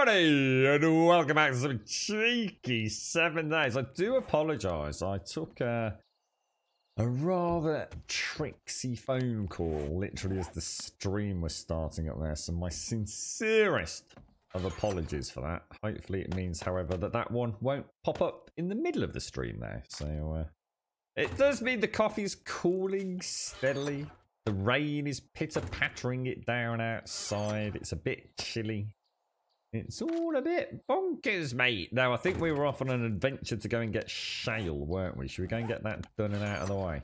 everybody, and welcome back to some cheeky 7 days. I do apologise. I took a rather tricksy phone call, literally as the stream was starting up there. So my sincerest of apologies for that. Hopefully it means, however, that one won't pop up in the middle of the stream there. So it does mean the coffee's cooling steadily. The rain is pitter-pattering it down outside. It's a bit chilly. It's all a bit bonkers, mate. Now, I think we were off on an adventure to go and get shale, weren't we? Should we go and get that done and out of the way?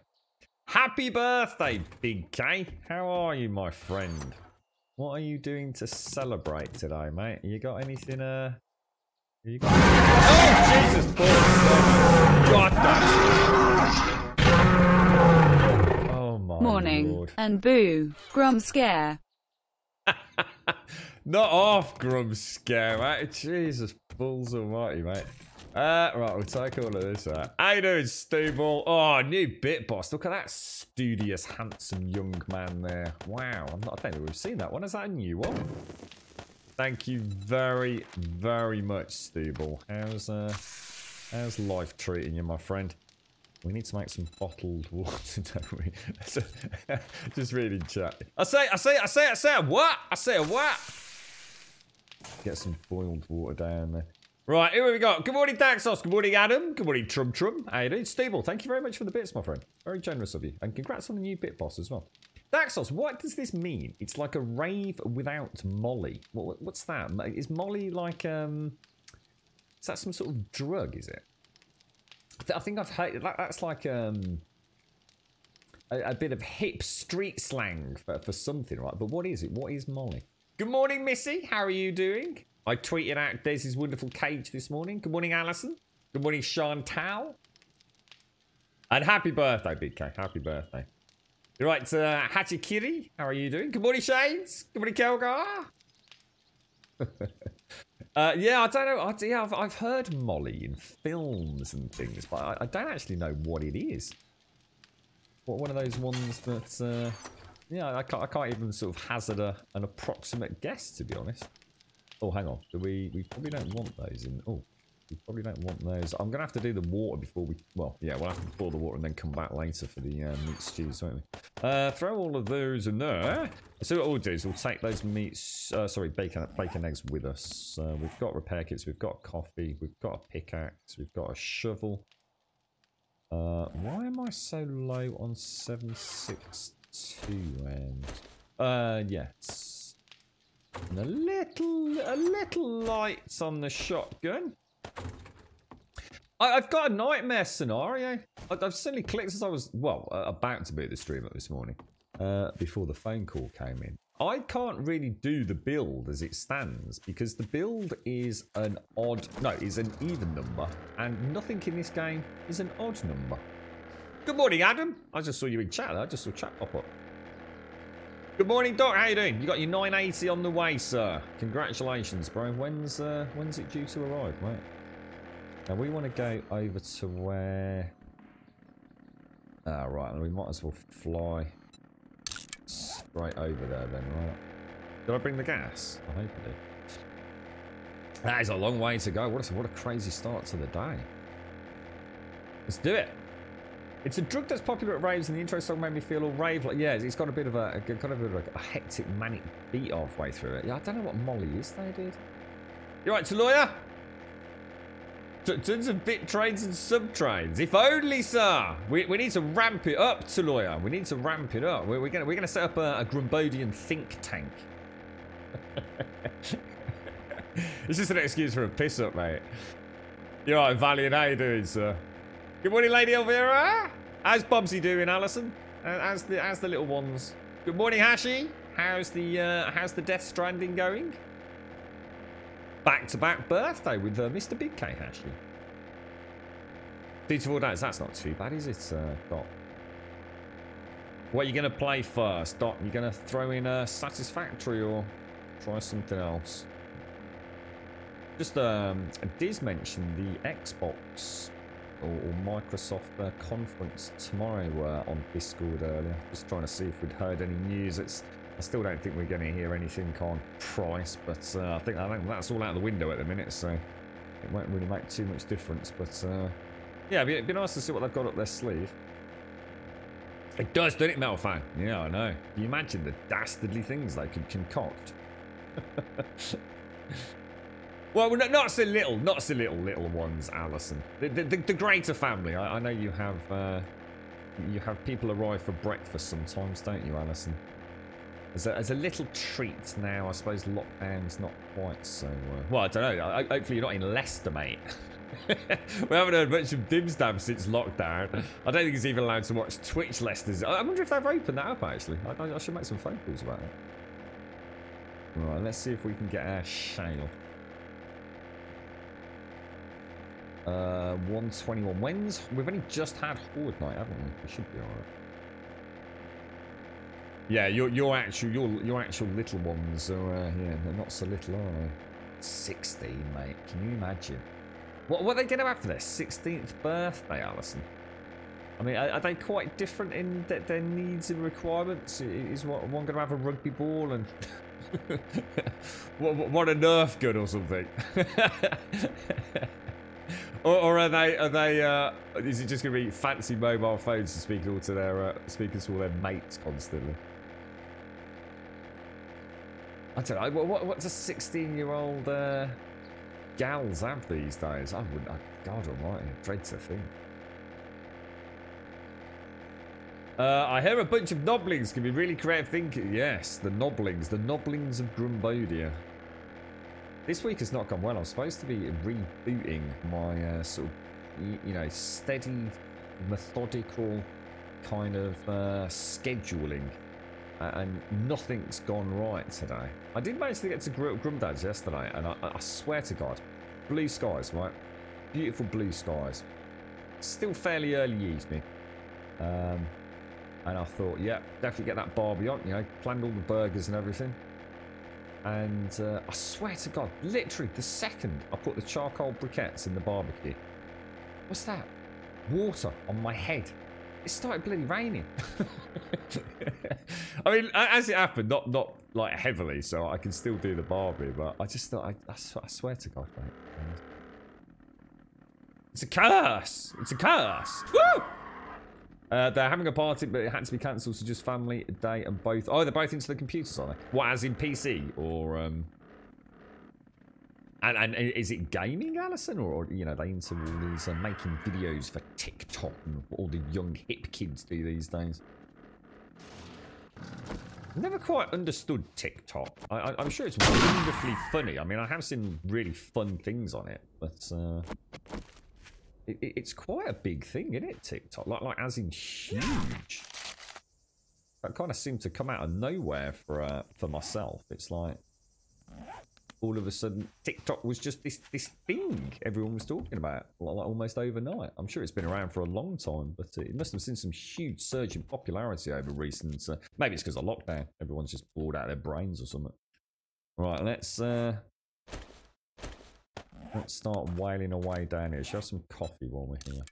Happy birthday, Big K. How are you, my friend? What are you doing to celebrate today, mate? You got anything, Oh, Jesus, God, oh, my Morning, Lord. and boo, Grum Scare. Not off, Grum Scare, mate. Jesus, balls almighty, mate. Right, we'll take all of this out. How you doing, Stu Ball? Oh, new bit boss. Look at that studious, handsome young man there. Wow, I don't think we've seen that one. Is that a new one? Thank you very, very much, Stu Ball. How's life treating you, my friend? We need to make some bottled water, don't we? Just reading chat. I say a what? I say a what? Get some boiled water down there. Right, here we go. Good morning, Daxos. Good morning, Adam. Good morning, Trum Trum. How you doing? Stable, thank you very much for the bits, my friend. Very generous of you. And congrats on the new bit boss as well. Daxos, what does this mean? It's like a rave without Molly. What's that? Is Molly like, is that some sort of drug, is it? I think I've heard that's like a bit of hip street slang for something, right? But what is it? What is Molly? Good morning, Missy. How are you doing? I tweeted out Desi's wonderful cage this morning. Good morning, Alison. Good morning, Chantal. And happy birthday, Big K. Happy birthday. You're right, Hachikiri. How are you doing? Good morning, Shades. Good morning, Kelgar. Yeah, I don't know. Yeah, I've heard Molly in films and things, but I don't actually know what it is. One of those ones that, yeah, I can't even sort of hazard an approximate guess, to be honest. Oh, hang on. We probably don't want those in. Oh, we probably don't want those. I'm gonna have to do the water before we. Well, yeah, we'll have to pour the water and then come back later for the meat stews, won't we? Throw all of those in there. So what we'll do is we'll take those meats. Sorry, bacon eggs with us. We've got repair kits. We've got coffee. We've got a pickaxe. We've got a shovel. Why am I so low on 762 and? Yes. And a little lights on the shotgun. I've got a nightmare scenario. I've suddenly clicked as I was, well, about to boot the stream up this morning, before the phone call came in. I can't really do the build as it stands because the build is an is an even number, and nothing in this game is an odd number. Good morning, Adam. I just saw you in chat. I just saw chat pop up. Good morning, Doc. How you doing? You got your 980 on the way, sir. Congratulations, bro. When's it due to arrive, mate? Now we want to go over to where. Right. We might as well fly straight over there then, right? Did I bring the gas? I hope I did. That is a long way to go. What a crazy start to the day. Let's do it. It's a drug that's popular at raves, and the intro song made me feel all rave like. Yeah, it's got a bit of a hectic, manic beat halfway through it. Yeah, I don't know what Molly is, though, dude. You right, Taloya? Tons of bit trains and sub trains. If only, sir. We need to ramp it up, Taloya. We need to ramp it up. We're gonna set up a Grumbodian think tank. It's just an excuse for a piss up, mate. You right, Valiant? How you doing, sir? Good morning, Lady Elvira. How's Bubsy doing, Alison? How's the little ones? Good morning, Hashi. How's the Death Stranding going? Back-to-back birthday with Mr. Big K, Hashi. 2 to 4 days. That's not too bad, is it, Dot? What are you gonna play first, Dot? You gonna throw in Satisfactory or try something else? Just Diz mentioned the Xbox or Microsoft conference tomorrow on Discord earlier. Just trying to see if we'd heard any news. I still don't think we're going to hear anything on price, but I think that's all out the window at the minute, so it won't really make too much difference. But yeah, it'd be nice to see what they've got up their sleeve. It does, doesn't it, Metal Fan? Yeah, I know. Can you imagine the dastardly things they could concoct? Well, not so little ones, Alison. The greater family. I know you have people arrive for breakfast sometimes, don't you, Alison? As a little treat now, I suppose lockdown's not quite so... well, I don't know. Hopefully you're not in Leicester, mate. We haven't heard much of Dimsdam since lockdown. I don't think he's even allowed to watch Twitch Leicester's. I wonder if they've opened that up, actually. I should make some phone calls about it. Right, let's see if we can get our shale. 121 wins. We've only just had Horde night, haven't we? We should be alright. Yeah, your actual little ones are yeah, they're not so little, are they? 16, mate. Can you imagine? What are they going to have for their 16th birthday, Alison? I mean, are they quite different in their needs and requirements? Is one going to have a rugby ball and what a Nerf gun or something? or are they? Is it just going to be fancy mobile phones to speak all to their speakers to all their mates constantly? I don't know. What's a 16-year-old gals have these days? I wouldn't. God Almighty, I dread to think. I hear a bunch of noblings can be really creative thinking. Yes, the noblings of Grumbodia. This week has not gone well. I'm supposed to be rebooting my sort of, steady, methodical kind of scheduling. And nothing's gone right today. I did manage to get to Grumdad's yesterday, and I swear to God, blue skies, right? Beautiful blue skies. Still fairly early evening. And I thought, yeah, definitely get that barbie on, planned all the burgers and everything. And I swear to God, literally the second I put the charcoal briquettes in the barbecue, what's that? Water on my head. It started bloody raining. I mean, as it happened, not like heavily, so I can still do the barbie, but I just thought, I swear to God, mate. It's a curse! It's a curse! Woo! They're having a party, but it had to be cancelled, so just family, a day, and both. Oh, they're both into the computers, are they? What, as in PC? Or, And is it gaming, Alison? Or they into all these making videos for TikTok and all the young hip kids do these days? Never quite understood TikTok. I'm sure it's wonderfully funny. I mean, I have seen really fun things on it, but it's quite a big thing, isn't it, TikTok? Like as in huge. That kind of seemed to come out of nowhere for myself. It's like all of a sudden TikTok was just this thing everyone was talking about, like almost overnight. I'm sure it's been around for a long time, but it must have seen some huge surge in popularity over recent. Maybe it's because of lockdown. Everyone's just bored out of their brains or something. Right, let's start wailing away down here. Should have some coffee while we're here.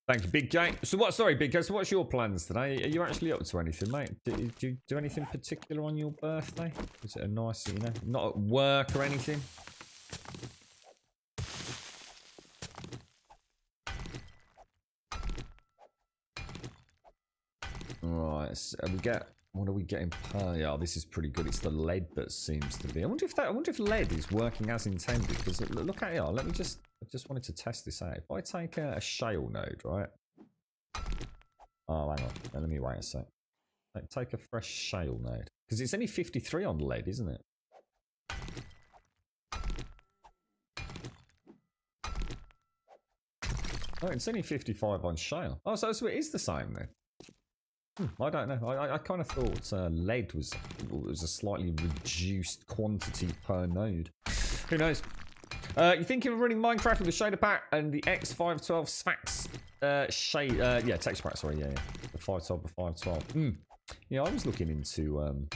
Thank you, Big J. So what? Sorry, Big J. So what's your plans today? Are you actually up to anything, mate? Do you do anything particular on your birthday? Is it a nice, not at work or anything? Right. So what are we getting per? Yeah, this is pretty good. It's the lead that seems to be. I wonder if lead is working as intended. Because look at it. Let me just. I just wanted to test this out. If I take a shale node, right? Oh, hang on. Let me wait a sec. Take a fresh shale node. Because it's only 53 on lead, isn't it? Oh, it's only 55 on shale. Oh, so it is the same then. I don't know. I kind of thought lead was a slightly reduced quantity per node. Who knows? You thinking of running Minecraft with the shader pack and the X512 Sphax shade? Yeah, texture pack. Sorry, yeah. The 512 by 512. Yeah, I was looking into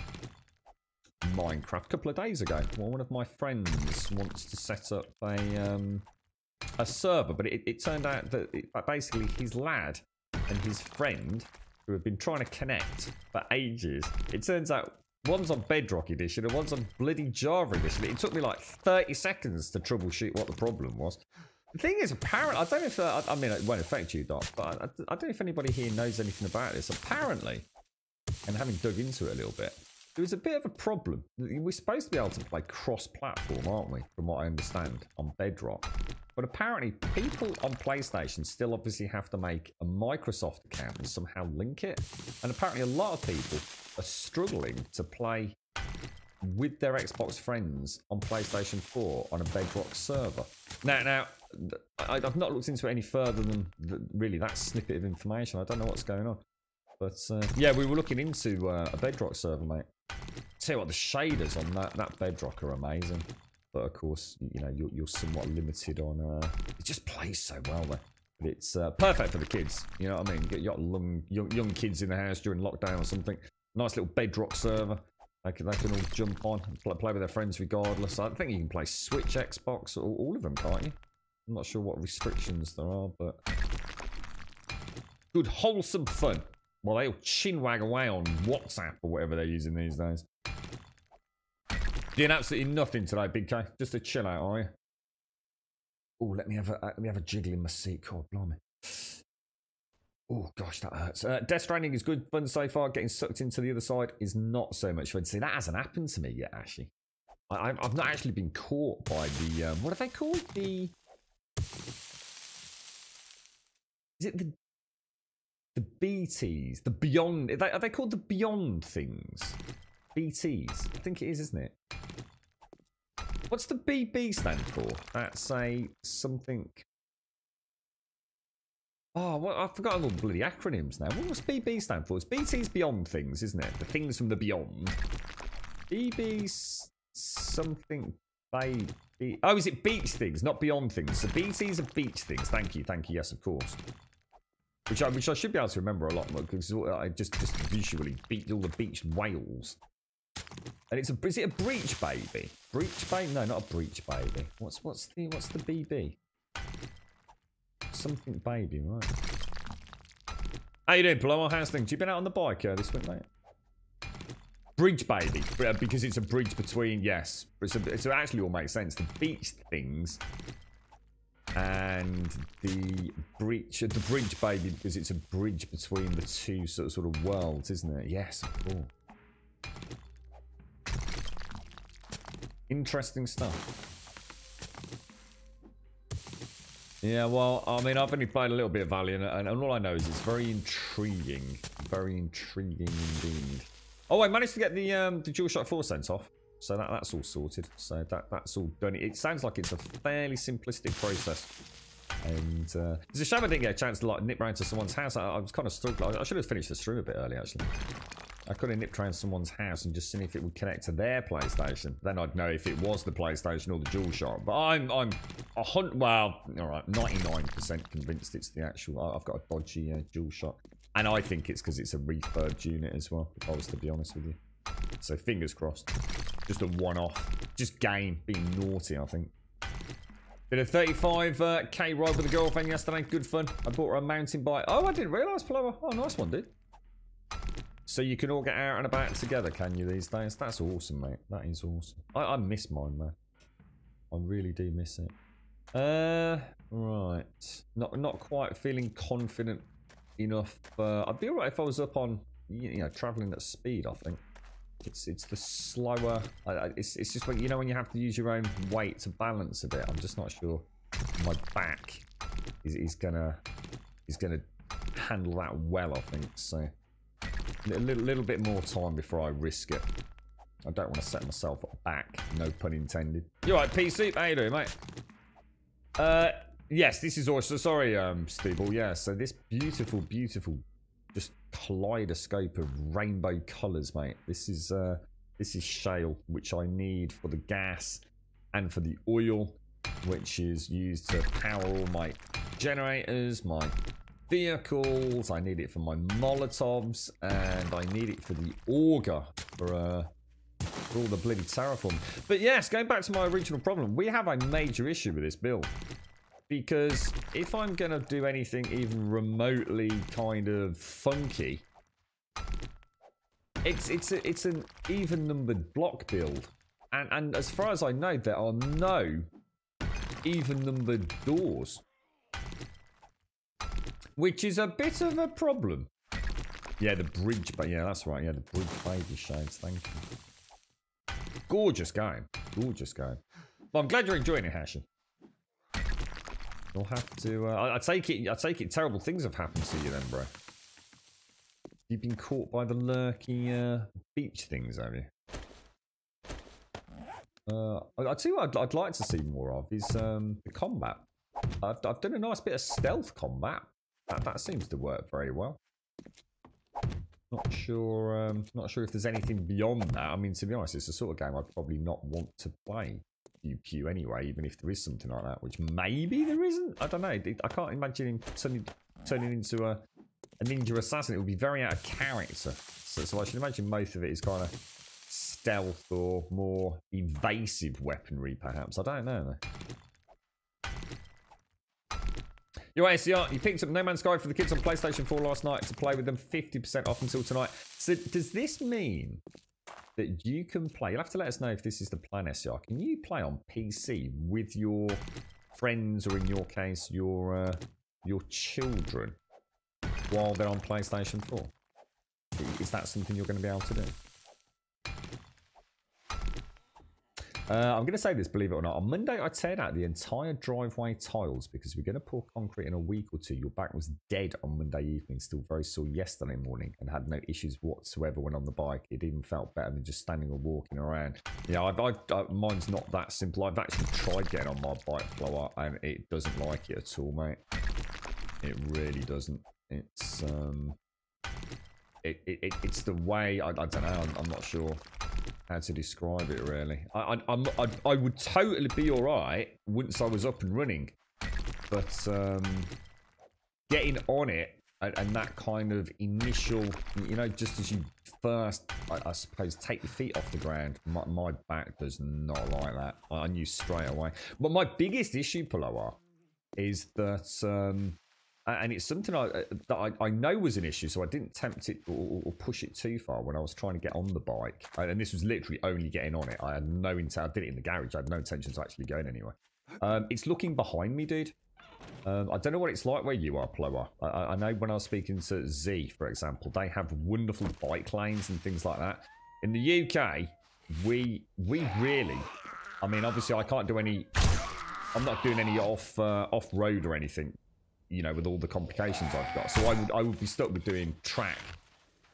Minecraft a couple of days ago. Well, one of my friends wants to set up a server, but it turned out that basically his lad and his friend who have been trying to connect for ages. It turns out one's on Bedrock Edition and one's on bloody Java Edition. It took me like 30 seconds to troubleshoot what the problem was. The thing is, apparently, I don't know if, I mean, it won't affect you, Doc, but I don't know if anybody here knows anything about this. Apparently, and having dug into it a little bit, there was a bit of a problem. We're supposed to be able to play cross-platform, aren't we? From what I understand, on Bedrock. But apparently, people on PlayStation still obviously have to make a Microsoft account and somehow link it. And apparently, a lot of people are struggling to play with their Xbox friends on PlayStation 4 on a Bedrock server. Now, I've not looked into it any further than really that snippet of information. I don't know what's going on. But yeah, we were looking into a Bedrock server, mate. Tell you what, the shaders on that Bedrock are amazing. But of course, you know, you're somewhat limited on... it just plays so well, though. But it's perfect for the kids. You know what I mean? You got young kids in the house during lockdown or something. Nice little Bedrock server. They can all jump on and play with their friends regardless. I think you can play Switch, Xbox, all of them, can't you? I'm not sure what restrictions there are, but... good, wholesome fun. Well, they'll chinwag away on WhatsApp or whatever they're using these days. Doing absolutely nothing today, Big K. Just to chill out, are you? Oh, let me have a jiggle in my seat. God, blimey. Oh, gosh, that hurts. Death Stranding is good fun so far. Getting sucked into the other side is not so much fun. See, that hasn't happened to me yet, actually. I've not actually been caught by the... what are they called? The... Is it the BTs? The Beyond... Are they called the Beyond things? BTs? I think it is, isn't it? What's the BB stand for? That's a something... Oh, well, I've forgotten all the bloody acronyms now. What does BB stand for? It's BT's Beyond Things, isn't it? The things from the beyond. BB's something baby. Oh, is it beach things, not beyond things? So BT's are beach things. Thank you. Yes, of course. Which I should be able to remember a lot more because I just visually beat all the beach whales. And is it a breach baby? Breach baby? No, not a breach baby. What's the BB? Something baby, right? How you doing, Paloma? How's things? You been out on the bike this week, mate? Bridge baby, because it's a bridge between, yes. It actually all makes sense. The beach things and the bridge baby, because it's a bridge between the two sort of worlds, isn't it? Yes, of course. Interesting stuff. Yeah, well, I mean, I've only played a little bit of Valiant, and all I know is it's very intriguing. Very intriguing indeed. Oh, I managed to get the DualShock 4 sent off, so that's all sorted. So that's all done. It sounds like it's a fairly simplistic process. And it's a shame I didn't get a chance to like nip round to someone's house. I was kind of struggling. I should have finished the stream a bit early, actually. I could have nipped around someone's house and just seen if it would connect to their PlayStation. Then I'd know if it was the PlayStation or the DualShock. But I'm well, all right, 99% convinced it's the actual. I've got a dodgy DualShock, and I think it's because it's a refurbed unit as well. If I was to be honest with you, so fingers crossed. Just a one-off. Just game being naughty, I think. Did a 35k ride with a girlfriend yesterday. Good fun. I bought her a mountain bike. Oh, I didn't realise, Paloma. Oh, nice one, dude. So you can all get out and about together, can you, these days? That's awesome, mate. That is awesome. I miss mine, man. I really do miss it. Right. Not quite feeling confident enough. I'd be alright if I was up on, you know, travelling at speed, I think. It's the slower... It's just when, you know, when you have to use your own weight to balance a bit. I'm just not sure my back is gonna handle that well, I think, so... A little bit more time before I risk it. I don't want to set myself back, no pun intended. You alright, P-Soup? How you doing, mate? Yes, this is also... Sorry, Steeble. Yeah, so this beautiful, beautiful just kaleidoscope of rainbow colours, mate. This is shale, which I need for the gas and for the oil, which is used to power all my generators, my... vehicles. I need it for my Molotovs, and I need it for the auger for all the bloody terraform. But yes, going back to my original problem, we have a major issue with this build, because if I'm gonna do anything even remotely kind of funky, It's an even numbered block build, and as far as I know, there are no even numbered doors, which is a bit of a problem. Yeah, the bridge, but yeah, that's right. Yeah, the bridge baby shades. Thank you. Gorgeous game. Gorgeous game. Well, I'm glad you're enjoying it, Hashi. You'll have to. I take it. Terrible things have happened to you, then, bro. You've been caught by the lurky beach things, have you? I tell you what, I'd like to see more of is the combat. I've done a nice bit of stealth combat. That seems to work very well. Not sure if there's anything beyond that. I mean, to be honest, it's the sort of game I'd probably not want to play PvP anyway, even if there is something like that, which maybe there isn't. I don't know. I can't imagine him turning into a ninja assassin. It would be very out of character. So I should imagine most of it is kind of stealth or more evasive weaponry, perhaps. I don't know, though. Yo, ACR, you picked up No Man's Sky for the kids on PlayStation 4 last night to play with them, 50% off until tonight. So does this mean that you can play? You'll have to let us know if this is the plan, SCR. Can you play on PC with your friends, or in your case, your children, while they're on PlayStation 4? Is that something you're going to be able to do? I'm going to say this, believe it or not. On Monday, I teared out the entire driveway tiles because we're going to pour concrete in a week or two. Your back was dead on Monday evening, still very sore yesterday morning, and had no issues whatsoever when on the bike. It even felt better than just standing or walking around. Yeah, mine's not that simple. I've actually tried getting on my bike blower, and it doesn't like it at all, mate. It really doesn't. It's it's the way. I don't know. I'm not sure how to describe it, really. I would totally be alright once I was up and running, but getting on it and that kind of initial, you know, just as you first, I suppose, take your feet off the ground, my back does not like that. I knew straight away. But my biggest issue, Paloa, is that and it's something that I know was an issue, so I didn't tempt it or push it too far when I was trying to get on the bike. And this was literally only getting on it. I had no intent. I did it in the garage. I had no intention to actually going anywhere. It's looking behind me, dude. I don't know what it's like where you are, Plower. I know when I was speaking to Z, for example, they have wonderful bike lanes and things like that. In the UK, we really, I mean, obviously I can't do any, I'm not doing any off-road or anything, you know, with all the complications I've got. So I would be stuck with doing track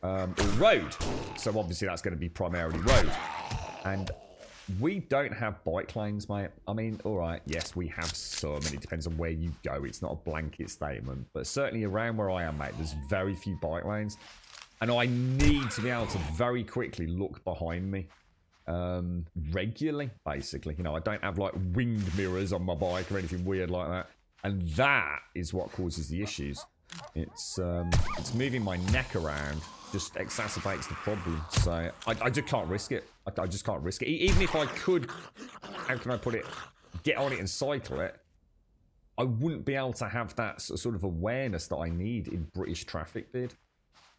or road. So obviously that's going to be primarily road. And we don't have bike lanes, mate. I mean, all right, yes, we have some, and it depends on where you go. It's not a blanket statement. But certainly around where I am, mate, there's very few bike lanes. And I need to be able to very quickly look behind me regularly, basically. You know, I don't have, like, winged mirrors on my bike or anything weird like that. And that is what causes the issues. It's moving my neck around just exacerbates the problem. So I just can't risk it. I just can't risk it. Even if I could, how can I put it, get on it and cycle it, I wouldn't be able to have that sort of awareness that I need in British traffic, dude.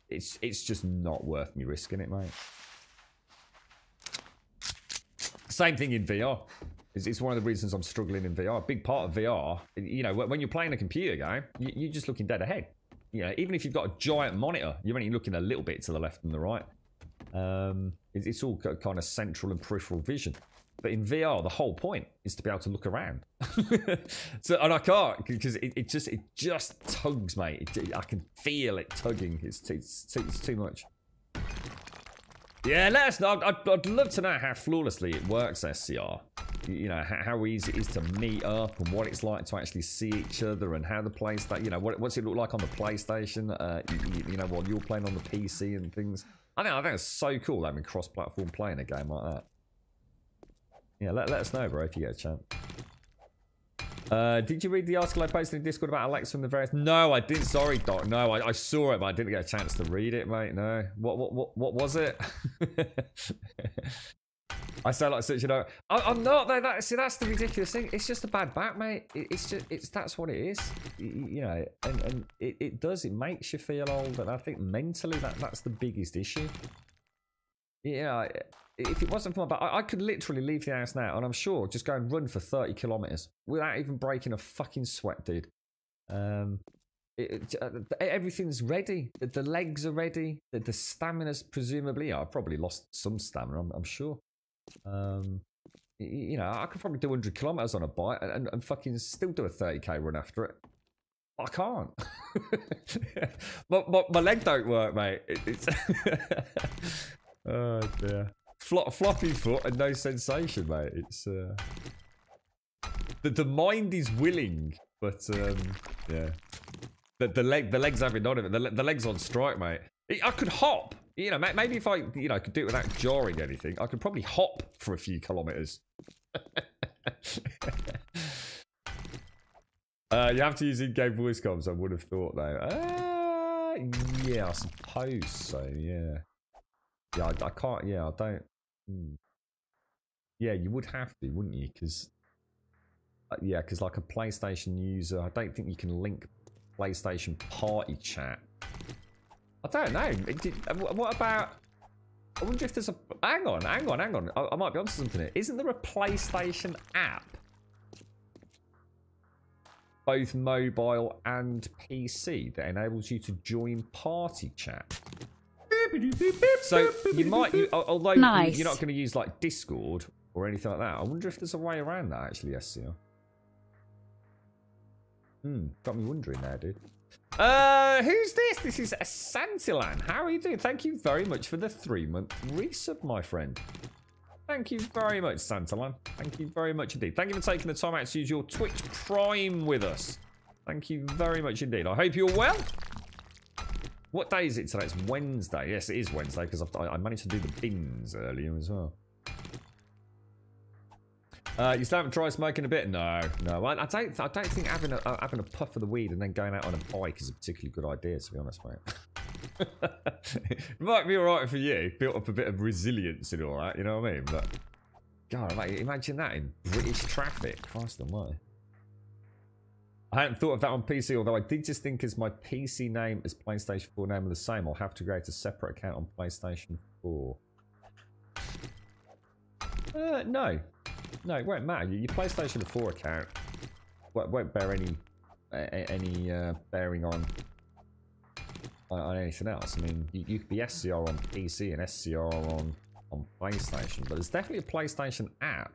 It's just not worth me risking it, mate. Same thing in VR. It's one of the reasons I'm struggling in VR. A big part of VR, you know, when you're playing a computer game, you're just looking dead ahead. You know, even if you've got a giant monitor, you're only looking a little bit to the left and the right. It's all kind of central and peripheral vision. But in VR, the whole point is to be able to look around. So, and I can't, because it just tugs, mate. I can feel it tugging. It's too much. Yeah, let us know. I'd love to know how flawlessly it works, SCR. You know, how easy it is to meet up and what it's like to actually see each other and how the PlayStation, you know, what's it look like on the PlayStation, you know, while you're playing on the PC and things. I think it's so cool having cross-platform playing a game like that. Yeah, let us know, bro, if you get a chance. Did you read the article I posted in Discord about Alexa and the various... No, I didn't. Sorry, Doc. No, I saw it, but I didn't get a chance to read it, mate. No. What was it? I sound like such an... I'm not, though. See, that's the ridiculous thing. It's just a bad back, mate. That's what it is. You know, and it does. It makes you feel old, and I think mentally that's the biggest issue. Yeah, if it wasn't for my back, I could literally leave the house now, and I'm sure just go and run for 30 kilometers without even breaking a fucking sweat, dude. Everything's ready. The legs are ready. The stamina's presumably. Yeah, I probably lost some stamina. I'm sure. You know, I could probably do 100 kilometers on a bike and fucking still do a 30k run after it. I can't. my leg don't work, mate. It's oh dear. Floppy foot and no sensation, mate. It's the mind is willing, but yeah. The legs having none of it. The legs on strike, mate. I could hop. You know, maybe if I, you know, could do it without jarring anything, I could probably hop for a few kilometers. You have to use in-game voice comms, I would have thought, though. Yeah, I suppose so, yeah. Yeah, I can't, yeah, I don't. Yeah, you would have to, wouldn't you? Because, yeah, because like a PlayStation user, I don't think you can link PlayStation party chat. I don't know. What about... I wonder if there's a... Hang on. I might be onto something here. Isn't there a PlayStation app? Both mobile and PC that enables you to join party chat. So you might... although nice. You're not going to use like Discord or anything like that. I wonder if there's a way around that actually, SCR. Got me wondering there, dude. Who's this? This is Santilan. How are you doing? Thank you very much for the 3-month resub, my friend. Thank you very much, Santilan. Thank you very much indeed. Thank you for taking the time out to use your Twitch Prime with us. Thank you very much indeed. I hope you're well. What day is it today? It's Wednesday. Yes, it is Wednesday because I managed to do the bins earlier as well. You still haven't tried smoking a bit? No. I don't think having a puff of the weed and then going out on a bike is a particularly good idea, to be honest, mate. It might be alright for you. Built up a bit of resilience and all that, you know what I mean? But, God, mate, imagine that in British traffic. Christ almighty. I hadn't thought of that on PC, although I did just think as my PC name as PlayStation 4 name are the same, I'll have to create a separate account on PlayStation 4. No. No, it won't matter. Your PlayStation 4 account won't bear any bearing on anything else. I mean, you could be SCR on PC and SCR on PlayStation, but there's definitely a PlayStation app.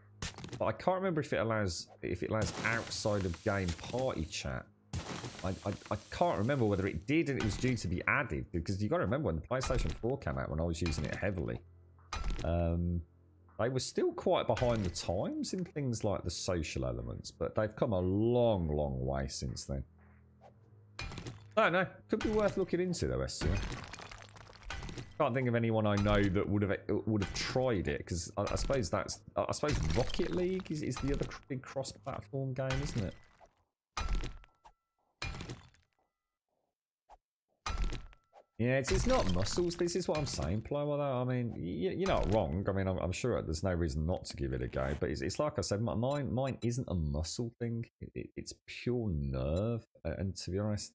But I can't remember if it allows outside of game party chat. I can't remember whether it did and it was due to be added, because you got to remember when the PlayStation 4 came out, when I was using it heavily. They were still quite behind the times in things like the social elements, but they've come a long, long way since then. I don't know. Could be worth looking into though, SCR. Can't think of anyone I know that would have tried it, because I suppose Rocket League is the other big cross-platform game, isn't it? Yeah, it's not muscles. This is what I'm saying, Plower, though. I mean, you're not wrong. I mean, I'm sure there's no reason not to give it a go. But it's like I said, mine isn't a muscle thing. It's pure nerve. And to be honest,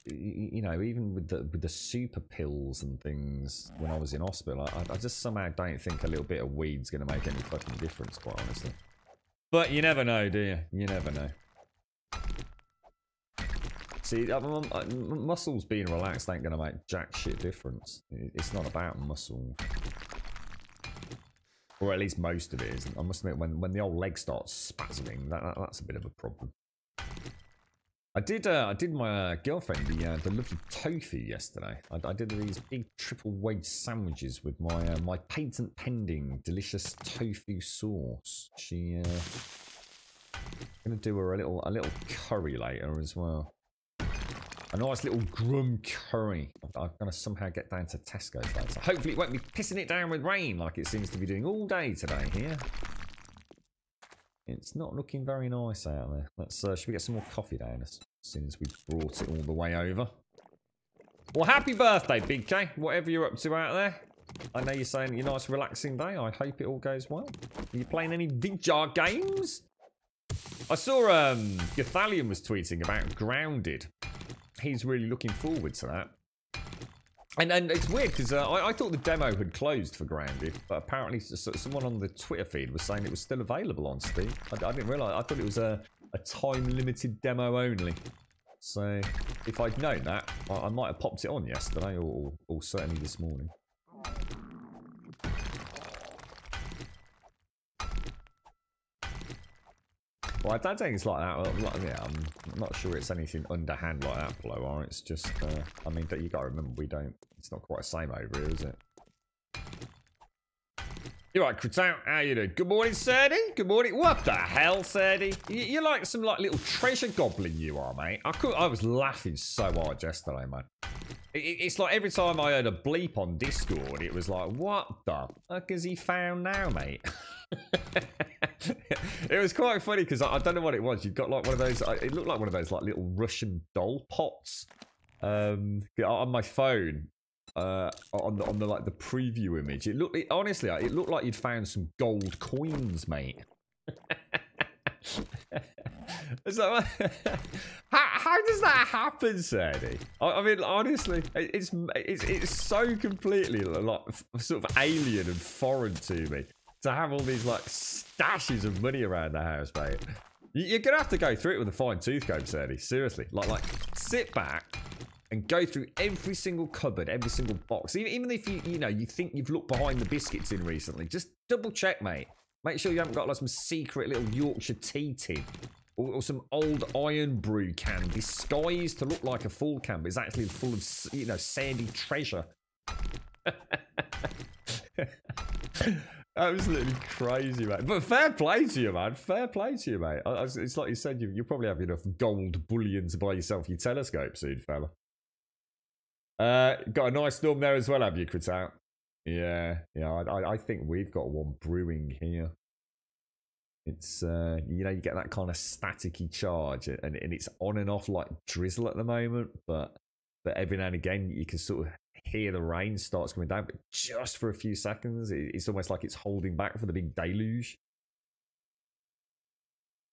you know, even with the super pills and things when I was in hospital, I just somehow don't think a little bit of weed's going to make any fucking difference, quite honestly. But you never know, do you? You never know. See, muscles being relaxed ain't going to make jack shit difference. It's not about muscle. Or at least most of it isn't. I must admit, when the old leg starts spasming, that's a bit of a problem. I did my girlfriend the lovely tofu yesterday. I did these big triple wedge sandwiches with my patent pending delicious tofu sauce. She gonna do her a little curry later as well. A nice little grum curry. I'm going to somehow get down to Tesco's later. Hopefully it won't be pissing it down with rain like it seems to be doing all day today here. It's not looking very nice out there. Let's should we get some more coffee down as soon as we've brought it all the way over. Well, happy birthday, Big K. Whatever you're up to out there. I know you're saying you're nice relaxing day. I hope it all goes well. Are you playing any VR games? I saw Gathalion was tweeting about Grounded. He's really looking forward to that. And it's weird because I thought the demo had closed for Grounded, but apparently someone on the Twitter feed was saying it was still available on Steam. I didn't realise. I thought it was a time-limited demo only. So if I'd known that, I might have popped it on yesterday or certainly this morning. Well, I don't think it's like that. Well, yeah, I'm not sure it's anything underhand like that, Blower. It's just, I mean, you got to remember, it's not quite the same over here, is it? You're right, Critout. How you doing? Good morning, Sadie. Good morning. What the hell, Sadie? You're like some little treasure goblin, you are, mate. I was laughing so hard yesterday, man. It's like every time I heard a bleep on Discord, it was like, what the fuck has he found now, mate? It was quite funny because I don't know what it was. You've got like one of those, it looked like one of those like little Russian doll pots on my phone. On the like the preview image, honestly, it looked like you'd found some gold coins, mate. So, how does that happen, Sadie? I mean, honestly, it's so completely like sort of alien and foreign to me to have all these like stashes of money around the house, mate. You're gonna have to go through it with a fine tooth comb, Sadie. Seriously, like sit back and go through every single cupboard, every single box. Even if you think you've looked behind the biscuits in recently, just double check, mate. Make sure you haven't got like some secret little Yorkshire tea tin or some old Iron Brew can disguised to look like a full can, but it's actually full of sandy treasure. Absolutely crazy, mate. But fair play to you, man. Fair play to you, mate. It's like you said, you probably have enough gold bullion to buy yourself your telescope soon, fella. Got a nice storm there as well, have you, Critout? Yeah. I think we've got one brewing here. It's you get that kind of staticky charge, and it's on and off like drizzle at the moment, but every now and again you can sort of hear the rain starts coming down, but just for a few seconds. It's almost like it's holding back for the big deluge.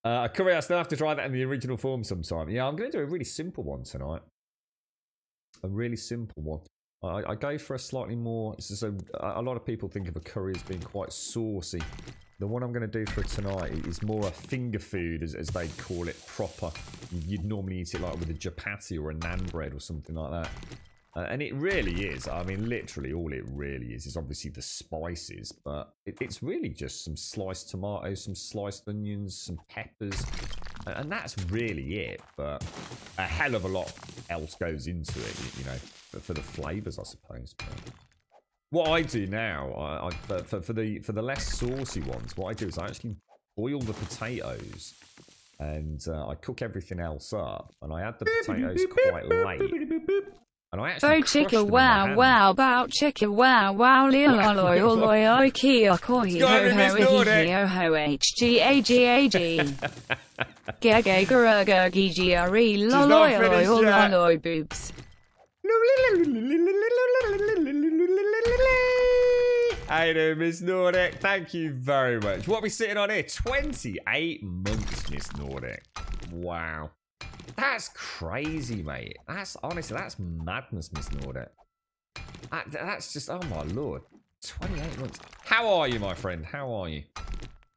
Curry, I still have to try that in the original form sometime. Yeah, I'm going to do a really simple one tonight. A really simple one. I go for a slightly more... So a lot of people think of a curry as being quite saucy. The one I'm going to do for tonight is more a finger food, as they'd call it, proper. You'd normally eat it like with a chapati or a naan bread or something like that. And it really is. I mean, literally all it really is obviously the spices, but it's really just some sliced tomatoes, some sliced onions, some peppers, and that's really it. But a hell of a lot else goes into it, for the flavors, I suppose. But what I do now, for the less saucy ones, what I do is I actually boil the potatoes, and I cook everything else up, and I add the potatoes quite late. And I actually chicka wow wow bow chicka wow wow lil oloy oloy ikea koi ho ho ho ho hgagag gaga garaga gigre loloy oloy boobs. Hey there, Miss Nordic. Thank you very much. What are we sitting on here? 28 months, Miss Nordic. Wow. That's crazy, mate. Honestly, that's madness, Miss Nordic. That's just, oh my lord. 28 months. How are you, my friend? How are you?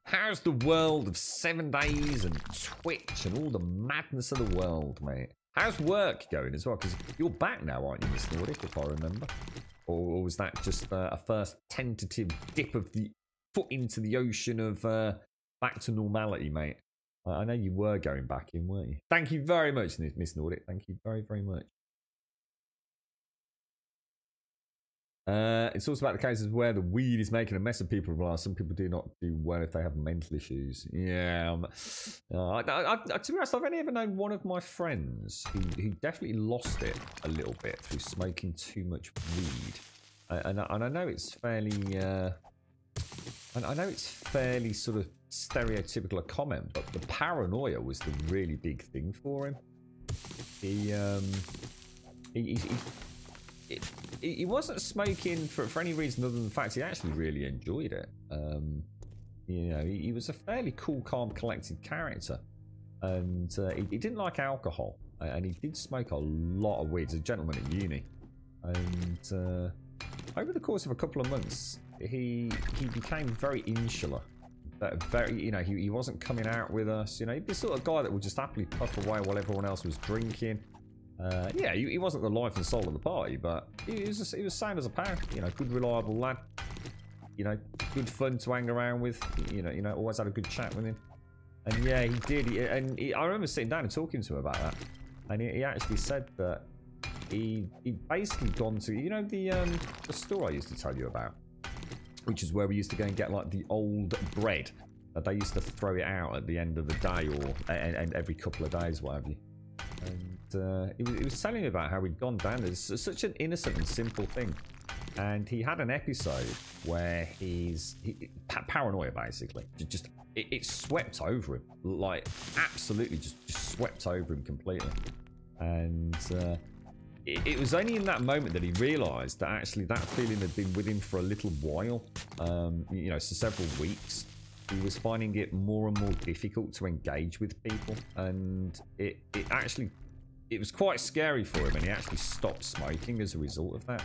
How's the world of 7 days and Twitch and all the madness of the world, mate? How's work going as well? Because you're back now, aren't you, Miss Nordic, if I remember? Or was that just a first tentative dip of the foot into the ocean of back to normality, mate? I know you were going back in, weren't you? Thank you very much, Miss Nordic. Thank you very, very much. It's also about the cases where the weed is making a mess of people. Well, some people do not do well if they have mental issues. Yeah. To be honest, I've only ever known one of my friends who definitely lost it a little bit through smoking too much weed. And I know it's fairly... I know it's fairly sort of stereotypical a comment, but the paranoia was the really big thing for him. He wasn't smoking for any reason other than the fact he actually really enjoyed it. He was a fairly cool, calm, collected character, and he didn't like alcohol, and he did smoke a lot of weed. He's a gentleman at uni. And over the course of a couple of months, he became very insular. Very, you know, he wasn't coming out with us. You know, he'd be the sort of guy that would just happily puff away while everyone else was drinking. Yeah, he wasn't the life and soul of the party, but he was sound as a pound. You know, good, reliable lad. You know, good fun to hang around with. You know, always had a good chat with him. And yeah, he did. I remember sitting down and talking to him about that. And he actually said that he'd basically gone to, you know, the store I used to tell you about, which is where we used to go and get like the old bread that they used to throw it out at the end of the day or and every couple of days, what have you. And he was telling me about how we'd gone down. It's such an innocent and simple thing. And he had an episode where paranoia basically. Just it swept over him, like absolutely just swept over him completely. And it was only in that moment that he realised that actually that feeling had been with him for a little while. You know, so several weeks. He was finding it more and more difficult to engage with people, and it was quite scary for him, and he actually stopped smoking as a result of that.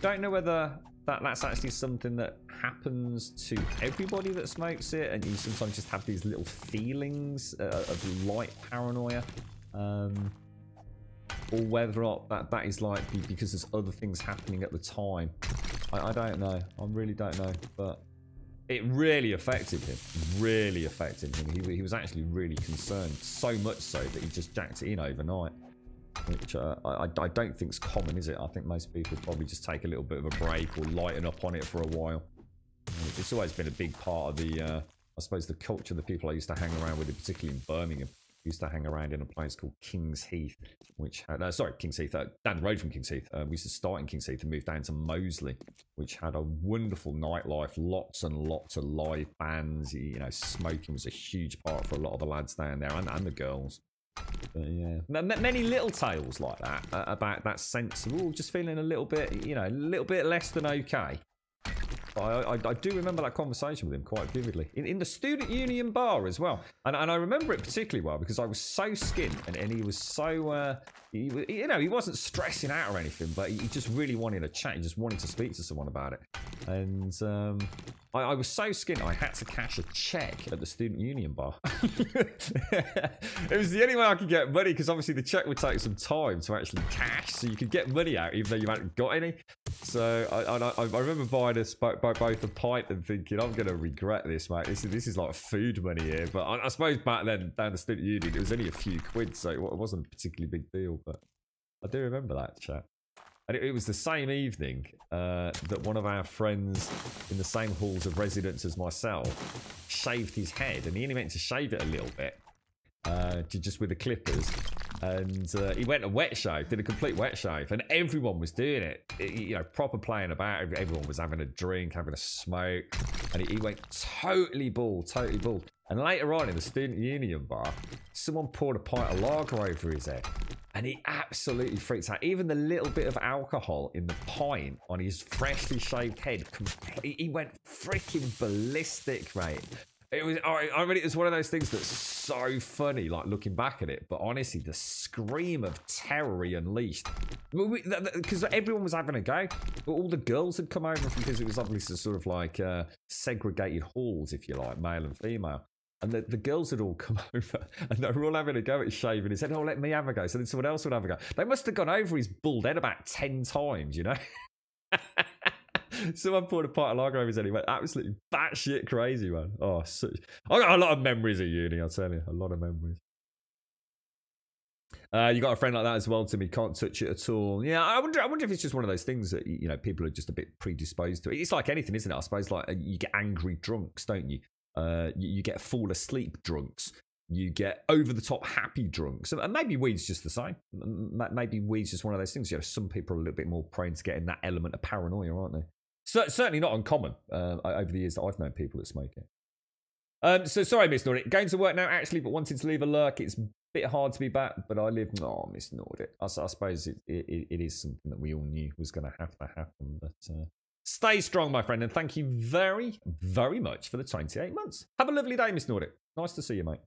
Don't know whether that's actually something that happens to everybody that smokes it, and you sometimes just have these little feelings of light paranoia, or whether or not that is like because there's other things happening at the time. I don't know. I really don't know, but it really affected him. Really affected him. He was actually really concerned, so much so that he just jacked it in overnight. Which I don't think is common, is it? I think most people probably just take a little bit of a break or lighten up on it for a while. It's always been a big part of the, I suppose, the culture of the people I used to hang around with, particularly in Birmingham. I used to hang around in a place called King's Heath, which had, King's Heath, down the road from King's Heath. We used to start in King's Heath and move down to Moseley, which had a wonderful nightlife, lots and lots of live bands. You know, smoking was a huge part for a lot of the lads down there and the girls. But yeah, many little tales like that about that sense of just feeling a little bit, you know, a little bit less than okay. But I do remember that conversation with him quite vividly in the student union bar as well, and I remember it particularly well because I was so skint and he was so you know, he wasn't stressing out or anything, but he just really wanted a chat. He just wanted to speak to someone about it, and I was so skint I had to cash a check at the student union bar. It was the only way I could get money because obviously the check would take some time to actually cash, so you could get money out even though you hadn't got any. So I remember buying both a pint and thinking, I'm going to regret this, mate. This is like food money here. But I suppose back then down the student union, it was only a few quid, so it wasn't a particularly big deal. But I do remember that chat. And it was the same evening that one of our friends in the same halls of residence as myself shaved his head, and he only meant to shave it a little bit, just with the clippers. And he went a wet shave, did a complete wet shave, and everyone was doing it. You know, proper playing about. Everyone was having a drink, having a smoke, and he went totally bald, And later on in the student union bar, someone poured a pint of lager over his head, and he absolutely freaked out. Even the little bit of alcohol in the pint on his freshly shaved head, he went freaking ballistic, mate. It was, I mean, it was one of those things that's so funny, like looking back at it. But honestly, the scream of terror he unleashed, because everyone was having a go. But all the girls had come over because it was obviously sort of like segregated halls, if you like, male and female. And the girls had all come over and they were all having a go at shaving. He said, "Oh, let me have a go." So then someone else would have a go. They must have gone over his bald head about 10 times, you know. Someone poured a pint of lager over his head. He went absolutely batshit crazy, man. Oh, I got a lot of memories of uni, I'll tell you. A lot of memories. You got a friend like that as well, Timmy. Can't touch it at all. Yeah, I wonder if it's just one of those things that, you know, people are just a bit predisposed to. It's like anything, isn't it? I suppose like you get angry drunks, don't you? You get fall asleep drunks. You get over the top happy drunks. And maybe weed's just the same. Maybe weed's just one of those things. You know, some people are a little bit more prone to getting that element of paranoia, aren't they? Certainly not uncommon over the years that I've known people that smoke it. So sorry, Miss Nordic. Going to work now, actually, but wanting to leave a lurk. It's a bit hard to be back, but I live... Oh, Miss Nordic. I suppose it is something that we all knew was going to happen. But stay strong, my friend, and thank you very, very much for the 28 months. Have a lovely day, Miss Nordic. Nice to see you, mate.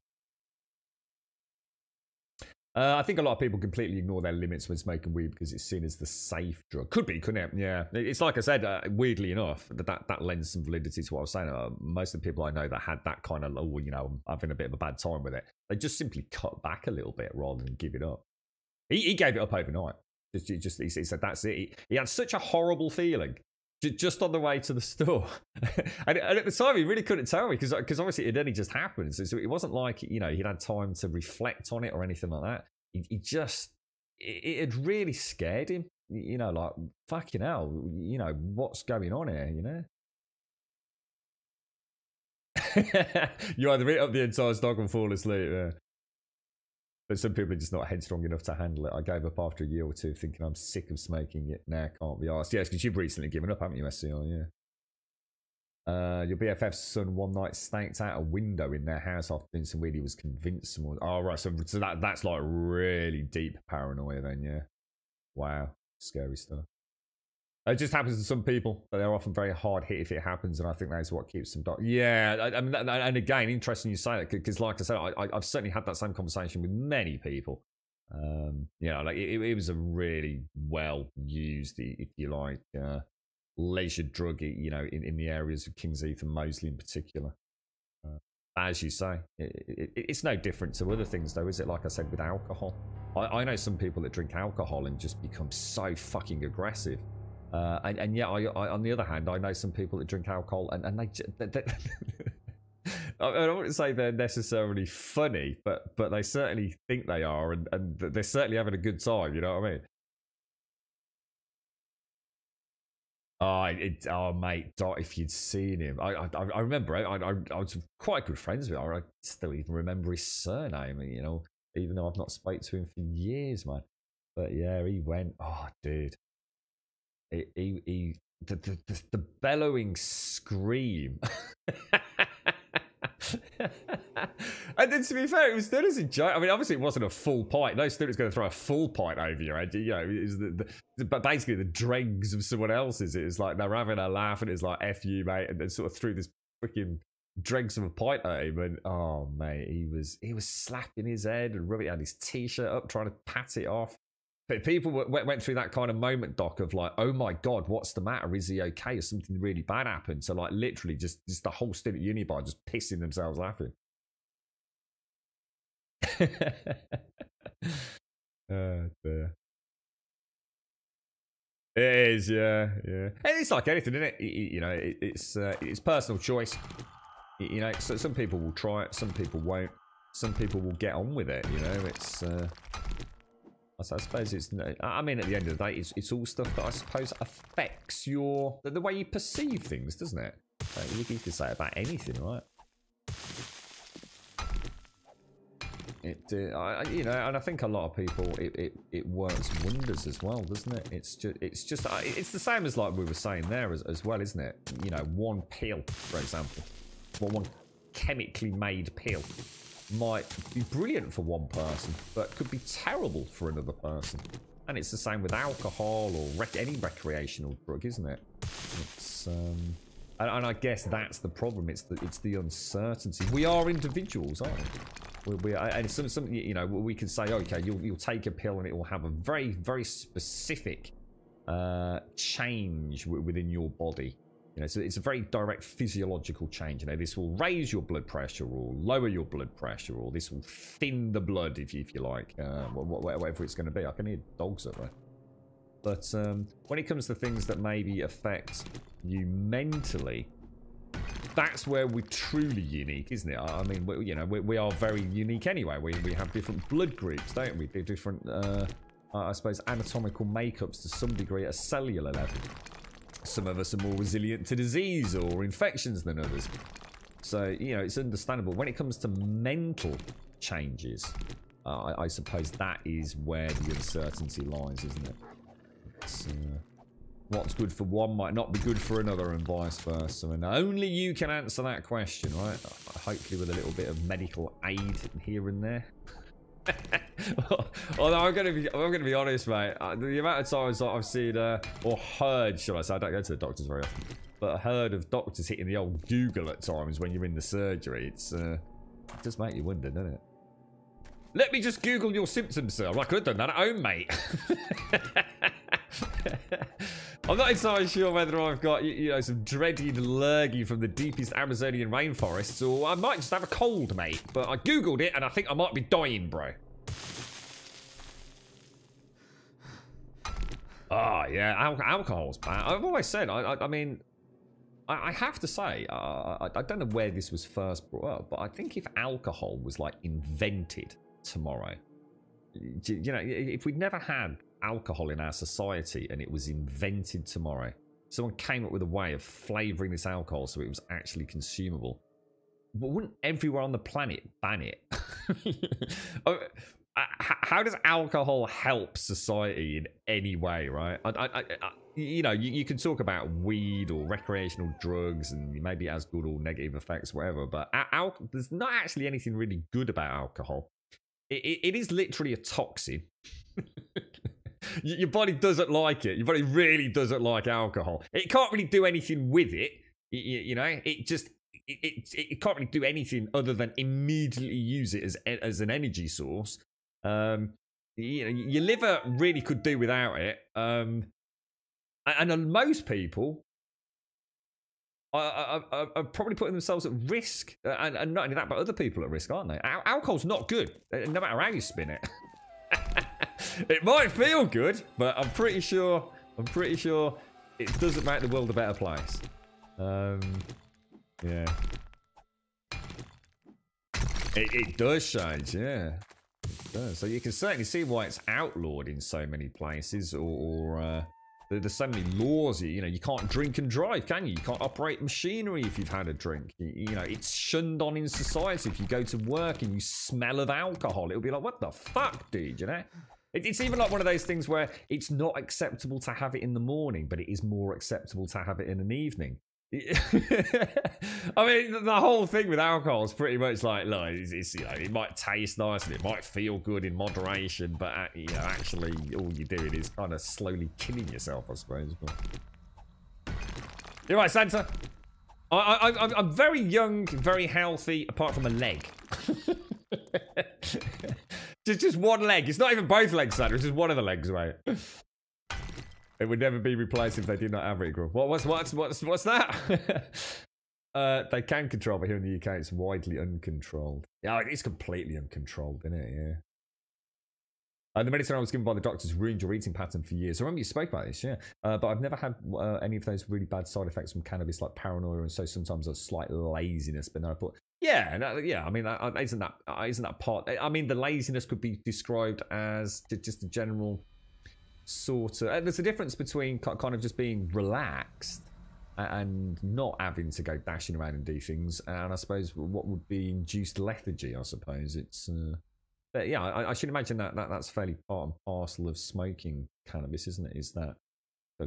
I think a lot of people completely ignore their limits when smoking weed because it's seen as the safe drug. Could be, couldn't it? Yeah. It's like I said, weirdly enough, that lends some validity to what I was saying. Most of the people I know that had that kind of, oh, you know, I'm having a bit of a bad time with it, they just simply cut back a little bit rather than give it up. He gave it up overnight. He said that's it. He had such a horrible feeling just on the way to the store. and at the time, he really couldn't tell me because obviously it only just happened. So it wasn't like, you know, he'd had time to reflect on it or anything like that. He just, it had really scared him. You know, like, fucking hell, you know, what's going on here, you know? You either eat up the entire stock and fall asleep, yeah. But some people are just not headstrong enough to handle it. I gave up after a year or two thinking I'm sick of smoking it. Now can't be asked. Yes, because you've recently given up, haven't you, SCR? Yeah. Your BFF's son one night snaked out a window in their house after doing some weed. He was convinced someone... Oh, right. So that's like really deep paranoia then, yeah. Wow. Scary stuff. It just happens to some people, but they're often very hard hit if it happens, and I think that's what keeps them dark. Yeah, I mean, and again, interesting you say that, because like I said, I've certainly had that same conversation with many people. You know, like it was a really well used, if you like, leisure drug, you know, in the areas of Kings Heath and Moseley in particular. As you say, it's no different to other things, though, is it? Like I said, with alcohol. I know some people that drink alcohol and just become so fucking aggressive. And yeah, I, on the other hand, I know some people that drink alcohol and they I don't want to say they're necessarily funny, but they certainly think they are, and they're certainly having a good time, you know what I mean? Oh, mate, if you'd seen him, I remember I was quite good friends with him. I still even remember his surname, you know, even though I've not spoke to him for years, man. But yeah, he went, oh, dude. The bellowing scream. And then, to be fair, it was done as a joke. I mean, obviously, it wasn't a full pint. No student's going to throw a full pint over your head. You know, it was but basically the dregs of someone else's. It was like they're having a laugh, and it's like "F you, mate," and then sort of threw this freaking dregs of a pint at him. And oh, mate, he was slapping his head and rubbing it on his t-shirt up, trying to pat it off. But people went through that kind of moment, Doc, of like, oh my God, what's the matter? Is he okay? Has something really bad happened? So like literally just the whole student uni bar just pissing themselves laughing. Oh, dear. It is, yeah. And it's like anything, isn't it? You know, it's personal choice. You know, so some people will try it, some people won't. Some people will get on with it, you know. It's... I suppose it's... I mean, at the end of the day, it's all stuff that I suppose affects the way you perceive things, doesn't it? You can say about anything, right? You know, and I think a lot of people, it works wonders as well, doesn't it? It's the same as like we were saying there as well, isn't it? You know, one pill, for example, or one chemically made pill might be brilliant for one person, but could be terrible for another person. And it's the same with alcohol or any recreational drug, isn't it? It's and I guess that's the problem. It's the uncertainty. We are individuals, aren't we? And some you know, we can say, okay, you'll take a pill and it will have a very, very specific change within your body. You know, so it's a very direct physiological change. You know, this will raise your blood pressure or lower your blood pressure, or this will thin the blood, if you like, whatever it's going to be. I can hear dogs up there. But when it comes to things that maybe affect you mentally, that's where we're truly unique, isn't it? I mean, you know, we are very unique anyway. We have different blood groups, don't we? Different, I suppose, anatomical makeups to some degree at a cellular level. Some of us are more resilient to disease or infections than others. So, you know, it's understandable. When it comes to mental changes, I suppose that is where the uncertainty lies, isn't it? It's, what's good for one might not be good for another, and vice versa. And only you can answer that question, right? Hopefully with a little bit of medical aid here and there. Although I'm gonna be honest, mate. The amount of times that I've seen or heard, should I say, I don't go to the doctors very often, but I heard of doctors hitting the old Google at times when you're in the surgery. It does make you wonder, doesn't it? Let me just Google your symptoms, sir. I could have done that at home, mate. I'm not entirely sure whether I've got, you know, some dreaded lurgy from the deepest Amazonian rainforests, or I might just have a cold, mate. But I Googled it, and I think I might be dying, bro. Oh, yeah, alcohol's bad. I've always said, I mean, I have to say, I don't know where this was first brought up, but I think if alcohol was, like, invented tomorrow, you know, if we'd never had alcohol in our society and it was invented tomorrow, someone came up with a way of flavouring this alcohol so it was actually consumable, but wouldn't everywhere on the planet ban it? How does alcohol help society in any way, right? You know, you can talk about weed or recreational drugs and maybe it has good or negative effects, whatever, but there's not actually anything really good about alcohol. It is literally a toxin. Your body doesn't like it. Your body really doesn't like alcohol. It can't really do anything with it. You know, it can't really do anything other than immediately use it as an energy source. You know, your liver really could do without it. And most people are probably putting themselves at risk, and not only that, but other people at risk, aren't they? Alcohol's not good, no matter how you spin it. It might feel good, but I'm pretty sure it doesn't make the world a better place. Yeah. It does change, yeah. It does. So you can certainly see why it's outlawed in so many places, or there's so many laws. You know, you can't drink and drive, can you? You can't operate machinery if you've had a drink. You know, it's shunned on in society. If you go to work and you smell of alcohol, it'll be like, what the fuck, dude, you know? It's even like one of those things where it's not acceptable to have it in the morning, but it is more acceptable to have it in an evening. I mean, the whole thing with alcohol is pretty much like, look, it's, you know, it might taste nice and it might feel good in moderation, but you know, actually, all you're doing is kind of slowly killing yourself, I suppose. But... You're right, Santa. I'm very young, very healthy, apart from a leg. just one leg. It's not even both legs, Santa. It's just one of the legs, mate. It would never be replaced if they did not have it. What's that? They can control, but here in the UK, it's widely uncontrolled. Yeah, it's completely uncontrolled, isn't it? Yeah. The medicine I was given by the doctors ruined your eating pattern for years. I remember you spoke about this, yeah. But I've never had any of those really bad side effects from cannabis, like paranoia, and so sometimes a slight laziness. But then I thought, yeah, yeah. I mean, isn't that part? I mean, the laziness could be described as just a general sort of. There's a difference between kind of just being relaxed and not having to go dashing around and do things, and I suppose what would be induced lethargy. I suppose it's. But yeah, I should imagine that's fairly part and parcel of smoking cannabis, isn't it? Is that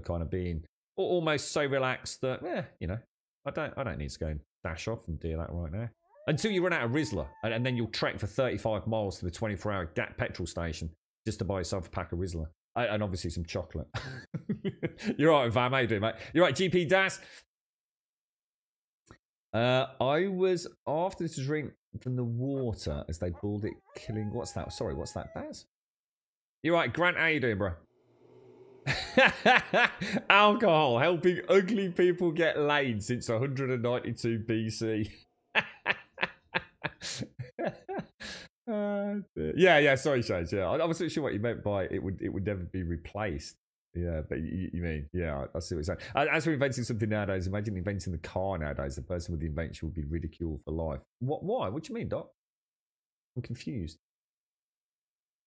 kind of being almost so relaxed that, yeah, you know, I don't need to go and dash off and do that right now. Until you run out of Rizla, and then you'll trek for 35 miles to the 24-hour petrol station just to buy yourself a pack of Rizla. And obviously some chocolate. You're right, Vam. How you doing, mate? You're right, GP Das. I was after to drink from the water as they boiled it, killing. What's that? Sorry, what's that, Daz? You're right, Grant. How you doing, bro? Alcohol helping ugly people get laid since 192 BC. Yeah. Sorry, Shades. Yeah, I wasn't sure what you meant by it would never be replaced. Yeah, but you mean, yeah, I see what you're saying. As for inventing something nowadays, imagine inventing the car nowadays. The person with the invention would be ridiculed for life. Why? What do you mean, Doc? I'm confused.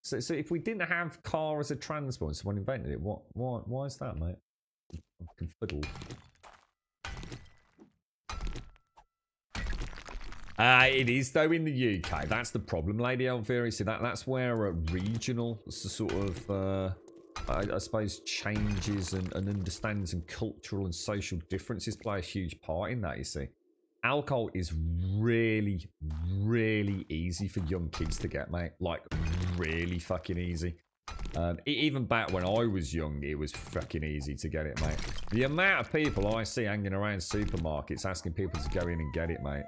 So if we didn't have car as a transport, someone invented it. Why is that, mate? I'm confuddled. It is, though, in the UK. That's the problem, Lady Elvira. See, that's where a regional sort of, I suppose, changes and understandings and cultural and social differences play a huge part in that, you see. Alcohol is really, really easy for young kids to get, mate. Like, really fucking easy. Even back when I was young, it was fucking easy to get it, mate. The amount of people I see hanging around supermarkets asking people to go in and get it, mate.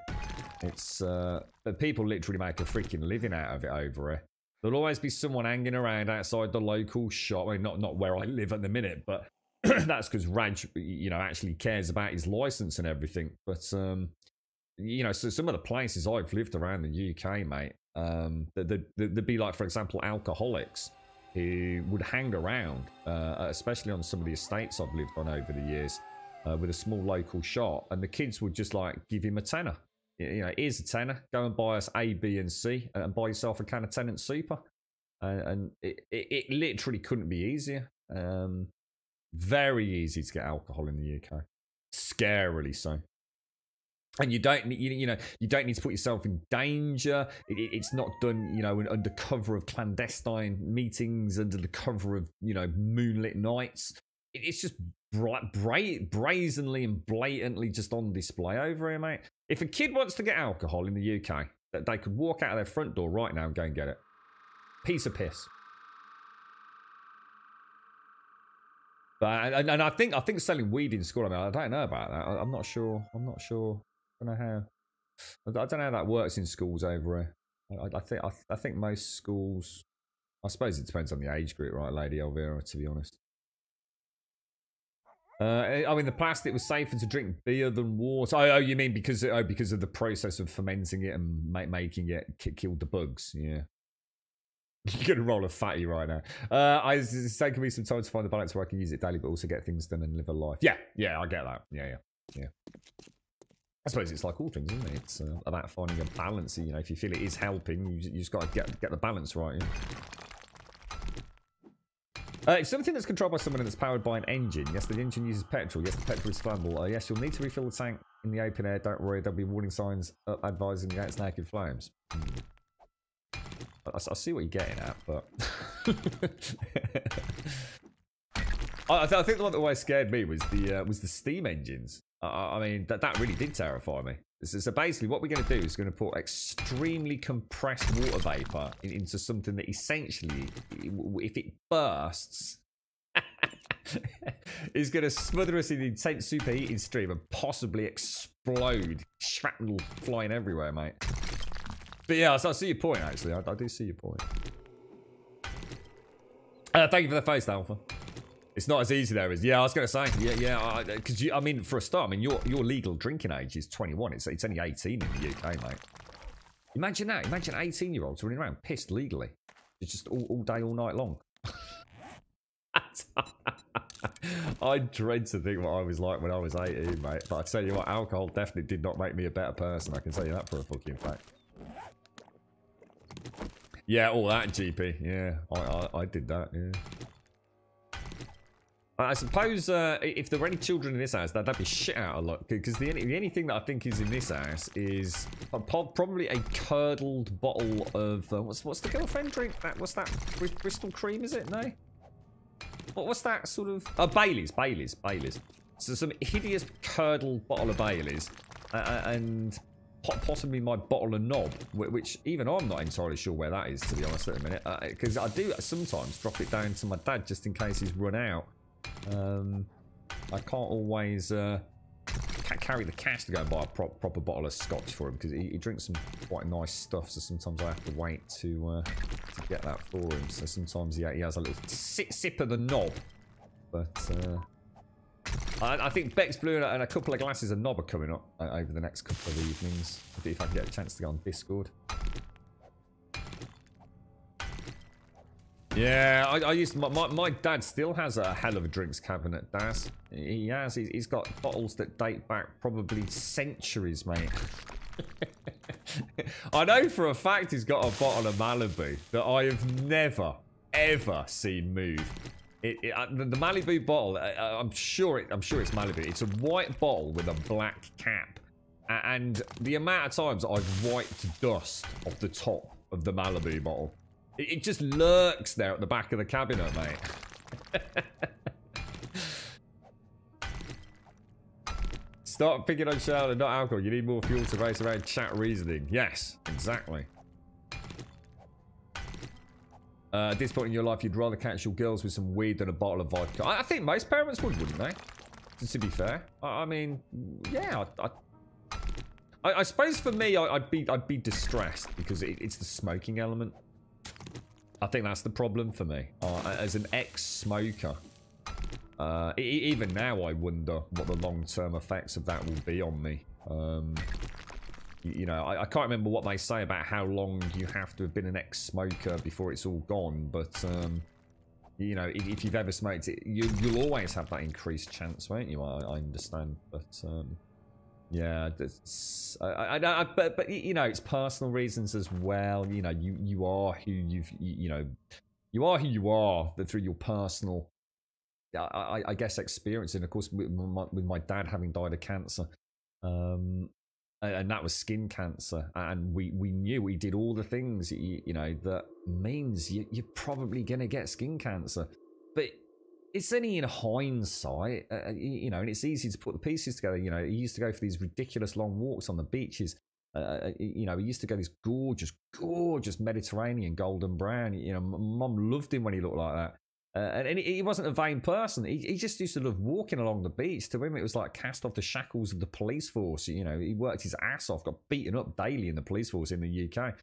It's, but people literally make a freaking living out of it over it. There'll always be someone hanging around outside the local shop. I mean, not where I live at the minute, but that's because Raj, you know, actually cares about his license and everything. But you know, so some of the places I've lived around the UK, mate, there'd be like, for example, alcoholics who would hang around, especially on some of the estates I've lived on over the years, with a small local shop, and the kids would just like give him a tenner. You know, here's a tenner. Go and buy us A, B, and C, and buy yourself a can of Tennent Super. And it literally couldn't be easier. Very easy to get alcohol in the UK, scarily so. And you don't need to put yourself in danger. It's not done, you know, under cover of clandestine meetings, under the cover of, you know, moonlit nights. It's just brazenly and blatantly just on display over here, mate. If a kid wants to get alcohol in the UK, they could walk out of their front door right now and go and get it. Piece of piss. But and I think selling weed in school. I mean, I don't know about that. I'm not sure. I don't know how. I don't know how that works in schools over here. I think most schools. I suppose it depends on the age group, right, Lady Elvira? To be honest. I mean, the plastic was safer to drink beer than water. Oh, you mean because of the process of fermenting it and making it killed the bugs? Yeah. You're gonna roll a fatty right now. It's taken me some time to find the balance where I can use it daily, but also get things done and live a life. Yeah, I get that. Yeah. I suppose it's like all things, isn't it? It's about finding a balance. You know, if you feel it is helping, you just got to get the balance right. Yeah? It's something that's controlled by someone that's powered by an engine. Yes, the engine uses petrol. Yes, the petrol is flammable. Yes, you'll need to refill the tank in the open air. Don't worry, there'll be warning signs up advising against naked flames. I see what you're getting at, but I think the one that always scared me was the steam engines. I mean, that really did terrify me. So basically, what we're going to do is going to put extremely compressed water vapor into something that essentially, if it bursts, is going to smother us in an intense superheating stream and possibly explode. Shrapnel flying everywhere, mate. But yeah, I see your point, actually. I do see your point. Thank you for the face, Alpha. It's not as easy there as... Yeah, I was going to say. Yeah. Because, I mean, for a start, I mean, your legal drinking age is 21. It's only 18 in the UK, mate. Imagine that. Imagine 18-year-olds running around pissed legally. It's just all day, all night long. I dread to think what I was like when I was 18, mate. But I tell you what, alcohol definitely did not make me a better person. I can tell you that for a fucking fact. Yeah, all that, GP. Yeah, I did that, yeah. I suppose if there were any children in this house, that'd be shit out of luck. Because the only thing that I think is in this house is probably a curdled bottle of... what's the girlfriend drink? What's that? Bristol cream, is it? No? What's that sort of... Oh, Baileys. So some hideous curdled bottle of Baileys. And... possibly my bottle of knob, which even I'm not entirely sure where that is, to be honest, at the minute. Because I do sometimes drop it down to my dad just in case he's run out. I can't always carry the cash to go and buy a proper bottle of scotch for him because he drinks some quite nice stuff. So sometimes I have to wait to get that for him. So sometimes he has a little sip of the knob, but. I think Beck's Blue and a couple of glasses of knob are coming up over the next couple of evenings. If I can get a chance to go on Discord. Yeah, I used to, my dad still has a hell of a drinks cabinet, Daz. He's got bottles that date back probably centuries, mate. I know for a fact he's got a bottle of Malibu that I have never, ever seen move. The Malibu bottle, I'm sure it's Malibu. It's a white bottle with a black cap. And the amount of times I've wiped dust off the top of the Malibu bottle. It just lurks there at the back of the cabinet, mate. Start picking on Charlotte and not alcohol. You need more fuel to race around chat reasoning. Yes, exactly. At this point in your life, you'd rather catch your girls with some weed than a bottle of vodka. I think most parents would, wouldn't they? To be fair. I mean, yeah. I suppose for me, I'd be distressed because it's the smoking element. I think that's the problem for me. As an ex-smoker, even now I wonder what the long-term effects of that will be on me. You know, I can't remember what they say about how long you have to have been an ex-smoker before it's all gone, but you know, if you've ever smoked it, you'll always have that increased chance, won't you? I understand, but yeah, but you know, it's personal reasons as well. You know, you are who you know, you are who you are through your personal, I guess, experience. And of course, with my dad having died of cancer, and that was skin cancer, and we knew, we did all the things, you know, that means you're probably gonna get skin cancer, but it's only in hindsight, you know, and it's easy to put the pieces together. You know, he used to go for these ridiculous long walks on the beaches. You know, he used to go this gorgeous Mediterranean golden brown. You know, Mum loved him when he looked like that. And he wasn't a vain person. He just used to love walking along the beach. To him, it was like cast off the shackles of the police force. You know, he worked his ass off, got beaten up daily in the police force in the UK.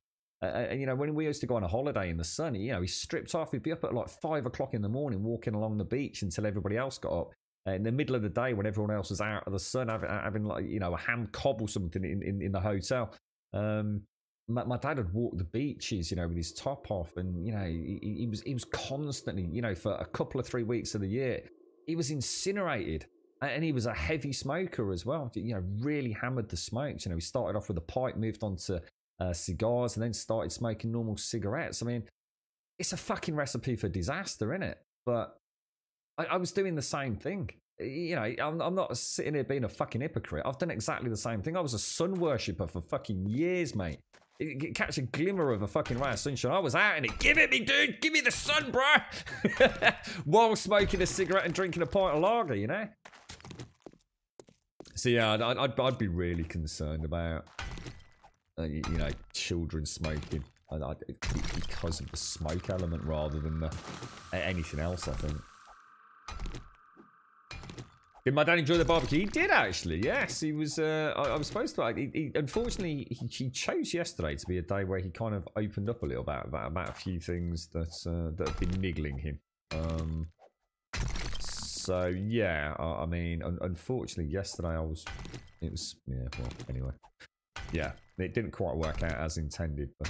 And, you know, when we used to go on a holiday in the sun, you know, he stripped off. He'd be up at like 5 o'clock in the morning walking along the beach until everybody else got up. In the middle of the day when everyone else was out of the sun having like, you know, a ham cob or something in the hotel. My dad would walk the beaches, you know, with his top off, and you know, he was constantly, you know, for a couple of 3 weeks of the year, he was incinerated, and he was a heavy smoker as well. You know, really hammered the smokes. You know, he started off with a pipe, moved on to cigars, and then started smoking normal cigarettes. I mean, it's a fucking recipe for disaster, isn't it? But I was doing the same thing. You know, I'm not sitting here being a fucking hypocrite. I've done exactly the same thing. I was a sun worshipper for fucking years, mate. Catch a glimmer of a fucking ray of sunshine, I was out in it. Give it me, dude. Give me the sun, bro. While smoking a cigarette and drinking a pint of lager, you know. So yeah, I'd be really concerned about, you know, children smoking, because of the smoke element rather than anything else, I think. Did my dad enjoy the barbecue? He did, actually. Yes, he was. I was supposed to. Unfortunately, he chose yesterday to be a day where he kind of opened up a little about a few things that have been niggling him. So yeah, I mean, unfortunately, yesterday it was. Yeah. Well, anyway. Yeah, it didn't quite work out as intended, but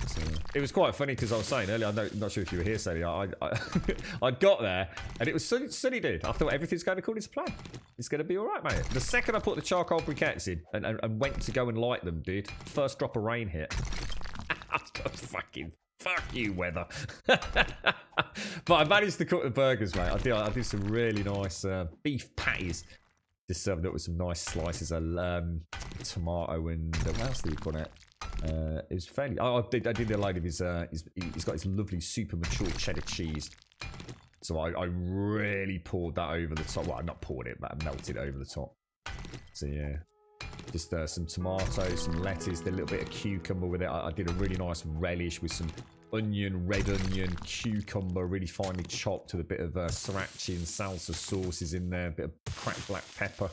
it was quite funny because I was saying earlier, I'm not sure if you were here, Sadie, I got there and it was sunny, dude. I thought everything's going according to plan. It's going to be all right, mate. The second I put the charcoal briquettes in and went to go and light them, dude, first drop of rain hit. Fucking fuck you, weather. But I managed to cook the burgers, mate. I did some really nice beef patties. Just served up with some nice slices of tomato and what else did he put it? It was fairly. I did a load of his. He's got his lovely super mature cheddar cheese. So I really poured that over the top. Well, I not poured it, but I melted it over the top. So yeah, just some tomatoes, some lettuce, a little bit of cucumber with it. I did a really nice relish with some onion, red onion, cucumber, really finely chopped, with a bit of sriracha and salsa sauces in there, a bit of cracked black pepper.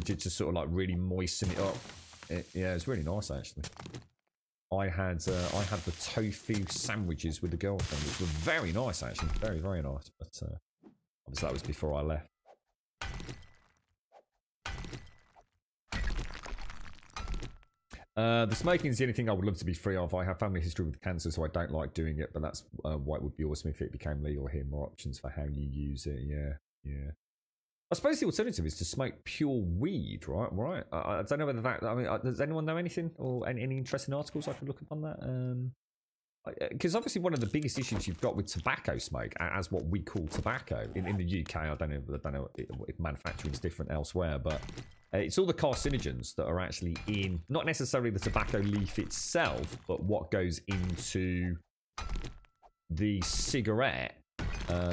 Just sort of like really moisten it up. Yeah, it's really nice actually. I had the tofu sandwiches with the girlfriend, which were very nice actually, very nice. But obviously that was before I left. The smoking is the only thing I would love to be free of. I have family history with cancer, so I don't like doing it, but that's why it would be awesome if it became legal here. More options for how you use it. Yeah. I suppose the alternative is to smoke pure weed, right? I don't know whether that. I mean, does anyone know anything or any interesting articles I could look up on that? Because obviously one of the biggest issues you've got with tobacco smoke, as what we call tobacco in the UK, I don't know if manufacturing is different elsewhere, but it's all the carcinogens that are actually in, not necessarily the tobacco leaf itself, but what goes into the cigarette.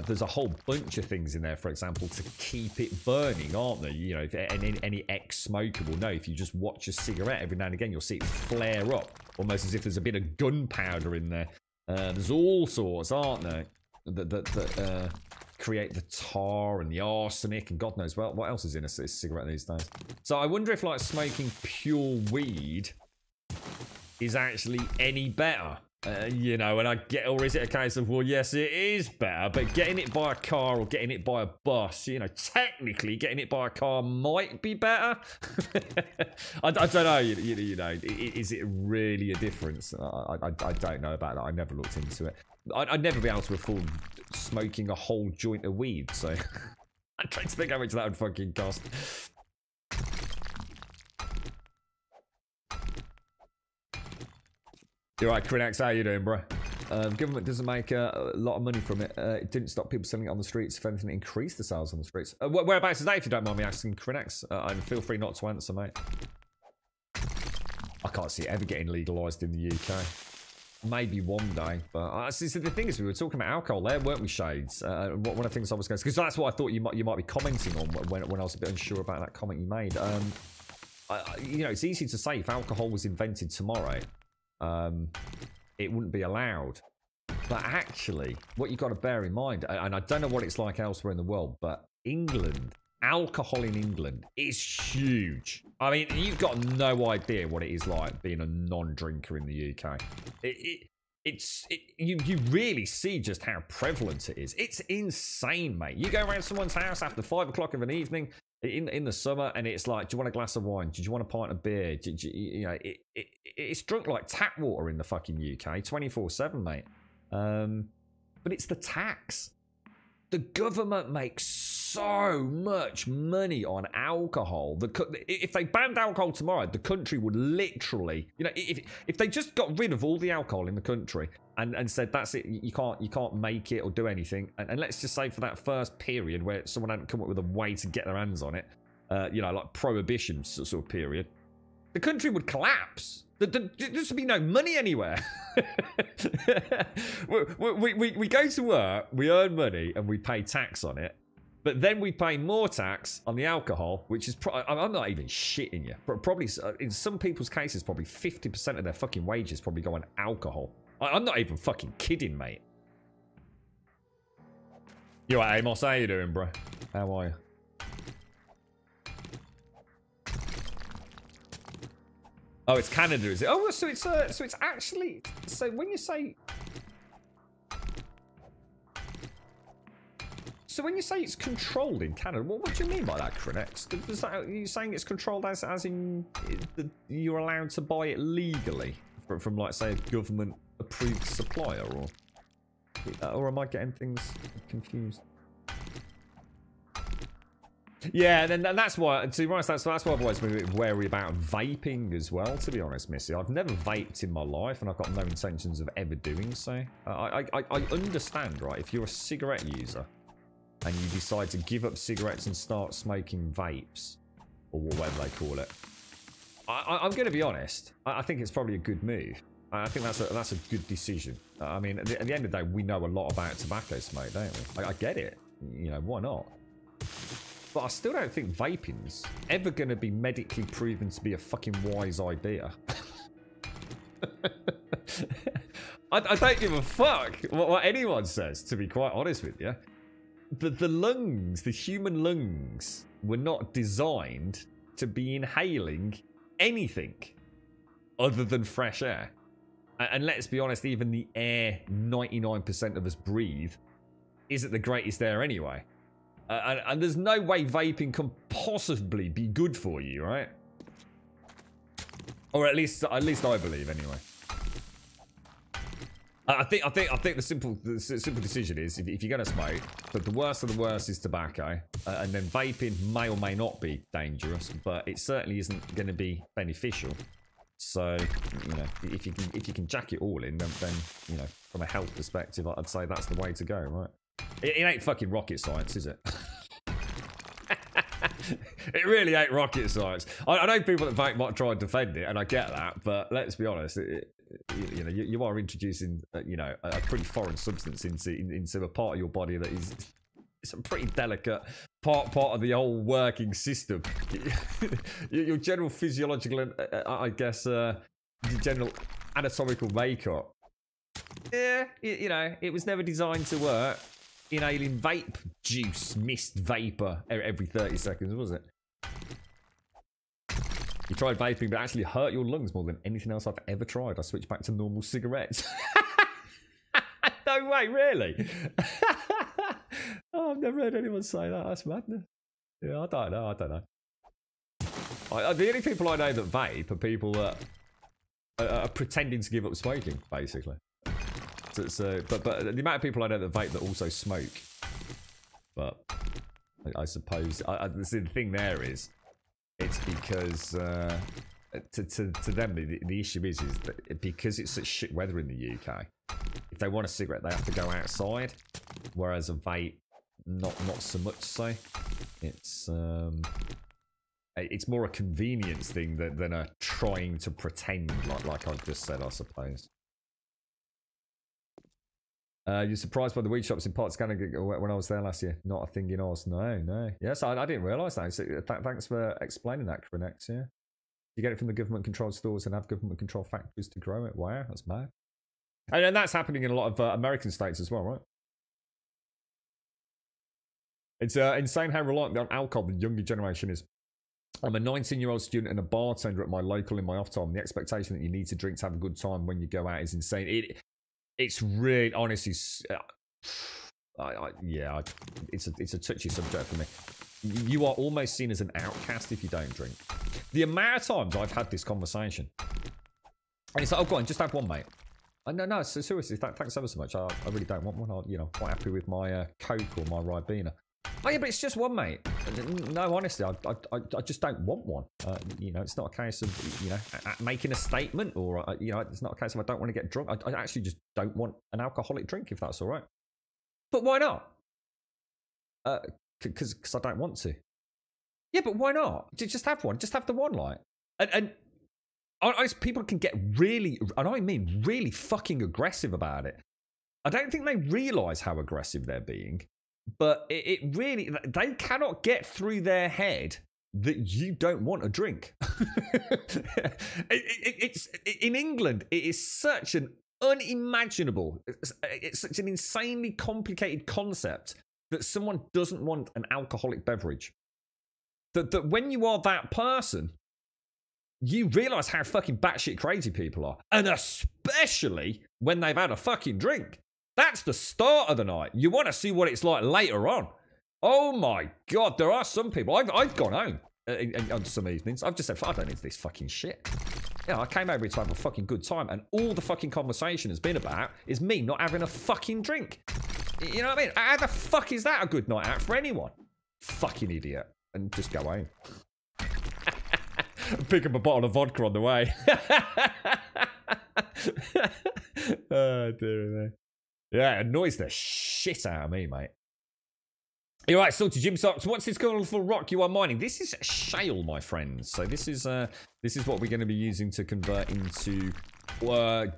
There's a whole bunch of things in there, for example, to keep it burning, aren't there? You know, if any ex-smoker will know, if you just watch a cigarette every now and again, you'll see it flare up, almost as if there's a bit of gunpowder in there. There's all sorts, aren't there, that create the tar and the arsenic and God knows what else is in a cigarette these days. So I wonder if like smoking pure weed is actually any better You know, and I get, or is it a case of, well, yes, it is better, but getting it by a car or getting it by a bus, you know, technically getting it by a car might be better. I don't know, you know, is it really a difference? I don't know about that. I never looked into it. I'd never be able to afford smoking a whole joint of weed, so I don't think how much that would fucking cost. You're right, Krinax, how you doing, bro? Government doesn't make a lot of money from it. It didn't stop people selling it on the streets. If anything, it increased the sales on the streets. Whereabouts is that, if you don't mind me asking, Krinax? And feel free not to answer, mate. I can't see it ever getting legalised in the UK. Maybe one day, but see, the thing is, we were talking about alcohol there, weren't we, Shades? One of the things I was going to, because that's what I thought you might be commenting on when I was a bit unsure about that comment you made. You know, it's easy to say if alcohol was invented tomorrow, it wouldn't be allowed. But actually, what you've got to bear in mind, and I don't know what it's like elsewhere in the world, but England, alcohol in England is huge. I mean, you've got no idea what it is like being a non-drinker in the UK. You really see just how prevalent it is. It's insane, mate. You go around someone's house after 5 o'clock of an evening in the summer, and it's like, do you want a glass of wine? Do you want a pint of beer? You know, it's drunk like tap water in the fucking UK, 24/7, mate. But it's the tax. The government makes so much money on alcohol. If they banned alcohol tomorrow, the country would literally, you know, if they just got rid of all the alcohol in the country and said that's it, you can't make it or do anything, and let's just say for that first period where someone hadn't come up with a way to get their hands on it, you know, like prohibition sort of period, the country would collapse. There would be no money anywhere. we go to work, we earn money, and we pay tax on it. But then we pay more tax on the alcohol, which is... I'm not even shitting you. Probably, in some people's cases, probably 50% of their fucking wages probably go on alcohol. I'm not even fucking kidding, mate. You alright, Amos? How you doing, bro? How are you? Oh, it's Canada, is it? Oh, so it's actually, so when you say, it's controlled in Canada, what do you mean by that, Krinex? Are you saying it's controlled as in you're allowed to buy it legally from like, say, a government approved supplier, or am I getting things confused? Yeah, and that's why, to be honest, that's why I've always been a bit wary about vaping as well, to be honest, Missy. I've never vaped in my life, and I've got no intentions of ever doing so. I understand, right, if you're a cigarette user, and you decide to give up cigarettes and start smoking vapes, or whatever they call it, I'm going to be honest, I think it's probably a good move. I think that's a good decision. I mean, at the end of the day, we know a lot about tobacco smoke, don't we? I get it. You know, why not? But I still don't think vaping's ever going to be medically proven to be a fucking wise idea. I don't give a fuck what anyone says, to be quite honest with you. The lungs, the human lungs, were not designed to be inhaling anything other than fresh air. And let's be honest, even the air 99% of us breathe isn't the greatest air anyway. And there's no way vaping can possibly be good for you, right? Or at least I believe anyway. I think the simple decision is if you're gonna smoke, but the worst of the worst is tobacco, and then vaping may or may not be dangerous, but it certainly isn't going to be beneficial. So, you know, if you can jack it all in, then you know, from a health perspective, I'd say that's the way to go, right? It ain't fucking rocket science, is it? It really ain't rocket science. I know people that vape might try and defend it, and I get that, but let's be honest, you know, you are introducing, you know, a pretty foreign substance into a part of your body that is it's a pretty delicate part of the whole working system. Your general physiological and I guess your general anatomical makeup. Yeah, you know, it was never designed to work. Inhaling vape juice, mist, vapor every 30 seconds, was it? You tried vaping, but it actually hurt your lungs more than anything else I've ever tried. I switched back to normal cigarettes. No way, really? Oh, I've never heard anyone say that. That's madness. Yeah, I don't know. The only people I know that vape are people that are pretending to give up smoking, basically. But the amount of people I know that vape that also smoke. But I suppose the thing there is, it's because to them the issue is that because it's such shit weather in the UK, if they want a cigarette they have to go outside, whereas a vape not so much so. It's more a convenience thing than a trying to pretend like I've just said, I suppose. You're surprised by the weed shops in Parts Canada when I was there last year? Not a thing in Oz. No. Yes, I didn't realise that. So, thanks for explaining that, Cronex. Yeah, you get it from the government-controlled stores and have government-controlled factories to grow it. Wow, that's mad. And that's happening in a lot of American states as well, right? It's insane how reliant on alcohol the younger generation is. I'm a 19-year-old student and a bartender at my local in my off time. The expectation that you need to drink to have a good time when you go out is insane. It's really, honestly, it's a touchy subject for me. You are almost seen as an outcast if you don't drink. The amount of times I've had this conversation, and it's like, oh, go on, just have one, mate. No, so seriously, thanks ever so much. I really don't want one. I'm quite happy with my Coke or my Ribena. Oh yeah, but it's just one, mate. No, honestly, I just don't want one. It's not a case of making a statement, or it's not a case of I don't want to get drunk. I actually just don't want an alcoholic drink, if that's all right. But why not? Because I don't want to. Yeah, but why not? Just have one. Just have the one, like. And people can get really, and I mean really fucking aggressive about it. I don't think they realise how aggressive they're being. But it really, they cannot get through their head that you don't want a drink. It's in England, it is such an unimaginable, it's such an insanely complicated concept that someone doesn't want an alcoholic beverage. That when you are that person, you realise how fucking batshit crazy people are. And especially when they've had a fucking drink. That's the start of the night. You want to see what it's like later on. Oh my God, there are some people. I've gone home on some evenings. I've just said, I don't need this fucking shit. I came over here to have a fucking good time, and all the fucking conversation has been about is me not having a fucking drink. You know what I mean? How the fuck is that a good night out for anyone? Fucking idiot. And just go home. Pick up a bottle of vodka on the way. Oh, dear me. Yeah, it annoys the shit out of me, mate. You're right, Salty Jim Socks. What's this colourful rock you are mining? This is shale, my friends. So this is what we're going to be using to convert into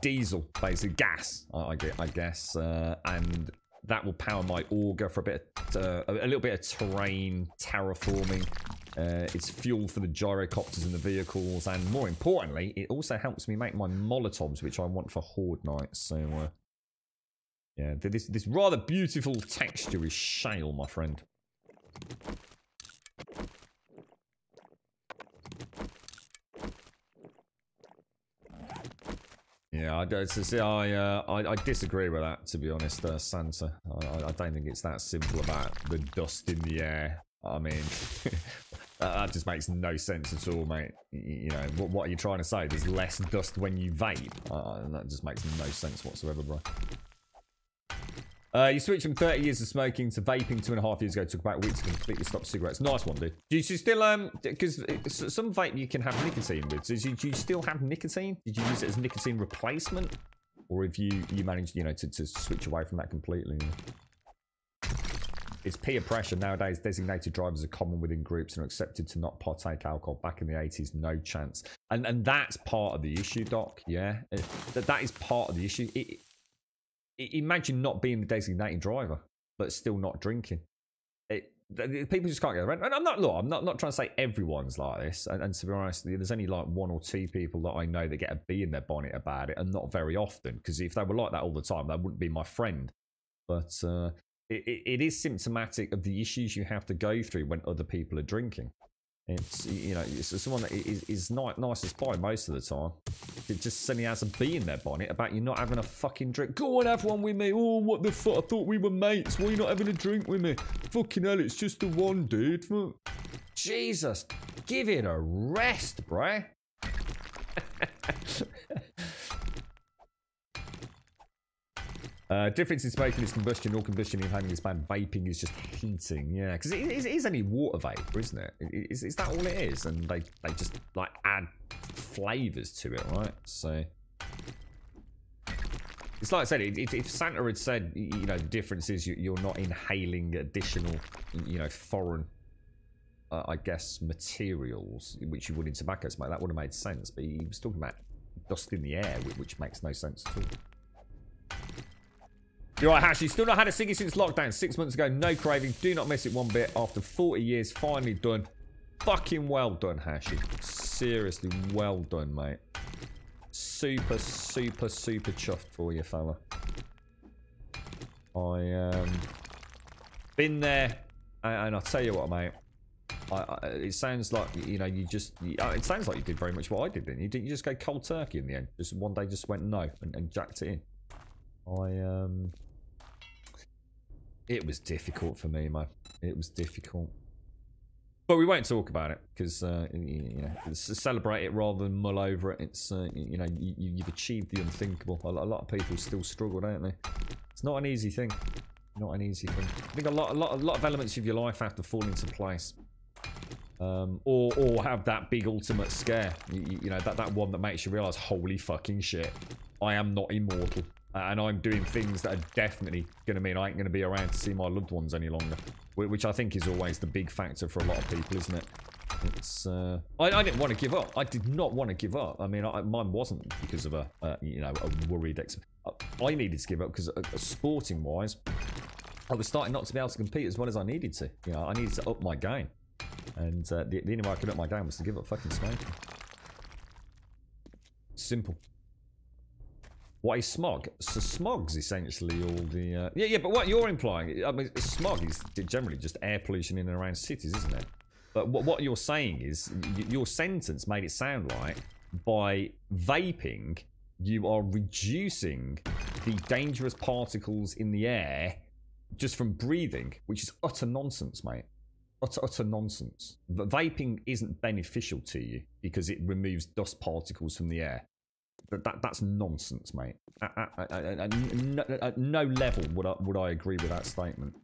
diesel, basically gas, I guess, and that will power my auger for a little bit of terrain terraforming. It's fuel for the gyrocopters in the vehicles, and more importantly, it also helps me make my Molotovs, which I want for Horde nights. So. Yeah, this rather beautiful texture is shale, my friend. Yeah, I disagree with that, to be honest, Santa. I don't think it's that simple about the dust in the air. I mean, that just makes no sense at all, mate. What are you trying to say? There's less dust when you vape? That just makes no sense whatsoever, bro. You switched from 30 years of smoking to vaping 2.5 years ago. Took about a week to completely stop cigarettes. Nice one, dude. Do you still, because some vape you can have nicotine with. So do you still have nicotine? Did you use it as nicotine replacement? Or have you managed, to switch away from that completely? It's peer pressure nowadays. Designated drivers are common within groups and are accepted to not partake alcohol. Back in the 80s, no chance. And that's part of the issue, Doc. Yeah, that is part of the issue. Imagine not being the designated driver, but still not drinking. People just can't get around. And I'm not trying to say everyone's like this. And to be honest, there's only like 1 or 2 people that I know that get a bee in their bonnet about it, and not very often. Because if they were like that all the time, they wouldn't be my friend. But it is symptomatic of the issues you have to go through when other people are drinking. It's, you know, it's someone that is not nice to spy most of the time. It just suddenly has a bee in their bonnet about you not having a fucking drink. Go on, have one with me. Oh, what the fuck? I thought we were mates. Why are you not having a drink with me? Fucking hell, it's just the one, dude. Jesus, give it a rest, bruh. Difference in smoking is combustion, or combustion inhaling is bad. Vaping is just heating, yeah. Because it is only water vapor, isn't it? Is that all it is? And they just like add flavours to it, right? So it's like I said, if Santa had said, you know, the difference is you're not inhaling additional, you know, foreign, I guess, materials, which you would in tobacco smoke, that would have made sense. But he was talking about dust in the air, which makes no sense at all. You're right, Hash. You still not had a ciggy since lockdown 6 months ago. No craving. Do not miss it one bit. After 40 years, finally done. Fucking well done, Hashi. Seriously, well done, mate. Super, super, super chuffed for you, fella. Been there, and I'll tell you what, mate. It sounds like, you know, it sounds like you did very much what I did, didn't you? Didn't you just go cold turkey in the end? Just one day just went no and jacked it in. It was difficult for me, man. It was difficult. But we won't talk about it, because, you know, celebrate it rather than mull over it. It's, you know, you've achieved the unthinkable. A lot of people still struggle, don't they? It's not an easy thing. Not an easy thing. I think a lot of elements of your life have to fall into place. Or have that big ultimate scare. You know, that one that makes you realise, holy fucking shit, I am not immortal. And I'm doing things that are definitely going to mean I ain't going to be around to see my loved ones any longer. Which I think is always the big factor for a lot of people, isn't it? It's, I didn't want to give up. I did not want to give up. I mean, mine wasn't because of you know, a worried I needed to give up because sporting-wise, I was starting not to be able to compete as well as I needed to. You know, I needed to up my game. And the only way I could up my game was to give up fucking smoking. Simple. What is smog? So smog's essentially all the... Yeah, but what you're implying... I mean, smog is generally just air pollution in and around cities, isn't it? But what you're saying is... Your sentence made it sound like by vaping, you are reducing the dangerous particles in the air just from breathing, which is utter nonsense, mate. Utter nonsense. But vaping isn't beneficial to you because it removes dust particles from the air. That's nonsense, mate. At no level would I agree with that statement.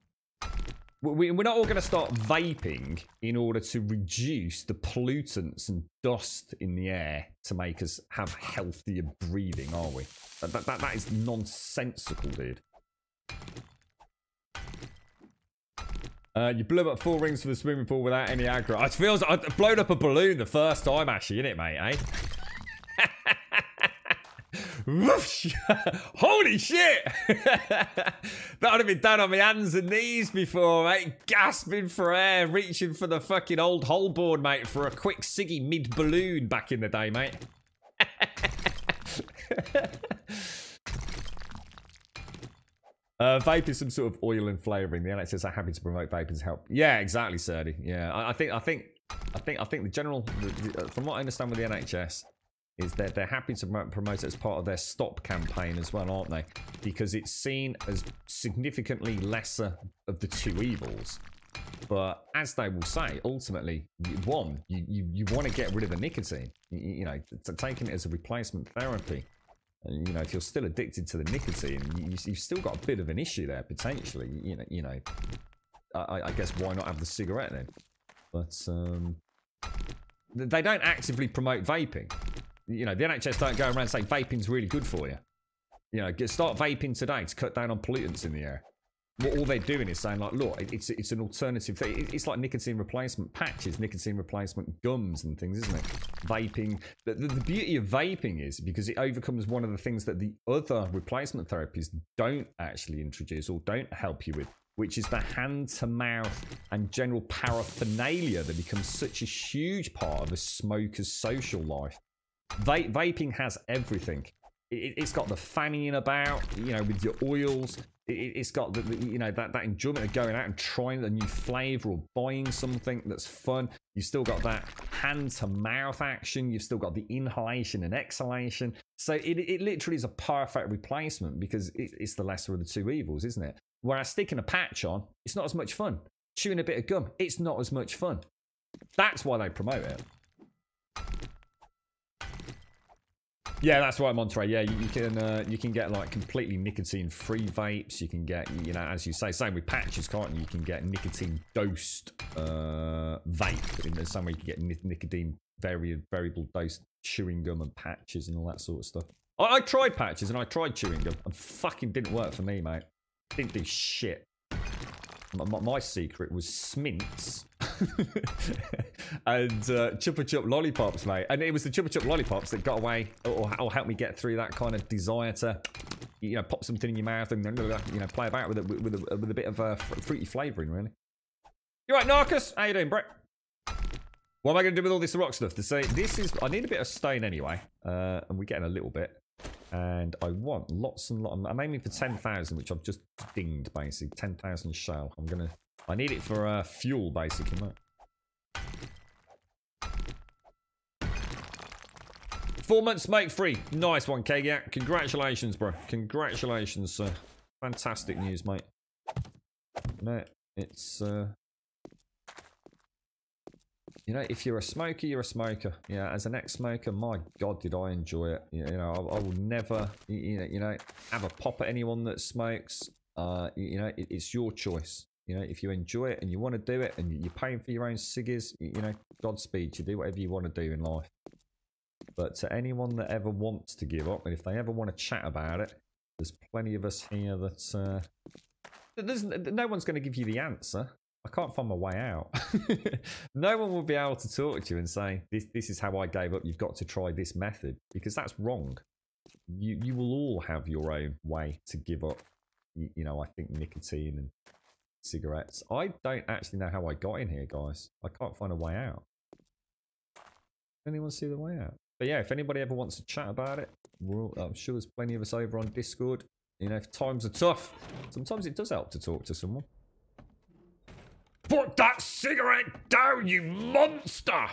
We're not all going to start vaping in order to reduce the pollutants and dust in the air to make us have healthier breathing, are we? That is nonsensical, dude. You blew up 4 rings for the swimming pool without any aggro. It feels like I blown up a balloon the first time, actually, innit, mate, eh? Holy shit! That would have been down on my hands and knees before, mate. Gasping for air, reaching for the fucking old hole board, mate, for a quick ciggy mid-balloon back in the day, mate. Vape is some sort of oil and flavouring. The NHS are happy to promote vaping's help. Yeah, exactly, Serdy. Yeah, I think the general, from what I understand with the NHS, is that they're happy to promote it as part of their stop campaign as well, aren't they? Because it's seen as significantly lesser of the two evils. But as they will say, ultimately, you want to get rid of the nicotine. You know, taking it as a replacement therapy. You know, if you're still addicted to the nicotine, you've still got a bit of an issue there potentially. You know, I guess why not have the cigarette then? But they don't actively promote vaping. You know, the NHS don't go around saying vaping's really good for you. You know, start vaping today to cut down on pollutants in the air. What all they're doing is saying, like, look, it's an alternative thing. It's like nicotine replacement patches, nicotine replacement gums and things, isn't it? Vaping. The beauty of vaping is because it overcomes one of the things that the other replacement therapies don't actually introduce or don't help you with, which is the hand-to-mouth and general paraphernalia that becomes such a huge part of a smoker's social life. Vaping has everything. It's got the fannying about, you know, with your oils. It's got the you know, that enjoyment of going out and trying a new flavour or buying something that's fun. You've still got that hand-to-mouth action. You've still got the inhalation and exhalation. So it literally is a perfect replacement because it's the lesser of the two evils, isn't it? Whereas sticking a patch on, it's not as much fun. Chewing a bit of gum, it's not as much fun. That's why they promote it. Yeah, that's right, Monterey. Yeah, you can get like completely nicotine-free vapes. You can get, you know, as you say, same with patches, can't you? You can get nicotine-dosed vape. In the same way you can get nicotine variable dosed chewing gum and patches and all that sort of stuff. I tried patches and I tried chewing gum and fucking didn't work for me, mate. Didn't do shit. My secret was Smints and Chupa Chup lollipops, mate. And it was the Chupa Chup lollipops that got away or helped me get through that kind of desire to, you know, pop something in your mouth and, you know, play about with it with a bit of fruity flavouring, really. You right, Narcus? How you doing, Brett? What am I going to do with all this rock stuff? To say this is, I need a bit of stone anyway, and we're getting a little bit. And I want lots and lots. I'm aiming for 10,000, which I've just dinged, basically. 10,000 shell. I need it for fuel, basically, mate. 4 months smoke free. Nice one, Kegiak. Congratulations, bro. Congratulations, sir. Fantastic news, mate. No, it's you know, if you're a smoker, you're a smoker. Yeah, as an ex-smoker, my God, did I enjoy it. You know, I will never, you know, have a pop at anyone that smokes. You know, it's your choice. You know, if you enjoy it and you want to do it and you're paying for your own ciggies, you know, Godspeed. You do whatever you want to do in life. But to anyone that ever wants to give up, and if they ever want to chat about it, there's plenty of us here that no one's going to give you the answer. I can't find my way out. No one will be able to talk to you and say, this is how I gave up. You've got to try this method, because that's wrong. You will all have your own way to give up, you know, I think nicotine and cigarettes. I don't actually know how I got in here, guys. I can't find a way out. Anyone see the way out? But yeah, if anybody ever wants to chat about it, I'm sure there's plenty of us over on Discord. You know, if times are tough, sometimes it does help to talk to someone. Put that cigarette down, you monster!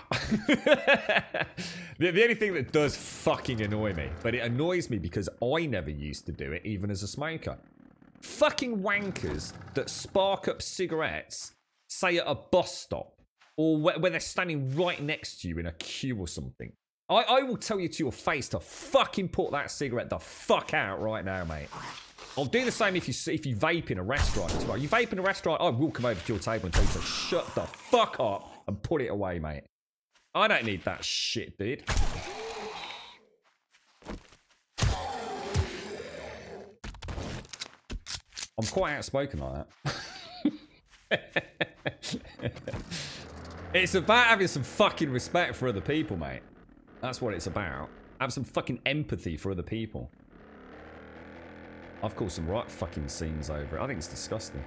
The only thing that does fucking annoy me, but it annoys me because I never used to do it, even as a smoker. Fucking wankers that spark up cigarettes, say at a bus stop, or where they're standing right next to you in a queue or something. I will tell you to your face to fucking put that cigarette the fuck out right now, mate. I'll do the same if you vape in a restaurant as well. You vape in a restaurant, I will come over to your table and tell you to shut the fuck up and put it away, mate. I don't need that shit, dude. I'm quite outspoken like that. It's about having some fucking respect for other people, mate. That's what it's about. Have some fucking empathy for other people. I've caused some right fucking scenes over it. I think it's disgusting.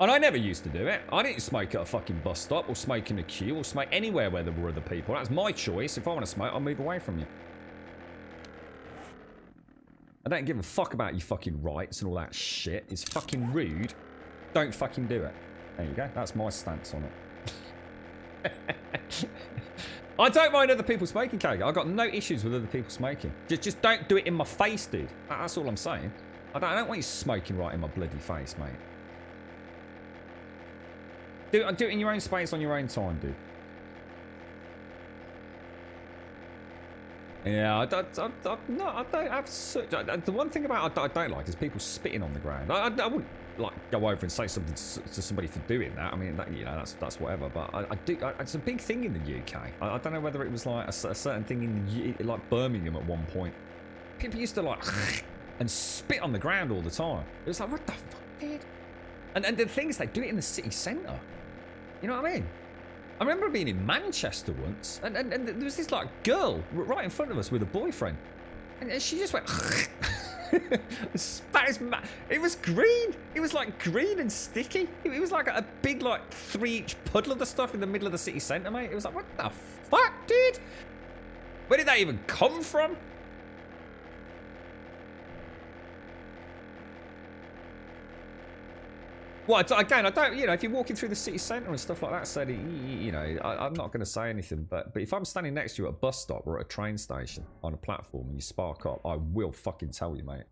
And I never used to do it. I didn't smoke at a fucking bus stop or smoke in a queue or smoke anywhere where there were other people. That's my choice. If I want to smoke, I'll move away from you. I don't give a fuck about your fucking rights and all that shit. It's fucking rude. Don't fucking do it. There you go. That's my stance on it. I don't mind other people smoking, Kaga. I've got no issues with other people smoking. Just don't do it in my face, dude. That's all I'm saying. I don't want you smoking right in my bloody face, mate. Do it in your own space on your own time, dude. Yeah, I don't have such... The one thing about I don't like is people spitting on the ground. I wouldn't like go over and say something to somebody for doing that. I mean, you know, that's whatever. But I do. It's a big thing in the UK. I don't know whether it was like a certain thing in like Birmingham at one point. People used to like and spit on the ground all the time. It was like, what the fuck, dude? And the thing is, they do it in the city centre. You know what I mean? I remember being in Manchester once, and there was this like girl right in front of us with a boyfriend, and she just went. It was green. It was like green and sticky. It was like a big like 3-inch puddle of the stuff in the middle of the city centre, mate. It was like, what the fuck, dude? Where did that even come from? Well, again, I don't, you know, if you're walking through the city centre and stuff like that, said, you know, I'm not going to say anything, but if I'm standing next to you at a bus stop or at a train station on a platform and you spark up, I will fucking tell you, mate.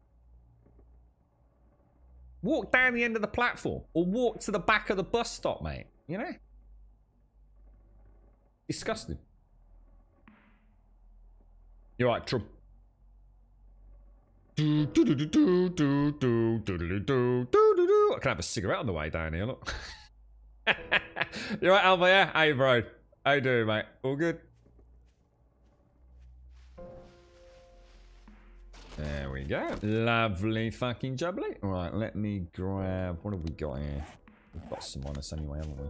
Walk down the end of the platform or walk to the back of the bus stop, mate. You know? Disgusting. You're right, Trump. I can have a cigarette on the way down here, look. You're right, Alva, yeah? Hey, bro. How you doing, mate? All good? There we go. Lovely fucking jubbly. Right, let me grab... What have we got here? We've got some on us anyway, haven't we?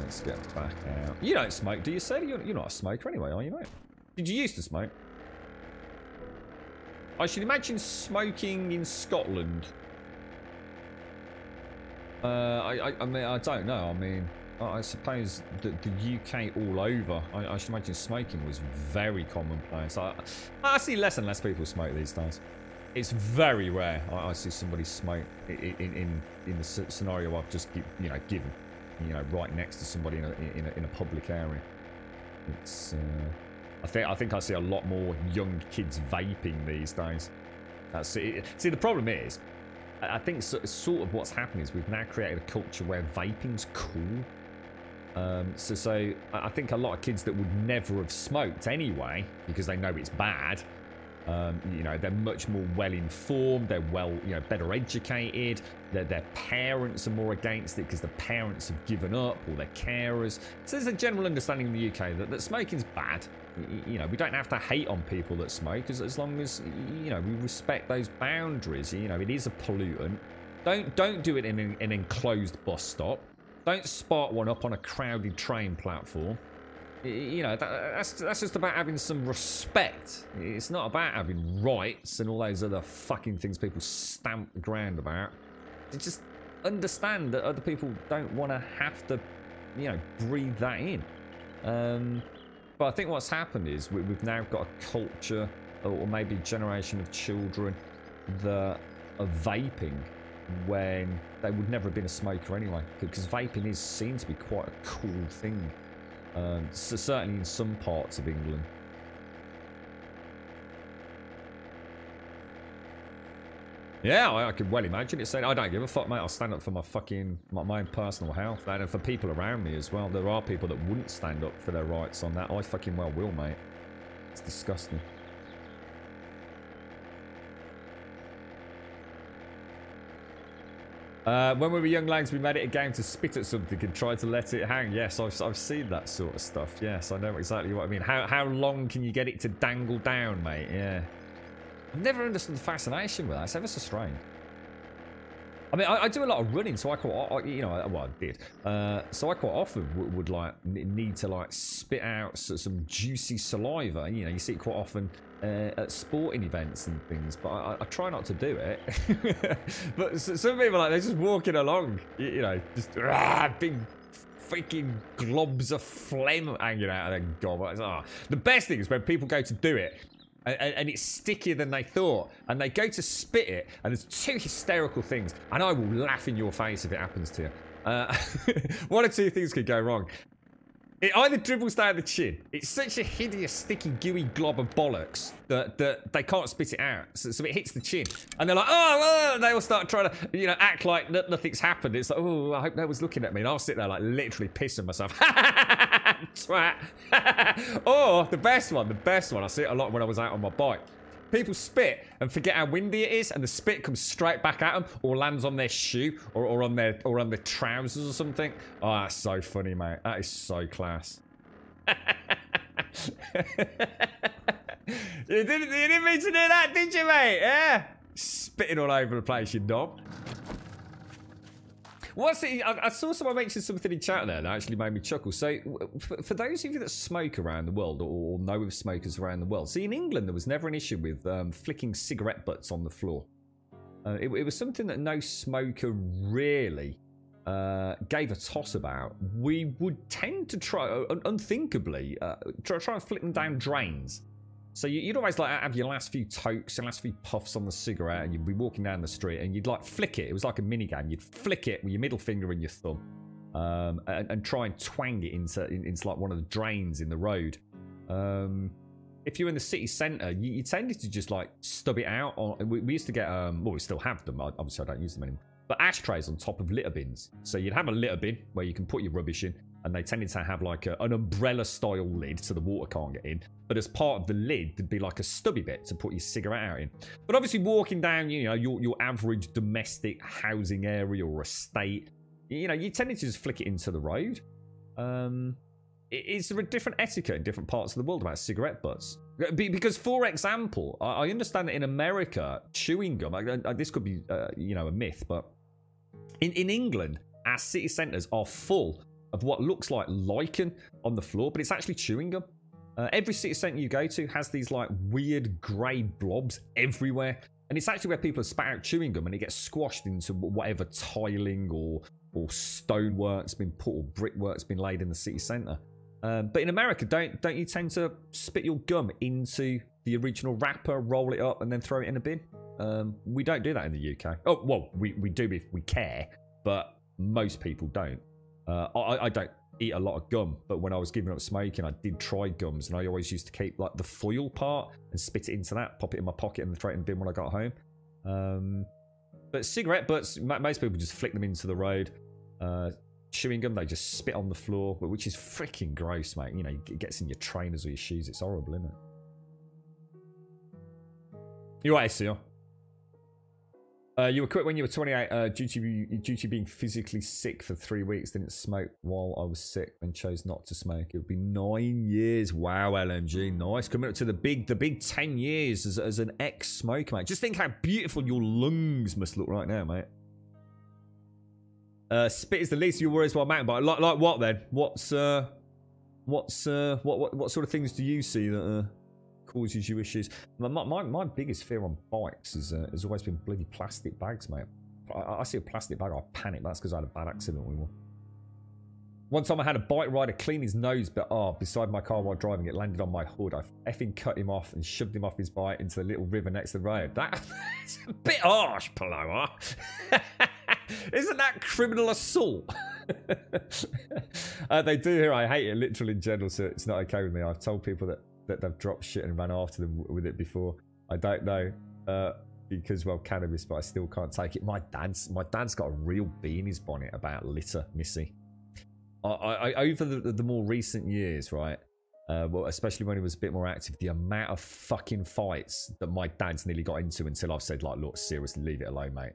Let's get back out. You don't smoke, do you, sir? You're not a smoker anyway, are you, mate? Did you used to smoke? I should imagine smoking in Scotland. I mean, I don't know. I mean, I suppose the UK all over, I should imagine smoking was very commonplace. I see less and less people smoke these days. It's very rare I see somebody smoke in the scenario I've just given, you know, right next to somebody in a public area. It's I think I see a lot more young kids vaping these days. See, the problem is, I think sort of what's happening is we've now created a culture where vaping's cool. So I think a lot of kids that would never have smoked anyway, because they know it's bad, you know, they're much more well informed, they're better educated, their parents are more against it because the parents have given up, or their carers. So there's a general understanding in the UK that smoking's bad. You know, we don't have to hate on people that smoke as long as, you know, we respect those boundaries. You know, it is a pollutant. Don't do it in an enclosed bus stop. Don't spark one up on a crowded train platform. You know, that's just about having some respect. It's not about having rights and all those other fucking things people stamp the ground about. Just understand that other people don't want to have to, you know, breathe that in. But I think what's happened is we've now got a culture, or maybe a generation of children that are vaping when they would never have been a smoker anyway, because vaping is seen to be quite a cool thing. So certainly in some parts of England. Yeah, I could well imagine it saying, I don't give a fuck, mate. I'll stand up for my own personal health, and for people around me as well. There are people that wouldn't stand up for their rights on that. I fucking well will, mate. It's disgusting. When we were young lads, we made it a game to spit at something and try to let it hang. Yes, I've seen that sort of stuff. Yes, I know exactly what I mean. How long can you get it to dangle down, mate? Yeah. I've never understood the fascination with that. It's ever so strange. I mean, I do a lot of running, so I quite, you know, well, I did. So I quite often would like need to like spit out some juicy saliva. You know, you see it quite often at sporting events and things, but I try not to do it. But some people, like, they're just walking along, you know, just big freaking globs of phlegm hanging out of their gob. The best thing is when people go to do it, and it's stickier than they thought, and they go to spit it, and there's two hysterical things, and I will laugh in your face if it happens to you. One or two things could go wrong. It either dribbles down the chin. It's such a hideous, sticky, gooey glob of bollocks that they can't spit it out. So it hits the chin. And they're like, oh, and they all start trying to, you know, act like nothing's happened. It's like, oh, I hope no one's looking at me. And I'll sit there like literally pissing myself. Twat. Or the best one, I see it a lot when I was out on my bike. People spit and forget how windy it is, and the spit comes straight back at them, or lands on their shoe, or on their trousers or something. Oh, that's so funny, mate. That is so class. You didn't mean to do that, did you, mate? Yeah, spitting all over the place, you knob. What's it? I saw someone mention something in chat there that actually made me chuckle. So, for those of you that smoke around the world, or know of smokers around the world, see, in England there was never an issue with flicking cigarette butts on the floor. It was something that no smoker really gave a toss about. We would tend to try, unthinkably, try and flick them down drains. So you'd always like have your last few tokes and last few puffs on the cigarette, and you'd be walking down the street, and you'd like flick it. It was like a minigame. You'd flick it with your middle finger and your thumb, and try and twang it into like one of the drains in the road. If you're in the city centre, you tended to just like stub it out. We used to get, well, we still have them. Obviously, I don't use them anymore. But ashtrays on top of litter bins. So you'd have a litter bin where you can put your rubbish in, and they tended to have like an umbrella-style lid so the water can't get in. But as part of the lid, there'd be like a stubby bit to put your cigarette out in. But obviously, walking down, you know, your average domestic housing area or estate, you know, you tended to just flick it into the road. Is there a different etiquette in different parts of the world about cigarette butts? Because, for example, I understand that in America, chewing gum, this could be, you know, a myth, but in England, our city centres are full of what looks like lichen on the floor, but it's actually chewing gum. Every city centre you go to has these like weird grey blobs everywhere, and it's actually where people spat out chewing gum and it gets squashed into whatever tiling or stonework's been put or brickwork's been laid in the city centre. But in America, don't you tend to spit your gum into the original wrapper, roll it up, and then throw it in a bin? We don't do that in the UK. Oh, well, we do if we care, but most people don't. I don't eat a lot of gum, but when I was giving up smoking, I did try gums, and I always used to keep like the foil part and spit it into that, pop it in my pocket, and throw it in the bin when I got home. But cigarette butts, most people just flick them into the road. Chewing gum, they just spit on the floor, which is freaking gross, mate. You know, it gets in your trainers or your shoes. It's horrible, isn't it? You're right, SEO. You were quit when you were 28 due to being physically sick for 3 weeks. Didn't smoke while I was sick and chose not to smoke. It would be 9 years. Wow, LMG, nice. Coming up to the big 10 years as an ex-smoker, mate. Just think how beautiful your lungs must look right now, mate. Spit is the least of your worries while mountain biking. Like what then? What sort of things do you see that causes you issues? My biggest fear on bikes has always been bloody plastic bags, mate. I see a plastic bag, I panic. That's because I had a bad accident with one. One time I had a bike rider clean his nose beside my car while driving. It landed on my hood. I effing cut him off and shoved him off his bike into the little river next to the road. That's a bit harsh, Paloma. Isn't that criminal assault? They do here. I hate it literally in general, so it's not okay with me. I've told people that they've dropped shit and ran after them with it before. I don't know because, well, cannabis, but I still can't take it. My dad's got a real bee in his bonnet about litter, Missy. Over the more recent years, right? Well, especially when he was a bit more active, the amount of fucking fights that my dad's nearly got into until I've said, like, look, seriously, leave it alone, mate.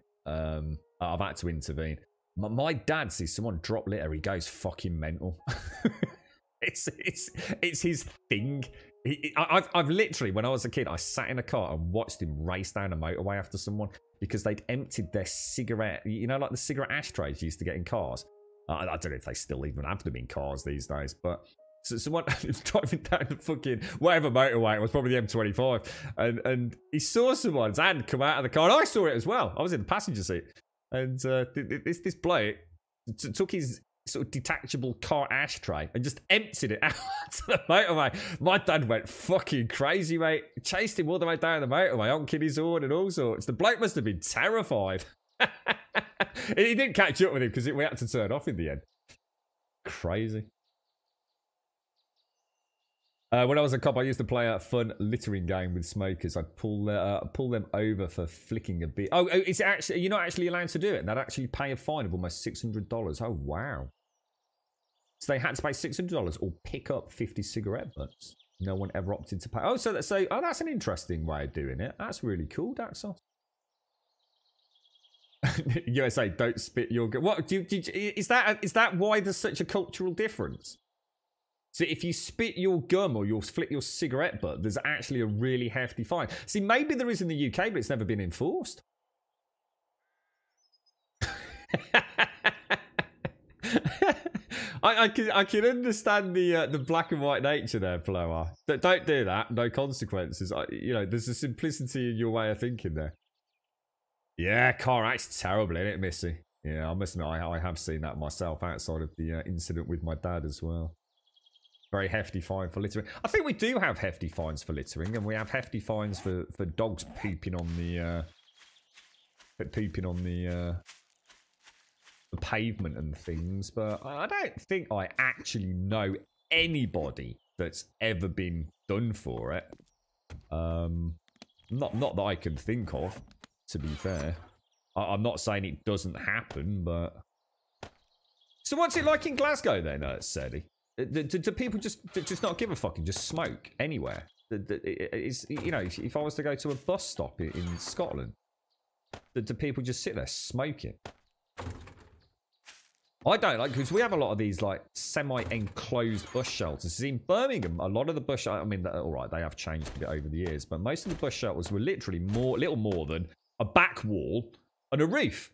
I've had to intervene. My dad sees someone drop litter, he goes fucking mental. It's his thing. I've literally, when I was a kid, I sat in a car and watched him race down a motorway after someone because they'd emptied their cigarette, you know, like the cigarette ashtrays you used to get in cars. I don't know if they still even have them in cars these days, but so someone was driving down the fucking whatever motorway, it was probably the M25, and he saw someone's hand come out of the car, and I saw it as well. I was in the passenger seat, and this bloke took his sort of detachable car ashtray and just emptied it out to the motorway. My dad went fucking crazy, mate. Chased him all the way down the motorway, honking his horn and all sorts. The bloke must have been terrified. He didn't catch up with him because we had to turn off in the end. Crazy. When I was a cop, I used to play a fun littering game with smokers. I'd pull them over for flicking a bit. Oh, it's actually, you're not actually allowed to do it. They'd actually pay a fine of almost $600. Oh, wow. So they had to pay $600 or pick up 50 cigarette butts. No one ever opted to pay. Oh, so that's an interesting way of doing it. That's really cool, Daxos. USA, don't spit your gum. What is that why there's such a cultural difference? So if you spit your gum or you'll flick your cigarette butt, there's actually a really hefty fine. See, maybe there is in the UK, but it's never been enforced. I can understand the black and white nature there, Paloma. Don't do that. No consequences. You know, there's a simplicity in your way of thinking there. Yeah, car act's terrible, isn't it, Missy? Yeah, I must admit, I have seen that myself outside of the incident with my dad as well. Very hefty fine for littering. I think we do have hefty fines for littering, and we have hefty fines for dogs pooping on the pavement and things. But I don't think I actually know anybody that's ever been done for it. Not that I can think of, to be fair. I'm not saying it doesn't happen, but... So what's it like in Glasgow then, Sadie? Do people just not give a fuck and just smoke anywhere? It's, you know, if I was to go to a bus stop in Scotland, do people just sit there smoking? I don't, like, because we have a lot of these, like, semi-enclosed bus shelters. In Birmingham, a lot of the bus, I mean, all right, they have changed a bit over the years, but most of the bus shelters were literally little more than a back wall and a roof.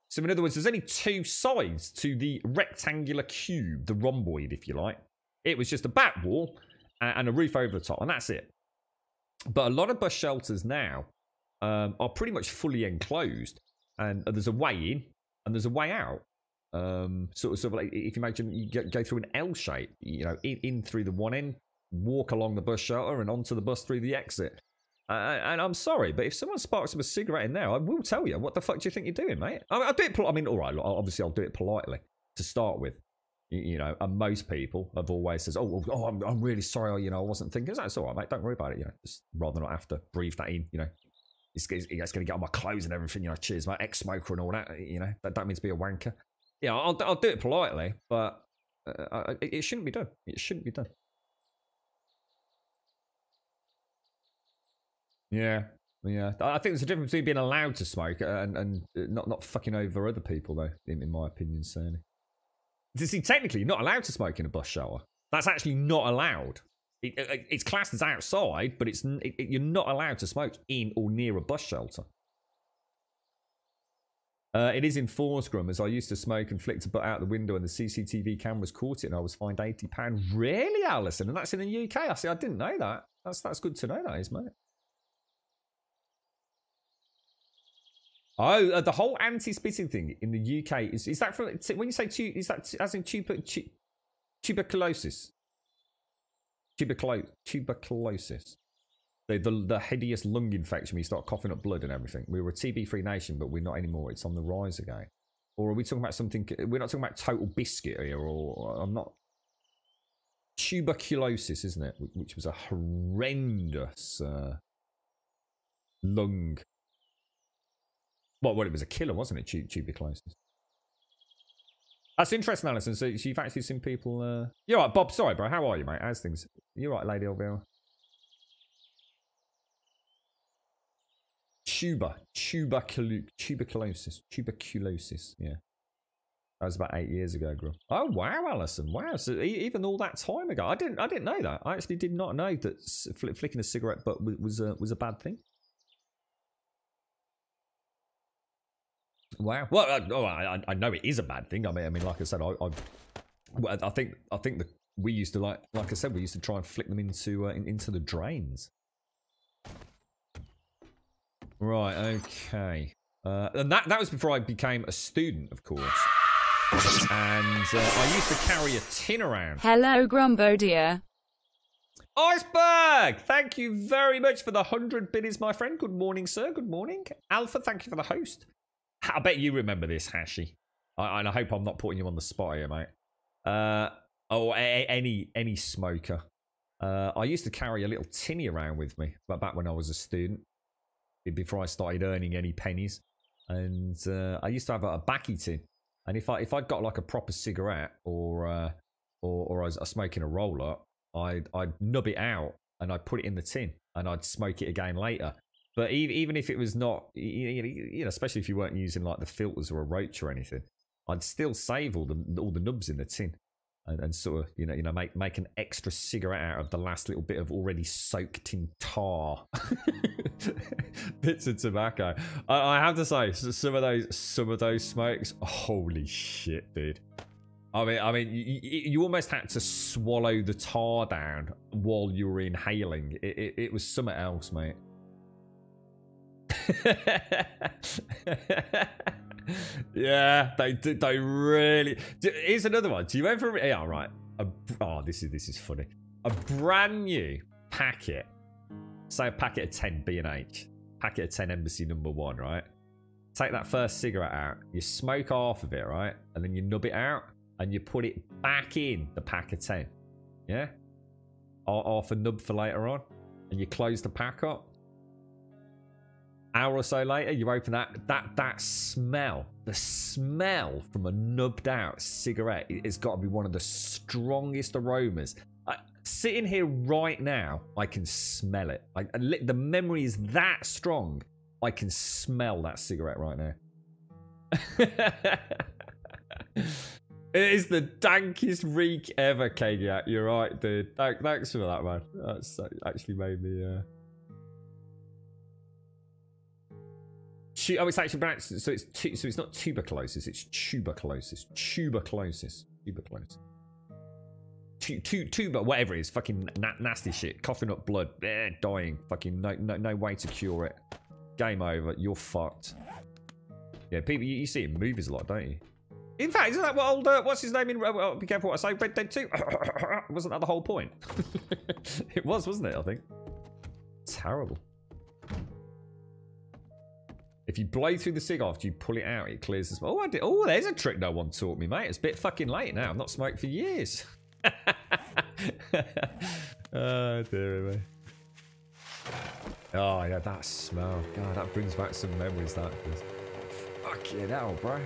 So in other words, there's only two sides to the rectangular cube, the rhomboid, if you like. It was just a back wall and a roof over the top, and that's it. But a lot of bus shelters now are pretty much fully enclosed, and there's a way in and there's a way out. Sort of like, if you imagine you go through an L shape, you know, in through the one end, walk along the bus shelter and onto the bus through the exit. And I'm sorry, but if someone sparks up a cigarette in there, I will tell you, what the fuck do you think you're doing, mate? I'll do it. I mean, all right, obviously I'll do it politely to start with, you know. And most people have always says, "Oh, I'm really sorry, you know, I wasn't thinking." That's all right, mate. Don't worry about it, you know. Just rather not have to breathe that in, you know. It's going to get on my clothes and everything, you know. Cheers, mate. Ex-smoker and all that, you know. That don't mean to be a wanker. Yeah, I'll do it politely, but it shouldn't be done. It shouldn't be done. Yeah. I think there's a difference between being allowed to smoke and not fucking over other people, though, in my opinion, certainly. See, technically, you're not allowed to smoke in a bus shelter. That's actually not allowed. It's classed as outside, but you're not allowed to smoke in or near a bus shelter. It is in Forscrum, as I used to smoke and flicked a butt out the window and the CCTV cameras caught it and I was fined £80. Really, Alison? And that's in the UK? I didn't know that. That's good to know, that is, mate. Oh, the whole anti-spitting thing in the UK, is that from, when you say, is that as in tuberculosis? Tuberculosis. The hideous lung infection where you start coughing up blood and everything. We were a TB-free nation, but we're not anymore. It's on the rise again. Or are we talking about something... We're not talking about total biscuit here, or... I'm not... Tuberculosis, isn't it? Which was a horrendous lung... Well, it was a killer, wasn't it? Tuberculosis. That's interesting, Alison. So you've actually seen people... You're right, Bob. Sorry, bro. How are you, mate? How's things? You're right, Lady Elvira. Tuberculosis. Yeah. That was about 8 years ago, girl. Oh, wow, Alison. Wow. So even all that time ago. I didn't know that. I actually did not know that flicking a cigarette butt was a bad thing. Wow. Well, I know it is a bad thing. I mean, like I said, I think that we used to like I said, we used to try and flick them into the drains. Right. Okay. And that was before I became a student, of course. And I used to carry a tin around. Hello, Grumbo dear. Iceberg! Thank you very much for the 100 biddies, my friend. Good morning, sir. Good morning. Alpha, thank you for the host. I bet you remember this, Hashi. And I hope I'm not putting you on the spot here, mate. Any smoker. I used to carry a little tinny around with me back when I was a student, before I started earning any pennies. And I used to have a backy tin. And if I'd got like a proper cigarette or I was smoking a roller, I'd nub it out and I'd put it in the tin and I'd smoke it again later. But even if it was not, you know, especially if you weren't using like the filters or a roach or anything, I'd still save all the nubs in the tin and sort of you know make an extra cigarette out of the last little bit of already soaked in tar bits of tobacco. I have to say, some of those smokes, holy shit, dude. I mean, you almost had to swallow the tar down while you were inhaling. It was something else, mate. Yeah, they really. Here's another one. Do you ever? Yeah, right. Oh, this is funny. A brand new packet, say a packet of 10 B&H, packet of 10 Embassy number 1, right? Take that first cigarette out, you smoke half of it, right? And then you nub it out and you put it back in the pack of 10. Yeah? Half a nub for later on. And you close the pack up. Hour or so later, you open that smell. The smell from a nubbed out cigarette, it's got to be one of the strongest aromas. Sitting here right now, I can smell it. The memory is that strong. I can smell that cigarette right now. It is the dankest reek ever, Kagiak. You're right, dude. Thanks for that, man. That's actually made me... Oh, it's actually pronounced, so it's not tuberculosis, it's tuberculosis. Tuberculosis. Tuber, whatever it is, fucking nasty shit. Coughing up blood, dying. Fucking no way to cure it. Game over. You're fucked. Yeah, people, you see it in movies a lot, don't you? In fact, isn't that what old, what's his name in, be careful what I say, Red Dead 2? Wasn't that the whole point? It was, wasn't it, I think? Terrible. If you blow through the cig after you pull it out, it clears the smoke. Oh, there's a trick no one taught me, mate. It's a bit fucking late now. I've not smoked for years. Oh, dear me. Oh, yeah, that smell. God, that brings back some memories, that does. Fucking hell, bro.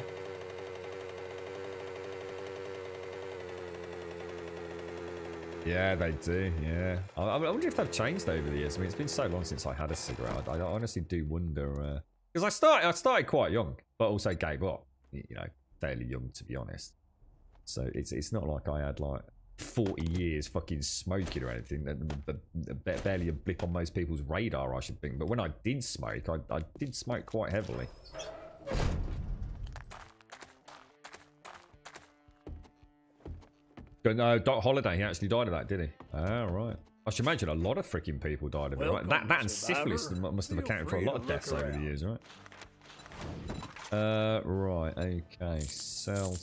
Yeah, they do, yeah. I wonder if they've changed over the years. I mean, it's been so long since I had a cigarette. I honestly do wonder... Because I started quite young, but also gave up, you know, fairly young, to be honest. So it's not like I had, like, 40 years fucking smoking or anything. Barely a blip on most people's radar, I should think. But when I did smoke, I did smoke quite heavily. But no, Doc Holliday, he actually died of that, did he? Oh, right. I should imagine a lot of freaking people died of it, right? That and syphilis must have accounted for a lot of deaths over the years, right? Right, okay. Sell.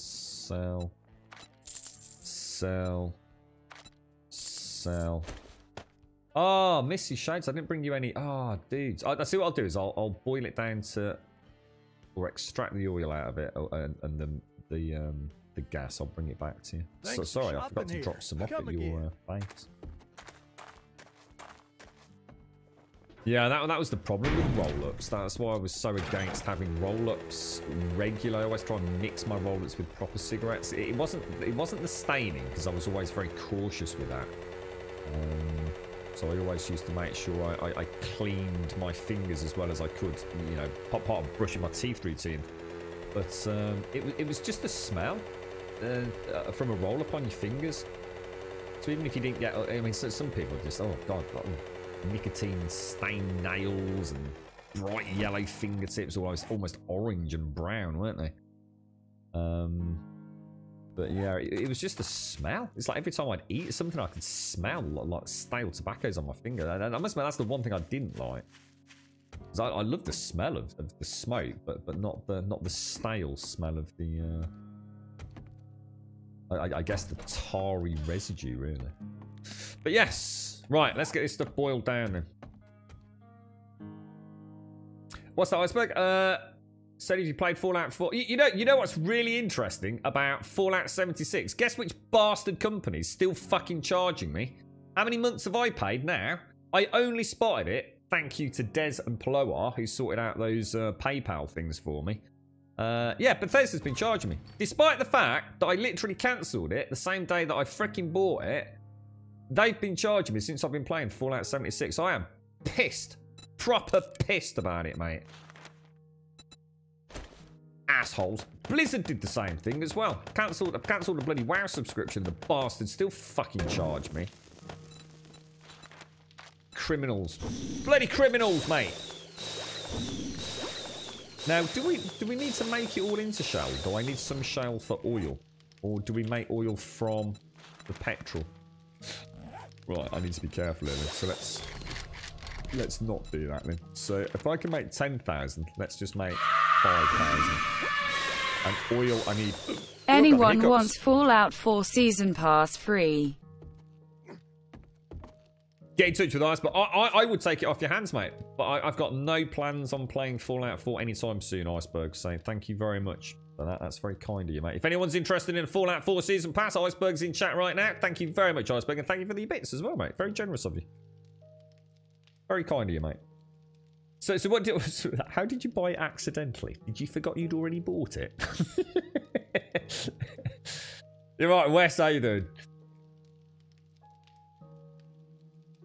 Oh, Missy Shades, I didn't bring you any... Oh, dudes. I see what I'll do is I'll boil it down to... Or extract the oil out of it, and the gas, I'll bring it back to you. So, sorry, I forgot to drop some off at your face. Yeah, that was the problem with roll-ups. That's why I was so against having roll-ups regular. I always try and mix my roll-ups with proper cigarettes. It wasn't the staining, because I was always very cautious with that. So I always used to make sure I cleaned my fingers as well as I could. You know, part of brushing my teeth routine. But it was just the smell from a roll-up on your fingers. So even if you didn't get... I mean, some people just... Oh, God, nicotine stained nails and bright yellow fingertips, almost orange and brown, weren't they? But yeah, it was just the smell. It's like every time I'd eat something, I could smell like stale tobaccos on my finger. And I must admit, that's the one thing I didn't like. Because I love the smell of the smoke, but not the stale smell of the. I guess the tarry residue, really. But yes. Right, let's get this stuff boiled down then. What's that, Iceberg? Said if you played Fallout 4. You know what's really interesting about Fallout 76? Guess which bastard company's still fucking charging me? How many months have I paid now? I only spotted it, thank you to Des and Ploar, who sorted out those PayPal things for me. Yeah, Bethesda's been charging me. Despite the fact that I literally cancelled it the same day that I freaking bought it. They've been charging me since I've been playing Fallout 76. I am pissed. Proper pissed about it, mate. Assholes. Blizzard did the same thing as well. Cancelled the bloody WoW subscription. The bastards still fucking charge me. Criminals. Bloody criminals, mate. Now, do we need to make it all into shale? Do I need some shale for oil? Or do we make oil from the petrol? Right, I need to be careful here then. So let's not do that then. So if I can make 10,000, let's just make 5,000. And oil, I need... Anyone wants Fallout 4 Season Pass free? Get in touch with us, but I would take it off your hands, mate. But I've got no plans on playing Fallout 4 anytime soon, Iceberg. So thank you very much for that. That's very kind of you, mate. If anyone's interested in a Fallout 4 Season Pass, Iceberg's in chat right now. Thank you very much, Iceberg. And thank you for the bits as well, mate. Very generous of you. Very kind of you, mate. So how did you buy it accidentally? Did you forgot you'd already bought it? You're right, Wes, how you doing?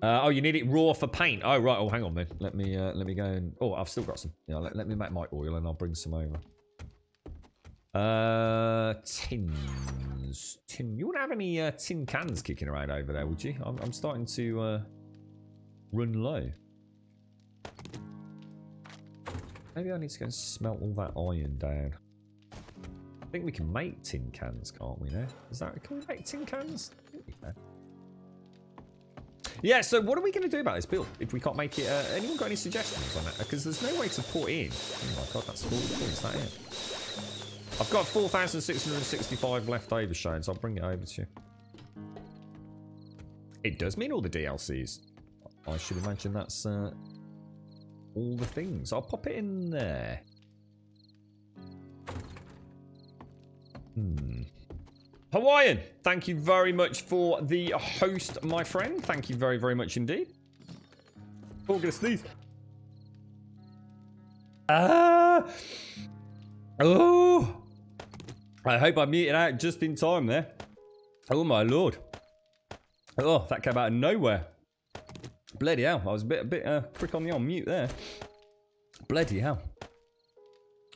Oh, you need it raw for paint. Oh, right. Oh, hang on then. Let me go and... Oh, I've still got some. Yeah, let me make my oil and I'll bring some over. Tins. You wouldn't have any tin cans kicking around over there, would you? I'm starting to run low. Maybe I need to go and smelt all that iron down. I think we can make tin cans, can't we now? Can we make tin cans? I think we can. Yeah, so what are we going to do about this build if we can't make it? Anyone got any suggestions on that? Because there's no way to put in. Oh my god, that's 40 points, that is. I've got 4,665 left over, Shane, so I'll bring it over to you. It does mean all the DLCs. I should imagine that's all the things. I'll pop it in there. Hawaiian, thank you very much for the host, my friend. Thank you very, very much indeed. Oh, gonna sneeze. Oh! I hope I muted out just in time there. Oh my lord. Oh, that came out of nowhere. Bloody hell. I was a bit quick on the on mute there. Bloody hell.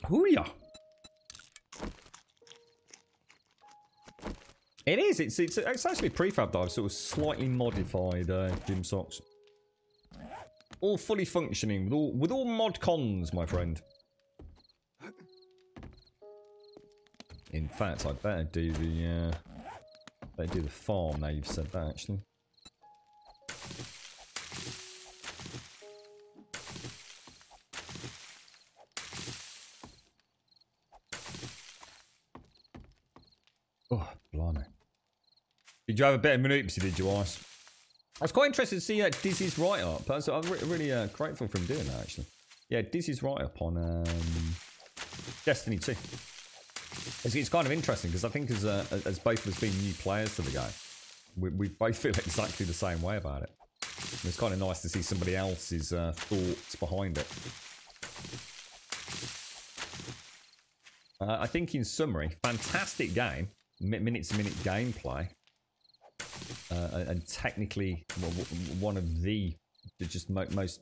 Hoo-yah. It is. It's actually prefab that I've sort of slightly modified gym socks. All fully functioning with all mod cons, my friend. In fact, I better do the farm now you've said that actually. Oh, blimey. Did you have a bit of Manoopsy, did you, Ice? I was quite interested to see Dizzy's write-up. I'm really grateful for him doing that, actually. Yeah, Dizzy's write-up on Destiny 2. It's kind of interesting, because I think as both of us being new players to the game, we both feel exactly the same way about it. And it's kind of nice to see somebody else's thoughts behind it. I think in summary, fantastic game. Minute-to-minute gameplay. And technically one of the most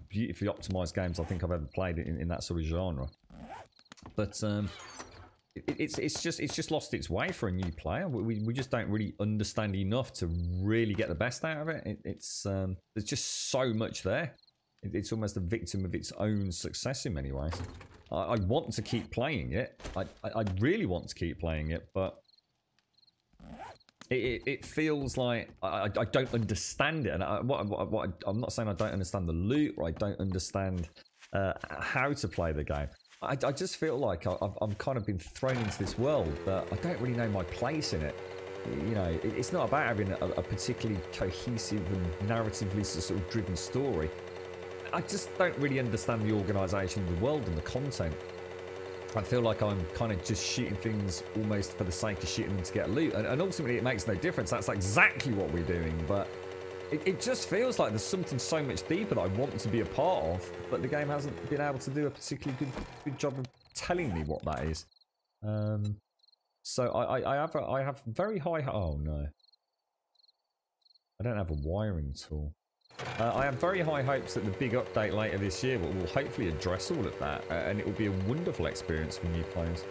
beautifully optimized games I think I've ever played in that sort of genre. But it's just lost its way for a new player. We just don't really understand enough to really get the best out of it. There's just so much there. It's almost a victim of its own success in many ways. I want to keep playing it. I really want to keep playing it, but it feels like I don't understand it. And I'm not saying I don't understand the loot or I don't understand how to play the game. I just feel like I'm kind of been thrown into this world, but I don't really know my place in it. You know, it's not about having a particularly cohesive and narratively sort of driven story. I just don't really understand the organisation of the world and the content. I feel like I'm kind of just shooting things almost for the sake of shooting them to get loot. And ultimately it makes no difference. That's exactly what we're doing. But it just feels like there's something so much deeper that I want to be a part of. But the game hasn't been able to do a particularly good job of telling me what that is. So I have very high... Oh no. I don't have a wiring tool. I have very high hopes that the big update later this year will hopefully address all of that, and it will be a wonderful experience for new players.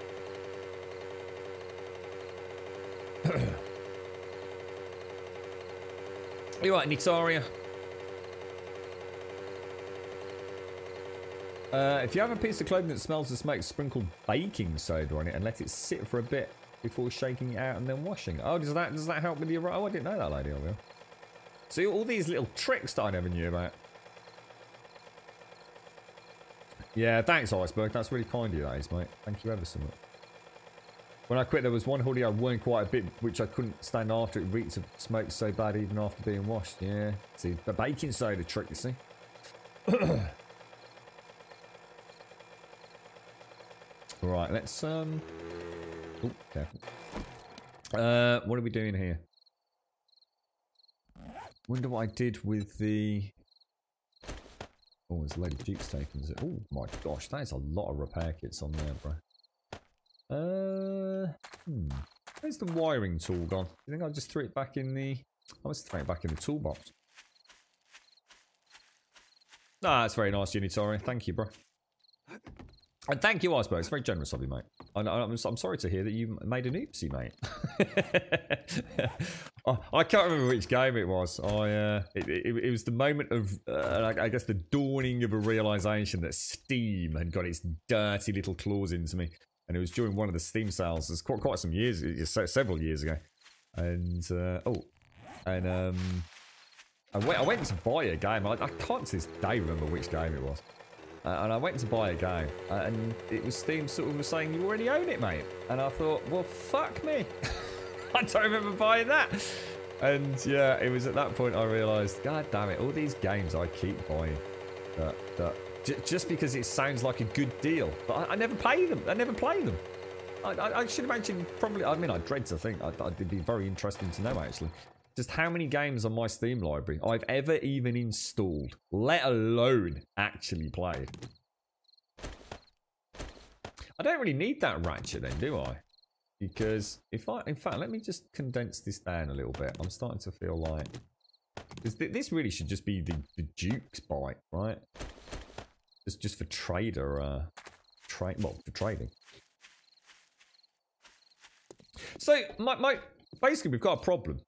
You right, Nitaria? If you have a piece of clothing that smells of smoke, sprinkle baking soda on it and let it sit for a bit before shaking it out and then washing. Oh, does that help with your... Oh, I didn't know that, lady. Over. See, all these little tricks that I never knew about. Yeah, thanks, Iceberg. That's really kind of you, that is, mate. Thank you ever so much. When I quit, there was one hoodie I worn quite a bit, which I couldn't stand after. It reeked of smoke so bad even after being washed. Yeah. See, the baking soda trick, you see. Right, let's, oh, careful. What are we doing here? Wonder what I did with the... Oh, there's a load of Jeeps taken. Oh my gosh, that is a lot of repair kits on there, bro. Where's the wiring tool gone? Do you think I just threw it back in the... I must throw it back in the toolbox. Ah, that's very nice, Unitori. Thank you, bro. And thank you, Iceberg. It's very generous of you, mate. I'm sorry to hear that you made an oopsie, mate. I can't remember which game it was. It was the moment of, I guess, the dawning of a realization that Steam had got its dirty little claws into me. And it was during one of the Steam sales. It was quite some years, several years ago. And, I went to buy a game. I can't to this day remember which game it was. And I went to buy a game, and it was Steam sort of was saying, you already own it, mate. And I thought, well, fuck me. I don't remember buying that. And yeah, it was at that point I realised, god damn it, all these games I keep buying, just because it sounds like a good deal. But I never play them. I never play them. I should imagine probably, I mean, I dread to think, it'd be very interesting to know, actually. Just how many games on my Steam library I've ever even installed, let alone actually played. I don't really need that Ratchet then, do I? Because if I, in fact, let me just condense this down a little bit. I'm starting to feel like, because this really should just be the Duke's bike, right? It's just for trader, for trading. So basically we've got a problem.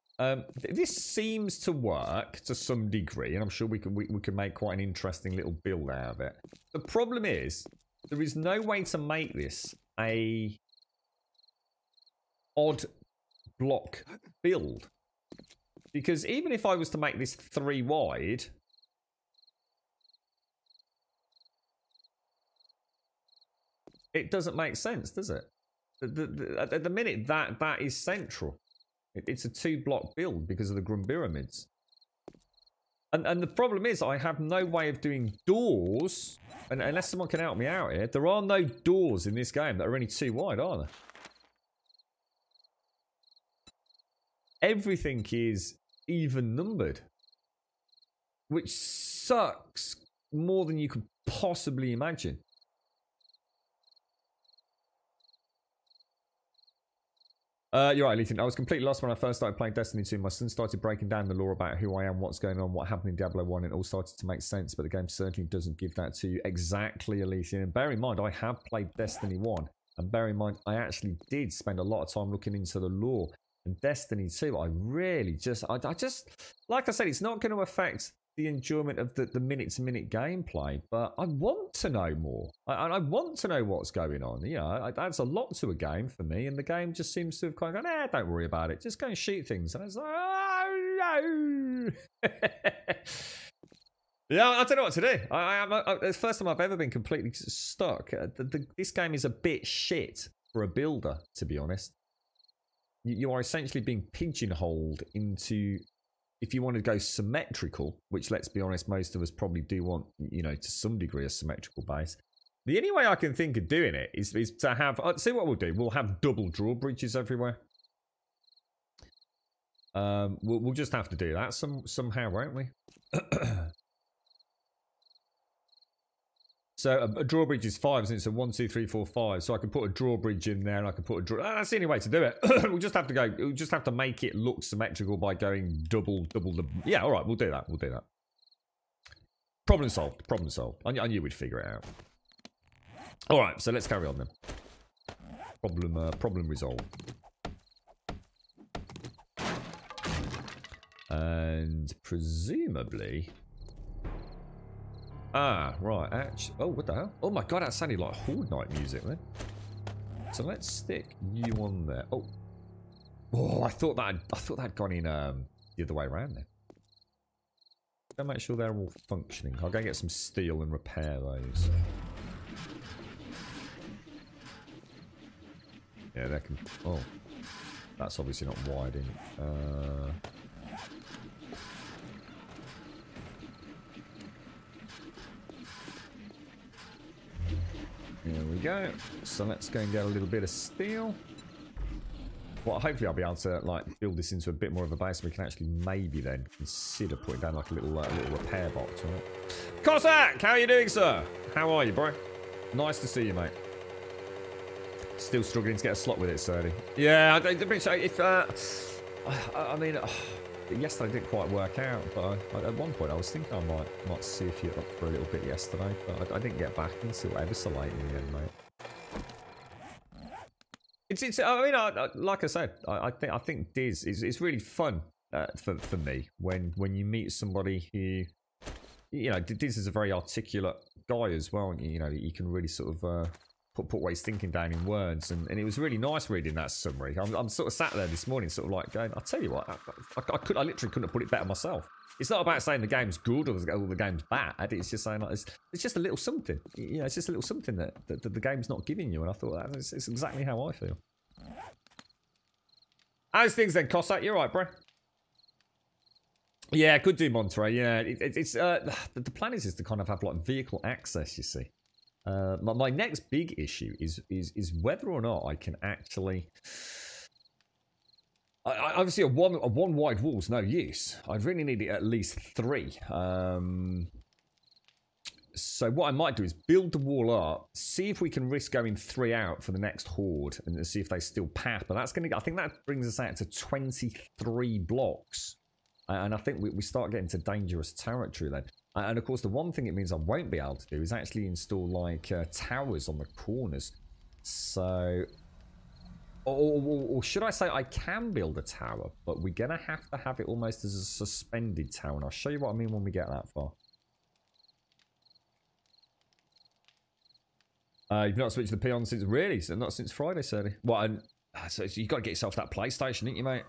This seems to work to some degree, and I'm sure we can make quite an interesting little build out of it. The problem is, there is no way to make this a odd block build. Because even if I was to make this 3 wide, it doesn't make sense, does it? At the minute, that is central. It's a 2-block build because of the Grumbyramids. And the problem is I have no way of doing doors, and unless someone can help me out here, there are no doors in this game that are only 2 wide, are there? Everything is even numbered, which sucks more than you could possibly imagine. You're right, Ethan. I was completely lost when I first started playing Destiny 2. My son started breaking down the lore about who I am, what's going on, what happened in Diablo 1, and it all started to make sense, but the game certainly doesn't give that to you. Exactly, Elysian. And bear in mind, I have played Destiny 1, and bear in mind, I actually did spend a lot of time looking into the lore. And Destiny 2, I really just, I just, like I said, it's not going to affect the enjoyment of the minute-to-minute gameplay, but I want to know more. I want to know what's going on. You know, that's a lot to a game for me, and the game just seems to have kind of gone, don't worry about it. Just go and shoot things. And I was like, oh, no. Yeah, I don't know what to do. It's the first time I've ever been completely stuck. This game is a bit shit for a builder, to be honest. You are essentially being pigeonholed into... If you want to go symmetrical, which let's be honest, most of us probably do want, you know, to some degree a symmetrical base. The only way I can think of doing it is to have, see what we'll do. We'll have double drawbridges everywhere. We'll just have to do that somehow, won't we? So a drawbridge is 5, isn't it? So 1, 2, 3, 4, 5. So I can put a drawbridge in there, and I can put a that's the only way to do it. We'll just have to go. We'll just have to make it look symmetrical by going double the. Yeah, all right. We'll do that. We'll do that. Problem solved. Problem solved. I knew we'd figure it out. All right. So let's carry on then. Problem resolved. And presumably. Ah, right, actually, oh, what the hell? Oh my god, that sounded like Horde Night music then. So let's stick you on there. Oh, I thought that'd gone in the other way around then. Go make sure they're all functioning. I'll go get some steel and repair those. Yeah, I can... Oh. That's obviously not wide in. There we go. So let's go and get a little bit of steel. Well, hopefully I'll be able to like build this into a bit more of a base. So we can actually maybe then consider putting down like a little repair box on it. Cossack, how are you doing, sir? How are you, bro? Nice to see you, mate. Still struggling to get a slot with it, Serdy. Yeah, I mean, yesterday didn't quite work out, but at one point I was thinking I might see if you're up for a little bit yesterday, but I didn't get back until ever so late in the end, mate. I mean, like I said, I think Diz is really fun for me when you meet somebody who, you know, Diz is a very articulate guy as well. You know, you can really sort of put what he's thinking down in words, and it was really nice reading that summary. I'm sort of sat there this morning, sort of like going, I'll tell you what, I literally couldn't have put it better myself. It's not about saying the game's good or the game's bad. It's just saying like, it's just a little something. You know, it's just a little something that the game's not giving you. And I thought it's exactly how I feel. How's things then, Cossack? You're right, bro. Yeah, could do Monterey. Yeah, it's the plan is to kind of have like vehicle access. You see, my next big issue is whether or not I can actually. Obviously, a one wide wall's no use. I really need at least 3. So what I might do is build the wall up, see if we can risk going 3 out for the next horde, and see if they still pass. But that's going to, I think that brings us out to 23 blocks, and I think we start getting to dangerous territory then. And of course, the one thing it means I won't be able to do is actually install like towers on the corners. So. Or should I say I can build a tower, but we're going to have it almost as a suspended tower. And I'll show you what I mean when we get that far. You've not switched the P on since, really? So not since Friday, Serdy. Well, so you've got to get yourself that PlayStation, ain't you, mate?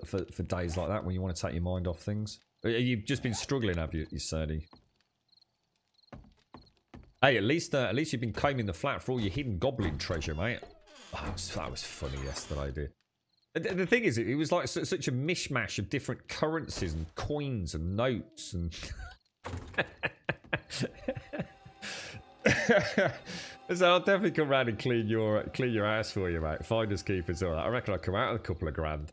For days like that when you want to take your mind off things. You've just been struggling, have you, Serdy? Hey, at least you've been combing the flat for all your hidden goblin treasure, mate. Oh, that was funny yesterday, dude. The thing is, it was like such a mishmash of different currencies and coins and notes and. So I'll definitely come round and clean your ass for you, mate. Finders keepers, all right. I reckon I'll come out with a couple of grand.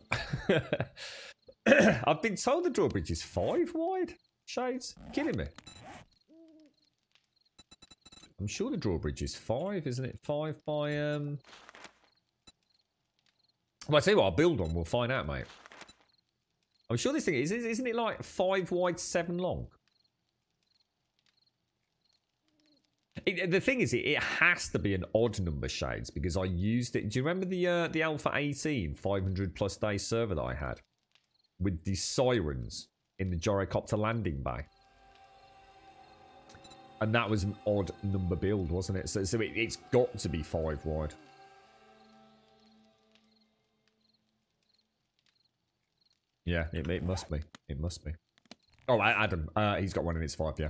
I've been told the drawbridge is 5 wide. Shades, kidding me. I'm sure the drawbridge is 5, isn't it? 5 by Well, I tell you what, I'll build one. We'll find out, mate. I'm sure this thing isn't it like 5 wide, 7 long? The thing is, it has to be an odd number, Shades, because I used it. Do you remember the Alpha 18 500 plus day server that I had with the sirens in the gyrocopter landing bay? And that was an odd number build, wasn't it? So it's got to be 5 wide. Yeah, it must be. It must be. Oh, Adam, he's got one and it's 5, yeah.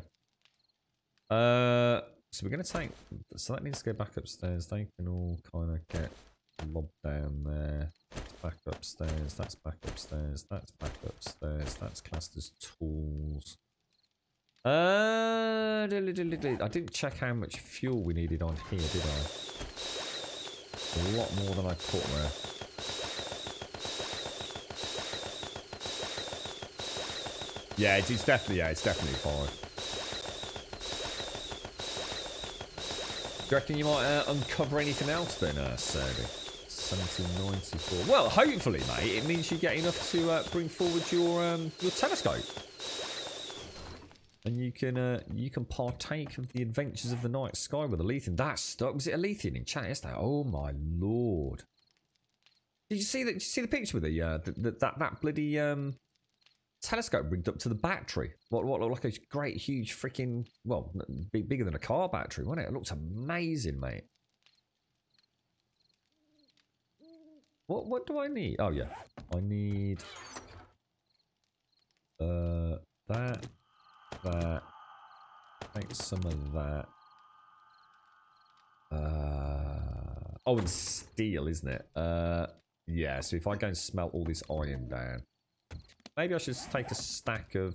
So we're going to take... So that needs to go back upstairs. They can all kind of get lobbed down there. That's back upstairs. That's back upstairs. That's back upstairs. That's classed as tools. I didn't check how much fuel we needed on here, did I? A lot more than I put there. Yeah, it's definitely 5. Do you reckon you might uncover anything else then, Serdy? 1794. Well, hopefully, mate, it means you get enough to bring forward your telescope, and you can partake of the adventures of the night sky with a Lethian. That's stuck. Was it a Lethian in chat yesterday? Oh my lord! Did you see that? Did you see the picture with that bloody telescope rigged up to the battery? What looked like a great, huge freaking, well, bigger than a car battery, wasn't it? It looks amazing, mate. What do I need? Oh yeah, I need that. Take some of that. Oh, and steel, isn't it? Yeah, so if I go and smelt all this iron down, maybe I should just take a stack of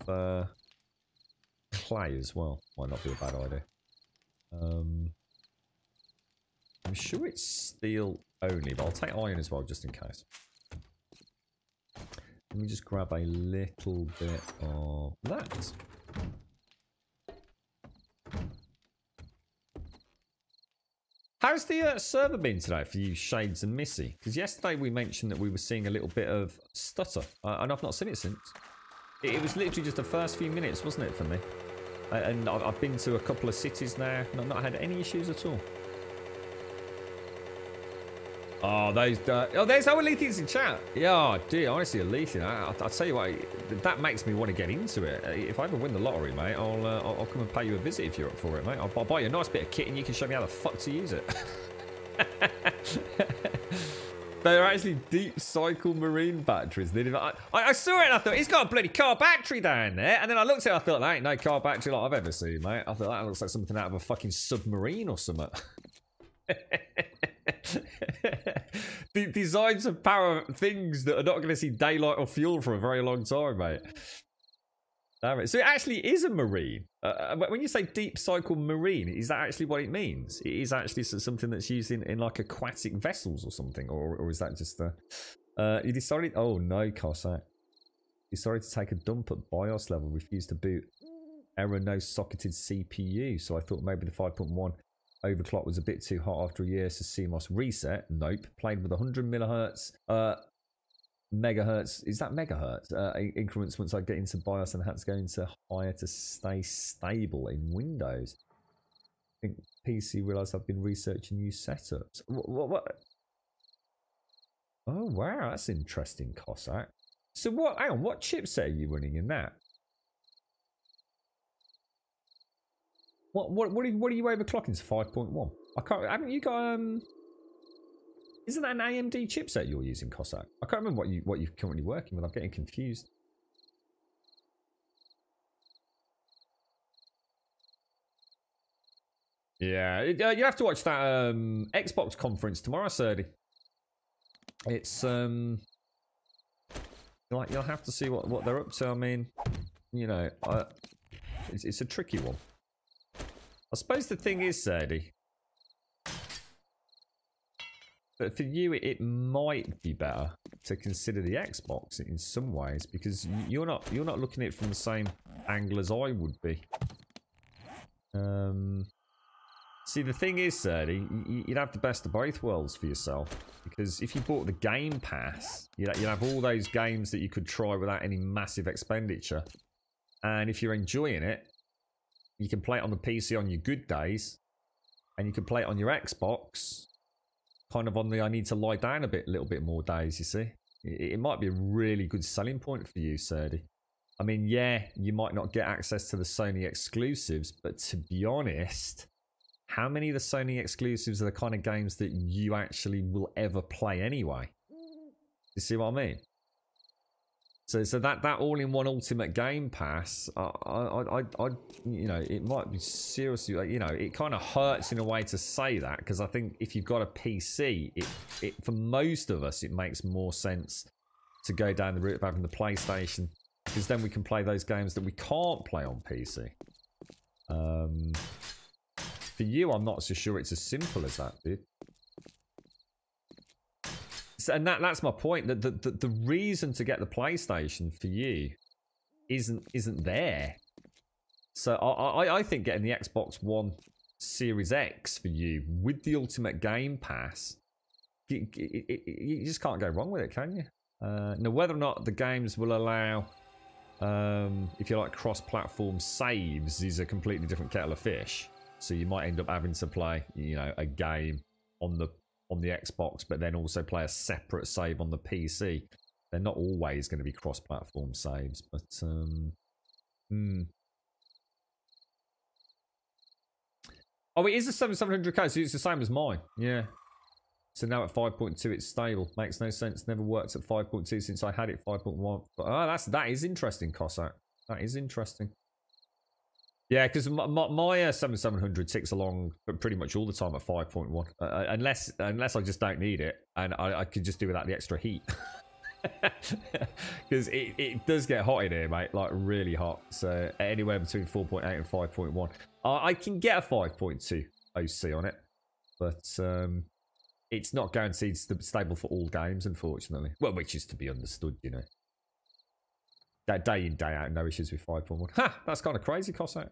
clay as well. Might not be a bad idea. I'm sure it's steel only, but I'll take iron as well, just in case. Let me just grab a little bit of that. How's the server been today for you, Shades and Missy? Because yesterday we mentioned that we were seeing a little bit of stutter, and I've not seen it since. It was literally just the first few minutes, wasn't it, for me? And I've been to a couple of cities now, not had any issues at all. Oh, those... oh, there's Alethion's in chat. Yeah, dear, honestly, Alethien, I'll tell you what, that makes me want to get into it. If I ever win the lottery, mate, I'll come and pay you a visit if you're up for it, mate. I'll buy you a nice bit of kit and you can show me how the fuck to use it. They're actually deep cycle marine batteries. I saw it and I thought, he's got a bloody car battery down there. And then I looked at it and I thought, that ain't no car battery like I've ever seen, mate. I thought that looks like something out of a fucking submarine or something. The designs of power things that are not going to see daylight or fuel for a very long time, mate. Damn it. So it actually is a marine. When you say deep cycle marine, is that actually what it means? It is actually something that's used in like aquatic vessels or something, or is that just you decided? Oh no, Cossack. You decided to take a dump at BIOS level, refused to boot. Error, no socketed CPU. So I thought maybe the 5.1 overclock was a bit too hot after a year, so CMOS reset. Nope. Played with 100 megahertz. Megahertz. Is that megahertz? Increments once I get into BIOS and had to go into higher to stay stable in Windows. I think PC realised I've been researching new setups. What? Oh, wow. That's interesting, Cossack. So what? Hang on. What chipset are you running in that? What are you overclocking to 5.1? I can't. Haven't you got Isn't that an AMD chipset you're using, Cossack? I can't remember what you're currently working with. I'm getting confused. Yeah, you have to watch that Xbox conference tomorrow, Serdy. It's you'll have to see what they're up to. I mean, you know, it's a tricky one. I suppose the thing is, Serdy, but for you, it might be better to consider the Xbox in some ways, because you're not looking at it from the same angle as I would be. See, the thing is, Serdy, you'd have the best of both worlds for yourself, because if you bought the Game Pass, you'd have all those games that you could try without any massive expenditure, and if you're enjoying it, you can play it on the PC on your good days, and you can play it on your Xbox kind of on the I need to lie down a little bit more days, you see. It might be a really good selling point for you, Serdy. I mean, yeah, you might not get access to the Sony exclusives, but to be honest, how many of the Sony exclusives are the kind of games that you actually will ever play anyway? You see what I mean? So that all-in-one Ultimate Game Pass, you know, it might be seriously, like, you know, it kind of hurts in a way to say that, because I think if you've got a PC, it for most of us, it makes more sense to go down the route of having the PlayStation, because then we can play those games that we can't play on PC. For you, I'm not so sure it's as simple as that, dude. So, and that's my point. The reason to get the PlayStation for you isn't there. So I think getting the Xbox One Series X for you with the Ultimate Game Pass, you just can't go wrong with it, can you? Now, whether or not the games will allow, if you like, cross-platform saves is a completely different kettle of fish. So you might end up having to play, you know, a game on the Xbox, but then also play a separate save on the PC. They're not always going to be cross-platform saves, but Oh, it is a 700K, so it's the same as mine. Yeah. So now at 5.2, it's stable. Makes no sense. Never worked at 5.2 since I had it 5.1. But that is interesting, Cossack. That is interesting. Yeah, because my 7700 ticks along pretty much all the time at 5.1, unless I just don't need it, and I could just do without the extra heat. Because it does get hot in here, mate, like really hot. So anywhere between 4.8 and 5.1. I can get a 5.2 OC on it, but it's not guaranteed stable for all games, unfortunately. Well, which is to be understood, you know. That day in, day out, no issues with 5.1. Ha! That's kind of crazy, Cossack.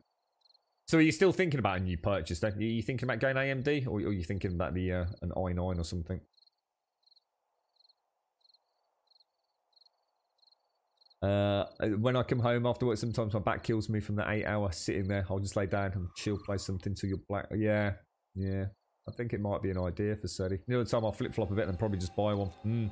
So are you still thinking about a new purchase then? Are you thinking about going AMD, or are you thinking about the an i9 or something? When I come home after work, sometimes my back kills me from the 8-hour sitting there. I'll just lay down and chill, play something till you're black. Yeah. I think it might be an idea for Seti. The other time I'll flip-flop a bit and probably just buy one.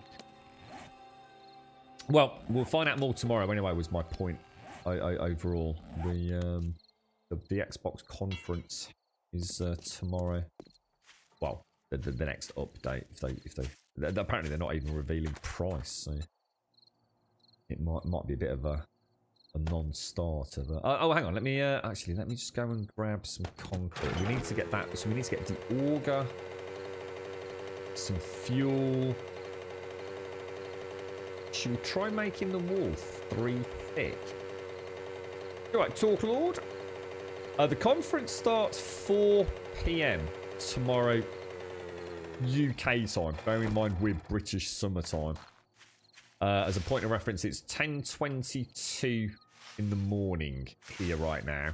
Well, we'll find out more tomorrow anyway, was my point overall. The Xbox conference is tomorrow. Well, the next update. If they apparently they're not even revealing price, so it might be a bit of a non-starter. But, oh, hang on. Let me just go and grab some concrete. We need to get that. So we need to get the auger, some fuel. Should we try making the wall 3 thick? Alright, Talk Lord. The conference starts 4 PM tomorrow UK time. Bear in mind we're British summertime. As a point of reference, it's 10:22 in the morning here right now.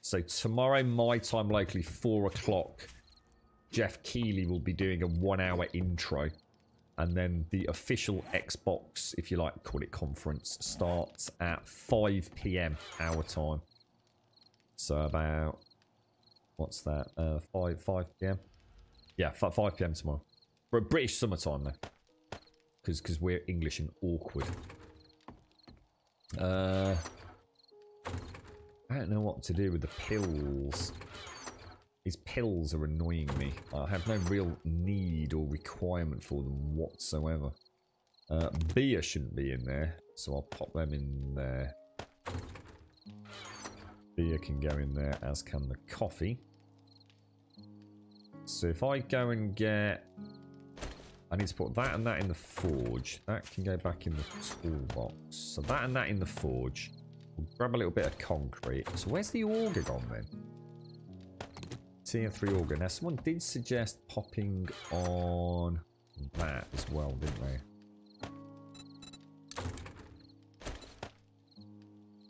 So tomorrow, my time locally, 4 o'clock, Jeff Keighley will be doing a 1-hour intro. And then the official Xbox, if you like, call it conference, starts at 5 PM our time. So about, what's that? 5 PM? Yeah, 5 PM tomorrow. For a British summertime though. Because we're English and awkward. I don't know what to do with the pills. These pills are annoying me. I have no real need or requirement for them whatsoever. Beer shouldn't be in there, so I'll pop them in there. Beer can go in there, as can the coffee. So if I go and get... I need to put that and that in the forge. That can go back in the toolbox. So that and that in the forge. We'll grab a little bit of concrete. So where's the auger gone then? Tier 3 auger. Now someone did suggest popping on that as well, didn't they?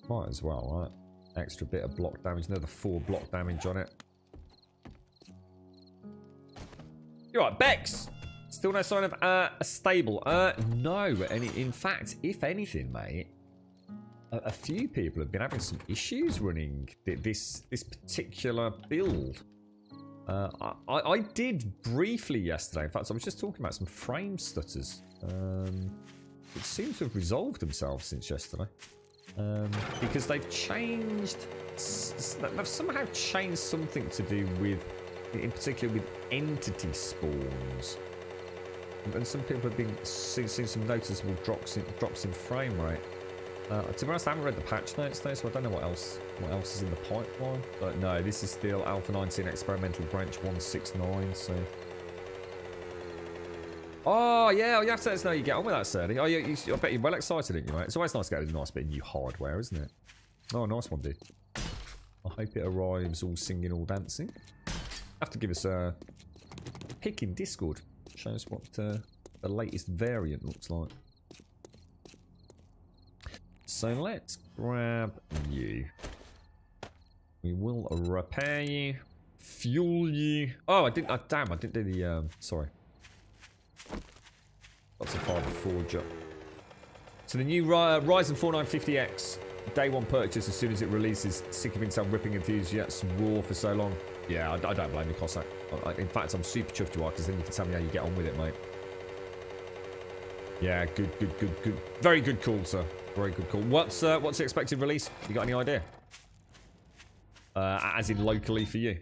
Might as well, right? Extra bit of block damage. Another 4 block damage on it. You're right, Bex! Still no sign of a stable. No. In fact, if anything, mate, a few people have been having some issues running this particular build. I did briefly yesterday. In fact, I was just talking about some frame stutters. It seems to have resolved themselves since yesterday. Because they've changed... They've somehow changed something to do with, in particular, with entity spawns. And some people have been seeing some noticeable drops in frame rate. To be honest, I haven't read the patch notes though, so I don't know what else is in the pipeline. But no, this is still Alpha 19 Experimental Branch 169. So, oh yeah, you have to let us know how you get on with that, Serdy. Oh, I bet you're well excited, aren't you, mate? It's always nice to get a nice bit of new hardware, isn't it? Oh, nice one, dude. I hope it arrives all singing, all dancing. Have to give us a pick in Discord. Show us what the latest variant looks like. So let's grab you. We will repair you, fuel you. Oh, I didn't. Damn, I didn't do the. Sorry. Got to fire the forge up. So the new Ryzen 4950X, day one purchase as soon as it releases. Sick of Intel ripping enthusiasts raw for so long. Yeah, I don't blame you, Cossack. In fact, I'm super chuffed you are, because then you can tell me how you get on with it, mate. Yeah, good. Very good call, sir. Very good call. What's the expected release? You got any idea? As in locally for you?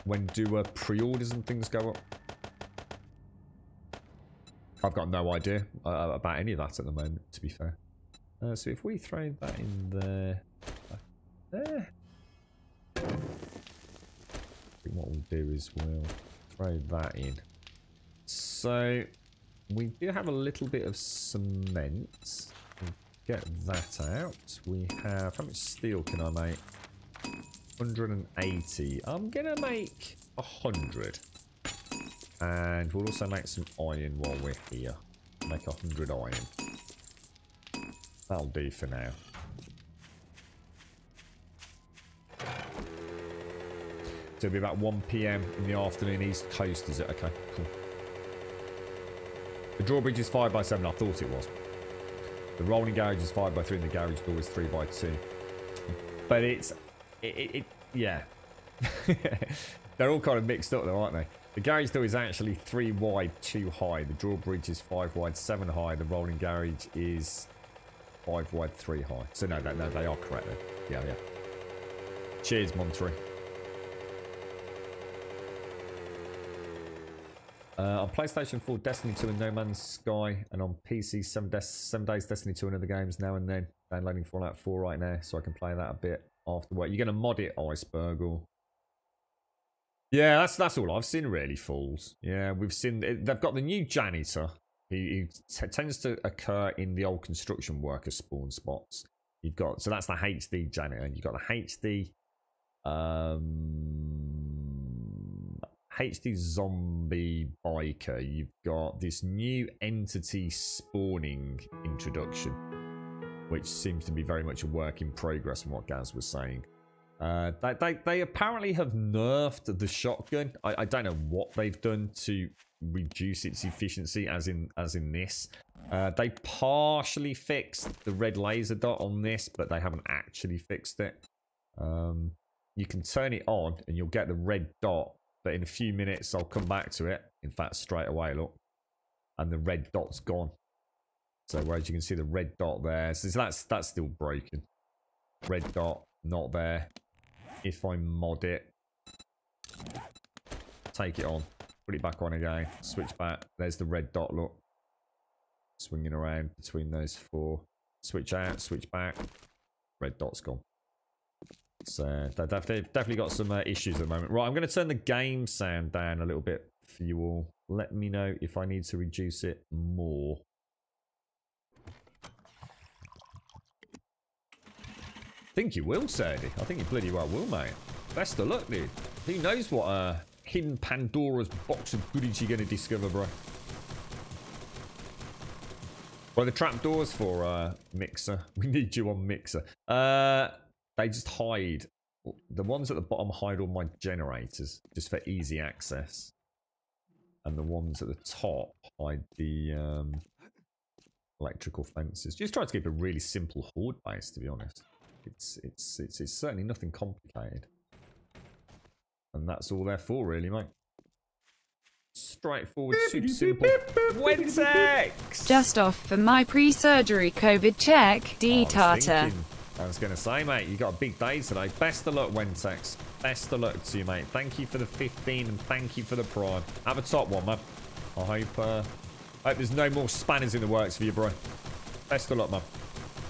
When do pre-orders and things go up? I've got no idea about any of that at the moment, to be fair. So if we throw that in there... there... think what we'll do is we'll throw that in. So we do have a little bit of cement. We'll get that out. We have, how much steel can I make? 180. I'm gonna make 100. And we'll also make some iron while we're here. Make 100 iron. That'll do for now. So it'll be about 1 PM in the afternoon, East Coast, is it? Okay, cool. The drawbridge is 5x7, I thought it was. The rolling garage is 5x3 and the garage door is 3x2. But it's... yeah. They're all kind of mixed up though, aren't they? The garage door is actually 3 wide, 2 high. The drawbridge is 5 wide, 7 high. The rolling garage is 5 wide, 3 high. So no, they are correct then. Yeah. Cheers, Monterey. On PlayStation 4, Destiny 2 and No Man's Sky, and on PC, 7 days Destiny 2 and other games now and then. Downloading Fallout 4 right now, so I can play that a bit after work. You're going to mod it, Iceberg, or... Yeah, that's all I've seen, really, Fools. Yeah, we've seen... They've got the new janitor. He tends to occur in the old construction worker spawn spots. You've got... So that's the HD janitor. You've got the HD... HD zombie biker. You've got this new entity spawning introduction, which seems to be very much a work in progress from what Gaz was saying. They apparently have nerfed the shotgun. I don't know what they've done to reduce its efficiency as in this. They partially fixed the red laser dot on this, but they haven't actually fixed it. You can turn it on and you'll get the red dot, but in a few minutes I'll come back to it. In fact, straight away, look. And the red dot's gone. So whereas you can see the red dot there, so that's still broken. Red dot, not there. If I mod it, take it on, put it back on again, switch back. There's the red dot, look. Swinging around between those 4. Switch out, switch back. Red dot's gone. So they've definitely got some issues at the moment. Right, I'm going to turn the game sound down a little bit for you all. Let me know if I need to reduce it more. I think you will, Sadie. I think you bloody well will, mate. Best of luck, dude. Who knows what hidden Pandora's box of goodies you're going to discover, bro. Well, the trapdoors for Mixer. We need you on Mixer. They just hide. The ones at the bottom hide all my generators, just for easy access. And the ones at the top hide the electrical fences. Just try to keep a really simple horde base, to be honest. It's certainly nothing complicated. And that's all they're for, really, mate. Straightforward, super simple. Wentex! Just off for my pre-surgery COVID check, D-Tartar. I was going to say, mate, you got a big day today. Best of luck, Wentex. Best of luck to you, mate. Thank you for the 15 and thank you for the prime. Have a top one, man. I hope there's no more spanners in the works for you, bro. Best of luck, man.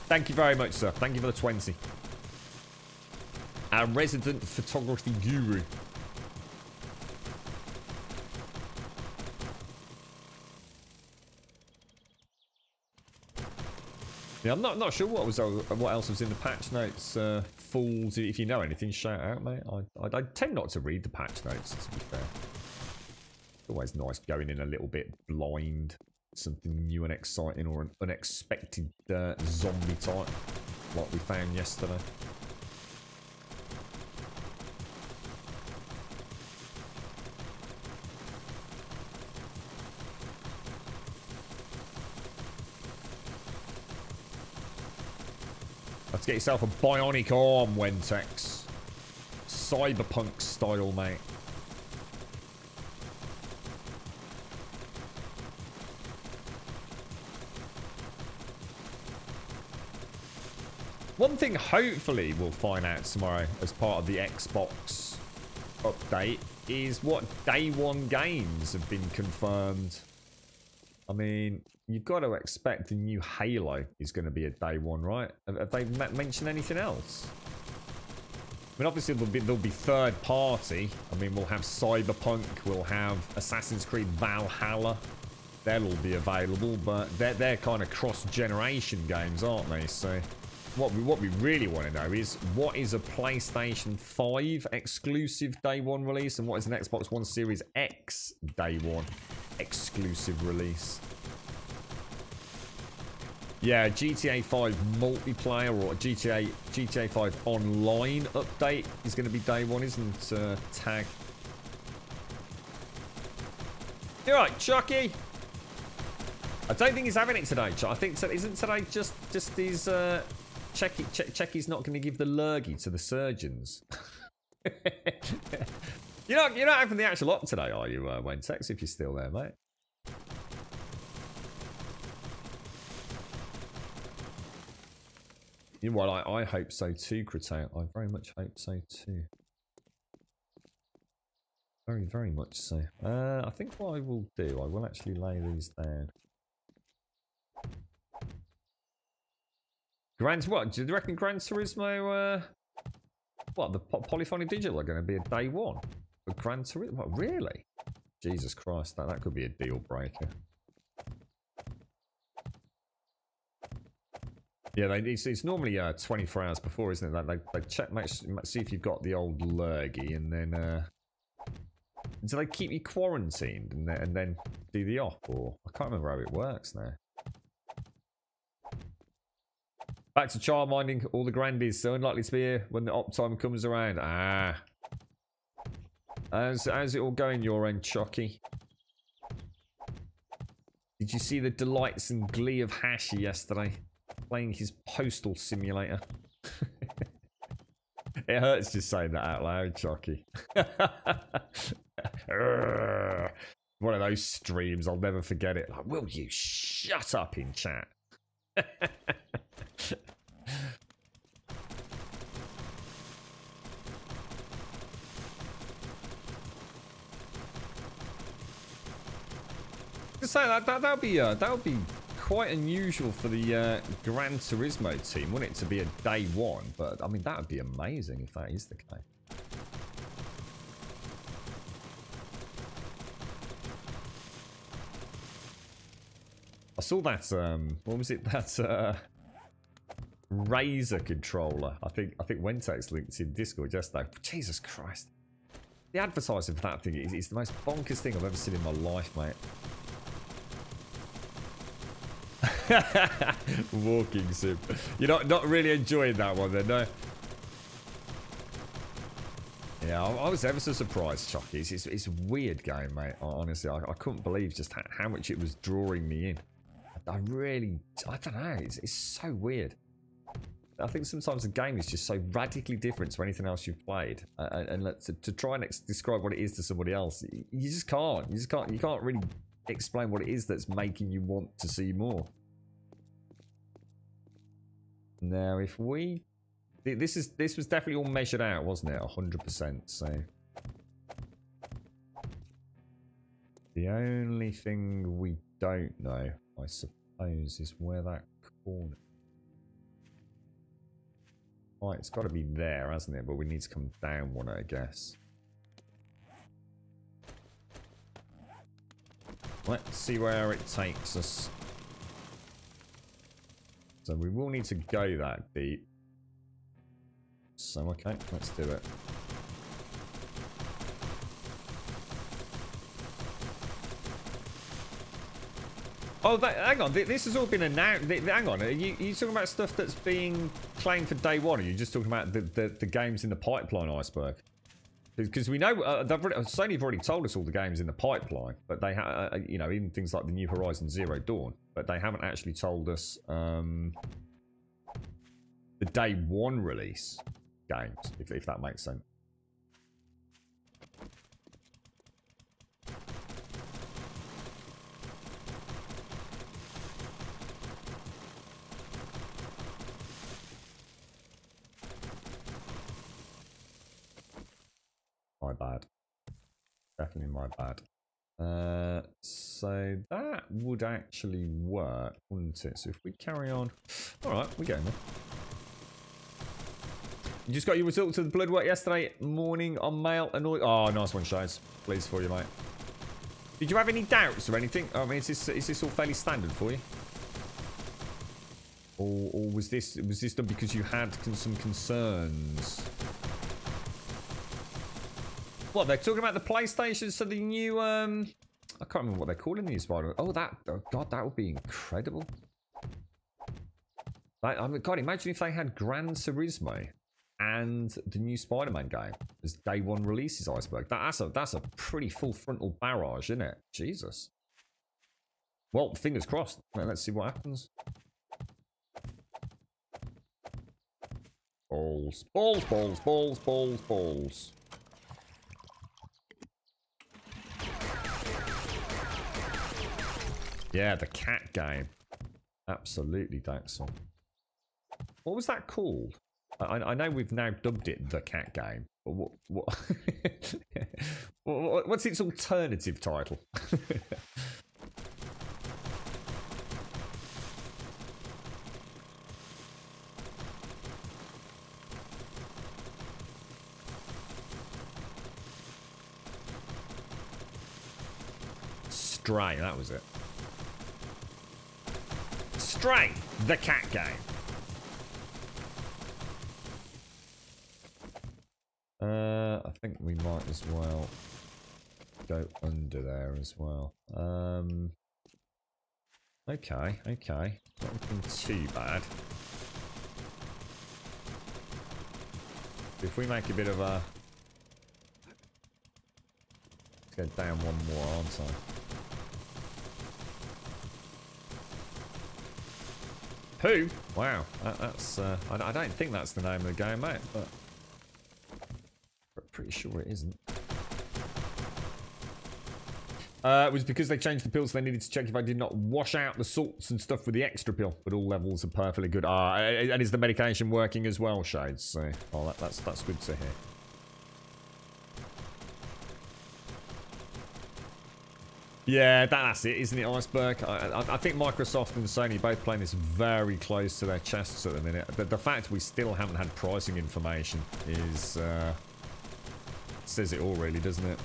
Thank you very much, sir. Thank you for the 20. Our resident photography guru. Yeah, I'm not sure what else was in the patch notes. Fools, if you know anything, shout out, mate. I tend not to read the patch notes, to be fair. It's always nice going in a little bit blind. Something new and exciting, or an unexpected zombie type, like we found yesterday. Let's get yourself a bionic arm, Wentex. Cyberpunk style, mate. One thing hopefully we'll find out tomorrow as part of the Xbox update is what day one games have been confirmed. I mean, you've got to expect the new Halo is going to be a day one, right? Have they mentioned anything else? mean, obviously there'll be third party. I mean, we'll have Cyberpunk, we'll have Assassin's Creed Valhalla. They'll all be available, but they're kind of cross-generation games, aren't they? So what we really want to know is, what is a PlayStation 5 exclusive day one release, and what is an Xbox One Series X day one exclusive release? Yeah, GTA 5 multiplayer or GTA 5 online update is going to be day one, isn't Tag? You're right, Chucky. I don't think he's having it today, Chuck. I think isn't today just his Chucky's not going to give the lurgy to the surgeons. You're not having the actual op today, are you, Wentex? If you're still there, mate. You know what? I hope so too, Cretail. I very much hope so too. Very, very much so. I think what I will do, I will actually lay these down. What? Do you reckon Gran Turismo, what, the Polyphony Digital are going to be a day one? But Gran Turismo, what, really? Jesus Christ, that could be a deal breaker. Yeah, it's normally 24 hours before, isn't it? They check, see if you've got the old lurgy, and then do they keep you quarantined and then do the op? Or I can't remember how it works now. Back to childminding, all the grandies so unlikely to be here when the op time comes around. Ah. How's it all going your end, Chucky? Did you see the delights and glee of Hashi yesterday? Playing his postal simulator. It hurts just saying that out loud, Chucky. One of those streams, I'll never forget it. Like, will you shut up in chat? So that'll be quite unusual for the Gran Turismo team, wouldn't it, to be a day one? But I mean, that would be amazing if that is the case. I saw that what was it, that Razer controller. I think Wentex linked in Discord yesterday. Jesus Christ. The advertising for that thing is the most bonkers thing I've ever seen in my life, mate. Walking sim. You're not really enjoying that one then, no? Yeah, I was ever so surprised, Chucky. It's a weird game, mate. Honestly, I couldn't believe just how much it was drawing me in. I don't know. It's so weird. I think sometimes the game is just so radically different to anything else you've played, and to try and describe what it is to somebody else, you just can't. You can't really explain what it is that's making you want to see more. Now, if we, this was definitely all measured out, wasn't it? 100%. So the only thing we don't know, I suppose, is where that corner. Right, it's got to be there, hasn't it? But we need to come down one, I guess. Let's see where it takes us. So we will need to go that deep. So, okay, let's do it. Oh, hang on. This has all been announced. Hang on. Are you talking about stuff that's being claimed for day one? Or are you just talking about the games in the pipeline, Iceberg? Because we know Sony have already told us all the games in the pipeline, but they you know, even things like the new Horizon Zero Dawn, but they haven't actually told us the day one release games, if that makes sense. My bad. Definitely my bad. So that would actually work, wouldn't it? So if we carry on... Alright, we're going there. You just got your results of the blood work yesterday morning on mail and all. Oh, nice one, Shades. Pleased for you, mate. Did you have any doubts or anything? I mean, is this all fairly standard for you? Or was this done because you had some concerns? What, they're talking about the PlayStation, so the new I can't remember what they're calling these, by the way. Oh, God, that would be incredible. I mean, God, imagine if they had Gran Turismo and the new Spider-Man game as day one releases, Iceberg. That's a pretty full frontal barrage, isn't it? Jesus. Well, fingers crossed. Let's see what happens. Balls. Balls, balls, balls, balls, balls. Yeah, the cat game. Absolutely, Daxel. What was that called? I know we've now dubbed it the cat game, but what's its alternative title? Stray, that was it. Stray, the cat game. I think we might as well go under there as well. Okay. Not looking too bad. If we make a bit of a... Let's go down one more, aren't I? Who? Wow, that's... I don't think that's the name of the game, mate, but... Pretty sure it isn't. It was because they changed the pills, so they needed to check if I did not wash out the salts and stuff with the extra pill. But all levels are perfectly good. And is the medication working as well, Shades? So, oh, that's good to hear. Yeah, that's it, isn't it, Iceberg? I think Microsoft and Sony both playing this very close to their chests at the minute. The fact we still haven't had pricing information is... says it all, really, doesn't it?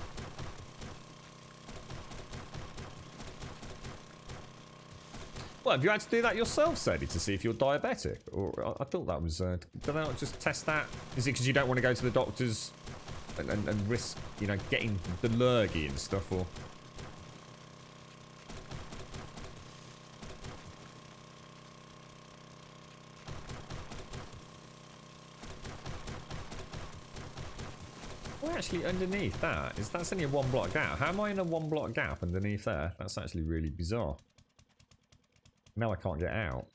Well, have you had to do that yourself, Sadie, to see if you're diabetic? Or I thought that was... did they not just test that? Is it because you don't want to go to the doctors and risk, you know, getting the lurgy and stuff, or... Actually, underneath that's only a one block gap. How am I in a one block gap underneath there? That's actually really bizarre. Now I can't get out.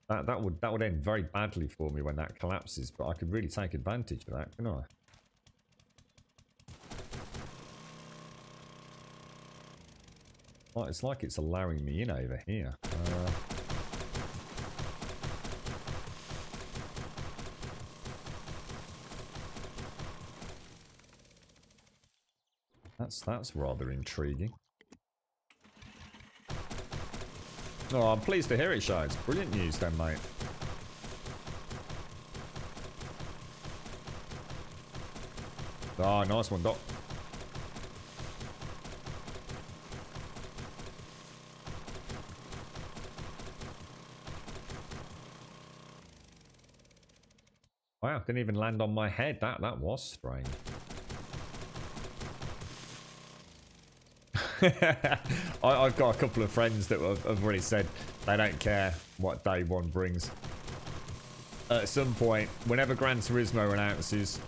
That would end very badly for me when that collapses, but I could really take advantage of that, couldn't I? Well, it's like it's allowing me in over here. That's rather intriguing. Oh, I'm pleased to hear it, Shades. Brilliant news then, mate. Oh, nice one, Doc. Wow, didn't even land on my head. That was strange. I've got a couple of friends that have already said they don't care what day one brings. At some point, whenever Gran Turismo announces,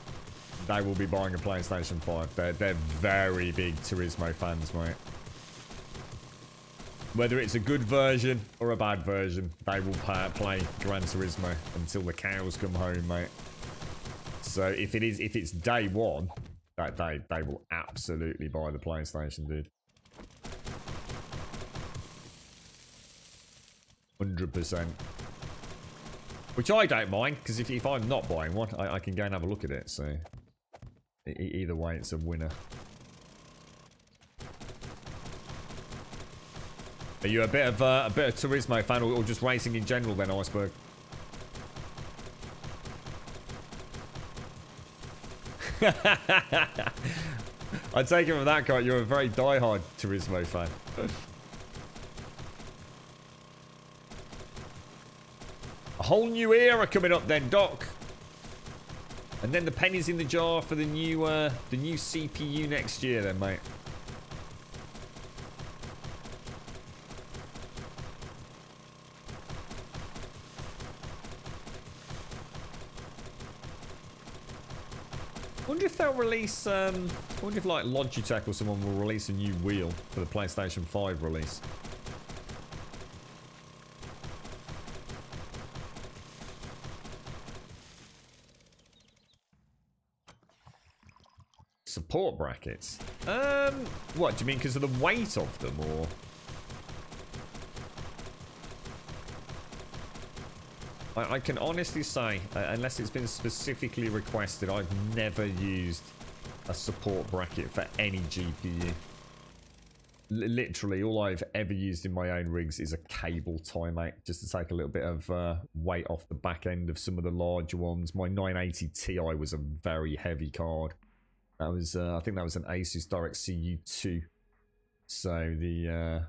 they will be buying a PlayStation 5. They're very big Turismo fans, mate. Whether it's a good version or a bad version, they will play Gran Turismo until the cows come home, mate. So if it's day one, that they will absolutely buy the PlayStation, dude. 100%. Which I don't mind, because if I'm not buying one, I can go and have a look at it, so... Either way, it's a winner. Are you a bit of Turismo fan, or just racing in general then, Iceberg? I take it from that guy, you're a very diehard Turismo fan. A whole new era coming up then, Doc. And then the pennies in the jar for the new CPU next year then, mate. I wonder if they'll release, I wonder if like Logitech or someone will release a new wheel for the PlayStation 5 release. Support brackets? What, do you mean because of the weight of them, or? I can honestly say, unless it's been specifically requested, I've never used a support bracket for any GPU. Literally, all I've ever used in my own rigs is a cable tie, mate, just to take a little bit of weight off the back end of some of the larger ones. My 980 Ti was a very heavy card. That was, I think that was an Asus DirectCu 2. So the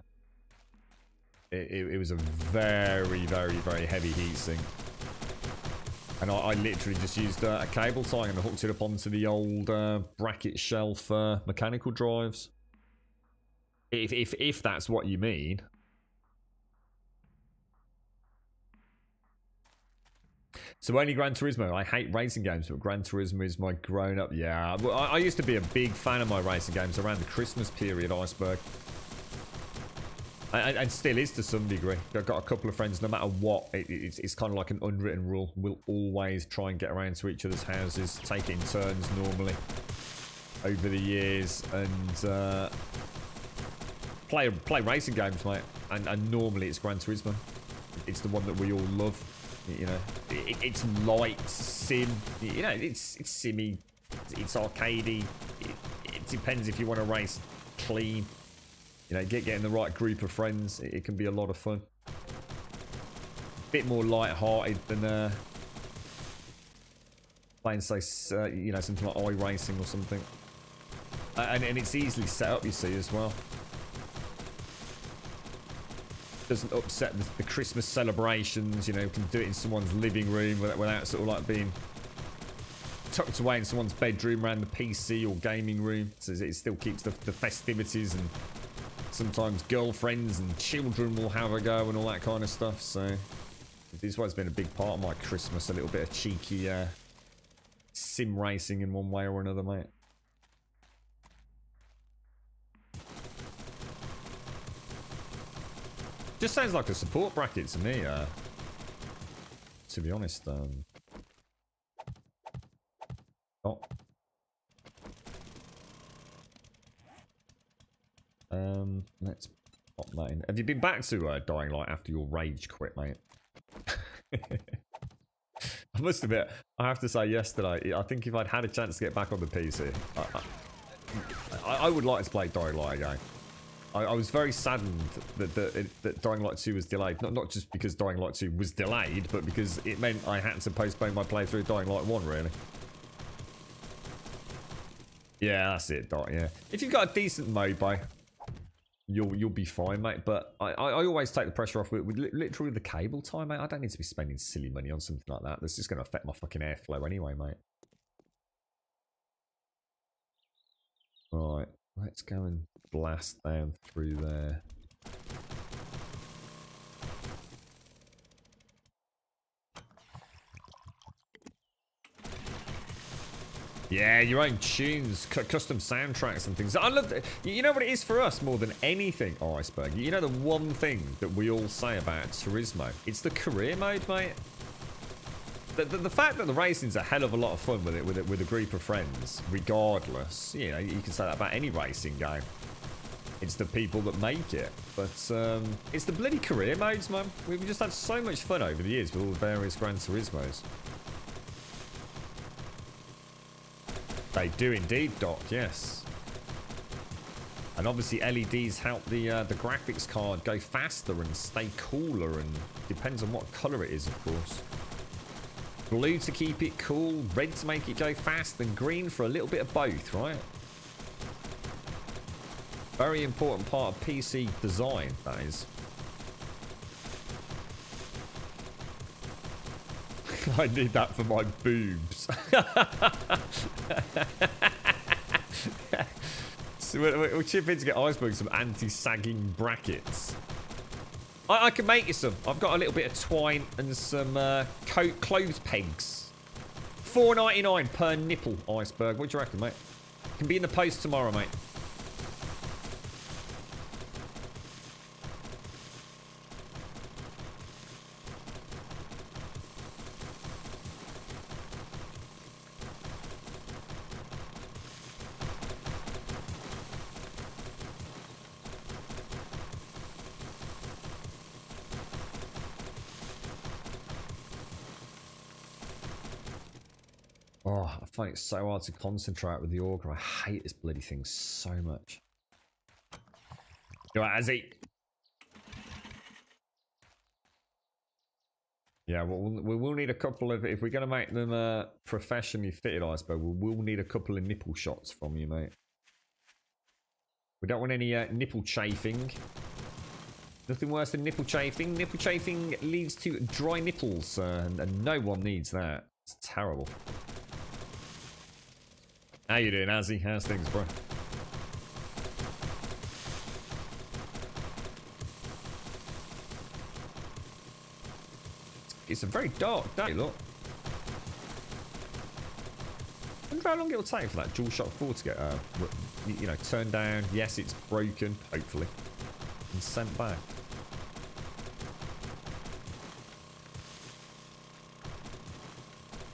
it was a very, very, very heavy heatsink. And I literally just used a cable tie and hooked it up onto the old bracket shelf mechanical drives. If that's what you mean. So only Gran Turismo. I hate racing games, but Gran Turismo is my grown-up. Yeah, well, I used to be a big fan of my racing games around the Christmas period, Iceberg. And still is to some degree. I've got a couple of friends, no matter what, it's kind of like an unwritten rule. We'll always try and get around to each other's houses, take it in turns normally over the years, and play racing games, mate. And normally it's Gran Turismo. It's the one that we all love. You know, it's light, sim. You know, it's simmy, it's arcadey. It depends if you want to race clean. You know, getting the right group of friends, it can be a lot of fun. Bit more light-hearted than playing, say, you know, something like iRacing or something. And it's easily set up, you see, as well. Doesn't upset the Christmas celebrations. You know, can do it in someone's living room without sort of like being tucked away in someone's bedroom around the PC or gaming room. So it still keeps the festivities, and sometimes girlfriends and children will have a go and all that kind of stuff. So this is what's been a big part of my Christmas, a little bit of cheeky sim racing in one way or another, mate. Just sounds like a support bracket to me, to be honest. Oh. Let's pop that in. Have you been back to Dying Light after your rage quit, mate? I must admit, I have to say, yesterday, I think if I'd had a chance to get back on the PC, I would like to play Dying Light again. I was very saddened that Dying Light 2 was delayed. Not just because Dying Light 2 was delayed, but because it meant I had to postpone my playthrough of Dying Light 1, really. Yeah, that's it, Doc, yeah. If you've got a decent MOBA, you'll be fine, mate. But I always take the pressure off with literally the cable tie, mate. I don't need to be spending silly money on something like that. That's just going to affect my fucking airflow anyway, mate. Right, let's go and blast down through there. Yeah, your own tunes, custom soundtracks and things. I love that. You know what it is for us more than anything, Iceberg? You know the one thing that we all say about Turismo? It's the career mode, mate. The fact that the racing's a hell of a lot of fun with a group of friends, regardless. You know, you can say that about any racing game. It's the people that make it. But it's the bloody career modes, man. We've just had so much fun over the years with all the various Gran Turismos. They do indeed, Doc, yes. And obviously LEDs help the graphics card go faster and stay cooler, and depends on what colour it is, of course. Blue to keep it cool, red to make it go fast, and green for a little bit of both, right? Very important part of PC design, that is. I need that for my boobs. So we'll chip in to get Iceberg some anti-sagging brackets. I can make you some. I've got a little bit of twine and some clothes pegs. $4.99 per nipple, Iceberg. What do you reckon, mate? Can be in the post tomorrow, mate. Oh, I find it so hard to concentrate with the auger. I hate this bloody thing so much. You know what, Azzy? Yeah, we will need a couple of... If we're going to make them professionally fitted, Iceberg, we will need a couple of nipple shots from you, mate. We don't want any nipple chafing. Nothing worse than nipple chafing. Nipple chafing leads to dry nipples, and no one needs that. It's terrible. How you doing, Azzy? How's things, bro? It's a very dark day, look. I wonder how long it'll take for that DualShock 4 to get, you know, turned down. Yes, it's broken, hopefully, and sent back.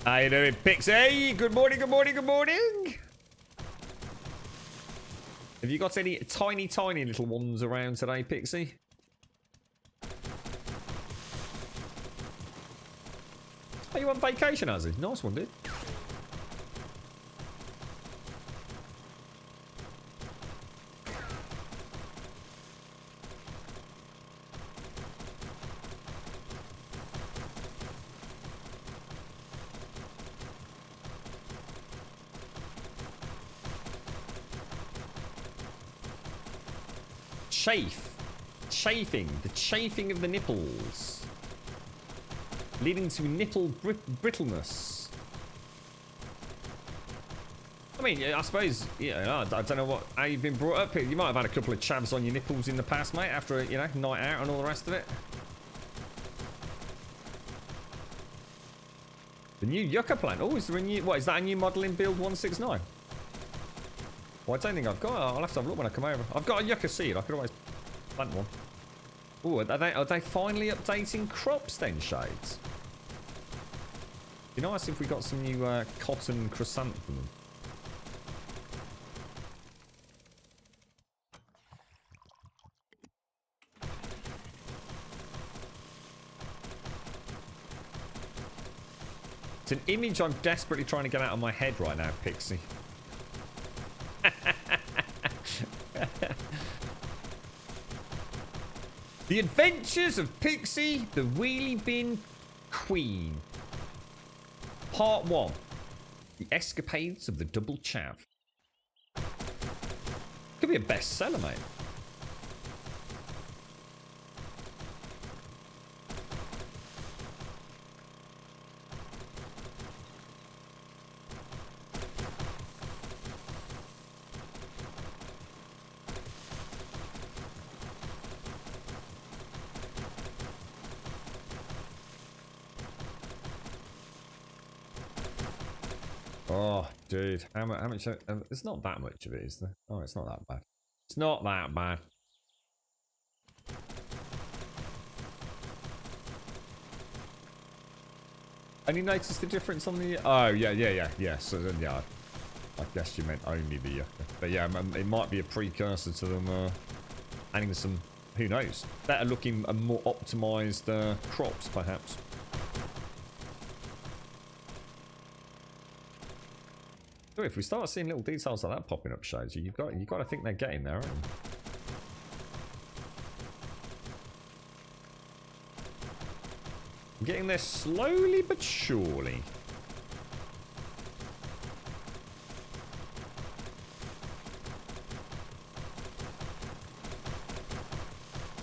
How you doing, Pixie? Good morning, good morning, good morning. Have you got any tiny, tiny little ones around today, Pixie? Are you on vacation, Azzy? Nice one, dude. Chafing, the chafing of the nipples, leading to nipple brittleness. I mean, I suppose, yeah, I don't know how you've been brought up here. You might have had a couple of chavs on your nipples in the past, mate, after a, night out and all the rest of it. The new Yucca plant. Oh, is there a new, what, is that a new model in build 169? Well, I don't think I've got it. I'll have to have a look when I come over. I've got a Yucca seed. I could always plant one. Oh, are they finally updating crops then, Shades? It'd be nice if we got some new cotton chrysanthemum. It's an image I'm desperately trying to get out of my head right now, Pixie. The Adventures of Pixie, the Wheelie Bin Queen. Part 1. The Escapades of the Double Chav. Could be a bestseller, mate. Oh, dude, how much? It's not that much of it, is there? Oh, it's not that bad. It's not that bad. And you notice the difference on the... Oh, yeah. So then, yeah, I guess you meant only the Yucca. But yeah, it might be a precursor to them adding some, who knows, better looking and more optimized crops, perhaps. If we start seeing little details like that popping up, Shades, you've got to think they're getting there, haven't you? I'm getting there slowly but surely.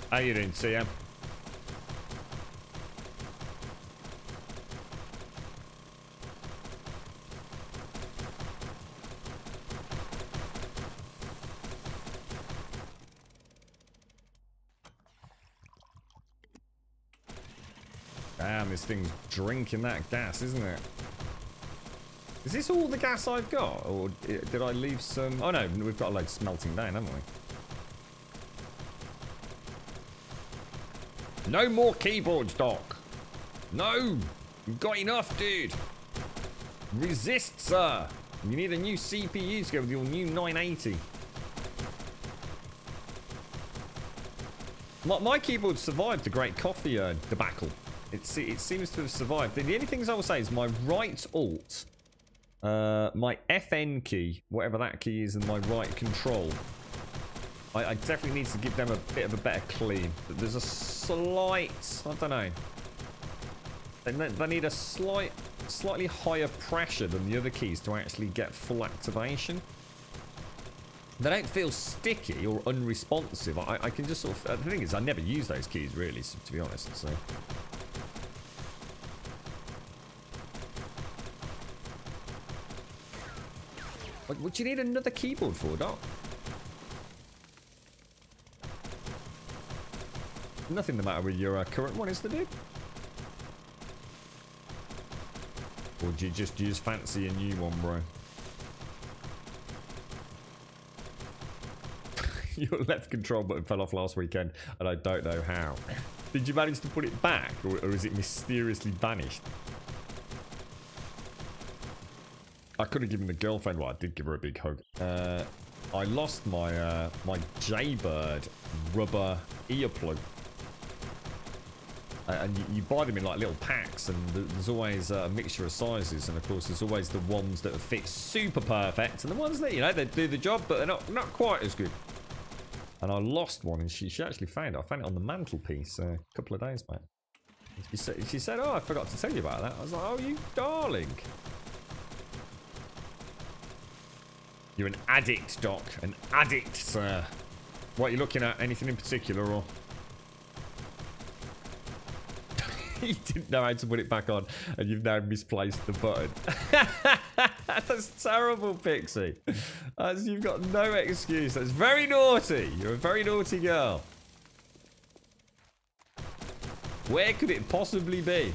How you doing, TM? Damn, this thing's drinking that gas, isn't it? Is this all the gas I've got? Or did I leave some... Oh no, we've got a load smelting down, haven't we? No more keyboards, Doc. No! You've got enough, dude. Resist, sir. You need a new CPU to go with your new 980. My keyboard survived the Great Coffee debacle. It seems to have survived. The only things I will say is my right alt, my FN key, whatever that key is, and my right control. I definitely need to give them a bit of a better clean. There's a slight, I don't know. They need a slightly higher pressure than the other keys to actually get full activation. They don't feel sticky or unresponsive. I can just sort of... The thing is, I never use those keys, really, to be honest. So. What do you need another keyboard for, Doc? Nothing the matter with your current one, is there, dude? Or do you just fancy a new one, bro? Your left control button fell off last weekend, and I don't know how. Did you manage to put it back, or is it mysteriously vanished? I could have given the girlfriend, well, I did give her a big hug. I lost my my Jaybird rubber earplug. And you buy them in like little packs, and there's always a mixture of sizes, and of course there's always the ones that fit super perfect, and the ones that, you know, they do the job, but they're not quite as good. And I lost one, and she actually found it. I found it on the mantelpiece a couple of days back. She said, oh, I forgot to tell you about that. I was like, oh, you darling. You're an addict, Doc. An addict, sir. What are you looking at? Anything in particular, or? You didn't know how to put it back on, and you've now misplaced the button. That's terrible, Pixie. You've got no excuse. That's very naughty. You're a very naughty girl. Where could it possibly be?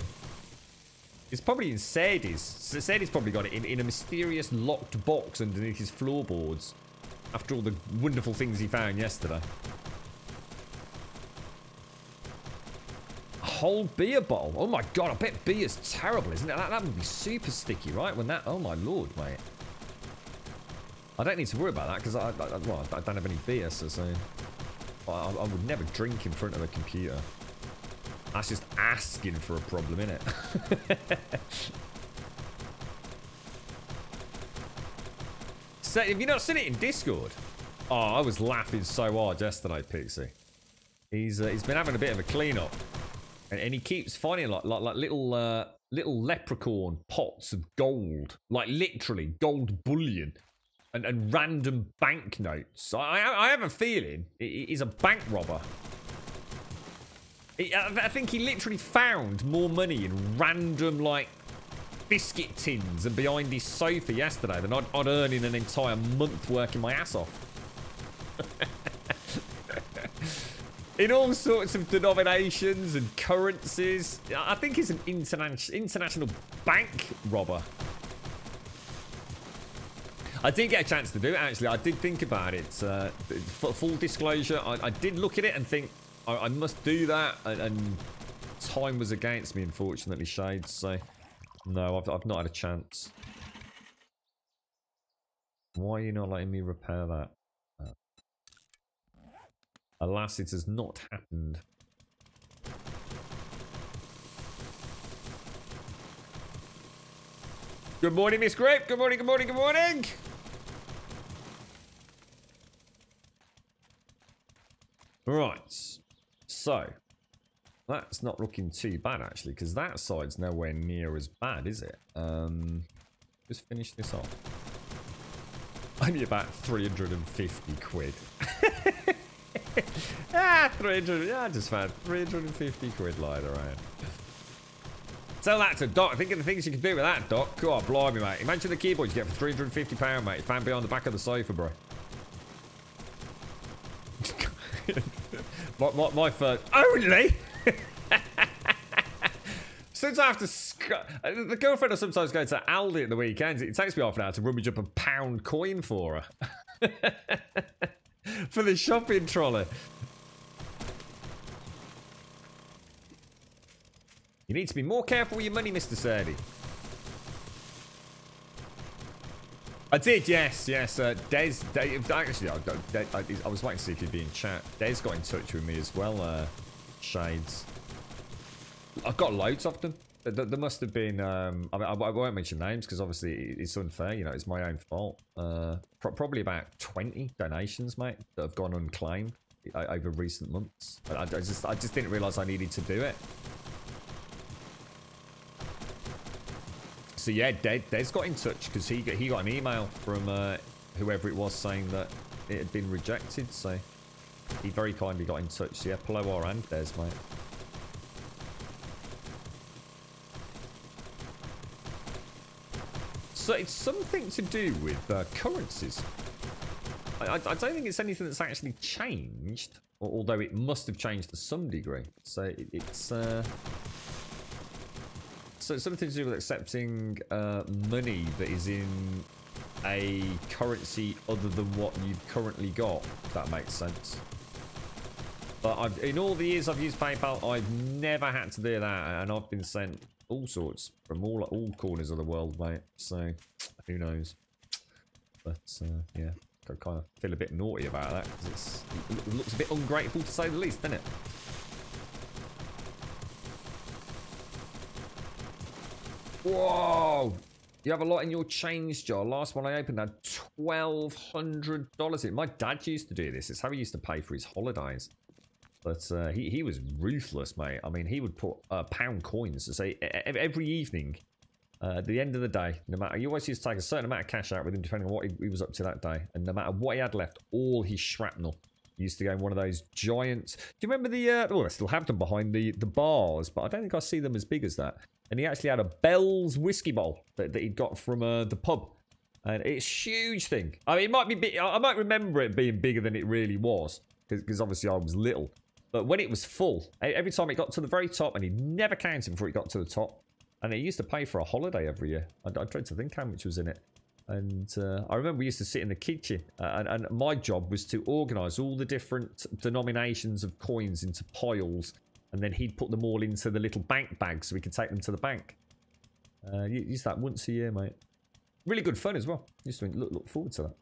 It's probably in Sadie's. Sadie's probably got it in a mysterious locked box underneath his floorboards after all the wonderful things he found yesterday. Whole beer bottle. Oh my god, I bet beer's terrible, isn't it? That would be super sticky, right? When that... Oh my lord, mate. I don't need to worry about that because I don't have any beer, so I would never drink in front of a computer. That's just asking for a problem, innit? So, have you not seen it in Discord? Oh, I was laughing so hard yesterday, Pixie. He's been having a bit of a clean-up. And he keeps finding like little leprechaun pots of gold, like literally gold bullion, and random banknotes. I have a feeling he's a bank robber. I think he literally found more money in random like biscuit tins and behind his sofa yesterday than I'd earn in an entire month working my ass off. In all sorts of denominations and currencies. I think he's an international bank robber. I did get a chance to do it, actually. I did think about it. Full disclosure, I did look at it and think, I must do that. And time was against me, unfortunately, Shades. So, no, I've not had a chance. Why are you not letting me repair that? Alas, it has not happened. Good morning, Miss Grape. Good morning, good morning, good morning. Right. So, That's not looking too bad, actually, because that side's nowhere near as bad, is it? Just finish this off. Only about 350 quid. 300. Yeah, I just found 350 quid lying around. Sell that to Doc. Think of the things you can do with that, Doc. God, blimey, mate. Imagine the keyboard you get for £350, mate. Found behind the back of the sofa, bro. my first... Only? Since I have to... the girlfriend will sometimes go to Aldi at the weekends. It takes me half an hour to rummage up a £1 coin for her. For the shopping trolley. You need to be more careful with your money, Mr. Serdi. I did, yes. Des, actually, I was waiting to see if he'd be in chat. Des got in touch with me as well, Shades. I've got loads of them. There must have been, I won't mention names because obviously it's unfair, you know, it's my own fault. Probably about 20 donations, mate, that have gone unclaimed over recent months. I just didn't realise I needed to do it. So yeah, Des got in touch because he got an email from whoever it was saying that it had been rejected. So he very kindly got in touch. So yeah, Ploar and Des, mate. So it's something to do with currencies. I don't think it's anything that's actually changed, although it must have changed to some degree. So it's so something to do with accepting money that is in a currency other than what you've currently got, if that makes sense. But in all the years I've used PayPal, I've never had to do that, and I've been sent all sorts from all corners of the world, mate. So who knows? But yeah, I kind of feel a bit naughty about that because it looks a bit ungrateful to say the least, doesn't it? Whoa! You have a lot in your change jar. Last one I opened had $1,200 in it. My dad used to do this. It's how he used to pay for his holidays. But he was ruthless, mate. I mean, he would put pound coins to say every evening at the end of the day, no matter, he always used to take a certain amount of cash out with him depending on what he was up to that day. And no matter what he had left, all his shrapnel used to go in one of those giant... Do you remember the... oh, I still have them behind the bars, but I don't think I see them as big as that. And he actually had a Bell's whiskey bottle that he'd got from the pub. And it's a huge thing. I mean, it might be big. I might remember it being bigger than it really was. Because obviously I was little. But when it was full, every time it got to the very top, and he never counted before it got to the top. And he used to pay for a holiday every year. I tried to think how much was in it. And I remember we used to sit in the kitchen. And my job was to organise all the different denominations of coins into piles. And then he'd put them all into the little bank bag so we could take them to the bank. Used that once a year, mate. Really good fun as well. Used to look forward to that.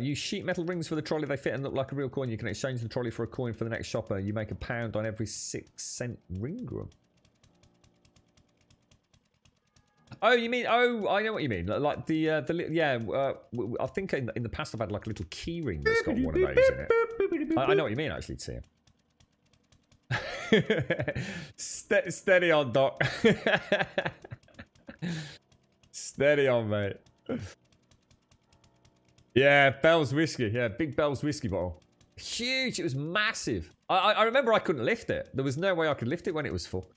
Use sheet metal rings for the trolley. They fit and look like a real coin. You can exchange the trolley for a coin for the next shopper. You make £1 on every 6-cent ring room. Oh, you mean? Oh, I know what you mean. Like the yeah. I think in the past I've had like a little key ring that's got one of those in it. I know what you mean, actually, Tim. Steady on, Doc. Steady on, mate. Yeah, Bell's whiskey. Yeah, big Bell's whiskey bottle. Huge. It was massive. I remember I couldn't lift it. There was no way I could lift it when it was full.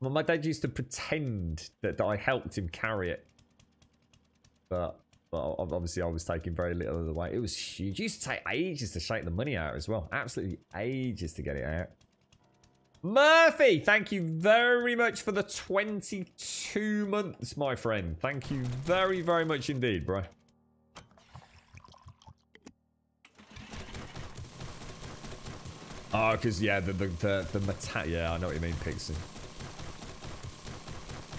My dad used to pretend that I helped him carry it. But obviously I was taking very little of the weight. It was huge. It used to take ages to shake the money out as well. Absolutely ages to get it out. Murphy, thank you very much for the 22 months, my friend. Thank you very, very much indeed, bro. Oh, because, yeah, yeah, I know what you mean, Pixie.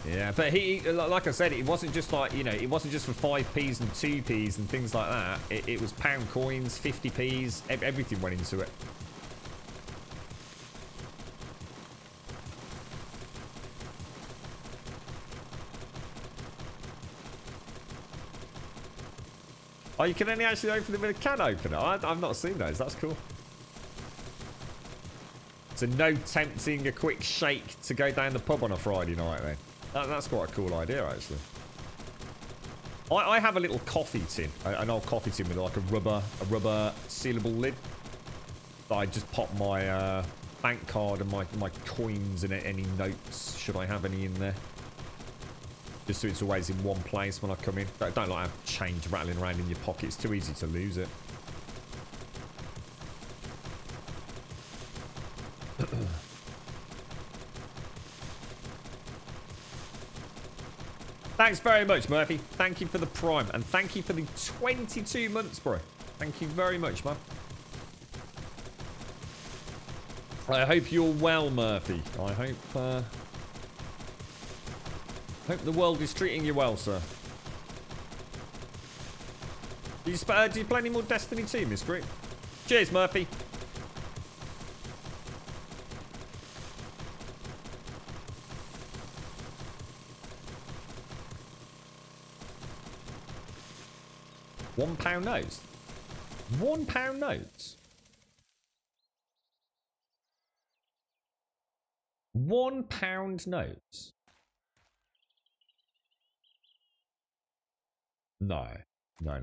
Yeah, but like I said, it wasn't just like, you know, it wasn't just for 5p's and 2p's and things like that. It was pound coins, 50p's, everything went into it. Oh, you can only actually open them with a can opener. I've not seen those. That's cool. So no tempting a quick shake to go down the pub on a Friday night then. That's quite a cool idea, actually. I have a little coffee tin, an old coffee tin with like a rubber sealable lid. I just pop my bank card and my coins and any notes, should I have any in there. Just so it's always in one place when I come in. Don't like have change rattling around in your pocket. It's too easy to lose it. Thanks very much, Murphy. Thank you for the Prime. And thank you for the 22 months, bro. Thank you very much, man. I hope you're well, Murphy. I hope the world is treating you well, sir. Do you play any more Destiny 2, Miss Grip? Cheers, Murphy. £1 notes. £1 notes. £1 notes. No. No.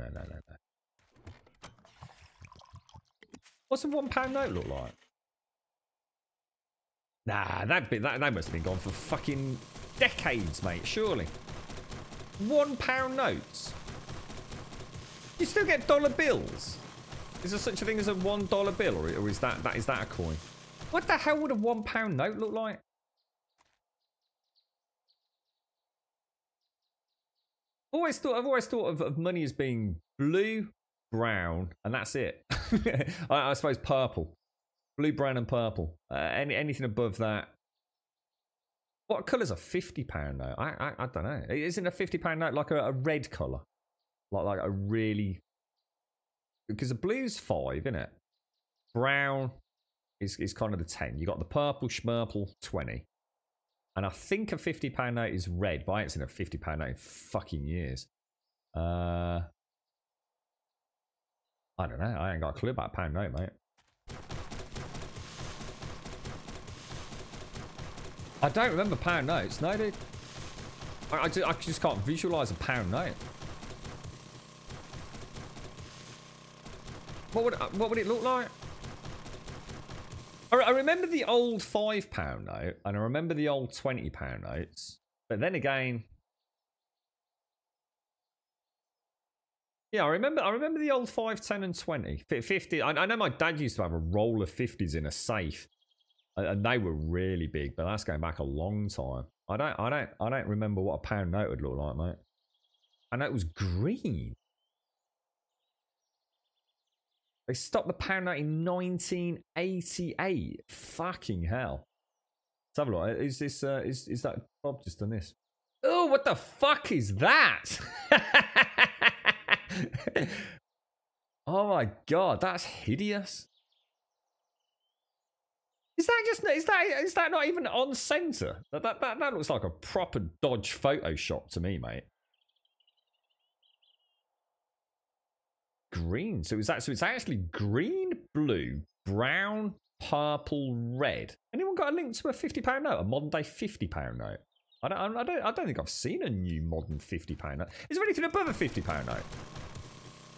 What's a £1 note look like? Nah, that must have been gone for fucking decades, mate. Surely. £1 notes. You still get dollar bills. Is there such a thing as a $1 bill, or is that a coin? What the hell would a £1 note look like? I've always thought of money as being blue, brown, and that's it. I suppose purple, blue, brown, and purple. Anything above that. What colour's a £50 note? I don't know. Isn't a £50 note like a red colour? Like a really, because the blue's 5, isn't it? Brown is kind of the 10. You got the purple schmurple 20, and I think a £50 note is red, but I ain't seen a £50 note in fucking years. I don't know. I ain't got a clue about a pound note, mate. I don't remember pound notes, no, dude. I just can't visualise a pound note. What would it look like? I remember the old £5 note, and I remember the old £20 notes. But then again, yeah, I remember the old 5, 10, and 20. 50. I know my dad used to have a roll of 50s in a safe, and they were really big. But that's going back a long time. I don't remember what a pound note would look like, mate. And it was green. They stopped the pound note in 1988. Fucking hell. Let's have a look. Is that Bob just done this? Oh, what the fuck is that? Oh my god, that's hideous. Is that not even on center? That looks like a proper dodge Photoshop to me, mate. Green. So it's actually green, blue, brown, purple, red. Anyone got a link to a £50 note? A modern day £50 note? I don't think I've seen a new modern £50 note. Is there anything above a £50 note?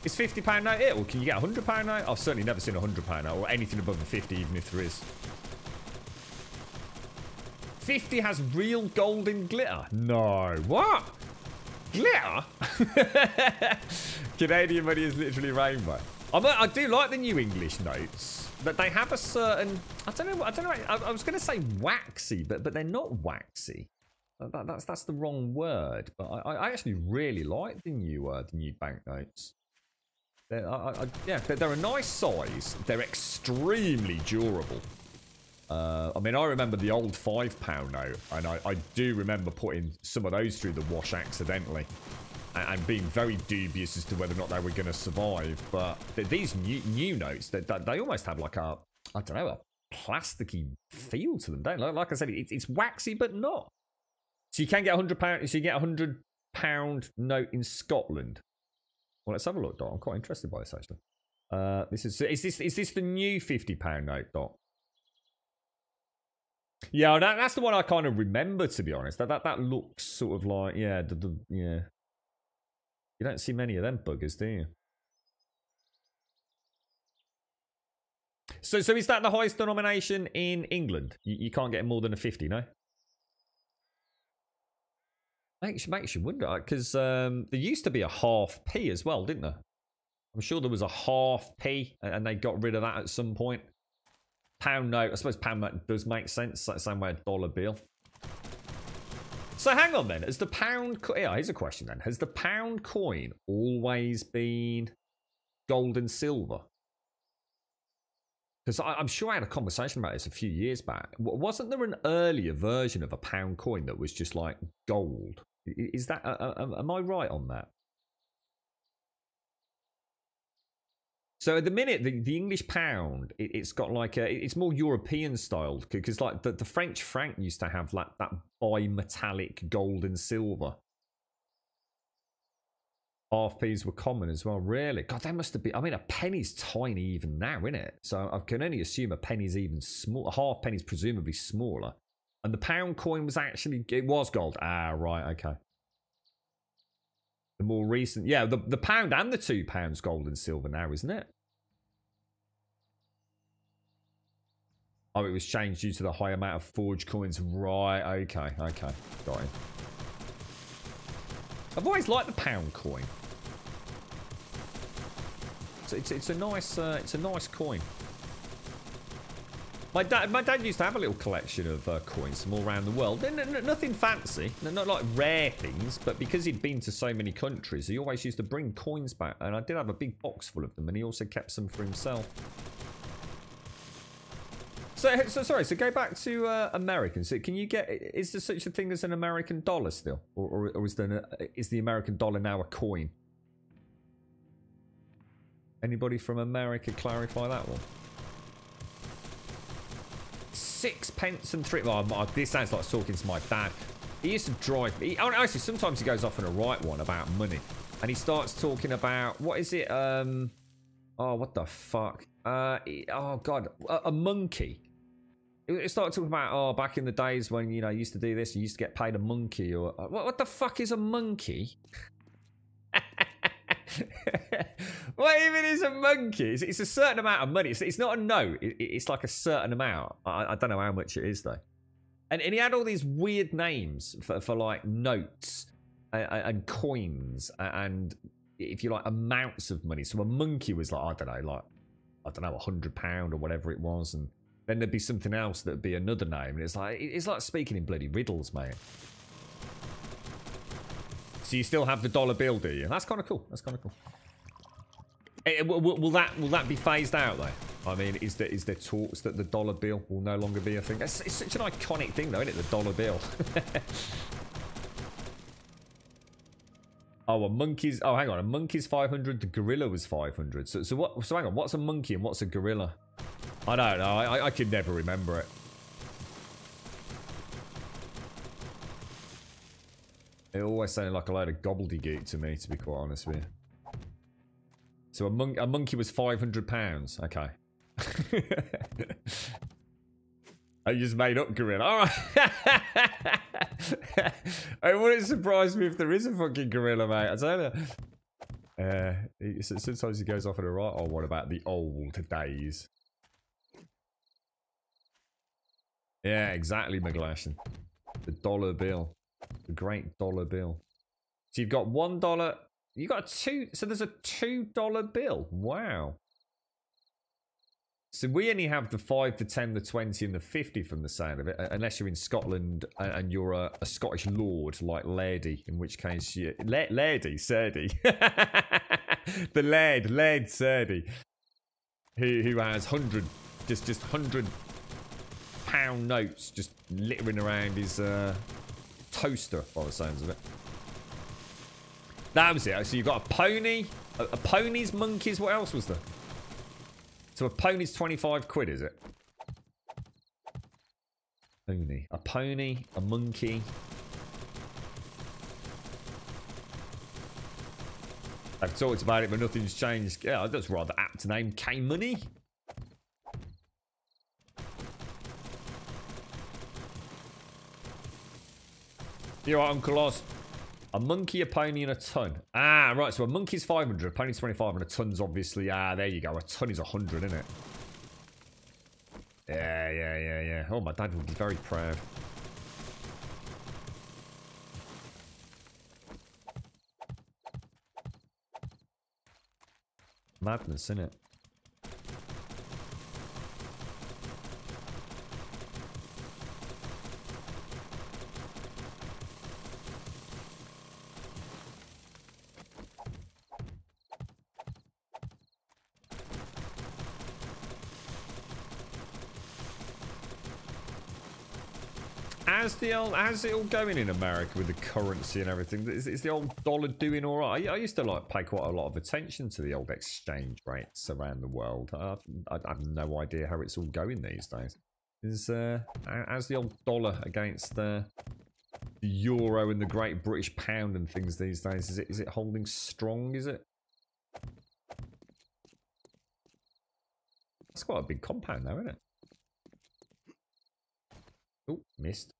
Is £50 note it, or can you get a £100 note? I've certainly never seen a £100 note or anything above a 50, even if there is. 50 has real golden glitter. No. What? Glitter? Canadian money is literally rainbow. I do like the new English notes, but they have a certain, I don't know. I was going to say waxy, but they're not waxy. That's the wrong word. But I actually really like the new banknotes. Yeah, they're a nice size. They're extremely durable. I mean, I remember the old £5 note, and I do remember putting some of those through the wash accidentally, and being very dubious as to whether or not they were going to survive. But these new notes, they almost have like a, I don't know, a plasticky feel to them, don't they? Like I said, it's waxy, but not. So you can get £100. So you get a £100 note in Scotland. Well, let's have a look, Dot. I'm quite interested by this, actually. Is this the new £50 note, Dot? Yeah, that's the one I kind of remember, to be honest. That looks sort of like, yeah, yeah. You don't see many of them buggers, do you? So is that the highest denomination in England? You can't get more than a 50, no? Makes you wonder, because there used to be a half p as well, didn't there? I'm sure there was a half p, and they got rid of that at some point. Pound note, I suppose pound note does make sense. That's the same way a dollar bill. So hang on then, has the pound... Yeah, here's a question then. Has the pound coin always been gold and silver? Because I'm sure I had a conversation about this a few years back. Wasn't there an earlier version of a pound coin that was just like gold? Is that... am I right on that? So at the minute, the English pound, it's got like a... It's more European styled. Because like the French franc used to have like that bimetallic gold and silver. Half P's were common as well, really. God, that must have been... I mean, a penny's tiny even now, isn't it? So I can only assume a penny's even small. A half penny's presumably smaller. And the pound coin was actually... It was gold. Ah, right, okay. The more recent... Yeah, the pound and the £2 gold and silver now, isn't it? Oh, it was changed due to the high amount of forged coins. Right, okay. Got it. I've always liked the pound coin. It's a nice coin. My dad used to have a little collection of coins from all around the world. Nothing fancy, not like rare things, but because he'd been to so many countries, he always used to bring coins back. And I did have a big box full of them, and he also kept some for himself. So sorry. So go back to Americans. So can you get? Is there such a thing as an American dollar still, or is the American dollar now a coin? Anybody from America clarify that one? 6 pence and 3. Oh, this sounds like talking to my dad. He used to drive me. Actually, sometimes he goes off on a right one about money, and he starts talking about what is it? Oh, what the fuck? Oh god, a monkey. He started talking about, oh, back in the days when, you know, you used to do this, you used to get paid a monkey, or what the fuck is a monkey? What even is a monkey? It's a certain amount of money. It's not a note. It's like a certain amount. I don't know how much it is though. And he had all these weird names for like notes and coins and if you like amounts of money. So a monkey was like I don't know, £100 or whatever it was, and then there'd be something else that'd be another name, and it's like speaking in bloody riddles, mate. So you still have the dollar bill, do you? That's kind of cool. Will that be phased out though? I mean, is there talks that the dollar bill will no longer be a thing? It's such an iconic thing though, isn't it? The dollar bill. Oh, a monkey's... Oh, hang on. A monkey's 500. The gorilla was 500. So hang on. What's a monkey and what's a gorilla? I don't know. I could never remember it. It always sounded like a load of gobbledygook to me, to be quite honest with you. So a monkey was £500. Okay. I just made up gorilla. All right. It wouldn't surprise me if there is a fucking gorilla, mate. I tell you. Sometimes he goes off on a right. Oh, what about the old days? Yeah, exactly, McGlashan. The dollar bill. The great dollar bill. So you've got $1. You got a 2. So there's a $2 bill. Wow. So we only have the 5, the 10, the 20, and the 50 from the sound of it, unless you're in Scotland and you're a Scottish lord like Lairdy, in which case you... Lairdy, Serdy. The Laird Serdy, who has 100, just £100 notes just littering around his toaster, by the sounds of it. That was it. So you've got a pony, a pony's monkeys. What else was there? So a pony's 25 quid, is it? Pony. A pony, a monkey. I've talked about it, but nothing's changed. Yeah, that's rather apt to name K-Money. You're right, Uncle Oz. A monkey, a pony, and a ton. Ah, right. So a monkey's 500, a pony's 25, and a ton's obviously... Ah, there you go. A ton is 100, isn't it? Yeah. Oh, my dad would be very proud. Madness, innit? How's it all going in America with the currency and everything? Is the old dollar doing all right? I used to like pay quite a lot of attention to the old exchange rates around the world. I have no idea how it's all going these days. How's the old dollar against the euro and the Great British Pound and things these days? Is it holding strong? Is it? That's quite a big compound, though, isn't it? Oh, missed.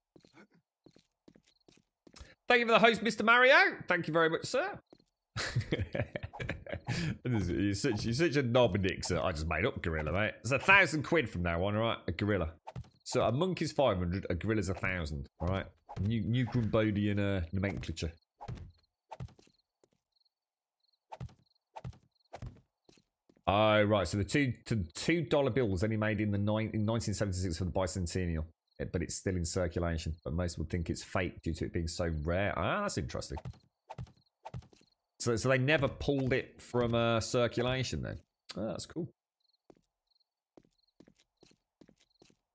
Thank you for the host, Mr. Mario. Thank you very much, sir. You're such a knob, Nick, sir. I just made up gorilla, mate. It's £1,000 from now on, all right? A gorilla. So a monkey's 500, a gorilla's 1,000, all right? New Grumbodian nomenclature. Oh, right. So the $2 bill was only made in 1976 for the bicentennial. But it's still in circulation. But most would think it's fake due to it being so rare. Ah, that's interesting. So they never pulled it from circulation then. Oh, that's cool.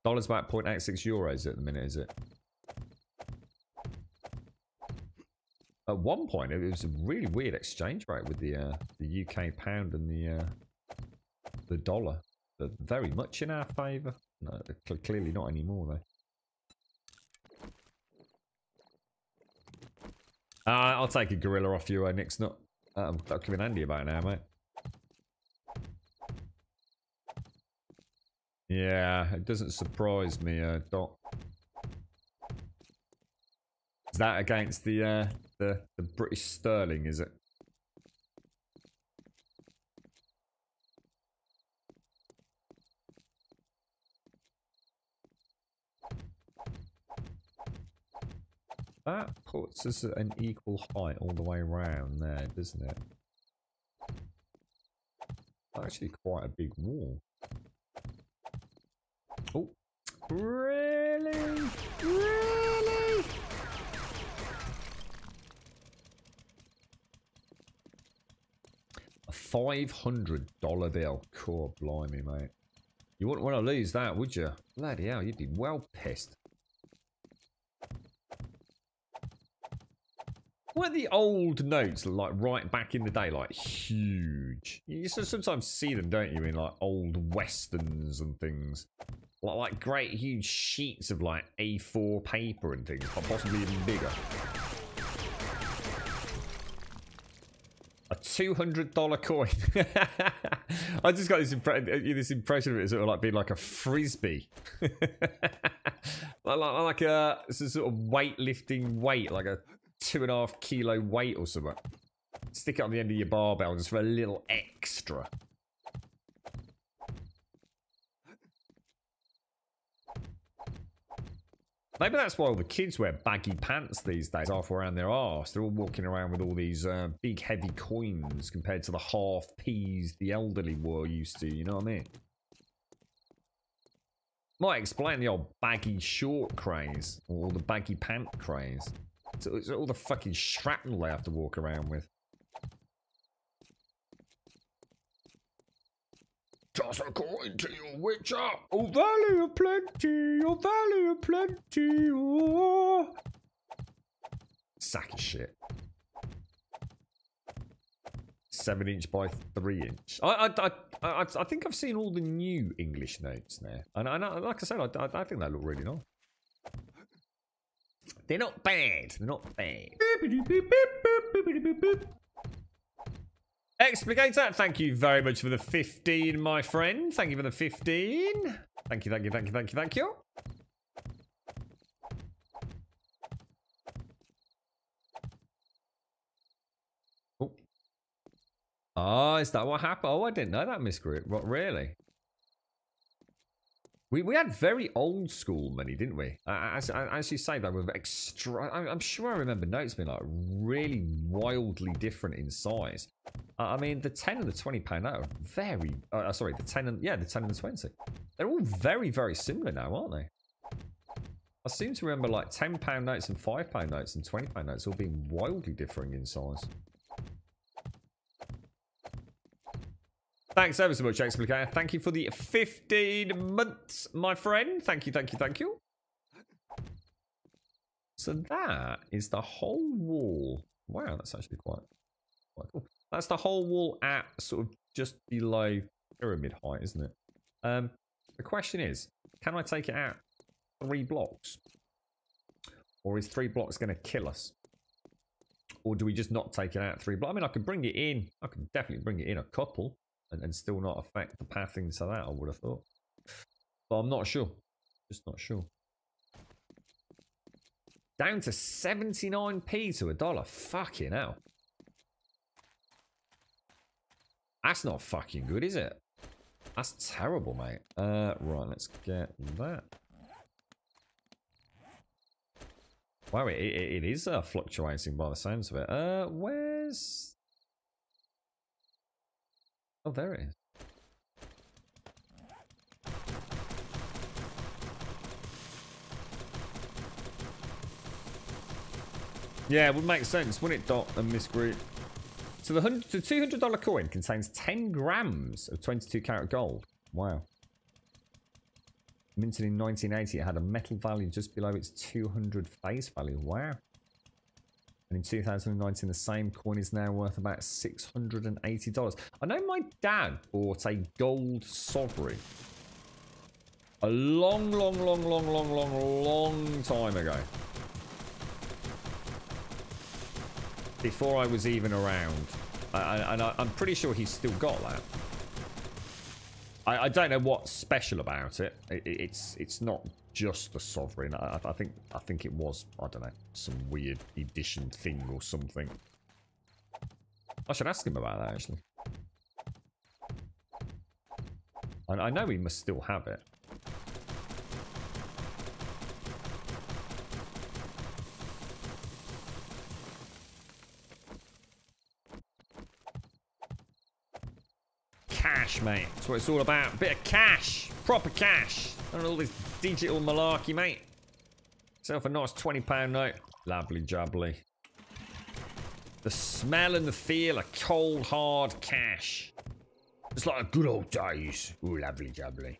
Dollar's about 0.86 euros at the minute, is it? At one point, it was a really weird exchange rate with the UK pound and the dollar. They're very much in our favour. No, clearly not anymore, though. I'll take a gorilla off you, Nick's not. That'll come in handy about now, mate. Yeah, it doesn't surprise me, Dot. Is that against the British sterling, is it? That puts us at an equal height all the way around there, doesn't it? Actually quite a big wall. Oh. Really? Really? A $500 bill. Cool, blimey, mate. You wouldn't want to lose that, would you? Bloody hell, you'd be well pissed. Weren't the old notes, like, right back in the day, like, huge? You sometimes see them, don't you, in, like, old westerns and things. Like great, huge sheets of, like, A4 paper and things, but possibly even bigger. A $200 coin. I just got this impression of it sort of like being like a frisbee. like a sort of weightlifting weight, like a 2.5 kilo weight or something. Stick it on the end of your barbell just for a little extra. Maybe that's why all the kids wear baggy pants these days, half around their arse. They're all walking around with all these big heavy coins compared to the half peas the elderly were used to, you know what I mean? Might explain the old baggy short craze, or the baggy pant craze. It's all the fucking shrapnel they have to walk around with. Toss a coin to your witcher. Oh, value of plenty. Oh, value of plenty. Oh. Sack of shit. 7" by 3". I think I've seen all the new English notes now, and like I said, I think they look really nice. They're not bad. They're not bad. Explicator, thank you very much for the 15, my friend. Thank you for the 15. Thank you, thank you, thank you, thank you, thank you. Oh, oh, is that what happened? Oh, I didn't know that, Miss Group. What, really? We had very old school money, didn't we? As you say, though, with extra... I'm sure I remember notes being like really wildly different in size. I mean, the 10 and the 20 pound note are very... sorry, the 10 and... Yeah, the 10 and the 20. They're all very, very similar now, aren't they? I seem to remember like 10 pound notes and 5 pound notes and 20 pound notes all being wildly differing in size. Thanks ever so much, Explicator. Thank you for the 15 months, my friend. Thank you, thank you, thank you. So that is the whole wall. Wow, that's actually quite cool. That's the whole wall at sort of just below pyramid height, isn't it? The question is, can I take it out 3 blocks? Or is 3 blocks going to kill us? Or do we just not take it out 3 blocks? I mean, I could bring it in. I could definitely bring it in a couple. And still not affect the pathing to that, I would have thought. But I'm not sure. Just not sure. Down to 79p to $1. Fucking hell. That's not fucking good, is it? That's terrible, mate. Right, let's get that. Wow, it is fluctuating by the sounds of it. Where's... Oh, there it is. Yeah, it would make sense, wouldn't it, Dot and Miss Group? So the $200 coin contains 10 grams of 22 karat gold. Wow. Minted in 1980, it had a metal value just below its 200 face value. Wow. And in 2019, the same coin is now worth about $680. I know my dad bought a gold sovereign a long time ago. Before I was even around. And I'm pretty sure he's still got that. I don't know what's special about it. It's not just the sovereign. I think it was, I don't know, some weird edition thing or something. I should ask him about that, actually. I know he must still have it. Cash, mate. That's what it's all about. A bit of cash. Proper cash. Not all this digital malarkey, mate. Self a nice £20 note. Lovely jubbly. The smell and the feel of cold, hard cash. It's like a good old days. Ooh, lovely jubbly.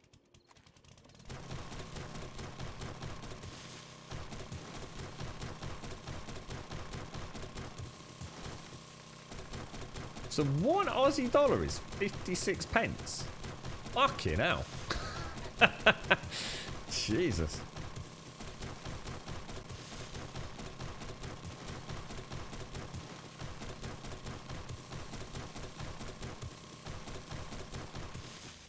So one Aussie dollar is 56 pence. Fucking hell. Jesus.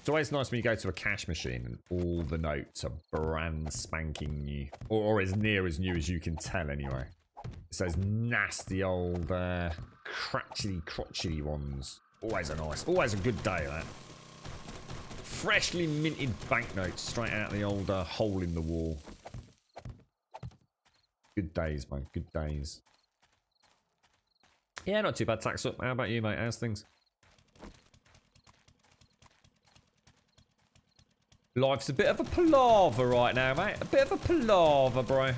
It's always nice when you go to a cash machine and all the notes are brand spanking new. Or as near as new as you can tell anyway. It's those nasty old crotchety ones. Always a good day, that. Freshly minted banknotes straight out the old hole in the wall. Good days, mate. Good days. Yeah, not too bad, tax up. How about you, mate? How's things? Life's a bit of a palaver right now, mate. A bit of a palaver, bro.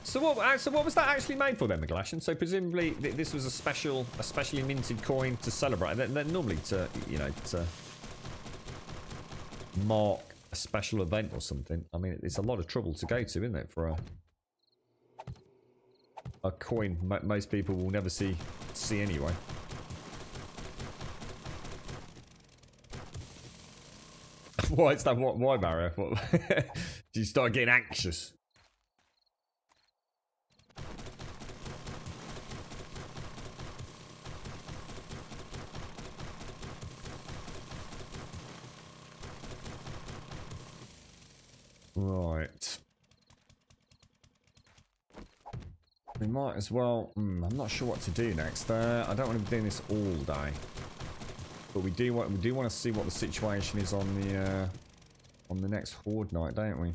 So what was that actually made for then, the Galatian? So presumably this was a specially minted coin to celebrate. They're normally to, you know, to mark a special event or something. I mean, it's a lot of trouble to go to, isn't it, for a coin most people will never see anyway. Why is that? Why, Mario? Do you start getting anxious? Right. We might as well... I'm not sure what to do next. I don't want to be doing this all day. But we do want to see what the situation is on the next Horde night, don't we?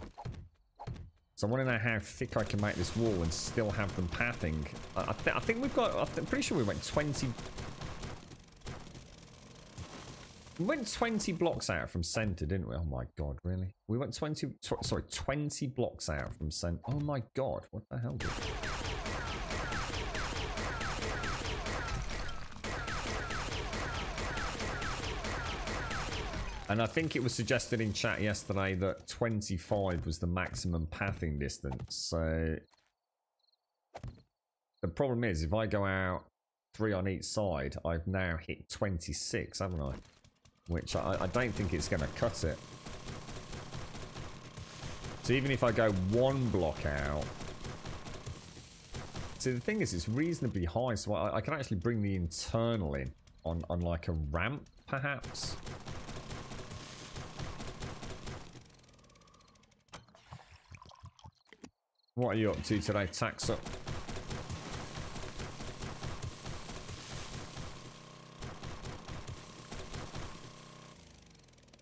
So I want to know how thick I can make this wall and still have them pathing. I think we've got... I'm pretty sure we went 20... We went 20 blocks out from center, didn't we? Oh my god, really? We went 20 blocks out from center. Oh my god, what the hell did... And I think it was suggested in chat yesterday that 25 was the maximum pathing distance. So the problem is, if I go out 3 on each side, I've now hit 26, haven't I? Which I don't think it's going to cut it. So even if I go 1 block out... See, the thing is, it's reasonably high, so I can actually bring the internal in on like a ramp, perhaps. What are you up to today, Taxa?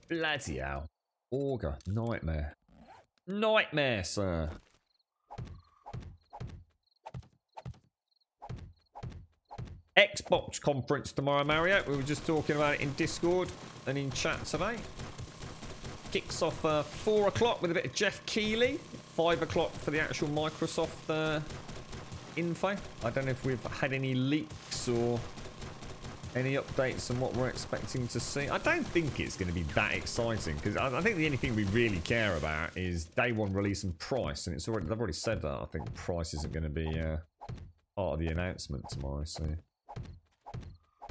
Bloody hell. Auger. Nightmare. Nightmare, sir. Xbox conference tomorrow, Mario. We were just talking about it in Discord and in chat today. Kicks off 4 o'clock with a bit of Jeff Keighley. 5 o'clock for the actual Microsoft info. I don't know if we've had any leaks or any updates on what we're expecting to see. I don't think it's going to be that exciting because I think the only thing we really care about is day one release and price, and they've already said that. I think price isn't going to be part of the announcement tomorrow, so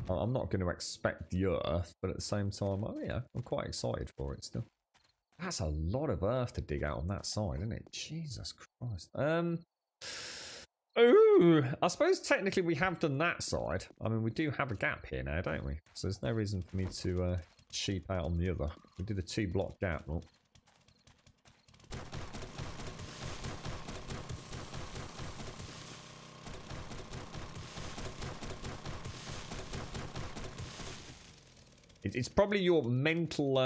I'm not going to expect the Earth, but at the same time, I'm quite excited for it still. That's a lot of earth to dig out on that side, isn't it? Jesus Christ. Ooh, I suppose technically we have done that side. I mean, we do have a gap here now, don't we? So there's no reason for me to cheap out on the other. We did a 2-block gap. Well, it's probably your mental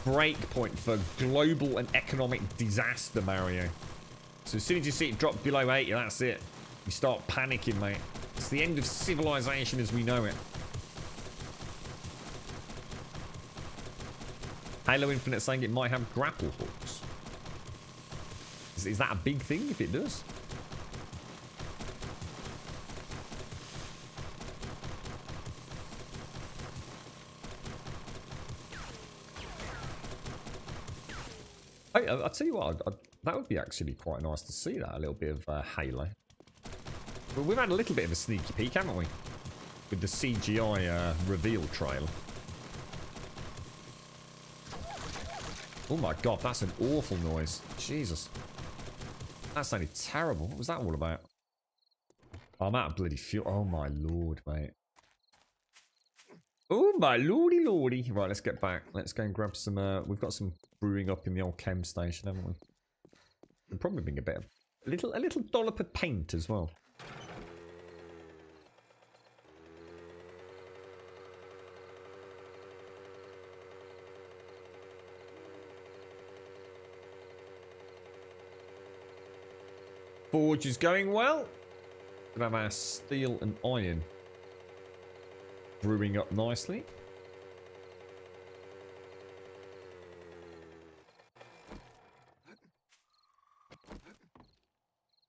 break point for global and economic disaster, Mario. So as soon as you see it drop below 80, that's it. You start panicking, mate. It's the end of civilization as we know it. Halo Infinite saying it might have grapple hooks. Is that a big thing if it does? I'll tell you what, that would be actually quite nice to see that, a little bit of Halo. Well, we've had a little bit of a sneaky peek, haven't we? With the CGI reveal trailer. Oh my god, that's an awful noise. Jesus. That sounded terrible. What was that all about? Oh, I'm out of bloody fuel. Oh my lord, mate. Oh my lordy lordy. Right, let's get back. Let's go and grab some, we've got some brewing up in the old chem station, haven't we? We'll probably bring a bit of, a little dollop of paint as well. Forge is going well. We have our steel and iron brewing up nicely.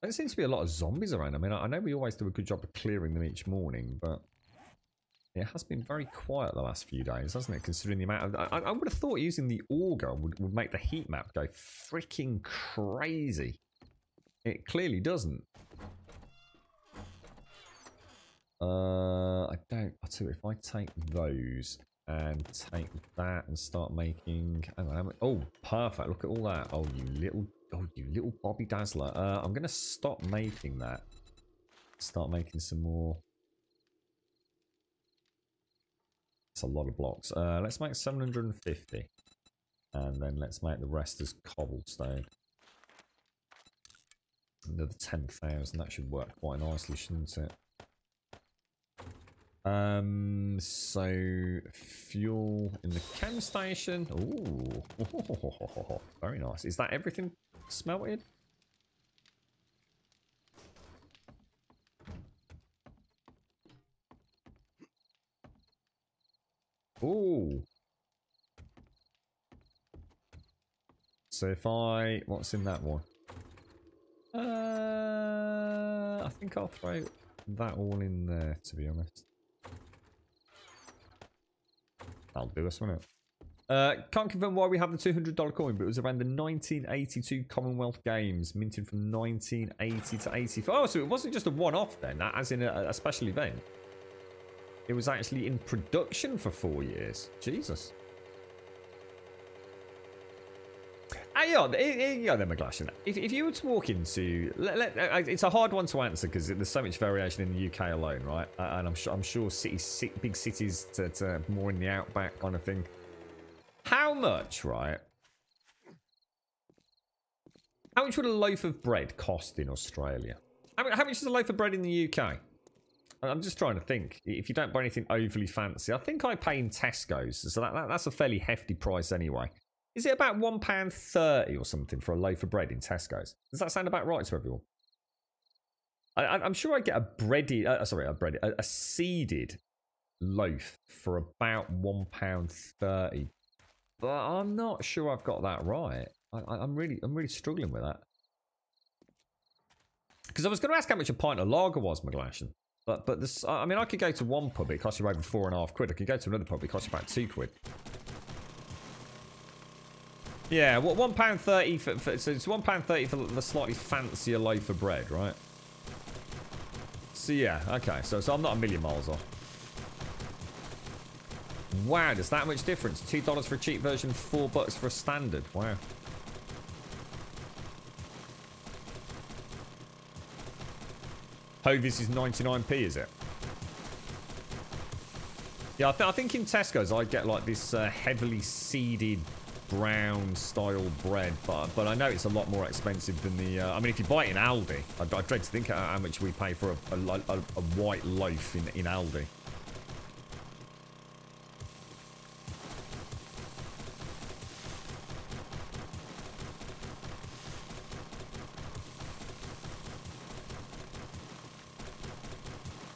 There seems to be a lot of zombies around. I mean, I know we always do a good job of clearing them each morning, but it has been very quiet the last few days, hasn't it? Considering the amount of... I would have thought using the auger would make the heat map go freaking crazy. It clearly doesn't. I don't... I'll tell you, if I take those and take that and start making... Oh, perfect. Look at all that. Oh, you little Bobby Dazzler. I'm going to stop making that. Start making some more That's a lot of blocks. Let's make 750. And then let's make the rest as cobblestone. Another 10,000. That should work quite nicely, shouldn't it? So fuel in the chem station. Ooh, very nice. Is that everything smelted? Ooh. So if what's in that one? I think I'll throw that all in there, to be honest. That'll do us, won't it? Can't confirm why we have the $200 coin, but it was around the 1982 Commonwealth Games, minted from 1980 to 84. Oh, so it wasn't just a one-off then, as in a special event. It was actually in production for 4 years. Jesus. Yeah, then, McGlashan. If you were to walk into, it's a hard one to answer because there's so much variation in the UK alone, right? And I'm sure big cities to more in the outback kind of thing. How much, right? How much would a loaf of bread cost in Australia? How much is a loaf of bread in the UK? I'm just trying to think. If you don't buy anything overly fancy, I think I pay in Tesco's, so that's a fairly hefty price anyway. Is it about £1.30 or something for a loaf of bread in Tesco's? Does that sound about right to everyone? I'm sure I get a seeded loaf for about £1.30, but I'm not sure I've got that right. I'm really struggling with that. Because I was going to ask how much a pint of lager was, McGlashan. But this, I mean, I could go to one pub, it costs you over £4.50. I could go to another pub, it costs you about £2. Yeah, what £1.30 so it's £1.30 for the slightly fancier loaf of bread, right? So yeah, okay, so I'm not a million miles off. Wow, there's that much difference. $2 for a cheap version, $4 for a standard. Wow. Hovis is 99p, is it? Yeah, I think in Tesco's I get like this heavily seeded brown style bread, but I know it's a lot more expensive than the I mean, if you buy it in Aldi, I dread to think how much we pay for a white loaf in Aldi.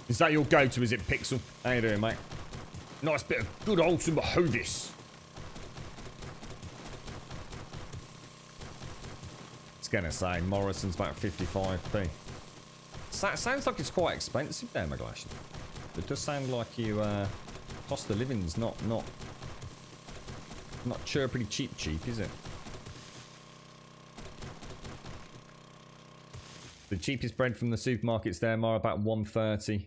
Is that your go-to, is it, Pixel? How you doing, mate? Nice bit of good old Hovis. Gonna say Morrison's about 55p. Sounds like it's quite expensive there, McGlashan. It does sound like you cost of living's not chirpity cheap, is it? The cheapest bread from the supermarkets there are about $1.30.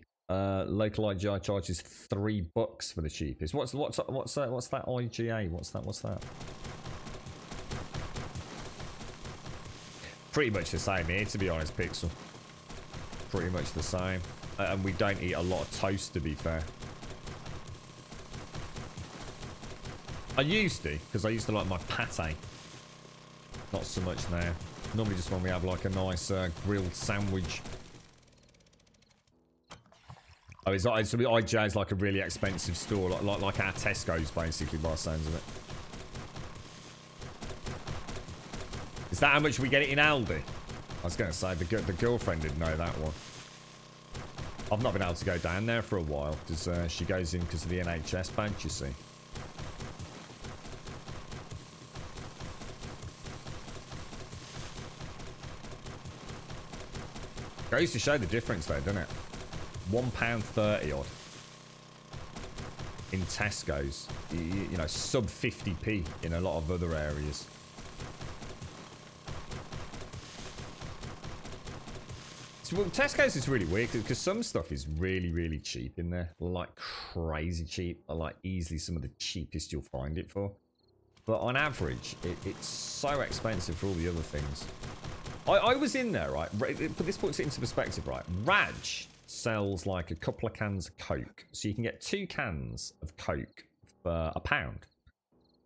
Local IGA charges $3 for the cheapest. What's that IGA? What's that? Pretty much the same here, to be honest, Pixel. Pretty much the same. And we don't eat a lot of toast, to be fair. I used to, because I used to like my pate. Not so much now. Normally just when we have like a nice grilled sandwich. Oh, IGA is like a really expensive store, like our Tesco's, basically, by the sounds of it. Is that how much we get it in Aldi? I was going to say, the girlfriend didn't know that one. I've not been able to go down there for a while, because she goes in because of the NHS badge, you see. Goes to show the difference though, doesn't it? £1.30 odd. In Tesco's. You know, sub 50p in a lot of other areas. Well, Tesco's is really weird because some stuff is really cheap in there, like crazy cheap, or like easily some of the cheapest you'll find it for. But on average, it's so expensive for all the other things. I was in there, right? But this puts it into perspective, right? Raj sells like a couple of cans of Coke, so you can get 2 cans of Coke for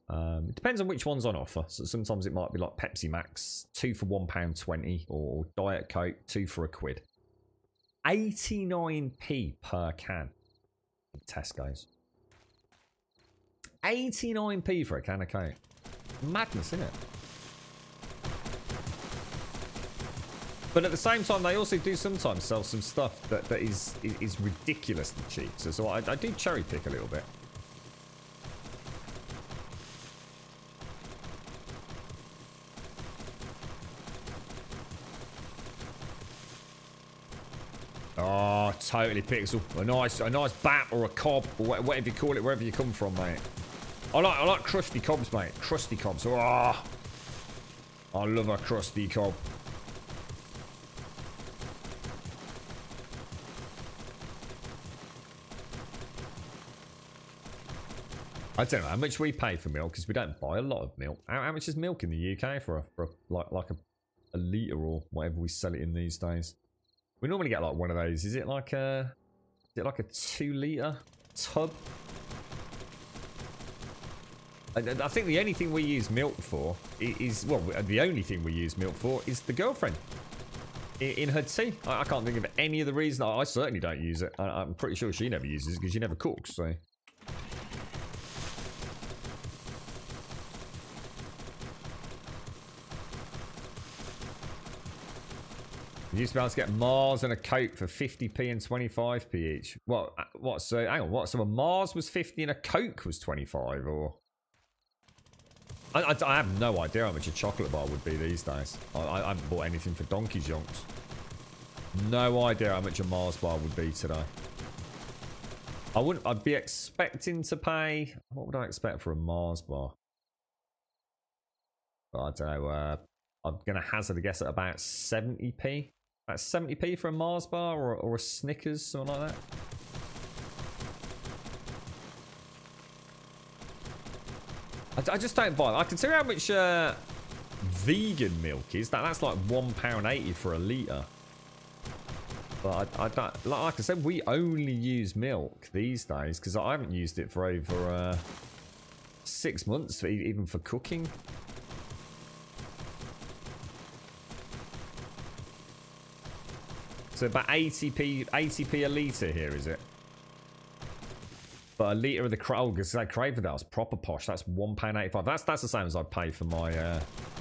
£1. It depends on which one's on offer. So sometimes it might be like Pepsi Max, 2 for £1.20, or Diet Coke, 2 for £1. 89p per can. Tesco's. 89p for a can of Coke. Madness, isn't it? But at the same time, they also do sometimes sell some stuff that is ridiculously cheap. So I do cherry pick a little bit. Oh, totally Pixel. A nice bat or a cob or whatever you call it, wherever you come from, mate. I like crusty cobs, mate. Crusty cobs. Oh, I love a crusty cob. I don't know how much we pay for milk because we don't buy a lot of milk. How much is milk in the UK for like a litre or whatever we sell it in these days? We normally get like one of those. Is it like a 2 litre tub? I think the only thing we use milk for is, well, the only thing we use milk for is the girlfriend in her tea. I can't think of any other reason. I certainly don't use it. I'm pretty sure she never uses it because she never cooks. So. You used to be able to get Mars and a Coke for 50p and 25p each. What? So hang on. What? So a Mars was 50 and a Coke was 25, or? I have no idea how much a chocolate bar would be these days. I haven't bought anything for donkey's yonks. No idea how much a Mars bar would be today. I'd be expecting to pay. What would I expect for a Mars bar? I don't know. I'm gonna hazard a guess at about 70p. About 70p for a Mars bar or a Snickers, something like that. I just don't buy it. I can tell you how much vegan milk is. That's like £1.80 for a litre. But I don't, like I said, we only use milk these days because I haven't used it for over 6 months, even for cooking. So about 80p a litre here, is it? But a litre of the Cravendale's proper posh. That's £1.85. That's the same as I'd pay for my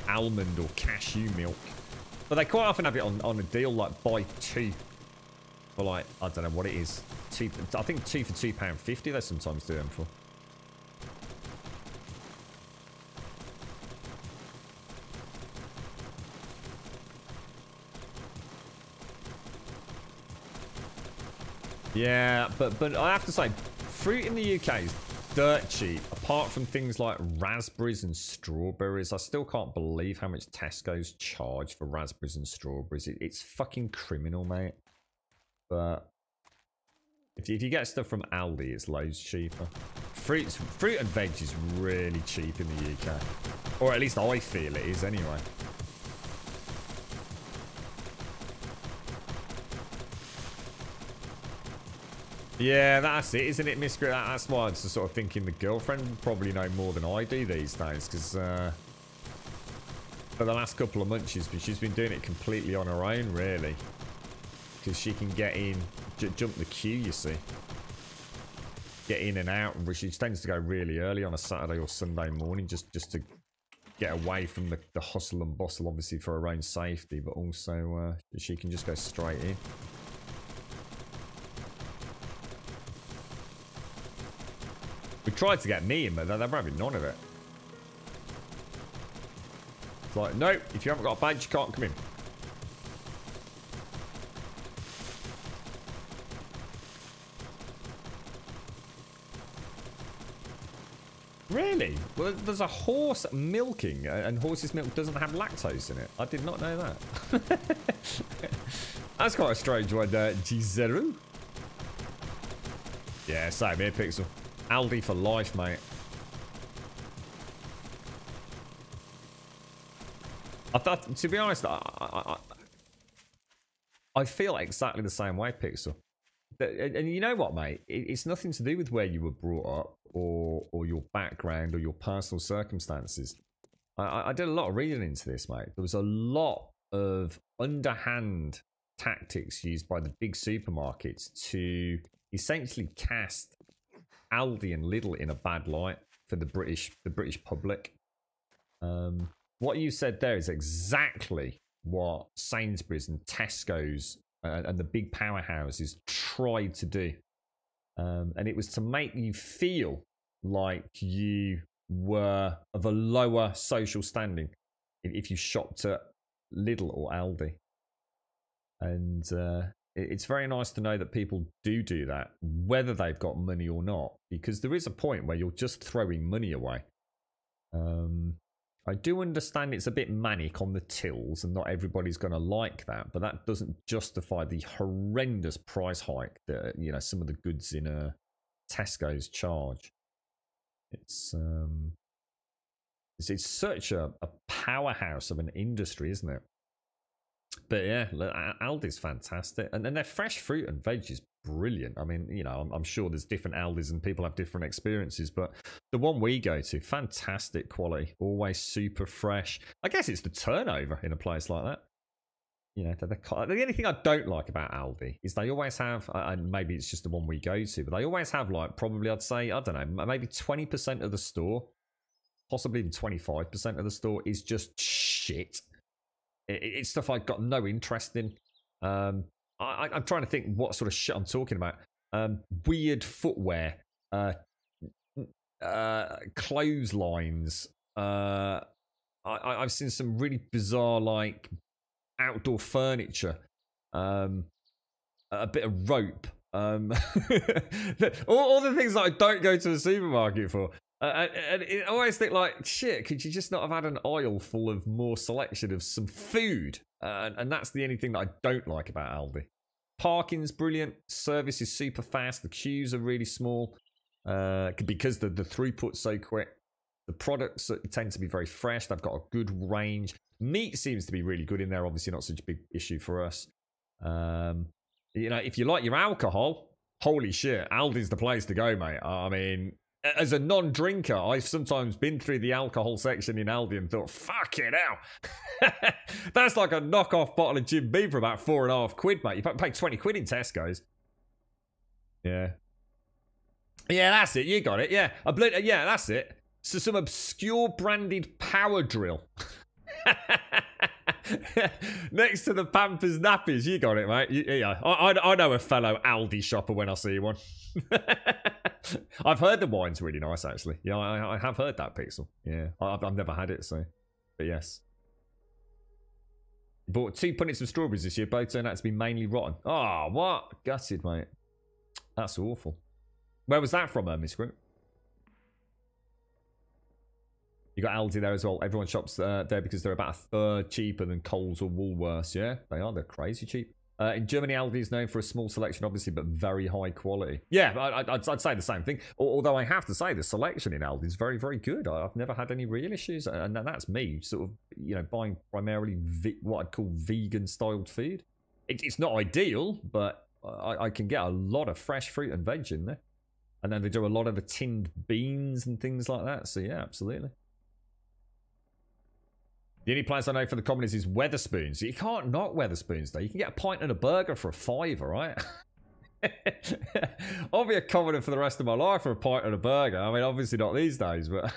almond or cashew milk. But they quite often have it on a deal, like buy 2 for like, I don't know what it is. I think 2 for £2.50 they sometimes do them for. Yeah, but I have to say, fruit in the UK is dirt cheap. Apart from things like raspberries and strawberries, I still can't believe how much Tesco's charge for raspberries and strawberries. It's fucking criminal, mate. But if you get stuff from Aldi, it's loads cheaper. Fruit and veg is really cheap in the UK, or at least I feel it is anyway. Yeah, that's it, isn't it, Miss Grit? That's why I'm just sort of thinking the girlfriend would probably know more than I do these days, because for the last couple of months she's been doing it completely on her own, really, because she can get in, jump the queue, you see, get in and out, and she tends to go really early on a Saturday or Sunday morning just to get away from the hustle and bustle, obviously for her own safety, but also she can just go straight in. We tried to get me in, but they're having none of it. It's like, no, if you haven't got a badge, you can't come in. Really? Well, there's a horse milking, and horse's milk doesn't have lactose in it. I did not know that. That's quite a strange one, G0. Yeah, same here, Pixel. Aldi for life, mate. I thought, to be honest, I feel exactly the same way, Pixel. And you know what, mate? It's nothing to do with where you were brought up or your background or your personal circumstances. I did a lot of reading into this, mate. There was a lot of underhand tactics used by the big supermarkets to essentially cast Aldi and Lidl in a bad light for the British public. What you said there is exactly what Sainsbury's and Tesco's and the big powerhouses tried to do. And it was to make you feel like you were of a lower social standing if you shopped at Lidl or Aldi. And it's very nice to know that people do that, whether they've got money or not, because there is a point where you're just throwing money away. I do understand it's a bit manic on the tills and not everybody's going to like that, but that doesn't justify the horrendous price hike that, you know, some of the goods in Tesco's charge. It's such a powerhouse of an industry, isn't it? But yeah, Aldi's fantastic, and their fresh fruit and veg is brilliant. I mean, you know, I'm sure there's different Aldis and people have different experiences, but the one we go to, fantastic quality, always super fresh. I guess it's the turnover in a place like that. You know, the only thing I don't like about Aldi is they always have, and maybe it's just the one we go to, but they always have, like, probably I'd say, I don't know, maybe 20% of the store, possibly even 25% of the store is just shit. It's stuff I've got no interest in. I'm trying to think what sort of shit I'm talking about. Weird footwear, clotheslines. I've seen some really bizarre, like, outdoor furniture. A bit of rope. all the things that I don't go to a supermarket for. And I always think, like, shit, could you just not have had an aisle full of more selection of some food? And that's the only thing that I don't like about Aldi. Parking's brilliant. Service is super fast. The queues are really small because the throughput's so quick. The products tend to be very fresh. They've got a good range. Meat seems to be really good in there. Obviously not such a big issue for us. You know, if you like your alcohol, holy shit, Aldi's the place to go, mate. I mean, as a non-drinker, I've sometimes been through the alcohol section in Aldi and thought, fucking hell. That's like a knockoff bottle of Jim Beam for about £4.50, mate. You pay 20 quid in Tesco's. Yeah. Yeah, that's it. You got it. Yeah. Yeah, that's it. So some obscure branded power drill. Next to the Pampers nappies. You got it, mate. Yeah. I know a fellow Aldi shopper when I see one. I've heard the wine's really nice, actually. Yeah, I have heard that, Pixel. Yeah, I've never had it, so. But yes. Bought 2 punnets of strawberries this year. Both turned out to be mainly rotten. Oh, what? Gutted, mate. That's awful. Where was that from, Miss Grim? You got Aldi there as well. Everyone shops there because they're about a third cheaper than Coles or Woolworths. Yeah, they are. They're crazy cheap. In Germany, Aldi is known for a small selection, obviously, but very high quality. Yeah, I'd say the same thing. Although I have to say the selection in Aldi is very, very good. I've never had any real issues. And that's me sort of, you know, buying primarily what I'd call vegan-styled food. It's not ideal, but I can get a lot of fresh fruit and veg in there. And then they do a lot of the tinned beans and things like that. So, yeah, absolutely. The only place I know for the commoners is Wetherspoons. You can't knock Wetherspoons, though. You can get a pint and a burger for a £5, right? I'll be a commoner for the rest of my life for a pint and a burger. I mean, obviously not these days, but...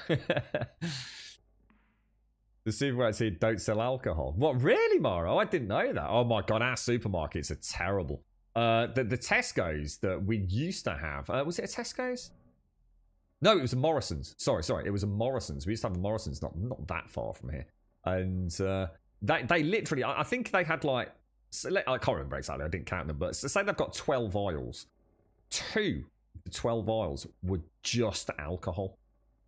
The supermarkets here don't sell alcohol. What, really, Mara? I didn't know that. Oh, my God, our supermarkets are terrible. The Tesco's that we used to have... was it a Tesco's? No, it was a Morrison's. Sorry. It was a Morrison's. We used to have a Morrison's not that far from here. And they literally, I think they had like, I can't remember exactly, I didn't count them, but say they've got 12 aisles. 2 of the 12 aisles were just alcohol.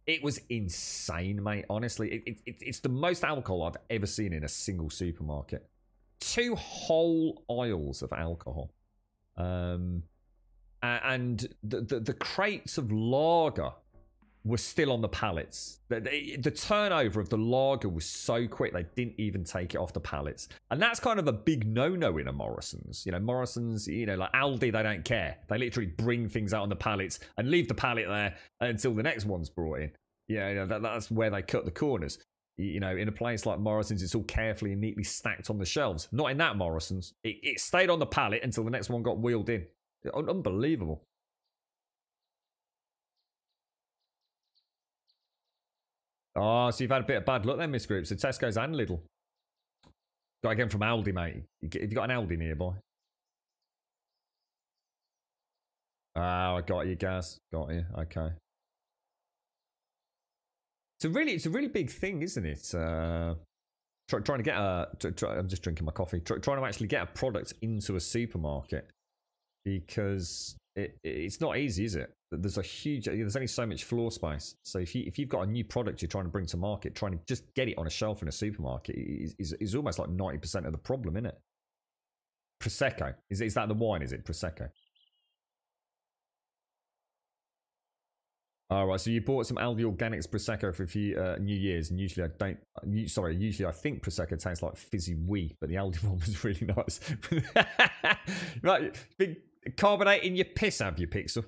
It was insane, mate, honestly. It's the most alcohol I've ever seen in a single supermarket. 2 whole aisles of alcohol. And the crates of lager were still on the pallets. The turnover of the lager was so quick, they didn't even take it off the pallets. And that's kind of a big no-no in a Morrison's. You know, Morrison's, you know, like Aldi, they don't care. They literally bring things out on the pallets and leave the pallet there until the next one's brought in. Yeah, you know, that's where they cut the corners. You know, in a place like Morrison's, it's all carefully and neatly stacked on the shelves. Not in that Morrison's. It stayed on the pallet until the next one got wheeled in. Unbelievable. Oh, so you've had a bit of bad luck then, Miss Group. So Tesco's and Lidl. Got to get them from Aldi, mate. Have you got an Aldi nearby? Oh, I got you, Gaz. Got you. Okay. It's a really big thing, isn't it? Trying to get I'm just drinking my coffee. Trying to actually get a product into a supermarket, because it's not easy, is it? There's only so much floor space. So if you've got a new product you're trying to bring to market, trying to just get it on a shelf in a supermarket is almost like 90% of the problem, isn't it? Prosecco. Is that the wine? Is it Prosecco? All right, so you bought some Aldi Organics Prosecco for a few New Year's, and usually I don't. Usually I think Prosecco tastes like fizzy wee, but the Aldi one was really nice. Right, big carbonate in your piss, have you, Pixel?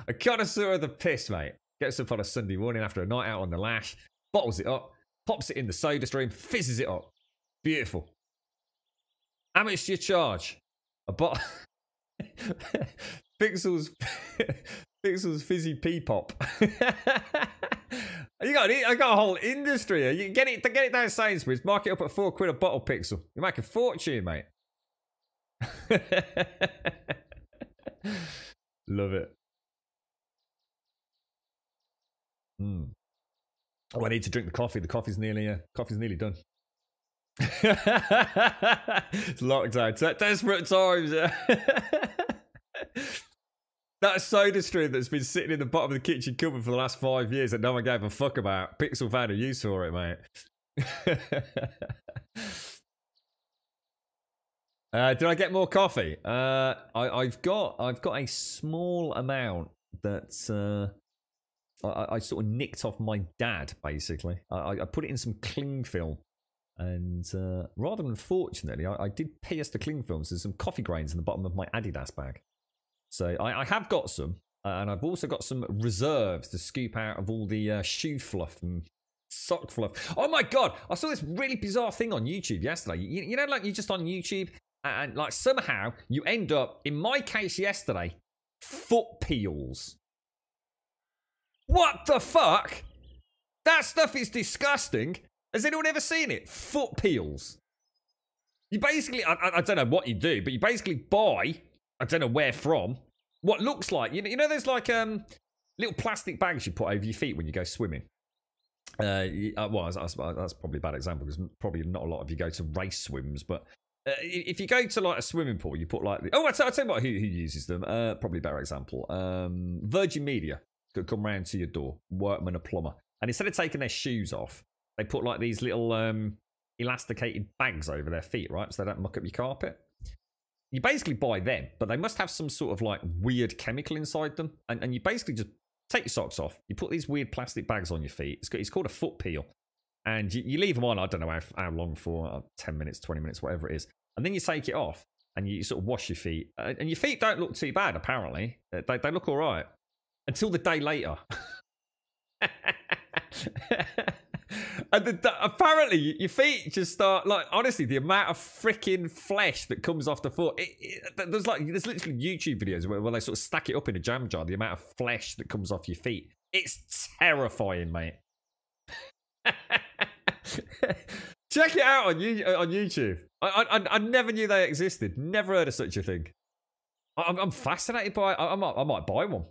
A connoisseur of the piss, mate. Gets up on a Sunday morning after a night out on the lash, bottles it up, pops it in the soda stream, fizzes it up. Beautiful. How much do you charge? A bottle. Pixel's fizzy pea pop. I got a whole industry here. You can get it down Sainsbury's, mark it up at £4 a bottle, Pixel. You make a fortune, mate. Love it. Oh, I need to drink the coffee. The coffee's nearly done. It's lockdown. Desperate times. That soda stream that's been sitting in the bottom of the kitchen cupboard for the last 5 years that no one gave a fuck about. Pixel found a use for it, mate. Did I get more coffee? I've got a small amount that I sort of nicked off my dad, basically. I put it in some cling film. And rather unfortunately, I did pierce the cling film, so there's some coffee grains in the bottom of my Adidas bag. So I have got some, and I've also got some reserves to scoop out of all the shoe fluff and sock fluff. Oh my god, I saw this really bizarre thing on YouTube yesterday. You know, like you're just on YouTube, and like somehow you end up, in my case yesterday, foot peels. What the fuck? That stuff is disgusting. Has anyone ever seen it? Foot peels. You basically, I don't know what you do, but you basically buy, I don't know where from, what looks like, you know there's like little plastic bags you put over your feet when you go swimming. Well, that's probably a bad example, because probably not a lot of you go to race swims, but if you go to like a swimming pool, you put like, I'll tell you what, who uses them, probably a better example. Virgin Media could come round to your door, workman, a plumber, and instead of taking their shoes off, they put like these little elasticated bags over their feet, right? So they don't muck up your carpet. You basically buy them, but they must have some sort of like weird chemical inside them. And you basically just take your socks off. You put these weird plastic bags on your feet. It's called a foot peel. And you leave them on, I don't know how long for, 10 minutes, 20 minutes, whatever it is. And then you take it off and you sort of wash your feet. And your feet don't look too bad, apparently. They look all right. Until the day later. And apparently your feet just start, like, honestly, the amount of freaking flesh that comes off the foot, there's literally YouTube videos where they sort of stack it up in a jam jar, the amount of flesh that comes off your feet. It's terrifying, mate. Check it out on YouTube. I never knew they existed. Never heard of such a thing. I'm fascinated by it. I might buy one.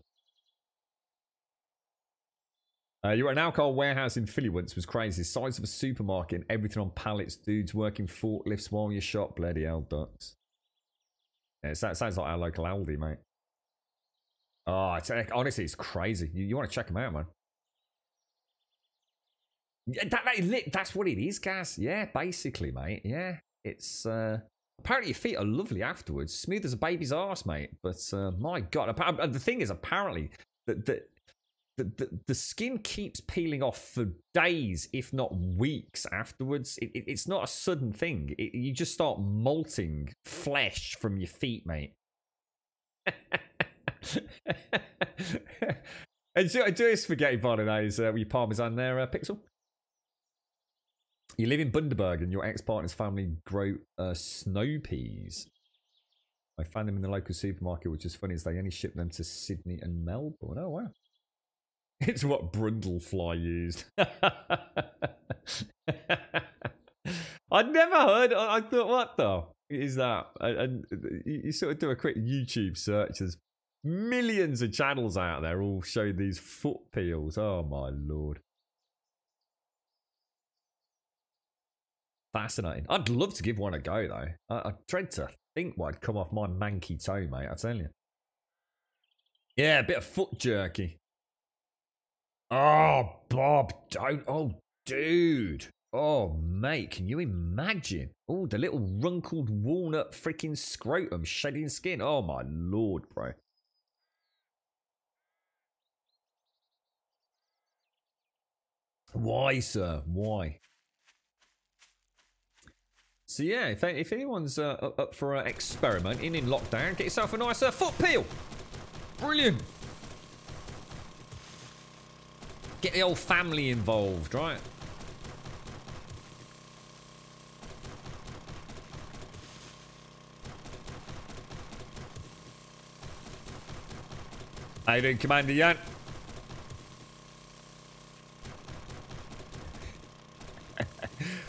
You were at an alcohol warehouse in Philly once. Was crazy. Size of a supermarket and everything on pallets. Dudes working forklifts while you shop. Bloody hell, ducks. Yeah, it sounds like our local Aldi, mate. Oh, honestly, it's crazy. You want to check them out, man. Yeah, that's what it is, Gaz. Yeah, basically, mate. Yeah, it's apparently your feet are lovely afterwards, smooth as a baby's arse, mate. But my God, the thing is, apparently the skin keeps peeling off for days, if not weeks afterwards. It's not a sudden thing. You just start molting flesh from your feet, mate. Enjoy spaghetti bolognese with your parmesan there, Pixel. You live in Bundaberg and your ex-partner's family grow snow peas. I found them in the local supermarket, which is funny as they only ship them to Sydney and Melbourne. Oh, wow. It's what Brundlefly used. I'd never heard. I thought, what the is that? And you sort of do a quick YouTube search. There's millions of channels out there all show these foot peels. Oh, my Lord. Fascinating. I'd love to give one a go, though. I dread to think what'd come off my manky toe, mate. I tell you. Yeah, a bit of foot jerky. Oh, Bob, don't. Oh, dude. Oh, mate, can you imagine? Oh, the little wrinkled walnut freaking scrotum shedding skin. Oh, my Lord, bro. Why, sir? Why? So, yeah, if anyone's up for experimenting in lockdown, get yourself a nice foot peel. Brilliant. Get the whole family involved, right? How you doing, Commander Yan?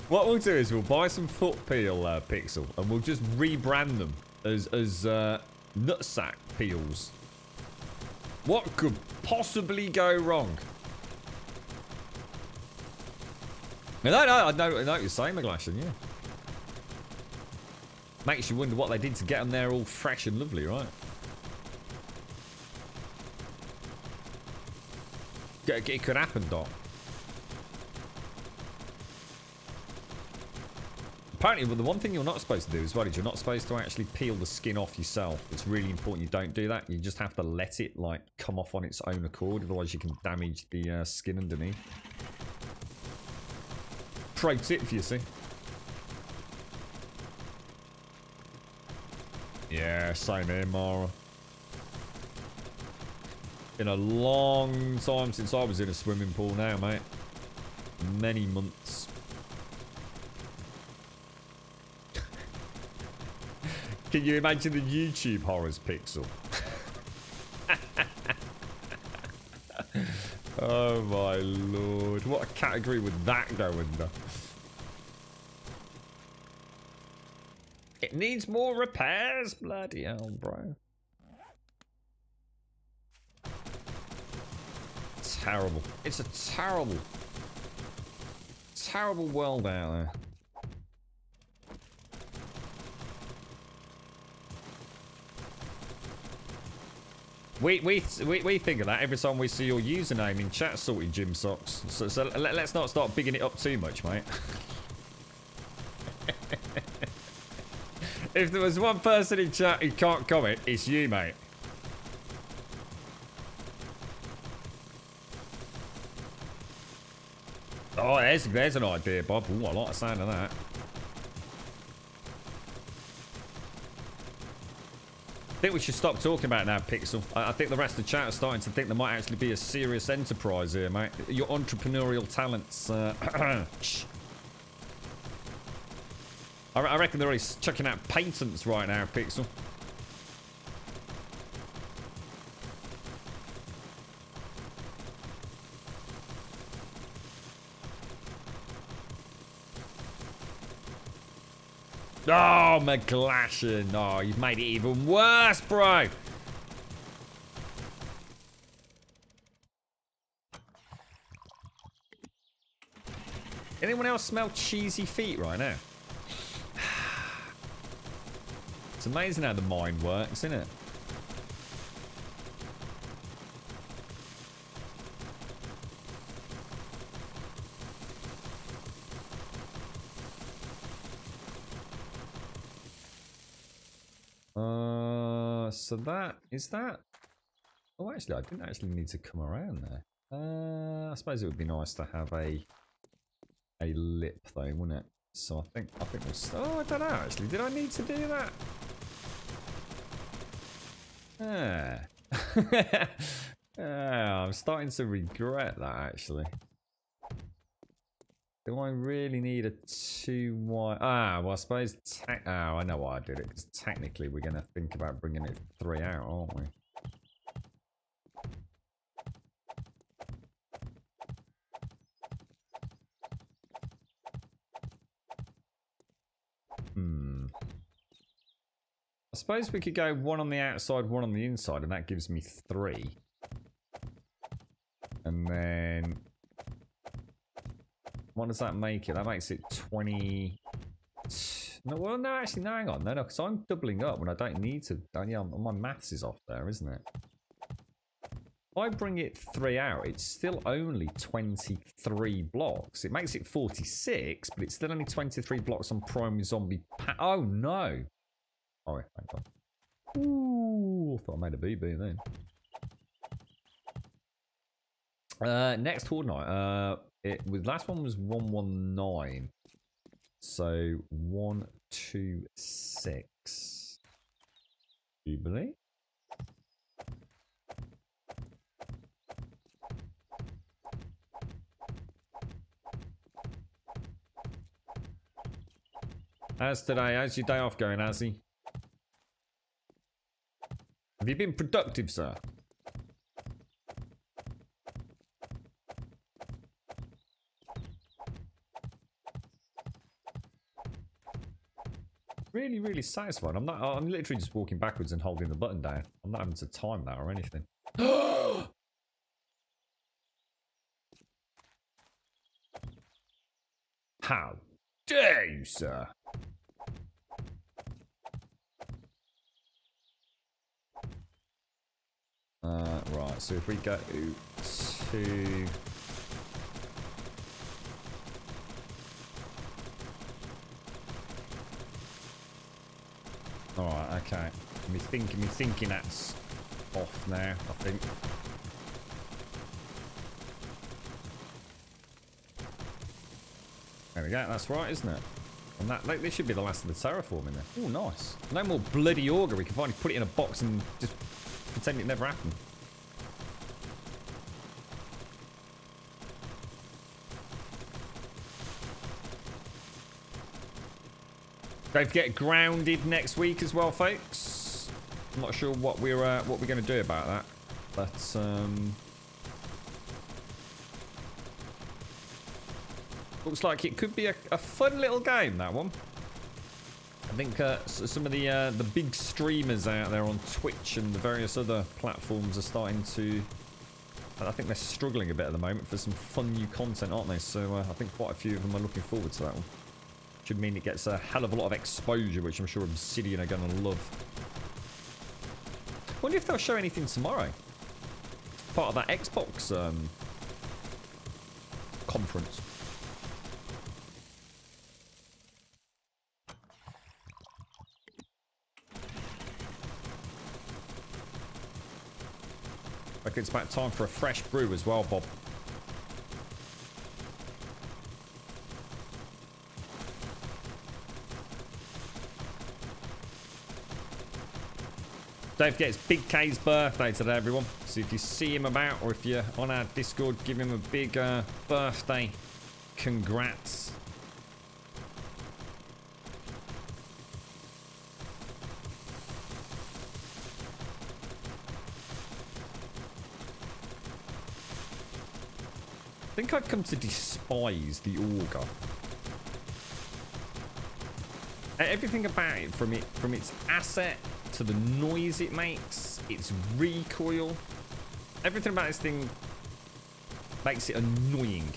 What we'll do is we'll buy some foot peel, Pixel, and we'll just rebrand them as nutsack peels. What could possibly go wrong? No, I know what you're saying, McGlashan, yeah. Makes you wonder what they did to get them there all fresh and lovely, right? It could happen, Doc. Apparently, well, the one thing you're not supposed to do as well is you're not supposed to actually peel the skin off yourself. It's really important you don't do that. You just have to let it, like, come off on its own accord. Otherwise, you can damage the skin underneath. Pro tip for you, see. Yeah, same here, Mara. Been a long time since I was in a swimming pool now, mate. Many months. Can you imagine the YouTube horrors, Pixel? Oh my Lord. What a category would that go under? It needs more repairs. Bloody hell, bro. Terrible. It's a terrible, terrible world out there. We think of that every time we see your username in chat, Salty Gym Socks. So let's not start bigging it up too much, mate. If there was one person in chat who can't comment, it's you, mate. Oh, there's an idea, Bob. Ooh, I like the sound of that. I think we should stop talking about it now, Pixel. I think the rest of the chat are starting to think there might actually be a serious enterprise here, mate. Your entrepreneurial talents. I reckon they're already chucking out patents right now, Pixel. Oh, McGlashan. Oh, you've made it even worse, bro. Anyone else smell cheesy feet right now? It's amazing how the mind works, isn't it? So that is that. Oh, actually, I didn't actually need to come around there. I suppose it would be nice to have a lip though, wouldn't it? So I think we'll. Oh, I don't know. Actually, did I need to do that? I'm starting to regret that actually. Do I really need a 2 wide? Well, I suppose. I know why I did it. Because technically, we're going to think about bringing it 3 out, aren't we? I suppose we could go 1 on the outside, 1 on the inside, and that gives me 3. And then... what does that make it? That makes it 20... No, well, no, actually, no, hang on. No, because I'm doubling up when I don't need to. Yeah, my maths is off there, isn't it? If I bring it 3 out, it's still only 23 blocks. It makes it 46, but it's still only 23 blocks on primary zombie oh, no. Oh, thank God. Ooh, thought I made a BB then. Next Horde Night. Last one was 119. So 126. Jubilee. As today, how's your day off going, Azzy? Have you been productive, sir? Really, really satisfied. I'm literally just walking backwards and holding the button down. I'm not having to time that or anything. How dare you, sir? Right, so if we go to... Alright, okay. Me thinking that's off now, I think. There we go, that's right, isn't it? And that, like, this should be the last of the terraforming there. Oh, nice. No more bloody auger. We can finally put it in a box and just pretend it never happened. Don't forget Grounded next week as well, folks. I'm not sure what we're going to do about that, but looks like it could be a fun little game, that one. I think some of the big streamers out there on Twitch and the various other platforms are starting to... I think they're struggling a bit at the moment for some fun new content, aren't they? So I think quite a few of them are looking forward to that one. Should mean it gets a hell of a lot of exposure, which I'm sure Obsidian are going to love. Wonder if they'll show anything tomorrow. Part of that Xbox conference. I think it's about time for a fresh brew as well, Bob. Don't forget, it's Big K's birthday today, everyone. So if you see him about, or if you're on our Discord, give him a big birthday congrats. I think I've come to despise the auger. Everything about it, from its asset to the noise it makes, its recoil, everything about this thing makes it annoying.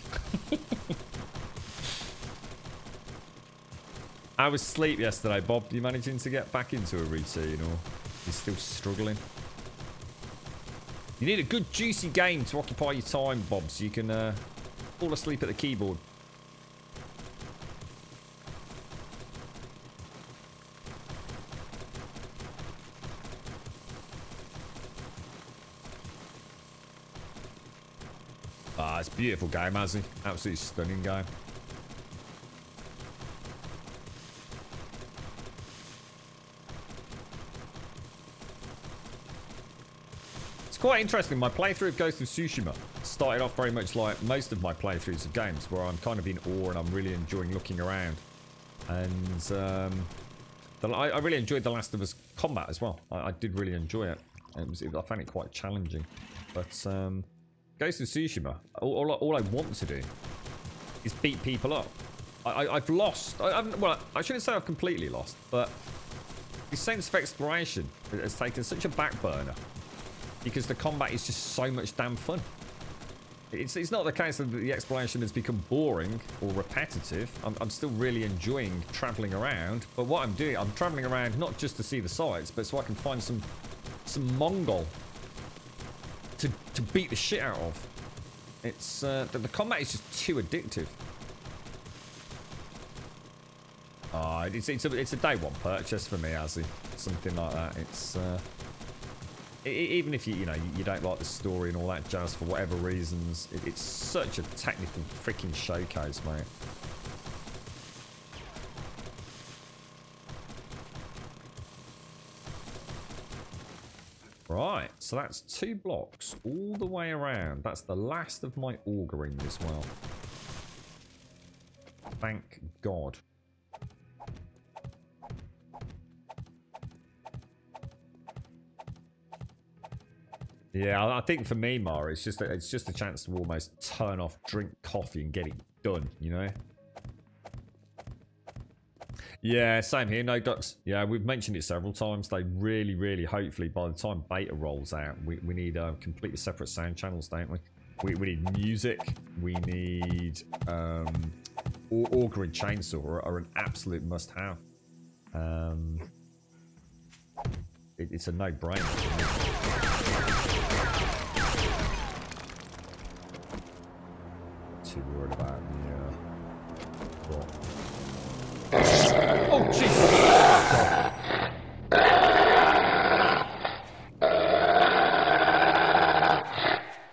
I was asleep yesterday, Bob. Are you managing to get back into a routine, or you're still struggling? You need a good juicy game to occupy your time, Bob, so you can fall asleep at the keyboard. Beautiful game, Azzy. Absolutely stunning game. It's quite interesting. My playthrough of Ghost of Tsushima started off very much like most of my playthroughs of games, where I'm kind of in awe and I'm really enjoying looking around. And I really enjoyed The Last of Us combat as well. I did really enjoy it. I found it quite challenging. But Ghost of Tsushima, all I want to do is beat people up. I've lost. Well, I shouldn't say I've completely lost, but the sense of exploration has taken such a back burner because the combat is just so much damn fun. It's not the case that the exploration has become boring or repetitive. I'm still really enjoying traveling around, but what I'm doing, I'm traveling around not just to see the sights, but so I can find some Mongol to beat the shit out of. It's the combat is just too addictive. It's a day one purchase for me, Azzy. Something like that. It's even if you don't like the story and all that jazz for whatever reasons, it's such a technical freaking showcase, mate. Right, so that's 2 blocks all the way around. That's the last of my augering as well. Thank God. Yeah, I think for me, Mara, it's just a chance to almost turn off, drink coffee, and get it done. You know. Yeah, same here. No ducks. Yeah, we've mentioned it several times. They really, really, hopefully, by the time beta rolls out, we need completely separate sound channels, don't we? We need music. We need auger and chainsaw are an absolute must-have. It's a no-brainer. Too worried about the oh Jesus!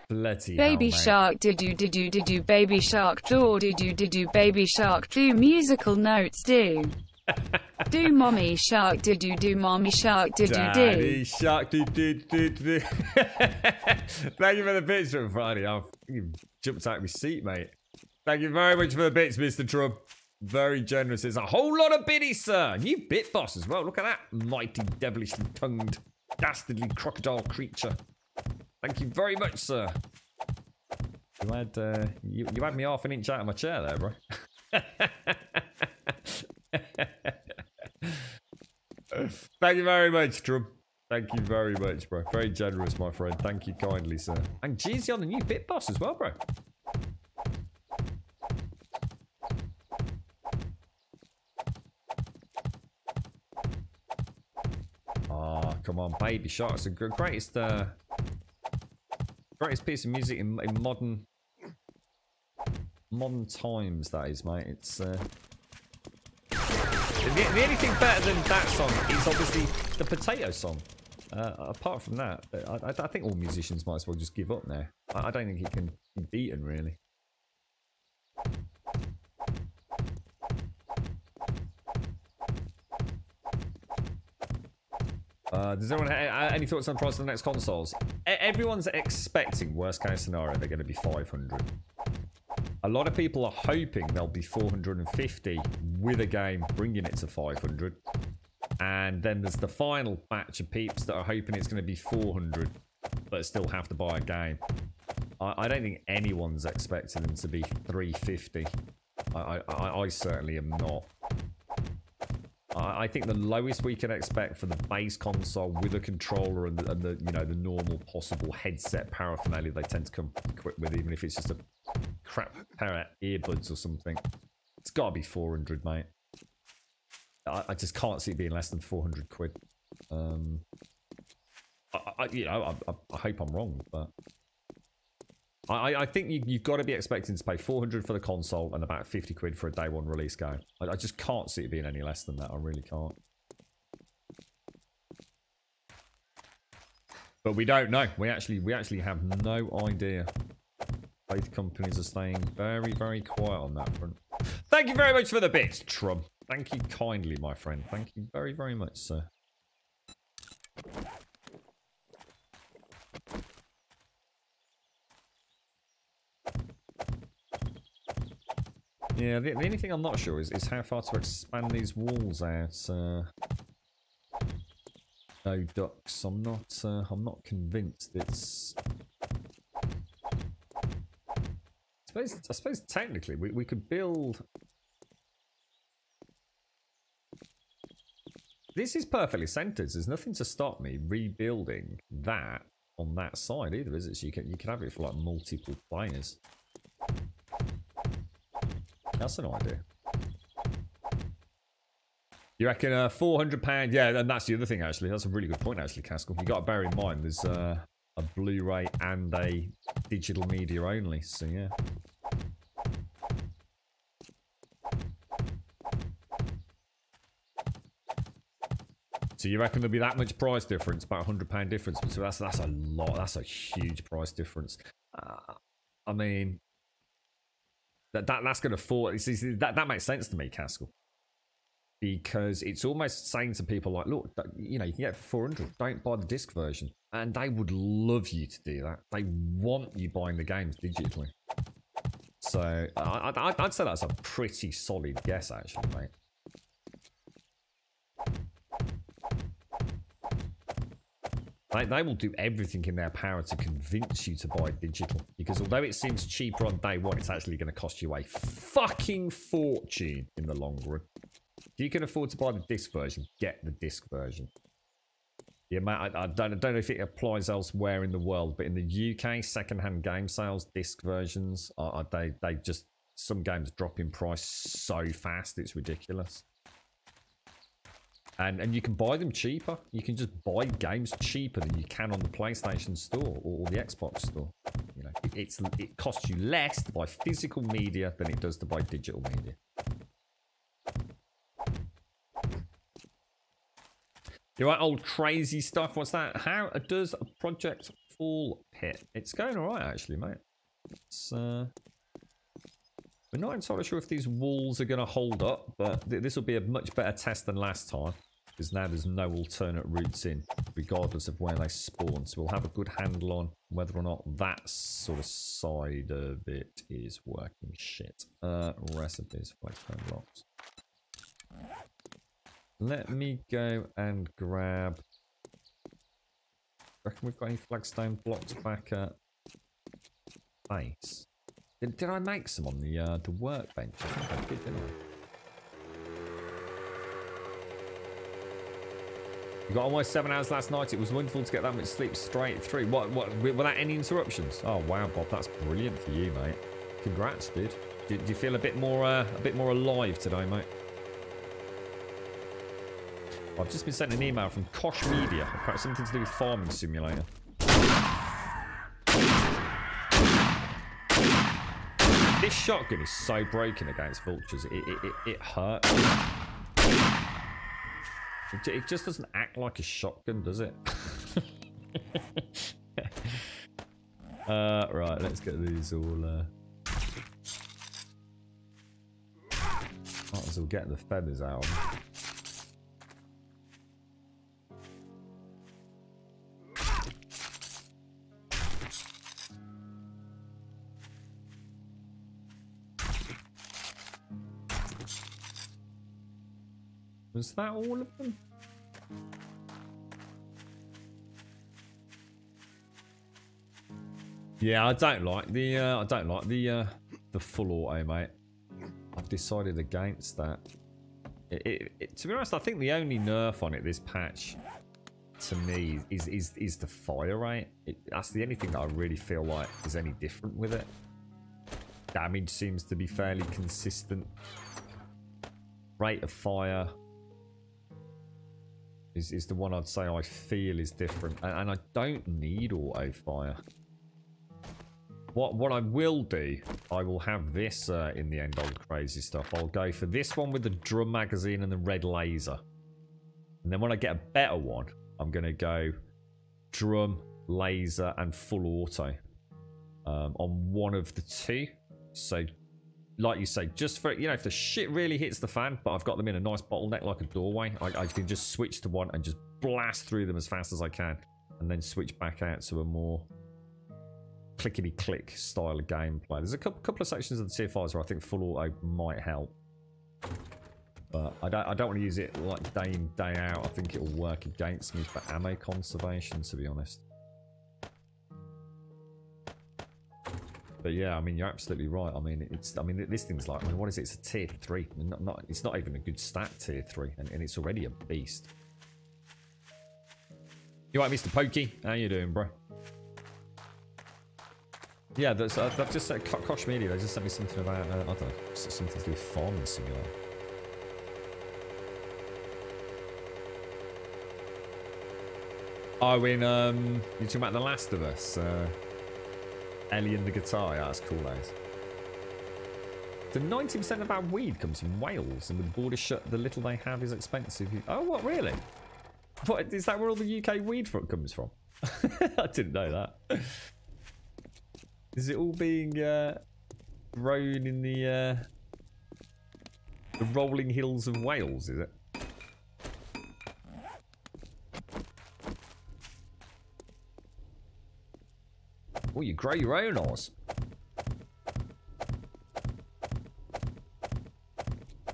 Bloody baby hell, shark did do baby shark jaw did do baby shark do musical notes do mommy shark did do mommy shark did do Daddy shark do. Thank you for the bits from Friday. I've jumped out of my seat, mate. Thank you very much for the bits, Mr. Trump. Very generous. It's a whole lot of biddies, sir. New bit boss as well. Look at that mighty, devilishly tongued, dastardly crocodile creature. Thank you very much, sir. You had you had me half an inch out of my chair there, bro. Thank you very much, Trump. Thank you very much, bro. Very generous, my friend. Thank you kindly, sir. And Jeezy on the new bit boss as well, bro. Oh, come on, Baby Shark. It's the greatest piece of music in modern times, that is, mate. It's the only thing better than that song is obviously the Potato Song. Apart from that, I think all musicians might as well just give up now. I don't think it can be beaten, really. Does anyone have any thoughts on the price of the next consoles? Everyone's expecting, worst case scenario, they're going to be 500. A lot of people are hoping they'll be 450 with a game bringing it to 500. And then there's the final batch of peeps that are hoping it's going to be 400, but still have to buy a game. I don't think anyone's expecting them to be 350. I certainly am not. I think the lowest we can expect for the base console with a controller and the the normal possible headset paraphernalia they tend to come equipped with, even if it's just a crap pair of earbuds or something, it's got to be 400, mate. I just can't see it being less than 400 quid. I hope I'm wrong, but I think you've got to be expecting to pay 400 for the console and about 50 quid for a day one release game. I just can't see it being any less than that. I really can't. But we don't know. We actually have no idea. Both companies are staying very, very quiet on that front. Thank you very much for the bits, Trump. Thank you kindly, my friend. Thank you very, very much, sir. Yeah, the only thing I'm not sure is how far to expand these walls out. No ducks. I'm not convinced it's... I suppose technically we could build... This is perfectly centered. There's nothing to stop me rebuilding that on that side either, is it? So you can have it for like multiple players. That's an idea. You reckon £400? Yeah, and that's the other thing actually. That's a really good point actually, Caskell. You got to bear in mind there's a Blu-ray and a digital media only. So yeah. So you reckon there'll be that much price difference, about £100 difference? So that's a lot. That's a huge price difference. I mean, that's going to fall. That makes sense to me, Caskell, because it's almost saying to people like, look, you know, you can get it for 400. Don't buy the disc version, and they would love you to do that. They want you buying the games digitally. So I'd say that's a pretty solid guess, actually, mate. They will do everything in their power to convince you to buy digital. Because although it seems cheaper on day one, it's actually going to cost you a fucking fortune in the long run. If you can afford to buy the disc version, get the disc version. The amount, I don't know if it applies elsewhere in the world, but in the UK, second-hand game sales, disc versions, they just... Some games drop in price so fast, it's ridiculous. And you can buy them cheaper. You can just buy games cheaper than you can on the PlayStation Store or the Xbox Store. You know, it costs you less to buy physical media than it does to buy digital media. You right, old crazy stuff. What's that? How does a Project Fall hit? It's going all right, actually, mate. It's we're not entirely sure if these walls are going to hold up, but this will be a much better test than last time, because now there's no alternate routes in, regardless of where they spawn. So we'll have a good handle on whether or not that sort of side of it is working shit. Recipes, flagstone blocks. Let me go and grab... Reckon we've got any flagstone blocks back at base? Did I make some on the workbench? I think I did, didn't I? You got almost 7 hours last night. It was wonderful to get that much sleep straight through. What without any interruptions? Oh wow, Bob, that's brilliant for you, mate. Congrats, dude. Do you feel a bit more alive today, mate? I've just been sent an email from Kosh Media. Perhaps something to do with Farming Simulator. This shotgun is so broken against vultures. It hurts. It just doesn't act like a shotgun, does it? Right, let's get these all... Might as well get the feathers out. Was that all of them? Yeah, I don't like the full auto, mate. I've decided against that. To be honest, I think the only nerf on it this patch, to me, is the fire rate. That's the only thing that I really feel like is any different with it. Damage seems to be fairly consistent. Rate of fire is the one I'd say I feel is different, and I don't need auto fire. What I will do, I will have this in the end, old crazy stuff. I'll go for this one with the drum magazine and the red laser, and then when I get a better one, I'm gonna go drum, laser, and full auto. on one of the two. So, like you say, just for, you know, if the shit really hits the fan, but I've got them in a nice bottleneck like a doorway, I can just switch to one and just blast through them as fast as I can, and then switch back out to a more clickety-click style of gameplay. There's a couple of sections of the tier 5s where I think full auto might help. But I don't want to use it like day in, day out. I think it'll work against me for ammo conservation, to be honest. But yeah, I mean, you're absolutely right. I mean, this thing's like, I mean, what is it? It's a tier 3. It's not even a good stat tier 3, and it's already a beast. You right, Mr. Pokey? How you doing, bro? Yeah, they've just said, Kosh Media, they just sent me something about, I don't know, something to do with Farming Simulator. Oh, you're talking about The Last of Us, Ellie and the guitar, yeah, that's cool, that is. So 90% of our weed comes from Wales, and with the border shut, the little they have is expensive. Oh, what, really? What, is that where all the UK weed comes from? I didn't know that. Is it all being grown in the rolling hills of Wales, is it? Oh, you grow your own Oz.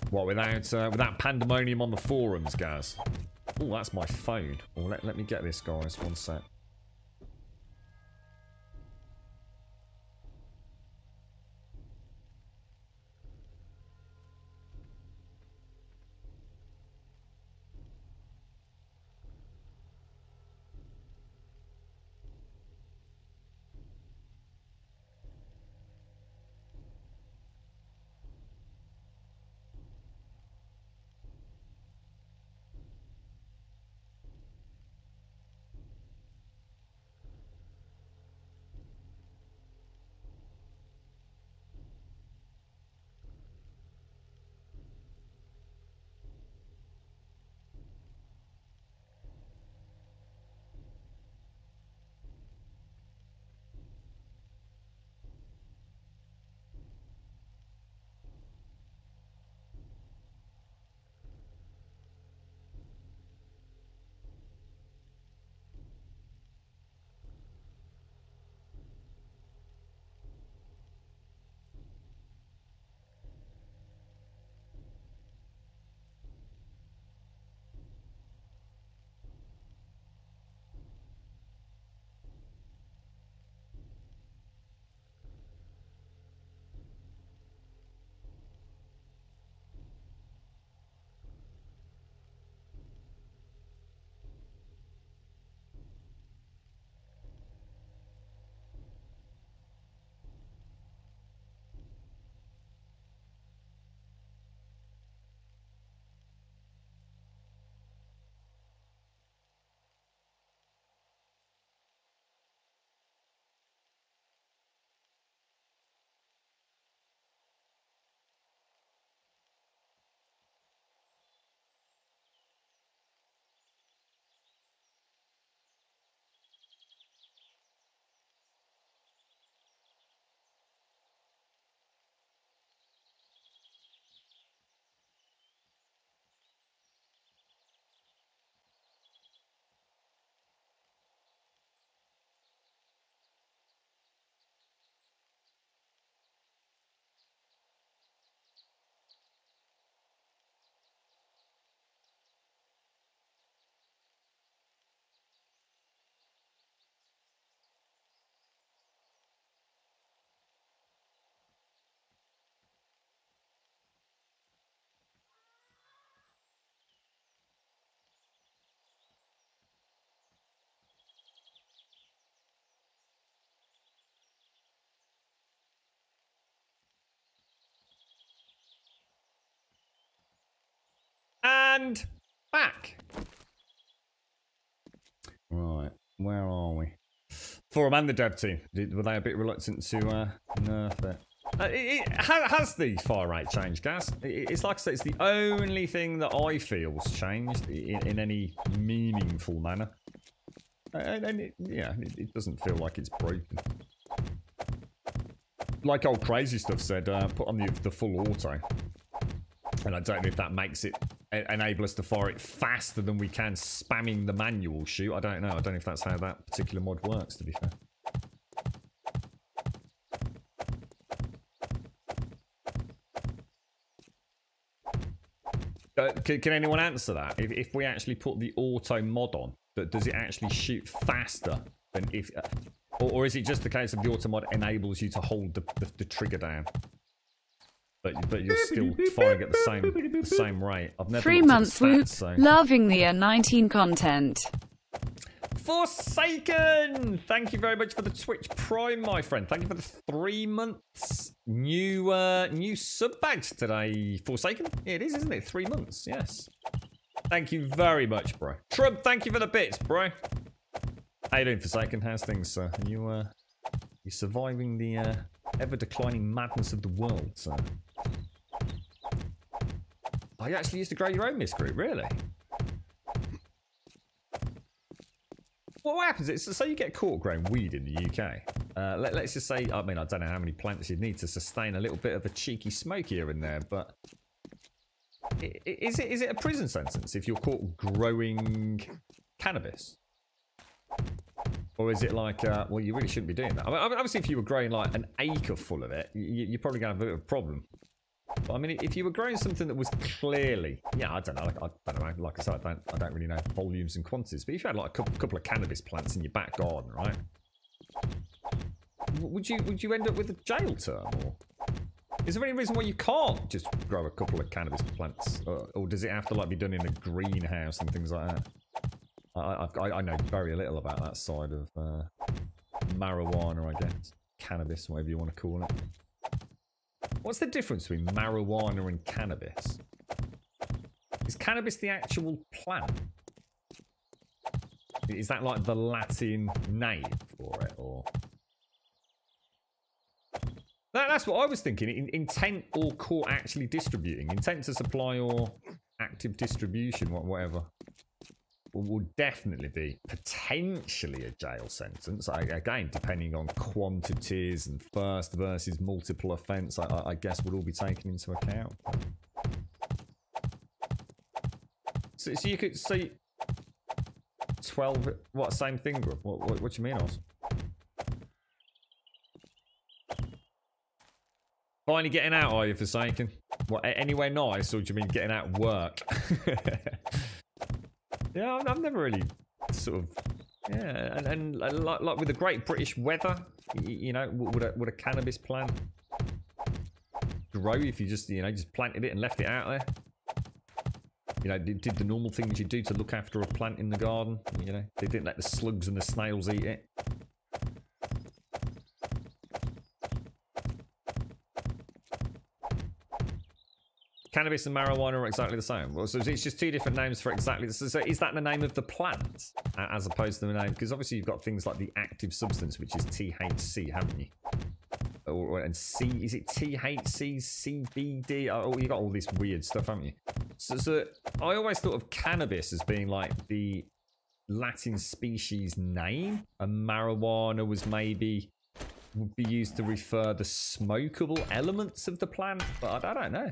What, without pandemonium on the forums, Gaz? Oh, that's my phone. Oh, let me get this, guys. One sec. And back. Right, where are we? Forum and the dev team. Were they a bit reluctant to nerf it? Has the fire rate changed, Gaz? It's like I said, it's the only thing that I feel's changed in any meaningful manner. And it doesn't feel like it's broken. like old crazy stuff said, put on the full auto. And I don't know if that makes it enable us to fire it faster than we can spamming the manual shoot. I don't know. I don't know if that's how that particular mod works, to be fair. Can anyone answer that? If we actually put the auto mod on, does it actually shoot faster than if... Or is it just the case of the auto mod enables you to hold the trigger down? But you're still firing at the same rate. I've never 3 months whoop. So. Loving the 19 content. Forsaken! Thank you very much for the Twitch Prime, my friend. Thank you for the 3 months. New sub badge today. Forsaken? Yeah, it is, isn't it? 3 months, yes. Thank you very much, bro. Trump, thank you for the bits, bro. How you doing, Forsaken? How's things, sir? Are you surviving the ever-declining madness of the world, sir? Oh, you actually used to grow your own mist group, really? What happens is, so you get caught growing weed in the UK. Let's just say, I mean, I don't know how many plants you'd need to sustain a little bit of a cheeky smoke here and there, but is it a prison sentence if you're caught growing cannabis? Or is it like, well, you really shouldn't be doing that. I mean, obviously, if you were growing like an acre full of it, you're probably going to have a bit of a problem. But I mean, if you were growing something that was clearly, yeah, I don't know. I don't know. Like I said, I don't really know volumes and quantities. But if you had like a couple of cannabis plants in your back garden, right? Would you end up with a jail term, or is there any reason why you can't just grow a couple of cannabis plants, or does it have to like be done in a greenhouse and things like that? I know very little about that side of marijuana, I guess, cannabis, whatever you want to call it. What's the difference between marijuana and cannabis? Is cannabis the actual plant? Is that like the Latin name for it, or? That's what I was thinking. Intent or court actually distributing. Intent to supply or active distribution, whatever. Will definitely be potentially a jail sentence. Again, depending on quantities and first versus multiple offence, I guess would all be taken into account. So you could see 12. What, same thing, bro? What do you mean, Oz? Finally getting out, are you, Forsaken? What, anywhere nice, or do you mean getting out of work? Yeah, I've never really sort of, yeah, and like with the great British weather, you know, would a cannabis plant grow if you just, you know, just planted it and left it out there? You know, did the normal things you do to look after a plant in the garden, you know, they didn't let the slugs and the snails eat it. Cannabis and marijuana are exactly the same. Well, so it's just two different names for exactly the same. So is that the name of the plant as opposed to the name? Because obviously you've got things like the active substance, which is THC, haven't you? And C, is it THC, CBD? Oh, you got all this weird stuff, haven't you? So I always thought of cannabis as being like the Latin species name, and marijuana was maybe would be used to refer the smokable elements of the plant, but I don't know.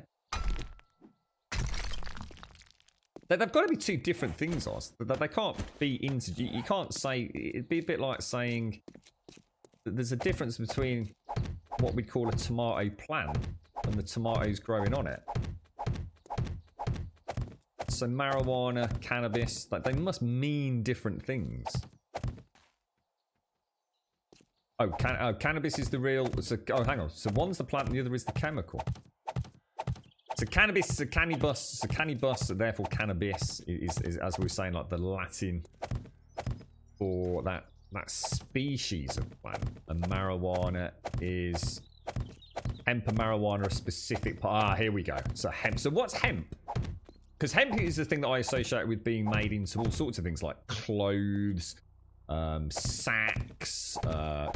They've got to be two different things, Oz. They can't be you can't say, it'd be a bit like saying that there's a difference between what we'd call a tomato plant and the tomatoes growing on it. So marijuana, cannabis, like they must mean different things. Oh, cannabis is the real, so, oh hang on, so one's the plant and the other is the chemical. So cannabis is a cannabis, so therefore cannabis is, as we were saying, like the Latin for that species of plant. And marijuana is hemp and marijuana, a specific part. Ah, here we go. So hemp. So what's hemp? Because hemp is the thing that I associate with being made into all sorts of things like clothes, sacks,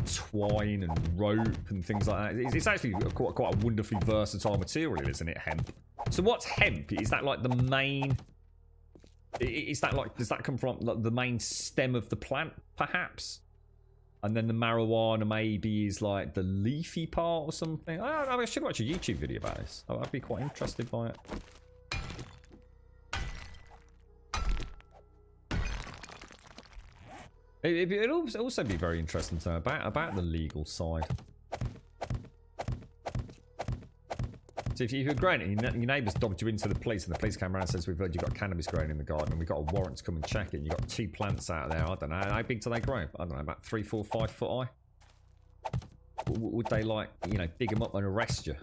twine and rope and things like that. It's actually quite a wonderfully versatile material, isn't it, hemp? So what's hemp? Is that like the main... Is that like, does that come from like the main stem of the plant, perhaps? And then the marijuana maybe is like the leafy part or something. I should watch a YouTube video about this. I'd be quite interested by it. It'd also be very interesting to know about the legal side. So if you're growing it, your neighbours dogged you into the police, and the police came around and says, we've heard you've got cannabis growing in the garden, and we've got a warrant to come and check it, and you've got 2 plants out there, I don't know, how big do they grow? I don't know, about 3, 4, 5 foot high? Would they, like, you know, dig them up and arrest you?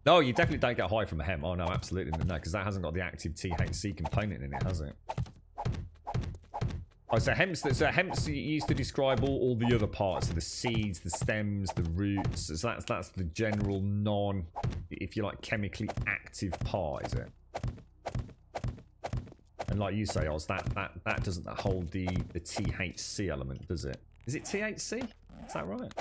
No, you definitely don't get high from a hemp. Oh no, absolutely no, because that hasn't got the active THC component in it, has it? Oh, so hemp's used to describe all the other parts, so the seeds, the stems, the roots. So that's the general non, if you like, chemically active part, is it? And like you say, Oz, that doesn't hold the THC element, does it? Is it THC? Is that right?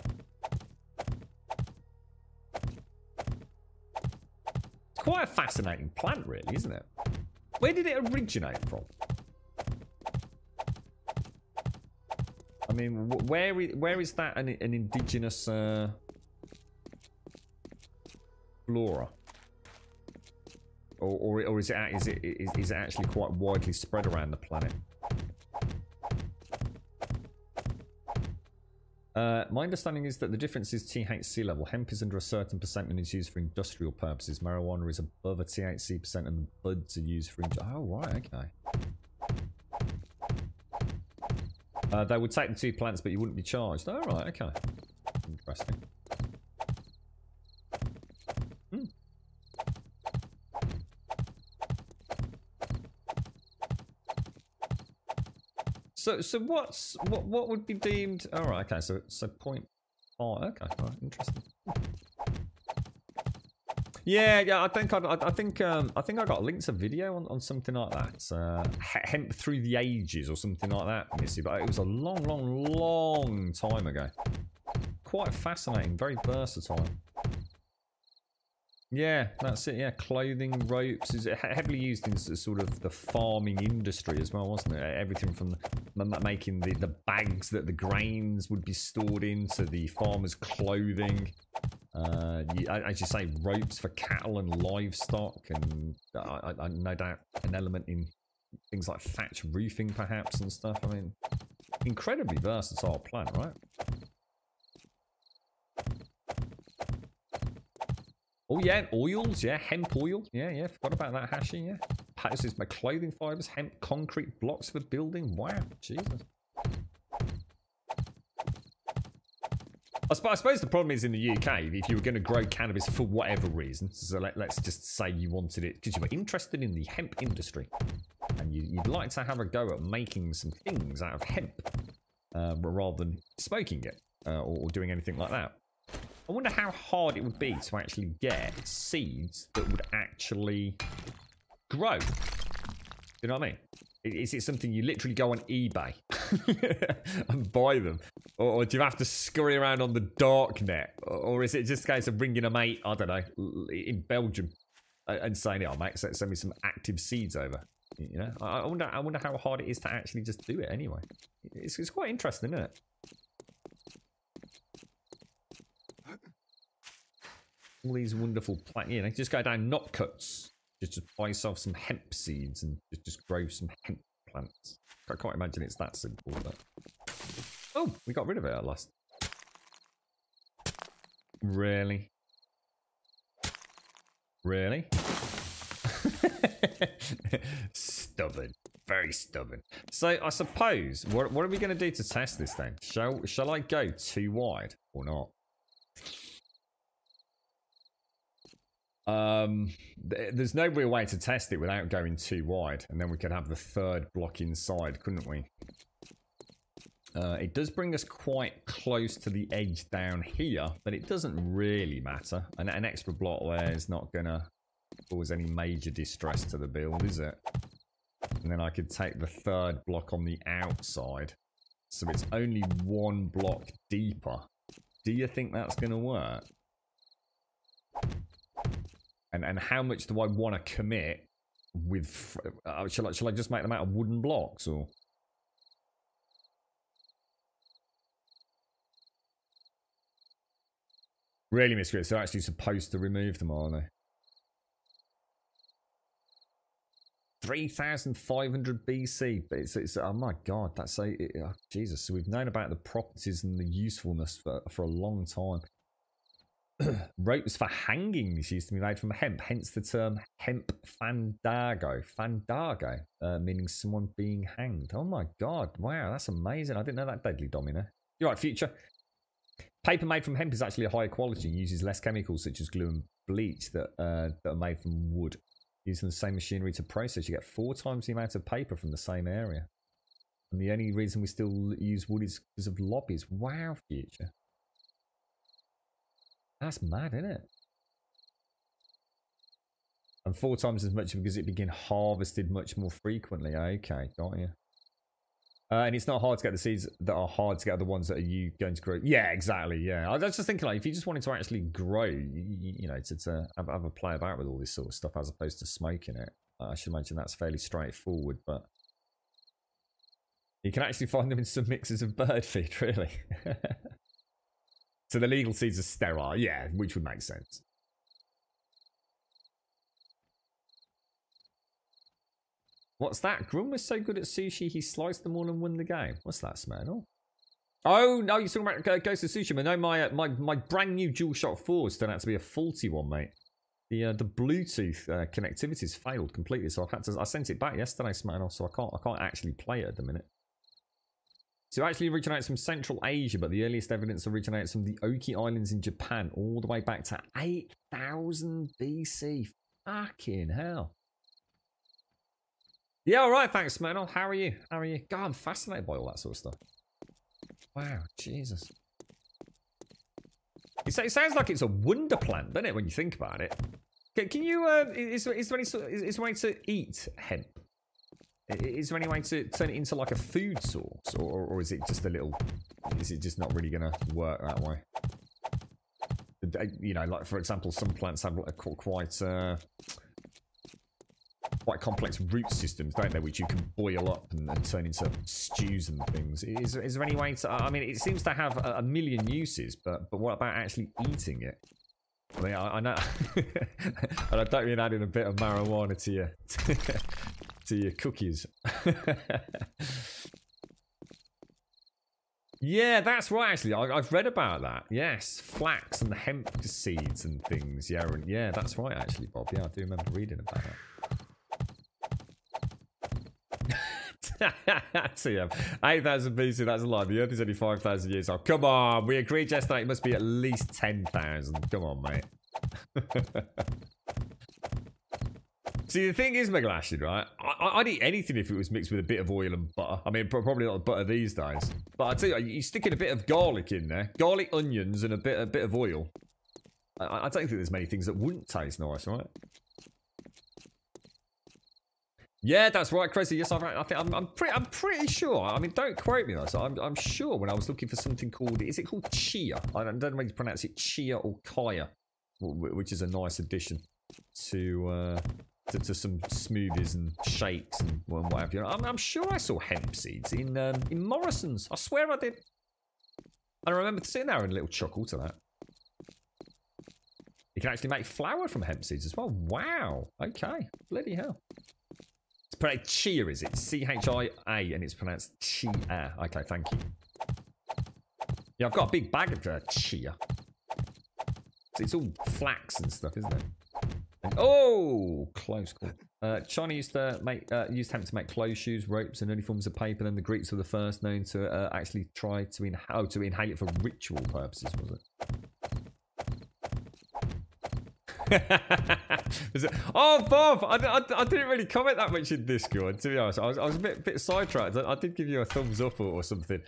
It's quite a fascinating plant, really, isn't it? Where did it originate from? I mean, where is that an indigenous flora? Or is it actually quite widely spread around the planet? My understanding is that the difference is THC level. Hemp is under a certain percent and is used for industrial purposes. Marijuana is above a THC percent and the buds are used for... Oh, right, okay. They would take the 2 plants, but you wouldn't be charged. Oh, right, okay. Interesting. Hmm. So what would be deemed? All right, okay. So 0.5. Okay, right, interesting. Yeah. I think I got linked to a video on something like that. Hemp through the ages or something like that, Missy. But it was a long time ago. Quite fascinating, very versatile. Yeah, that's it. Yeah, clothing, ropes is heavily used in sort of the farming industry as well, wasn't it? Everything from making the bags that the grains would be stored in to the farmers' clothing. As you say, ropes for cattle and livestock, and I no doubt an element in things like thatch roofing, perhaps, and stuff. I mean, incredibly versatile plant, right? Oh yeah, and oils, yeah, hemp oil, yeah, forgot about that, Hashi, yeah. Houses, my clothing fibers, hemp, concrete blocks for building. Wow, Jesus. I suppose the problem is in the UK, if you were going to grow cannabis for whatever reason, so let's just say you wanted it because you were interested in the hemp industry, and you'd like to have a go at making some things out of hemp, rather than smoking it, or doing anything like that. I wonder how hard it would be to actually get seeds that would actually grow. You know what I mean? Is it something you literally go on eBay and buy them? Or do you have to scurry around on the dark net? Or is it just a case of bringing a mate, I don't know, in Belgium and saying, oh, mate, send me some active seeds over? You know? I wonder how hard it is to actually just do it anyway. It's quite interesting, isn't it? All these wonderful plants, you know, just go down Notcuts, just buy yourself some hemp seeds and just grow some hemp plants. I can't imagine it's that simple, but... Oh, we got rid of it at last. Really? Really? Stubborn. Very stubborn. So, I suppose, what are we going to do to test this then? Shall I go too wide or not? There's no real way to test it without going too wide, and then we could have the third block inside, couldn't we? It does bring us quite close to the edge down here, but it doesn't really matter. And an extra block there is not gonna cause any major distress to the build, is it? And then I could take the third block on the outside, so it's only 1 block deeper. Do you think that's gonna work? And how much do I want to commit with... shall I just make them out of wooden blocks, or... Really, Miss Chris, they're actually supposed to remove them, aren't they? 3,500 BC. It's oh my god, that's Jesus. So we've known about the properties and the usefulness for a long time. Ropes for hangings used to be made from hemp, hence the term hemp fandago. Fandago, meaning someone being hanged. Oh my god, wow, that's amazing. I didn't know that, Deadly Domino. You're right, Future. Paper made from hemp is actually a higher quality and uses less chemicals such as glue and bleach that are made from wood. Using the same machinery to process, you get 4 times the amount of paper from the same area. And the only reason we still use wood is because of lobbies. Wow, Future. That's mad, isn't it? And 4 times as much because it began harvested much more frequently. Okay, got you. And it's not hard to get the seeds that are hard to get, the ones that are you going to grow. Yeah, exactly. Yeah, I was just thinking, like, if you just wanted to actually grow, you know, to have a play about with all this sort of stuff as opposed to smoking it, I should imagine that's fairly straightforward. But you can actually find them in some mixes of bird feed, really. So the legal seeds are sterile, yeah, which would make sense. What's that? Grum was so good at sushi, he sliced them all and won the game. What's that, Smell? Oh, no, you're talking about Ghost of Tsushima. No, my brand new DualShock 4's turned out to be a faulty one, mate. The Bluetooth connectivity's failed completely, so I sent it back yesterday, Smell, so I can't actually play it at the minute. So it actually originates from Central Asia, but the earliest evidence originates from the Oki Islands in Japan, all the way back to 8,000 BC. Fucking hell. Yeah, all right, thanks, Smernal. How are you? How are you? God, I'm fascinated by all that sort of stuff. Wow, Jesus. It sounds like it's a wonder plant, doesn't it, when you think about it? Can you, is there any way to eat hemp? Is there any way to turn it into like a food source? Or is it just a little, is it just not really going to work that way? You know, like, for example, some plants have quite complex root systems, don't they, which you can boil up and turn into stews and things. Is there any way to... I mean, it seems to have a million uses, but what about actually eating it? I mean, I know... and I don't mean adding a bit of marijuana to your, to your cookies. Yeah, that's right, actually. I've read about that. Yes, flax and hemp seeds and things. Yeah, that's right, actually, Bob. Yeah, I do remember reading about that. So yeah, 8,000 BC, that's a lie. The Earth is only 5,000 years old. Come on, we agreed yesterday it must be at least 10,000. Come on, mate. See, the thing is, Megalashid, right? I'd eat anything if it was mixed with a bit of oil and butter. I mean, probably not butter these days. But I tell you, you stick in a bit of garlic in there, garlic, onions, and a bit of oil. I don't think there's many things that wouldn't taste nice, right? Yeah, that's right, Crazy. Yes, I'm pretty sure. I mean, don't quote me though. So I'm sure when I was looking for something called, is it called chia? I don't know how you pronounce it, chia or kaya, which is a nice addition to some smoothies and shakes and what have you. I'm sure I saw hemp seeds in Morrison's. I swear I did. And I remember sitting there and a little chuckle to that. You can actually make flour from hemp seeds as well. Wow. Okay. Bloody hell. It's pronounced chia, is it? C-H-I-A, and it's pronounced chia. Okay, thank you. Yeah, I've got a big bag of chia. It's all flax and stuff, isn't it? And, oh, close call. China used to used hemp to make clothes, shoes, ropes, and early forms of paper. Then the Greeks were the first known to actually try to inhale it for ritual purposes. Was it? Oh, Bob! I didn't really comment that much in Discord, to be honest. I was a bit sidetracked. I did give you a thumbs up or something.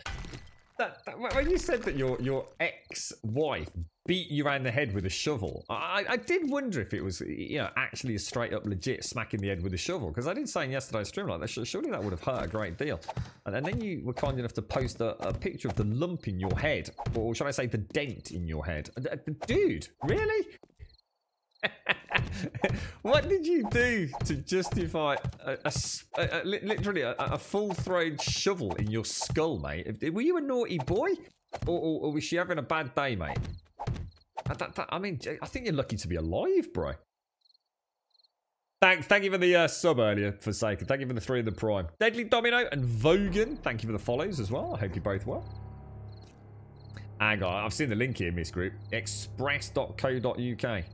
When you said that your ex-wife beat you around the head with a shovel, I did wonder if it was, you know, actually a straight up legit smacking the head with a shovel, because I did say in yesterday's stream like that, surely that would have hurt a great deal. And then you were kind enough to post a picture of the lump in your head, or should I say the dent in your head. Dude, really? What did you do to justify literally a full-thrown shovel in your skull, mate? Were you a naughty boy? Or was she having a bad day, mate? I mean, I think you're lucky to be alive, bro. Thank you for the sub earlier, Forsaken. Thank you for the 3 of the Prime. Deadly Domino and Vogan, thank you for the follows as well. I hope you both well. Hang on, I've seen the link here, Miss Group. Express.co.uk.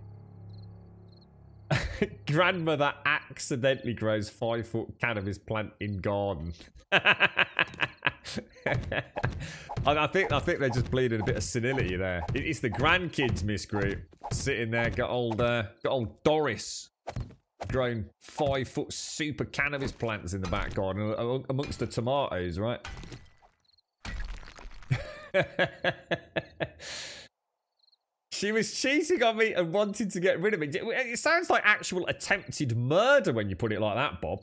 Grandmother accidentally grows 5-foot cannabis plant in garden. I think they're just bleeding a bit of senility there. It's the grandkids, Miss Group, sitting there. Got old Doris growing 5-foot super cannabis plants in the back garden amongst the tomatoes, right? She was cheating on me and wanted to get rid of me. It sounds like actual attempted murder when you put it like that, Bob.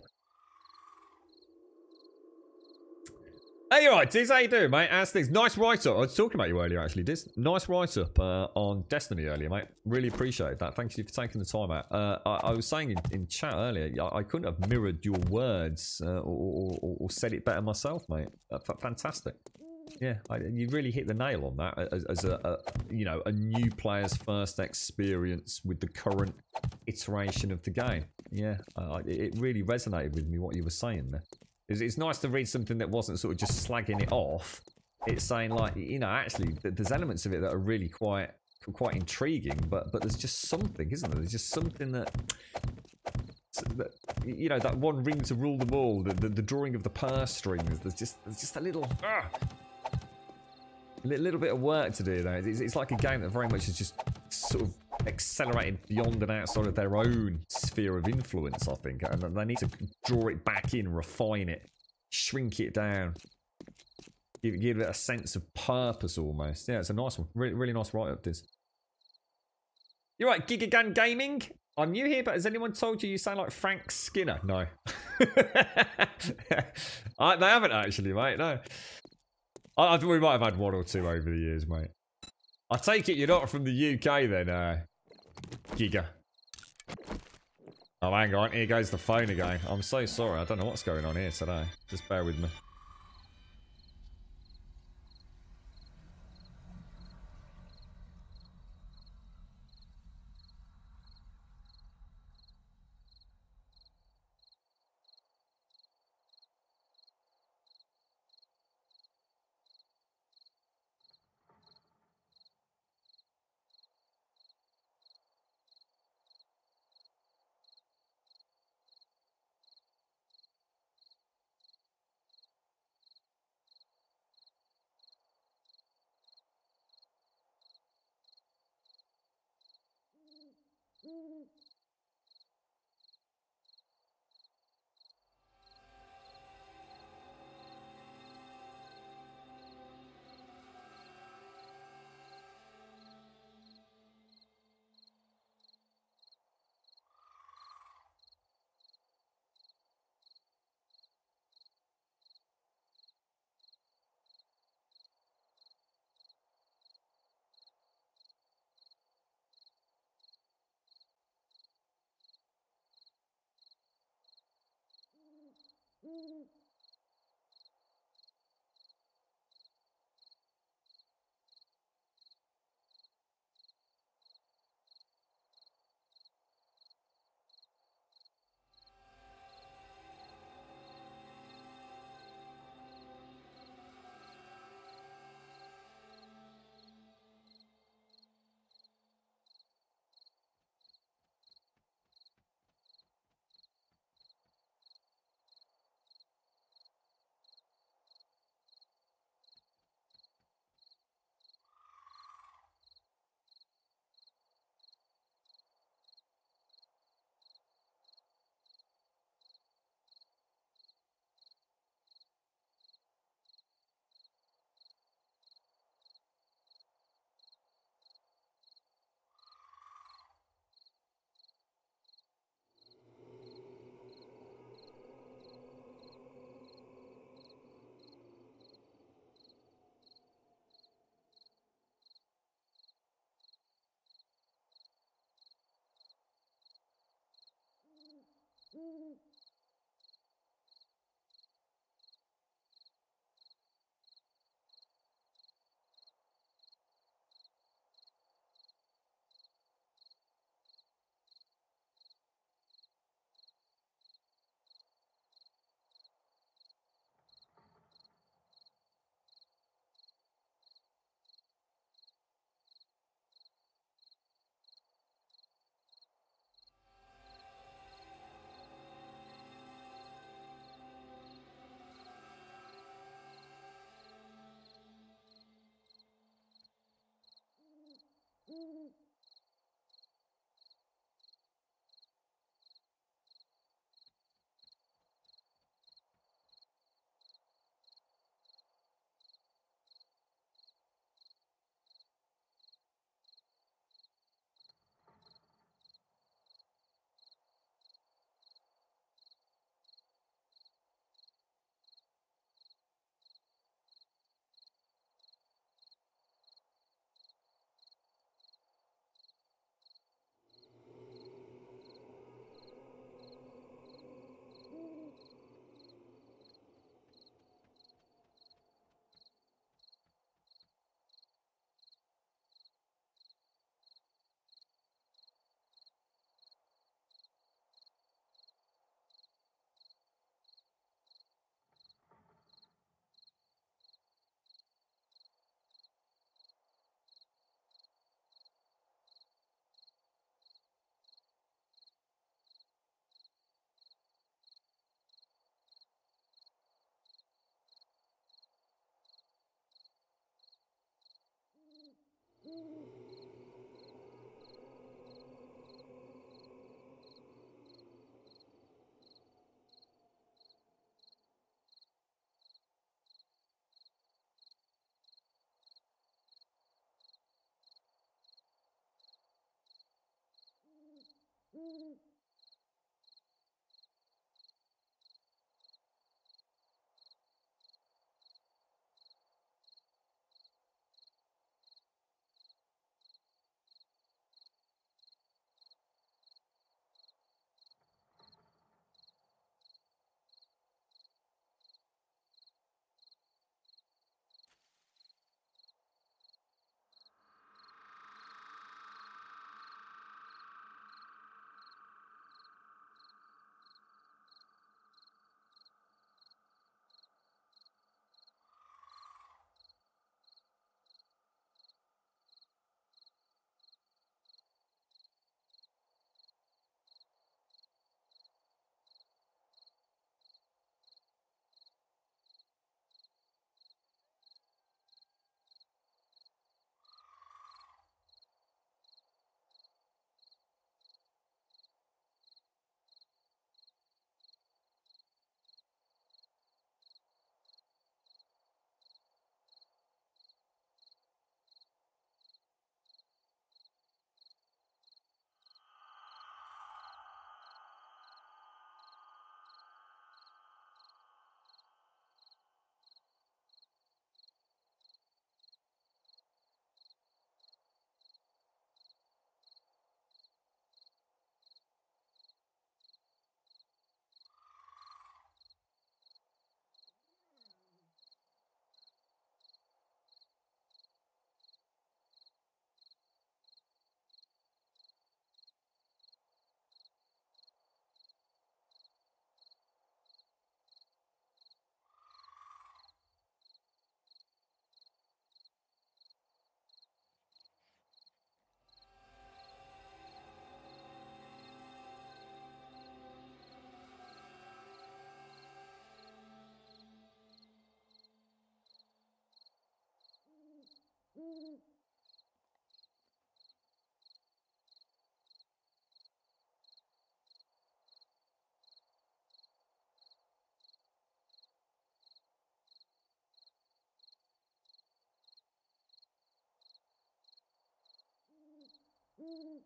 Hey, you alright, Diz? How you doing, mate? How's things? Nice write-up. I was talking about you earlier, actually, Diz. Nice write-up on Destiny earlier, mate. Really appreciate that. Thank you for taking the time out. I was saying in chat earlier, I couldn't have mirrored your words or said it better myself, mate. Fantastic. Yeah, you really hit the nail on that as a new player's first experience with the current iteration of the game. Yeah, it really resonated with me what you were saying there. It's nice to read something that wasn't sort of just slagging it off. It's saying like, actually there's elements of it that are really quite intriguing, but there's just something, isn't there? There's just something that that one ring to rule them all. The drawing of the purse strings. There's just a little. A little bit of work to do there. It's like a game that very much is just sort of accelerated beyond and outside of their own sphere of influence, I think. And they need to draw it back in, refine it, shrink it down, give it a sense of purpose almost. Yeah, it's a nice one. Really nice write-up, this. You're right, Gigagun Gaming. I'm new here, but has anyone told you sound like Frank Skinner? No. They haven't actually, mate, no. I think we might have had 1 or 2 over the years, mate. I take it you're not from the UK then, Giga. Oh, hang on. Here goes the phone again. I'm so sorry. I don't know what's going on here today. Just bear with me.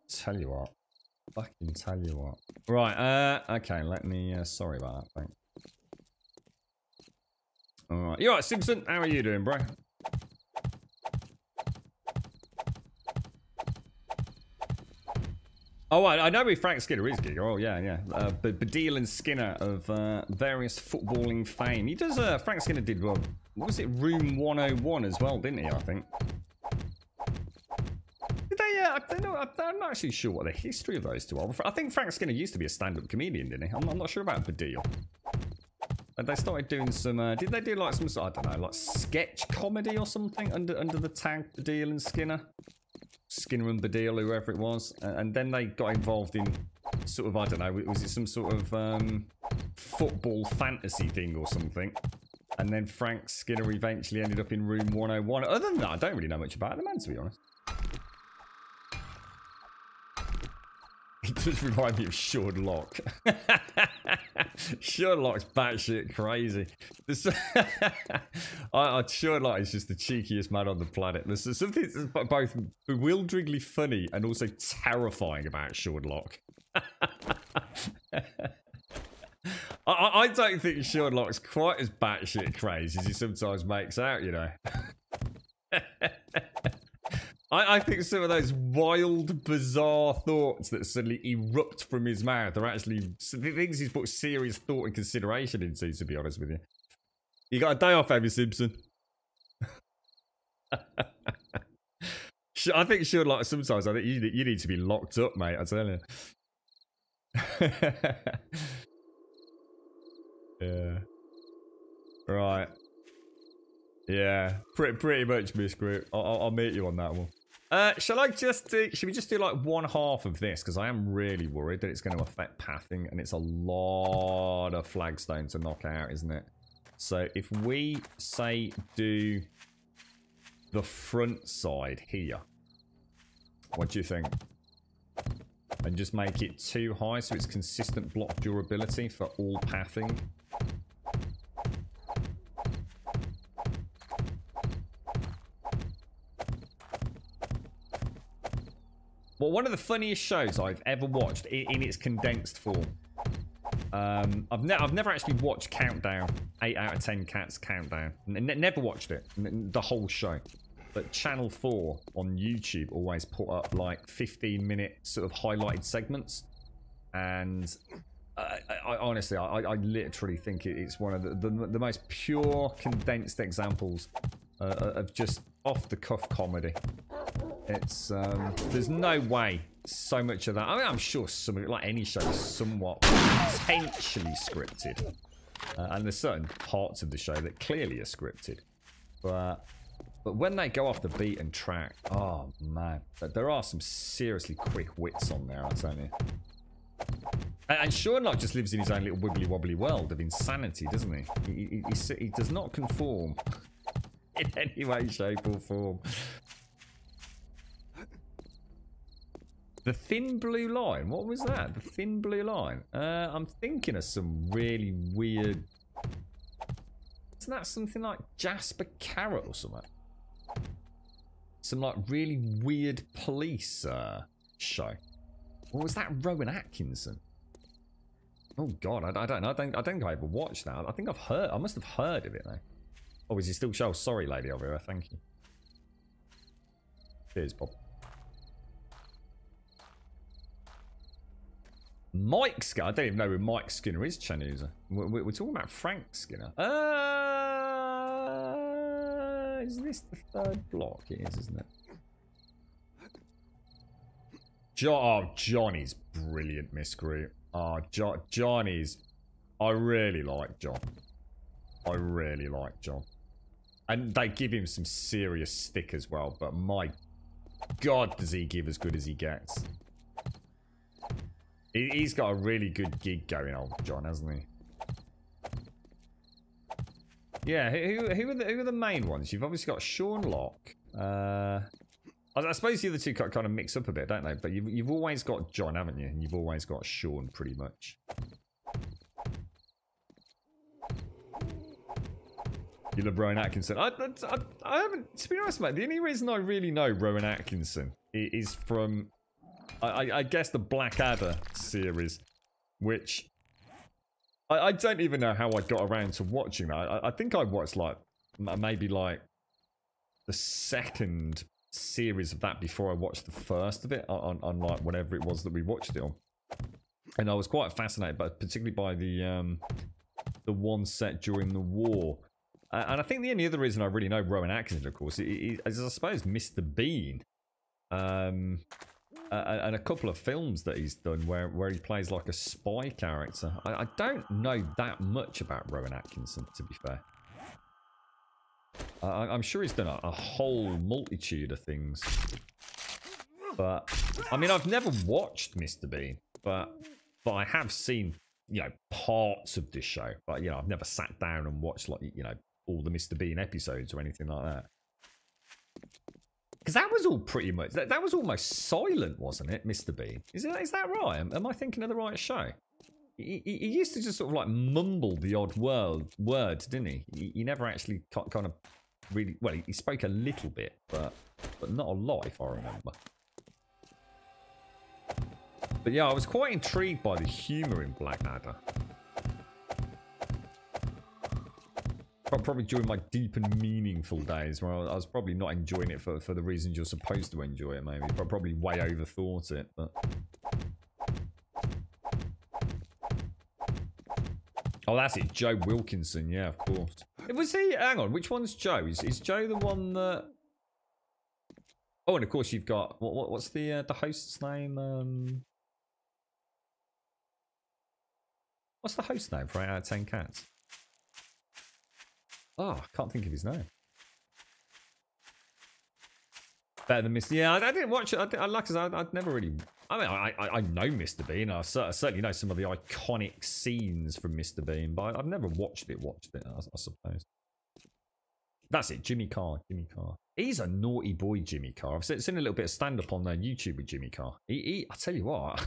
Tell you what. Fucking tell you what. Right, okay, let me, sorry about that, thanks. Alright, you alright, Simpson? How are you doing, bro? Oh, I know who Frank Skinner is, Giga. Oh, yeah, yeah. But Baddiel and Skinner of various footballing fame. He does, Frank Skinner did, well, what was it, Room 101 as well, didn't he, I think? Did they, I don't know, I'm not actually sure what the history of those two are. I think Frank Skinner used to be a stand-up comedian, didn't he? I'm not sure about Baddiel. They started doing some, did they do like some, I don't know, like sketch comedy or something under the tag Baddiel and Skinner? Skinner and Baddiel, whoever it was, and then they got involved in sort of, I don't know, was it some sort of football fantasy thing or something? And then Frank Skinner eventually ended up in Room 101. Other than that, I don't really know much about the man, to be honest. He does remind me of Sean Locke. Sean Locke's batshit crazy. Sean Locke is just the cheekiest man on the planet. There's something that's both bewilderingly funny and also terrifying about Sean Locke. I don't think Sean Locke's quite as batshit crazy as he sometimes makes out, you know. I think some of those wild, bizarre thoughts that suddenly erupt from his mouth are actually things he's put serious thought and consideration into, to be honest with you. You got a day off, have you, Simpson? I think Sean Locke, sometimes I think you need to be locked up, mate, I tell you. Yeah. Right. Yeah, pretty much, Miss Group. I'll meet you on that one. Shall I just do, should we just do like one half of this? Because I am really worried that it's going to affect pathing, and it's a lot of flagstone to knock out, isn't it? So if we say do the front side here, What do you think? And just make it too high so it's consistent block durability for all pathing. Well, one of the funniest shows I've ever watched in its condensed form. I've never actually watched Countdown, 8 out of 10 Cats Countdown. Never watched it, the whole show. But Channel 4 on YouTube always put up like 15-minute sort of highlighted segments. And I honestly, I literally think it's one of the most pure condensed examples of just off-the-cuff comedy. It's there's no way so much of that. I mean, I'm sure some of it, like any show, is somewhat potentially scripted, and there's certain parts of the show that clearly are scripted. But when they go off the beaten track, oh man, there are some seriously quick wits on there, I tell you. And Sean Lock just lives in his own little wibbly wobbly world of insanity, doesn't he? He does not conform in any way, shape, or form. The Thin Blue Line? What was that? The Thin Blue Line? I'm thinking of some really weird... Isn't that something like Jasper Carrot or something? Some like really weird police show. Or was that Rowan Atkinson? Oh god, I don't know. I don't think I ever watched that. I think I must have heard of it though. Oh, is he still show? Sorry, lady over here. Thank you. Cheers, Bob. Mike Skinner? I don't even know who Mike Skinner is, Chanuza. We're talking about Frank Skinner. Is this the third block? It is, isn't it? Johnny's brilliant, Miss Groot. Johnny's... I really like John. I really like John. And they give him some serious stick as well, but my god does he give as good as he gets. He's got a really good gig going on, John, hasn't he? Yeah, who are the main ones? You've obviously got Sean Lock. I suppose the other two kind of mix up a bit, don't they? But you've always got John, haven't you? And you've always got Sean, pretty much. You love Rowan Atkinson. I haven't, to be honest, mate, the only reason I really know Rowan Atkinson is from... I guess the Blackadder series, which I don't even know how I got around to watching that. I think I watched like maybe like the second series of that before I watched the first of it on like whatever it was that we watched it on, and I was quite fascinated, but particularly by the one set during the war. And I think the only other reason I really know Rowan Atkinson, of course, is I suppose Mr. Bean. And a couple of films that he's done where he plays like a spy character. I don't know that much about Rowan Atkinson, to be fair. I'm sure he's done a whole multitude of things. But, I mean, I've never watched Mr. Bean, but I have seen, you know, parts of this show. But, you know, I've never sat down and watched, like, you know, all the Mr. Bean episodes or anything like that. Because that was all pretty much... That was almost silent, wasn't it, Mr. Bean? Is that right? Am I thinking of the right show? He used to just sort of like mumble the odd word, didn't he? He never actually kind of really... Well, he spoke a little bit, but not a lot, if I remember. But yeah, I was quite intrigued by the humour in Blackadder. Probably during my deep and meaningful days where I was probably not enjoying it for the reasons you're supposed to enjoy it, maybe. Probably way overthought it, but... Oh, that's it. Joe Wilkinson, yeah, of course. Was he... Hang on, which one's Joe? Is Joe the one that... Oh, and of course you've got... What's the host's name? What's the host name for 8 out of 10 Cats? Oh, I can't think of his name. Better than Mr. Yeah, I didn't watch it. I'd never really... I mean, I know Mr. Bean. I certainly know some of the iconic scenes from Mr. Bean, but I've never watched it, I suppose. That's it, Jimmy Carr. Jimmy Carr. He's a naughty boy, Jimmy Carr. I've seen a little bit of stand-up on YouTube with Jimmy Carr. I tell you what,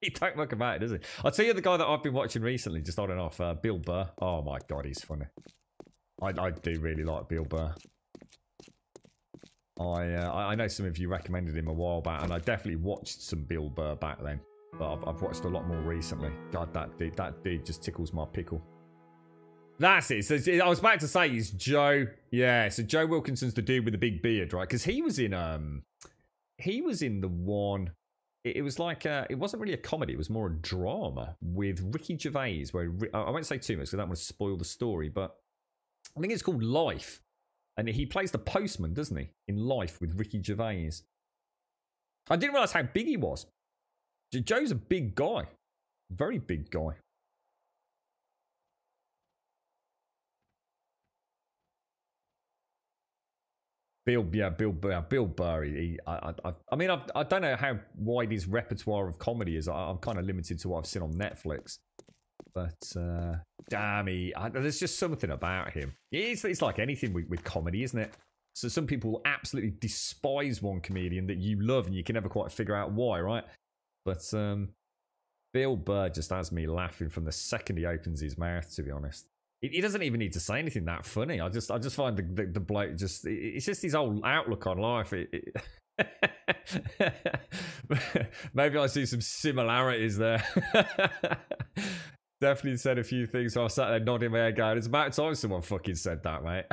he don't look about it, does he? I'll tell you the guy that I've been watching recently, just on and off, Bill Burr. Oh my God, he's funny. I do really like Bill Burr. I know some of you recommended him a while back, and I definitely watched some Bill Burr back then. But I've watched a lot more recently. God, that dude just tickles my pickle. That's it. So I was about to say he's Joe. Yeah, so Joe Wilkinson's the dude with the big beard, right? Because he was in the one. It was like it wasn't really a comedy. It was more a drama with Ricky Gervais. Where I won't say too much because I don't want to spoil the story, but I think it's called Life, and he plays the postman, doesn't he? In Life with Ricky Gervais. I didn't realize how big he was. Joe's a big guy, very big guy. Bill Burr. I mean, I don't know how wide his repertoire of comedy is. I'm kind of limited to what I've seen on Netflix. But damn, there's just something about him. It's like anything with comedy, isn't it? So some people absolutely despise one comedian that you love, and you can never quite figure out why, right? But Bill Burr just has me laughing from the second he opens his mouth. To be honest. He doesn't even need to say anything that funny. I just find the bloke just... It's just his whole outlook on life. Maybe I see some similarities there. Definitely said a few things. So I sat there nodding my head going, it's about time someone fucking said that, mate.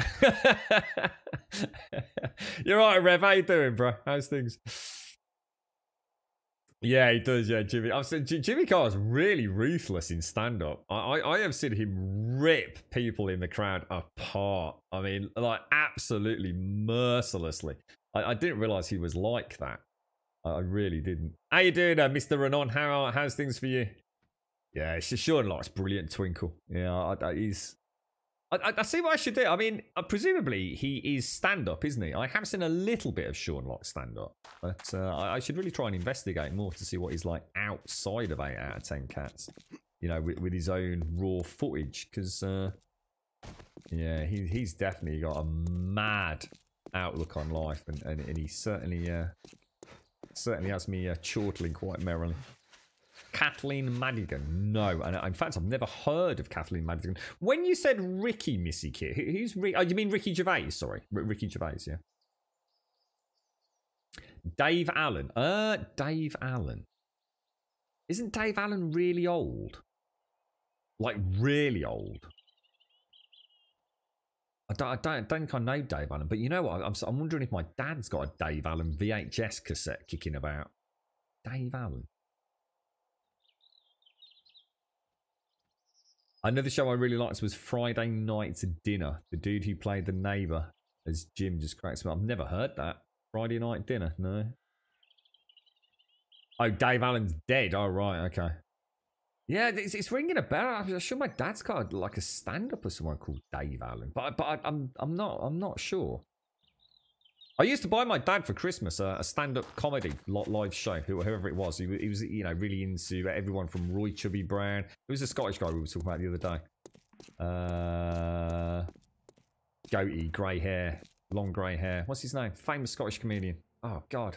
You're right, Rev. How you doing, bro? How's things? Yeah, he does. Yeah, Jimmy. I've seen Jimmy Carr is really ruthless in stand-up. I have seen him rip people in the crowd apart. I mean, like absolutely mercilessly. I didn't realize he was like that. I really didn't. How you doing, Mr. Renan? How's things for you? Yeah, Sean Lock's brilliant twinkle. Yeah, I see what I should do. I mean, presumably he is stand-up, isn't he? I have seen a little bit of Sean Lock stand-up, but I should really try and investigate more to see what he's like outside of 8 out of 10 Cats. You know, with his own raw footage, because yeah, he's definitely got a mad outlook on life, and he certainly has me chortling quite merrily. Kathleen Madigan. No. And in fact, I've never heard of Kathleen Madigan. When you said Ricky, Missy Kit, who's Ricky? Oh, you mean Ricky Gervais? Sorry. Ricky Gervais, yeah. Dave Allen. Dave Allen. Isn't Dave Allen really old? Like, really old? I don't think I know Dave Allen, but you know what? I'm wondering if my dad's got a Dave Allen VHS cassette kicking about. Dave Allen. Another show I really liked was Friday Night Dinner. The dude who played the neighbour as Jim just cracks me up. I've never heard that. Friday Night Dinner, no. Oh, Dave Allen's dead. Oh, right, okay. Yeah, it's ringing a bell. I'm sure my dad's got like a stand-up or someone called Dave Allen, but I'm not sure. I used to buy my dad for Christmas a stand-up comedy live show, whoever it was. He was, you know, really into everyone from Roy Chubby Brown. It was a Scottish guy we were talking about the other day. Goatee, grey hair, long grey hair. What's his name? Famous Scottish comedian. Oh God,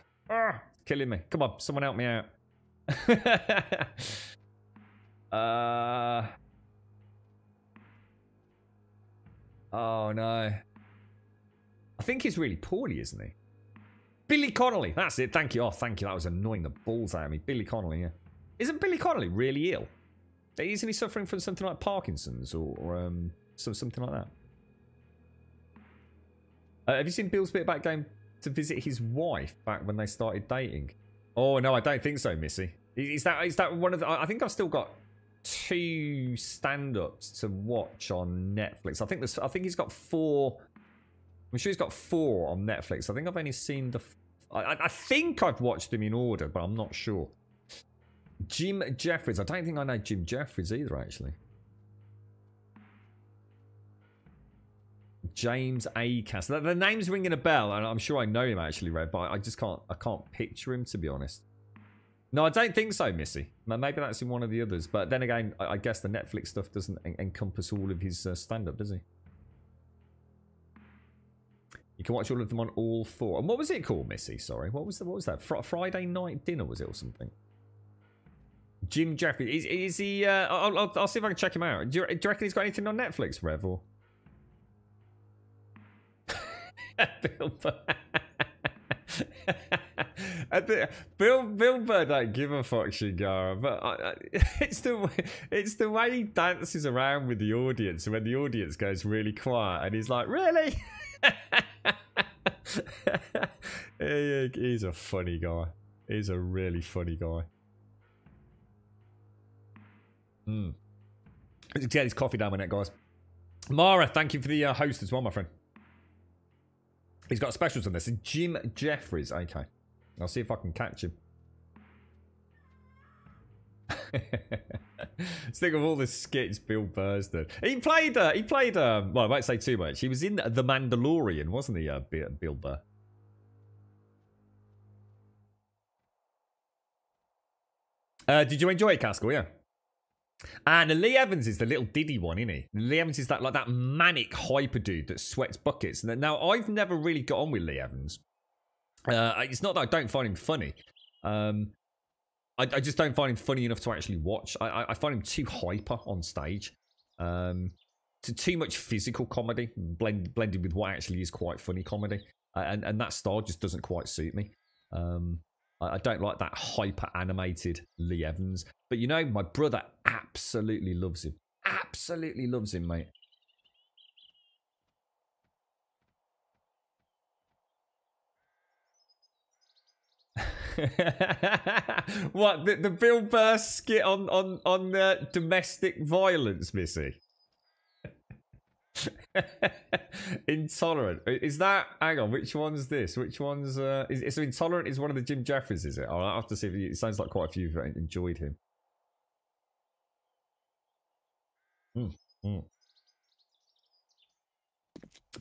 killing me. Come on, someone help me out. Oh no. I think he's really poorly, isn't he? Billy Connolly. That's it. Thank you. Oh, thank you. That was annoying the balls out of me. Billy Connolly, yeah. Isn't Billy Connolly really ill? Isn't he suffering from something like Parkinson's or something like that? Have you seen Bill's bit about going to visit his wife back when they started dating? Oh, no, I don't think so, Missy. Is that one of the... I think I've still got 2 stand-ups to watch on Netflix. I think he's got 4... I'm sure he's got 4 on Netflix. I think I've only seen the... I think I've watched them in order, but I'm not sure. Jim Jeffries. I don't think I know Jim Jeffries either, actually. James Acaster. The name's ringing a bell, and I'm sure I know him, actually, Red, but I just can't... I can't picture him, to be honest. No, I don't think so, Missy. Maybe that's in one of the others. But then again, I guess the Netflix stuff doesn't encompass all of his stand-up, does he? You can watch all of them on all 4. And what was it called, Missy? Sorry, what was that? Friday night dinner, was it, or something? Jim Jeffrey. Is he... I'll see if I can check him out. Do you reckon he's got anything on Netflix, Rev? Or... Bill Burr don't give a fuck, Shigara, but it's the way he dances around with the audience, and when the audience goes really quiet, and he's like, "Really?" He's a funny guy. He's a really funny guy. Let's get his coffee down my neck, guys. Mara, thank you for the host as well, my friend. He's got specials on this. Jim Jeffries. Okay. I'll see if I can catch him. Think of all the skits Bill Burr's done. He played, well, I won't say too much. He was in The Mandalorian, wasn't he, Bill Burr? Did you enjoy it, Castle? Yeah. And Lee Evans is the little Diddy one, isn't he? Lee Evans is that like that manic hyper dude that sweats buckets. Now, I've never really got on with Lee Evans. It's not that I don't find him funny. I just don't find him funny enough to actually watch. I find him too hyper on stage. Too much physical comedy blended with what actually is quite funny comedy. And that style just doesn't quite suit me. I don't like that hyper-animated Lee Evans. But, you know, my brother absolutely loves him. Absolutely loves him, mate. What, the Bill Burr skit on domestic violence, Missy? Intolerant. Is that... Hang on, which one's this? Which one's... so Intolerant is one of the Jim Jeffries, is it? I'll have to see if it sounds like quite a few have enjoyed him.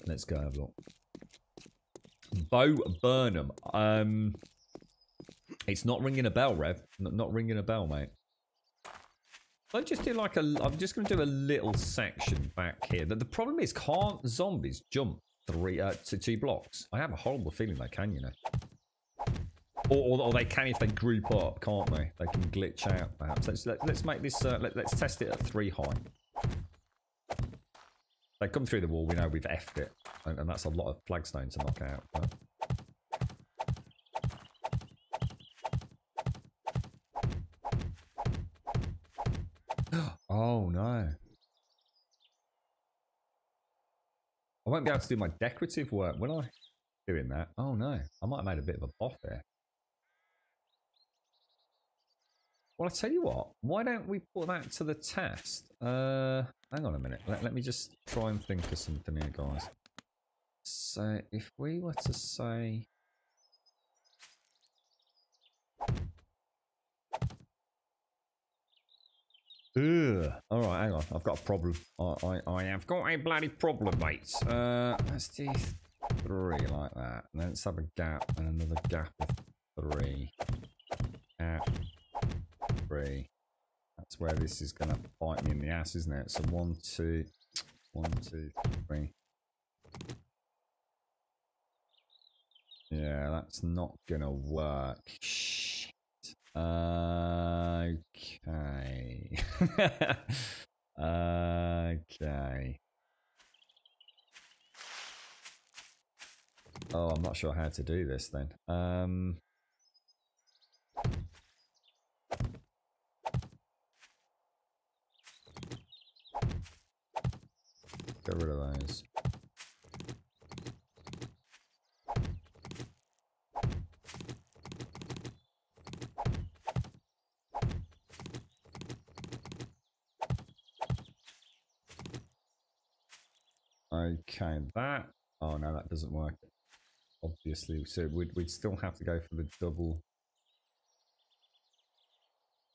Let's go have a look. Bo Burnham. It's not ringing a bell, Rev. Not ringing a bell, mate. I'll just do like I'm just going to do a little section back here. The problem is, can't zombies jump 2 blocks? I have a horrible feeling they can, you know. Or they can if they group up, can't they? They can glitch out, perhaps. Let's make this. Let's test it at 3 high. They come through the wall. We know we've effed it, and that's a lot of flagstone to knock out. But... Oh no. I won't be able to do my decorative work, will I? Doing that. Oh no. I might have made a bit of a boff there. Well, I'll tell you what. Why don't we put that to the test? Hang on a minute. Let me just try and think of something here, guys. So, if we were to say... Ugh. Alright, hang on. I've got a problem. I have got a bloody problem, mates. Let's do 3 like that. And then let's have a gap and another gap of 3. Gap. 3. That's where this is going to bite me in the ass, isn't it? So 1, 2, 1, 2, 3. Yeah, that's not going to work. Shit. Okay. Okay. Oh, I'm not sure how to do this then. Get rid of those. Okay, that... Oh, no, that doesn't work. Obviously, so we'd still have to go for the double...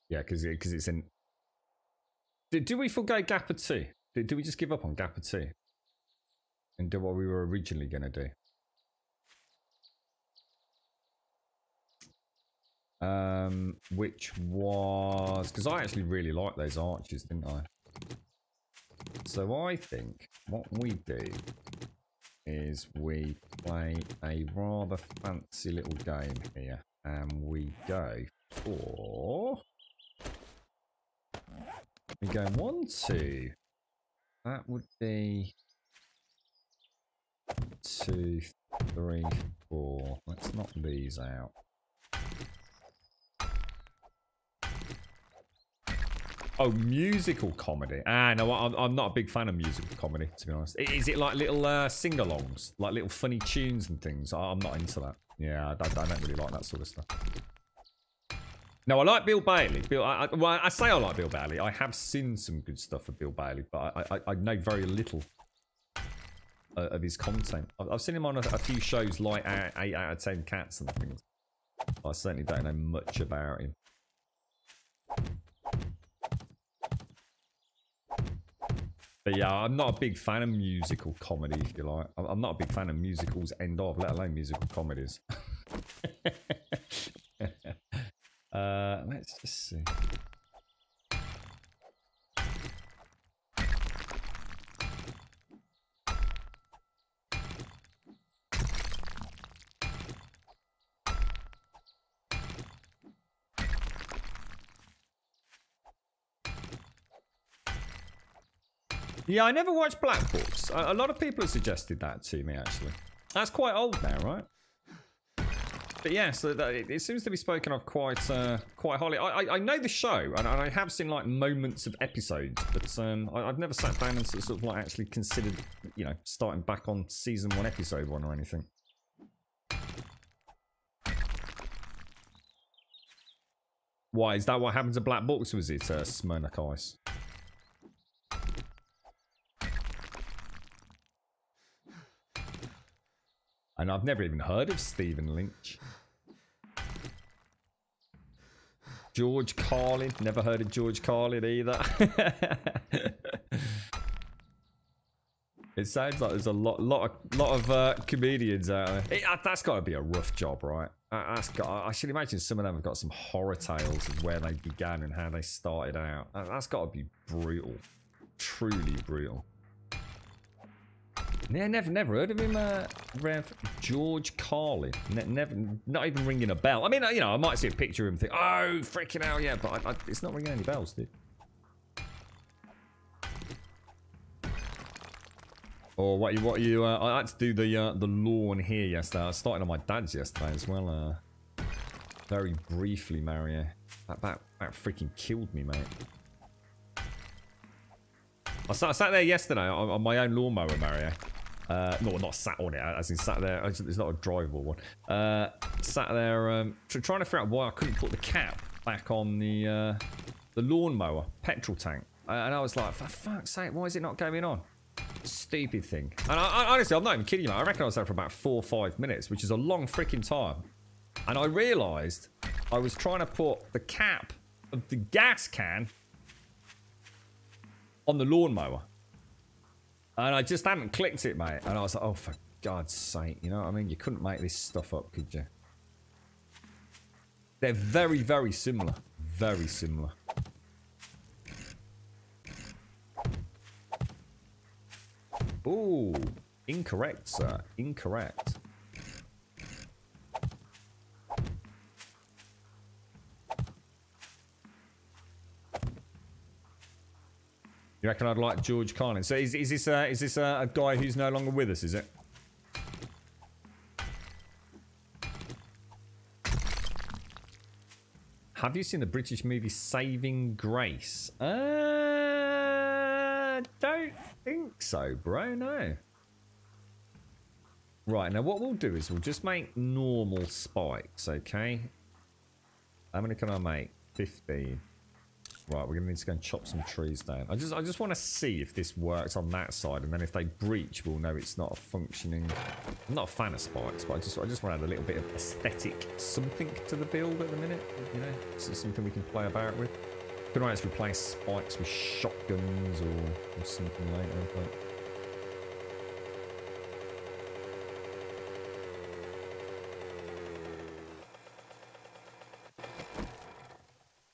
Yeah, because it's in... Do we forgo Gapper 2? Do we just give up on Gapper 2? And do what we were originally going to do? Which was... Because I actually really liked those arches, didn't I? So I think what we do is we play a rather fancy little game here. And we go for... We go 1, 2. That would be 2, 3, 4. Let's knock these out. Oh, musical comedy. Ah, no, I'm not a big fan of musical comedy, to be honest. Is it like little sing-alongs? Like little funny tunes and things? I'm not into that. Yeah, I don't really like that sort of stuff. No, I like Bill Bailey. Well, I say I like Bill Bailey. I have seen some good stuff of Bill Bailey, but I know very little of his content. I've seen him on a few shows like 8 out of 10 Cats and things. I certainly don't know much about him. But yeah, I'm not a big fan of musical comedy, if you like. I'm not a big fan of musicals end of, let alone musical comedies. Let's just see. Yeah, I never watched Black Books. A lot of people have suggested that to me, actually. That's quite old now, right? But yeah, so it seems to be spoken of quite highly. I know the show, and I have seen like moments of episodes, but I've never sat down and sort of like actually considered, you know, starting back on season 1, episode 1 or anything. Why, is that what happened to Black Books, was it, Smirnock Ice? And I've never even heard of Stephen Lynch. George Carlin. Never heard of George Carlin either. It sounds like there's a lot of comedians out there. That's got to be a rough job, right? I should imagine some of them have got some horror tales of where they began and how they started out. That's got to be brutal. Truly brutal. Yeah, never heard of him, Rev. George Carlin. Never, not even ringing a bell. I mean, you know, I might see a picture of him and think, oh, freaking hell, yeah, but it's not ringing any bells, dude. Or what you, I had to do the lawn here yesterday. I was starting on my dad's yesterday as well, very briefly, Mario. That freaking killed me, mate. I sat there yesterday on my own lawnmower, Mario. No, not sat on it, as in sat there. It's not a drivable one. Sat there trying to figure out why I couldn't put the cap back on the lawnmower petrol tank. And I was like, for fuck's sake, why is it not going on? Stupid thing. And I honestly, I'm not even kidding you, I reckon I was there for about 4 or 5 minutes, which is a long freaking time. And I realised I was trying to put the cap of the gas can on the lawnmower. And I just hadn't clicked it, mate. And I was like, oh, for God's sake. You know what I mean? You couldn't make this stuff up, could you? They're very, very similar. Very similar. Ooh. Incorrect, sir. Incorrect. You reckon I'd like George Carlin? So is this a guy who's no longer with us, is it? Have you seen the British movie Saving Grace? Don't think so, bro, no. Right, now what we'll do is we'll just make normal spikes, okay? How many can I make? 15. Right, we're gonna need to go and chop some trees down. I just want to see if this works on that side, and then if they breach, we'll know it's not a functioning. I'm not a fan of spikes, but I just want to add a little bit of aesthetic something to the build at the minute. You know, this is something we can play about with. Could I actually replace spikes with shotguns or something later? But...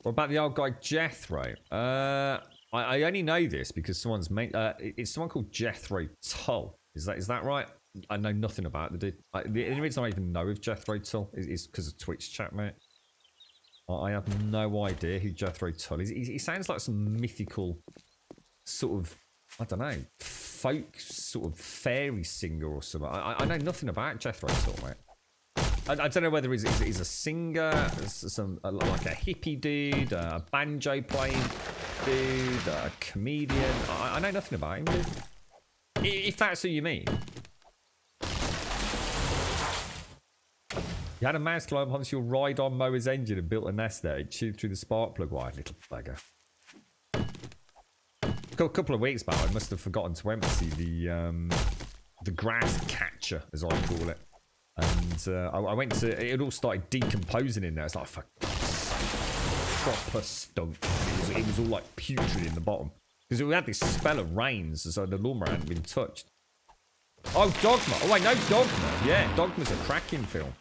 What about the old guy Jethro? I only know this because someone's made. It's someone called Jethro Tull. Is that right? I know nothing about the dude. The only reason I even know of Jethro Tull is because of Twitch chat, mate. I have no idea who Jethro Tull is. He sounds like some mythical sort of, I don't know, folk sort of fairy singer or something. I know nothing about Jethro Tull, mate. I don't know whether he's a singer, like a hippie dude, a banjo playing dude, a comedian. I know nothing about him, dude. If that's who you mean. You had a mouse climb onto your ride-on mower's engine and built a nest there. It chewed through the spark plug. Why, little bugger. A couple of weeks back, I must have forgotten to empty the grass catcher, as I call it. And I went to... It all started decomposing in there. It's like, fuck, proper stunk. It was all like putrid in the bottom. Because we had this spell of rains, so the lawnmower hadn't been touched. Oh, Dogma. Oh, I know Dogma. Yeah, Dogma's a cracking film.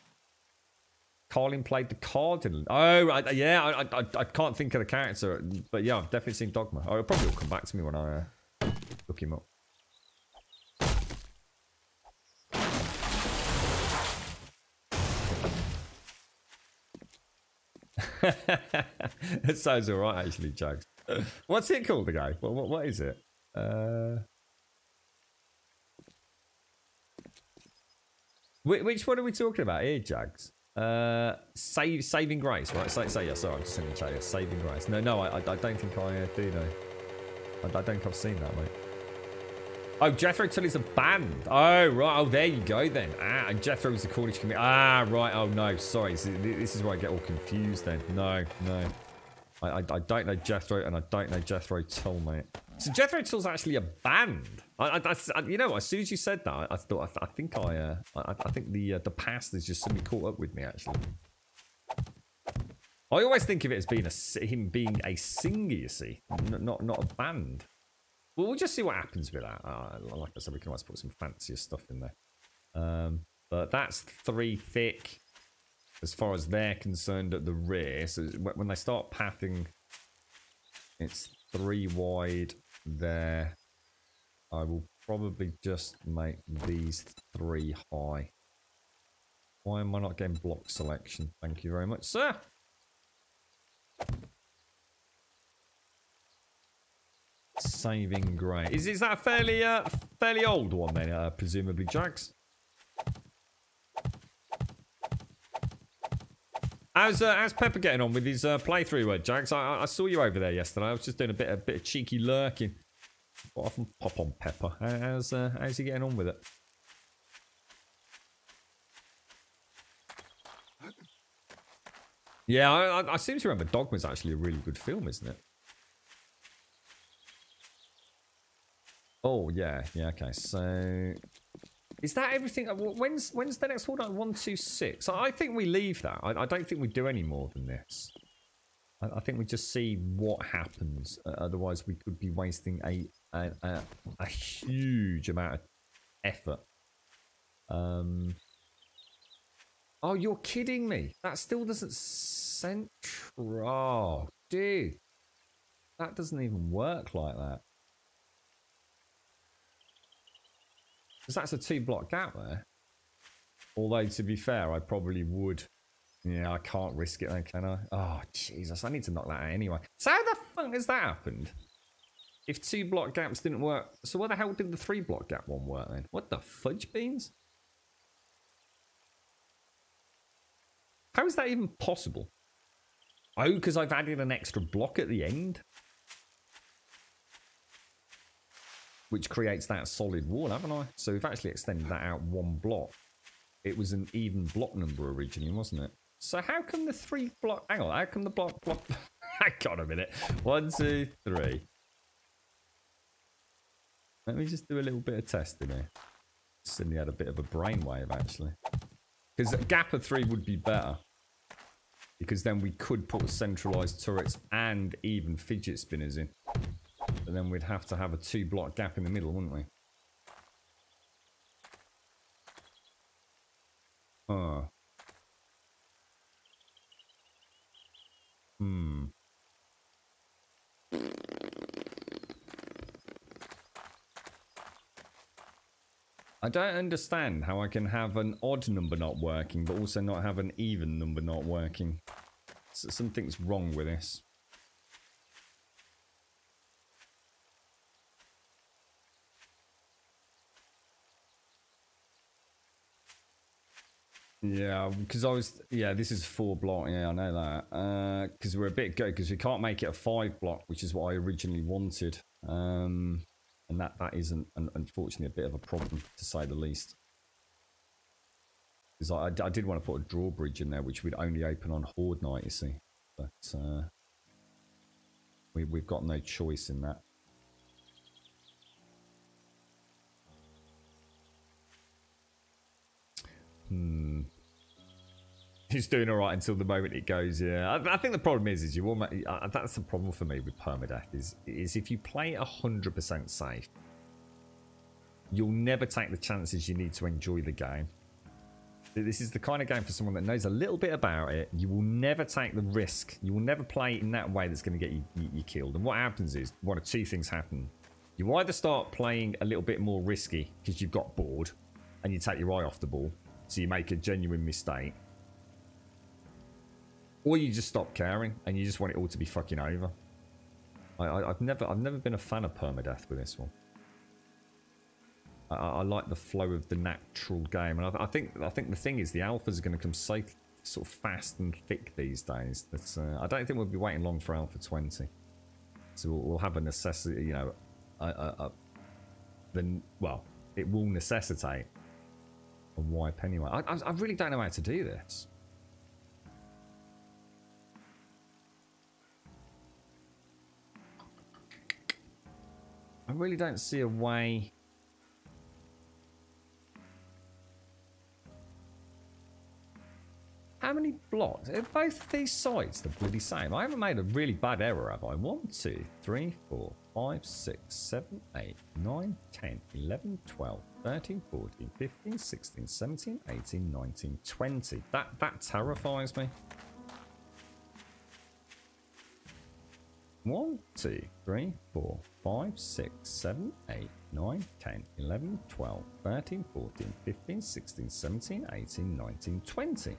Colin played the Cardinal. Oh, yeah, I can't think of the character, but yeah, I've definitely seen Dogma. Oh, it probably will come back to me when I look him up. It sounds alright, actually, Jags. What's it called again? What is it? Which one are we talking about here, Jags? Saving Grace, right? Say yeah, sorry, I'm just sending the chat here. Saving Grace. No, I don't think I do know. I don't think I've seen that, mate. Oh, Jethro Tull is a band. Oh, right. Oh, there you go then. Ah, and Jethro was the Cornish comedian. Ah, right. Oh, no, sorry. So this is where I get all confused then. No. I don't know Jethro, and I don't know Jethro Tull, mate. So Jethro Tull's actually a band. You know, as soon as you said that, I thought I think the past has just suddenly caught up with me. Actually, I always think of it as being him being a singer. You see, not a band. Well, we'll just see what happens with that. Like I said, we can always put some fancier stuff in there. But that's 3 thick as far as they're concerned at the rear. So when they start pathing, it's 3 wide there. I will probably just make these 3 high. Why am I not getting block selection? Thank you very much, sir. Saving Grace. Is that a fairly old one then, presumably, Jags? How's Pepper getting on with his playthrough, Jags? I saw you over there yesterday. I was just doing a bit of cheeky lurking. I'll often pop on Pepper. How's he getting on with it? Yeah, I seem to remember Dogma's actually a really good film, isn't it? Oh, yeah, okay. So, is that everything? When's the next one? 126. I think we leave that. I don't think we do any more than this. I think we just see what happens. Otherwise, we could be wasting a huge amount of effort. Oh, you're kidding me. That still doesn't central. Oh, dude. That doesn't even work like that. Because that's a 2-block gap there. Although, to be fair, I probably would. Yeah, I can't risk it then, can I? Oh, Jesus. I need to knock that out anyway. So how the fuck has that happened? If 2-block gaps didn't work, so what the hell did the 3-block gap one work then? What the fudge beans? How is that even possible? Oh, because I've added an extra block at the end. Which creates that solid wall, haven't I? So we've actually extended that out 1 block. It was an even block number originally, wasn't it? So how come the 3-block... Hang on, how come the block... Hang on a minute. 1, 2, 3. Let me just do a little bit of testing here. Suddenly had a bit of a brainwave, actually. Because a gap of 3 would be better. Because then we could put centralised turrets and even fidget spinners in. But then we'd have to have a 2-block gap in the middle, wouldn't we? Oh. I don't understand how I can have an odd number not working, but also not have an even number not working. So something's wrong with this. Yeah, because I was... Yeah, this is 4 block. Yeah, I know that. Because we're a bit good, because we can't make it a 5 block, which is what I originally wanted. And that isn't, unfortunately, a bit of a problem, to say the least. Because I did want to put a drawbridge in there, which we'd only open on Horde night, you see. But we've got no choice in that. He's doing all right until the moment it goes. Yeah, I think the problem is you will. That's the problem for me with permadeath is if you play 100% safe, you'll never take the chances you need to enjoy the game. This is the kind of game for someone that knows a little bit about it. You will never take the risk. You will never play in that way that's going to get you killed. And what happens is, one of two things happen. You either start playing a little bit more risky because you've got bored and you take your eye off the ball, so you make a genuine mistake. Or you just stop caring and you just want it all to be fucking over. I've never been a fan of permadeath with this one. I like the flow of the natural game, and I think the thing is the alphas are going to come so sort of fast and thick these days that I don't think we'll be waiting long for Alpha 20. So we'll have a necessity, you know, well, it will necessitate a wipe anyway. I really don't know how to do this. I really don't see a way. How many blocks? Are both of these sides the bloody same? I haven't made a really bad error, have I? 1, 2, 3, 4, 5, 6, 7, 8, 9, 10, 11, 12, 13, 14, 15, 16, 17, 18, 19, 20. That terrifies me. 1, 2, 3, 4, 5, 6, 7, 8, 9, 10, 11, 12, 13, 14, 15, 16, 17, 18, 19, 20.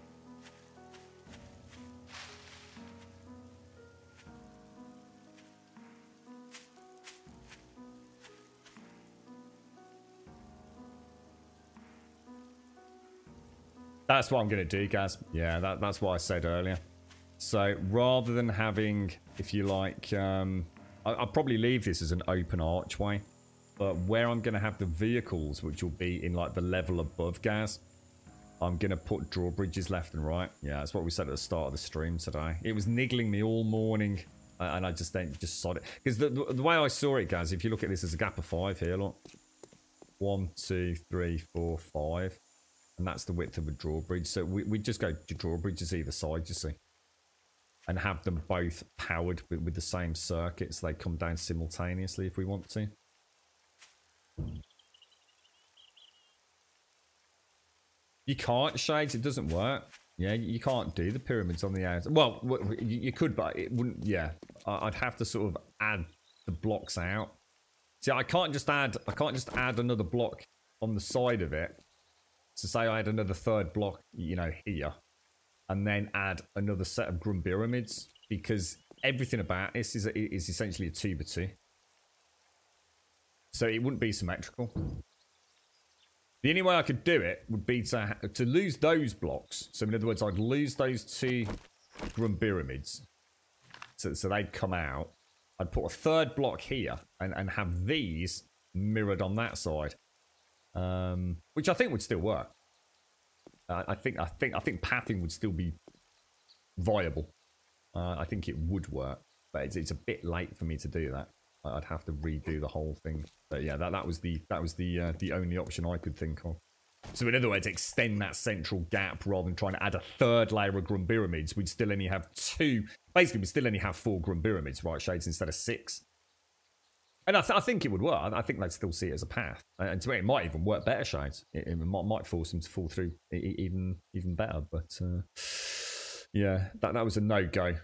That's what I'm going to do, guys. Yeah, that's what I said earlier. So rather than having, if you like, I'll probably leave this as an open archway. But where I'm going to have the vehicles, which will be in like the level above, guys, I'm going to put drawbridges left and right. Yeah, that's what we said at the start of the stream today. It was niggling me all morning, and I just sod it. Because the way I saw it, guys, if you look at this as a gap of 5 here, look. 1, 2, 3, 4, 5. And that's the width of a drawbridge. So we just go to drawbridges either side, you see. And have them both powered with the same circuits. They come down simultaneously if we want to. You can't, Shades. It doesn't work. Yeah, you can't do the pyramids on the outside. Well, you could, but it wouldn't. Yeah, I'd have to sort of add the blocks out. See, I can't just add another block on the side of it. So say I had another third block, you know, here, and then add another set of Grumbyramids, because everything about this is essentially a 2x2. So it wouldn't be symmetrical. The only way I could do it would be to lose those blocks. So in other words, I'd lose those 2 Grumbyramids. So they'd come out. I'd put a third block here and have these mirrored on that side. Which I think would still work. I think pathing would still be viable. I think it would work, but it's a bit late for me to do that. I'd have to redo the whole thing. But yeah, that was the only option I could think of. So in other words, extend that central gap rather than trying to add a third layer of Grumbyramids. We'd still only have 2. Basically, we'd still only have 4 Grumbyramids, right, Shades, instead of 6. And I think it would work. I think they'd still see it as a path. And to me, it might even work better, Shades. It might force them to fall through even better. But yeah, that was a no-go.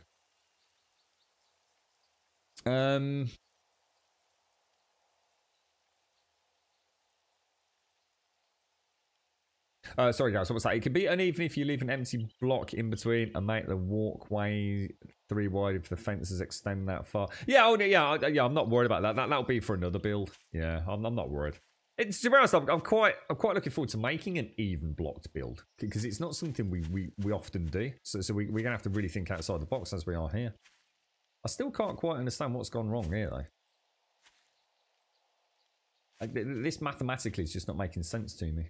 Sorry guys, what was that? It can be uneven if you leave an empty block in between and make the walkway 3 wide if the fences extend that far. Yeah, yeah. I'm not worried about that. That'll be for another build. Yeah, I'm not worried. It's, to be honest, I'm quite looking forward to making an even blocked build because it's not something we often do. So we're gonna have to really think outside the box as we are here. I still can't quite understand what's gone wrong here though. Like, this mathematically is just not making sense to me.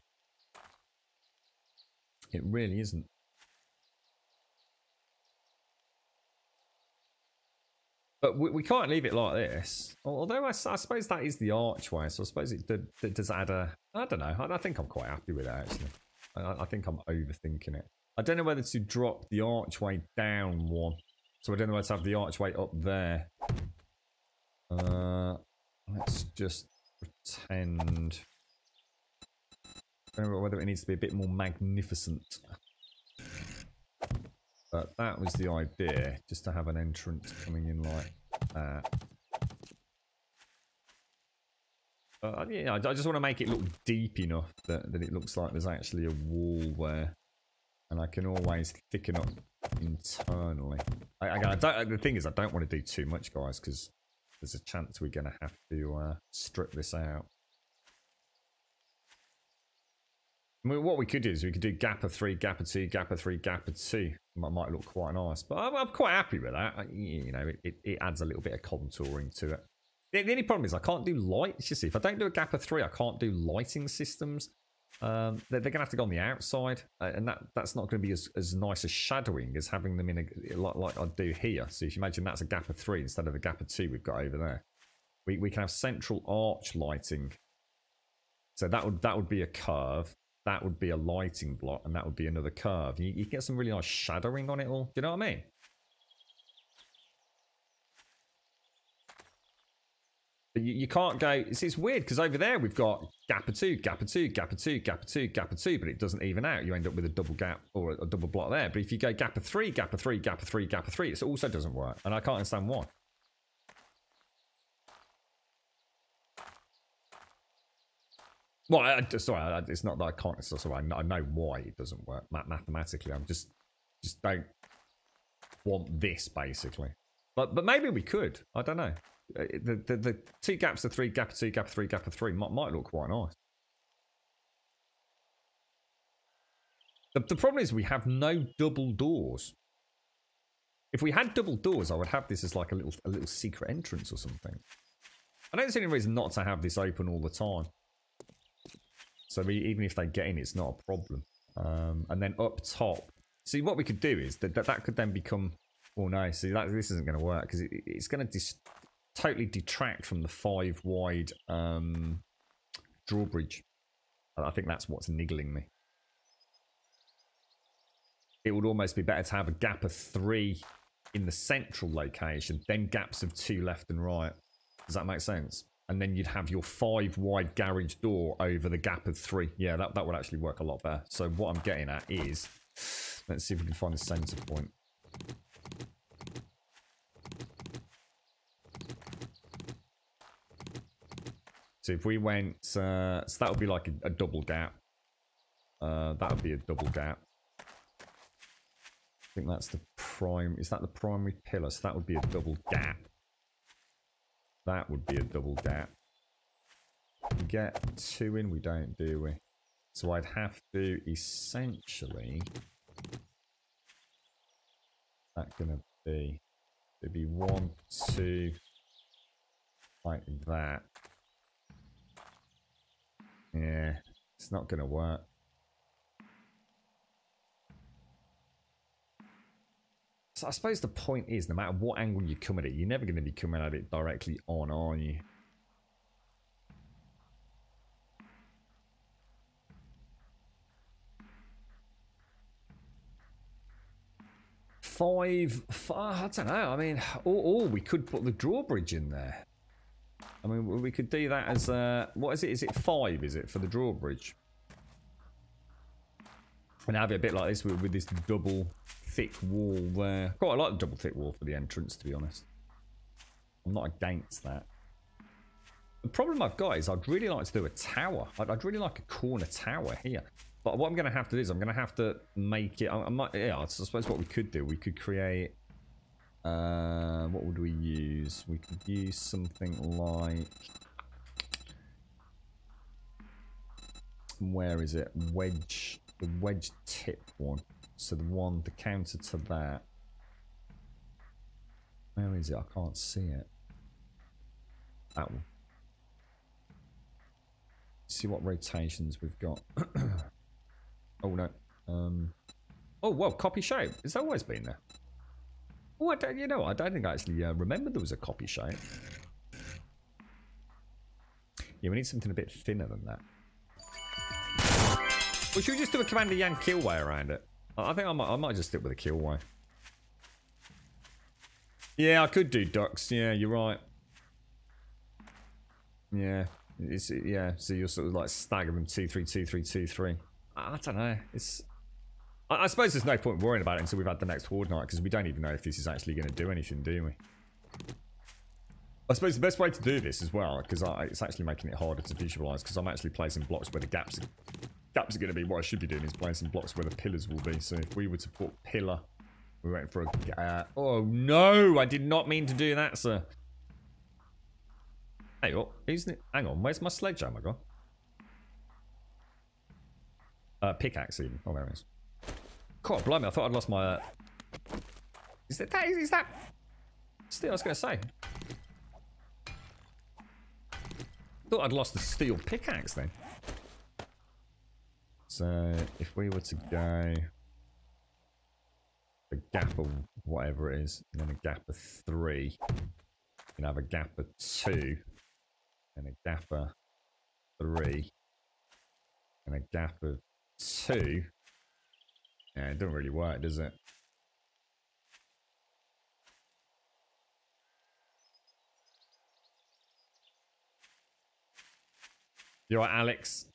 It really isn't. But we can't leave it like this. Although I suppose that is the archway, so I suppose it does add a... I don't know. I think I'm quite happy with it, actually. I think I'm overthinking it. I don't know whether to drop the archway down one. So I don't know whether to have the archway up there. Let's just pretend... I don't know whether it needs to be a bit more magnificent. But that was the idea, just to have an entrance coming in like that. Yeah, I just want to make it look deep enough that it looks like there's actually a wall there. And I can always thicken up internally. The thing is, I don't want to do too much, guys, because there's a chance we're going to have to strip this out. I mean, what we could do is we could do gap of 3, gap of 2, gap of 3, gap of 2. Might look quite nice, but I'm quite happy with that. You know, it adds a little bit of contouring to it. The only problem is I can't do lights. You see, if I don't do a gap of 3, I can't do lighting systems. They're going to have to go on the outside, and that's not going to be as nice as shadowing as having them in a like I do here. So if you imagine that's a gap of 3 instead of a gap of 2 we've got over there. We can have central arch lighting. So that would be a curve. That would be a lighting block, and that would be another curve. You get some really nice shadowing on it all. Do you know what I mean? But you can't go... It's weird, because over there we've got gap of 2, gap of 2, gap of 2, gap of 2, gap of 2, but it doesn't even out. You end up with a double gap or a double block there. But if you go gap of 3, gap of 3, gap of 3, gap of 3, it also doesn't work. And I can't understand why. Well, sorry, it's not that I can't. Sorry, I know why it doesn't work mathematically. I'm just don't want this basically. But maybe we could. I don't know. The 2 gaps of 3, gap of 2, gap of 3, gap of 3 might look quite nice. The problem is we have no double doors. If we had double doors, I would have this as like a little secret entrance or something. I don't see any reason not to have this open all the time. So even if they get in, it's not a problem. And then up top, see what we could do is that could then become. Oh no, see this isn't going to work because it's going to totally detract from the 5 wide drawbridge. I think that's what's niggling me. It would almost be better to have a gap of 3 in the central location, then gaps of 2 left and right. Does that make sense? And then you'd have your 5 wide garage door over the gap of 3. Yeah, that would actually work a lot better. So what I'm getting at is, let's see if we can find the center point. So if we went, so that would be like a double gap. That would be a double gap. I think that's the prime. Is that the primary pillar? So that would be a double gap. That would be a double gap. We get 2 in, we don't, do we? So I'd have to essentially... That's going to be... It'd be 1, 2... Like that. Yeah, it's not going to work. So I suppose the point is, no matter what angle you come at it, you're never going to be coming at it directly on, are you? Five, I don't know. I mean, or we could put the drawbridge in there. I mean, we could do that as what is it? Is it 5? Is it for the drawbridge? And have it a bit like this with this double thick wall there. Quite like the double thick wall for the entrance, to be honest. I'm not against that. The problem I've got is I'd really like to do a tower. I'd really like a corner tower here. But what I'm going to have to do is I'm going to have to make it... yeah, I suppose what we could do, we could create... what would we use? We could use something like... Where is it? Wedge. The wedge tip one. So the counter to that. Where is it? I can't see it. That one. See what rotations we've got. Oh no. Oh well, copy shape. It's always been there. Oh, I don't think I actually remember there was a copy shape. Yeah, we need something a bit thinner than that. Well, should we just do a Commander Yan Killway around it? I think I might just stick with a Killway. Yeah, I could do ducks. Yeah, you're right. Yeah. Yeah, so you're sort of like stagger them 2-3, 2-3, 2-3. I don't know. I suppose there's no point worrying about it until we've had the next Horde Night, because we don't even know if this is actually going to do anything, do we? I suppose the best way to do this as well, because it's actually making it harder to visualise, because I'm actually placing blocks where the gaps are going to be. What I should be doing is placing blocks where the pillars will be. So if we were to put pillar, we went for a... oh no, I did not mean to do that, sir. Hey, oh, hang on, where's my sledgehammer gone? Pickaxe even. Oh, there it is. God, blimey, I thought I'd lost my... Is that... Steel, I was going to say. Thought I'd lost the steel pickaxe then. So, if we were to go... a gap of whatever it is, and then a gap of 3, you can have a gap of 2, and a gap of 3, and a gap of 2. Yeah, it doesn't really work, does it? You alright, Alex?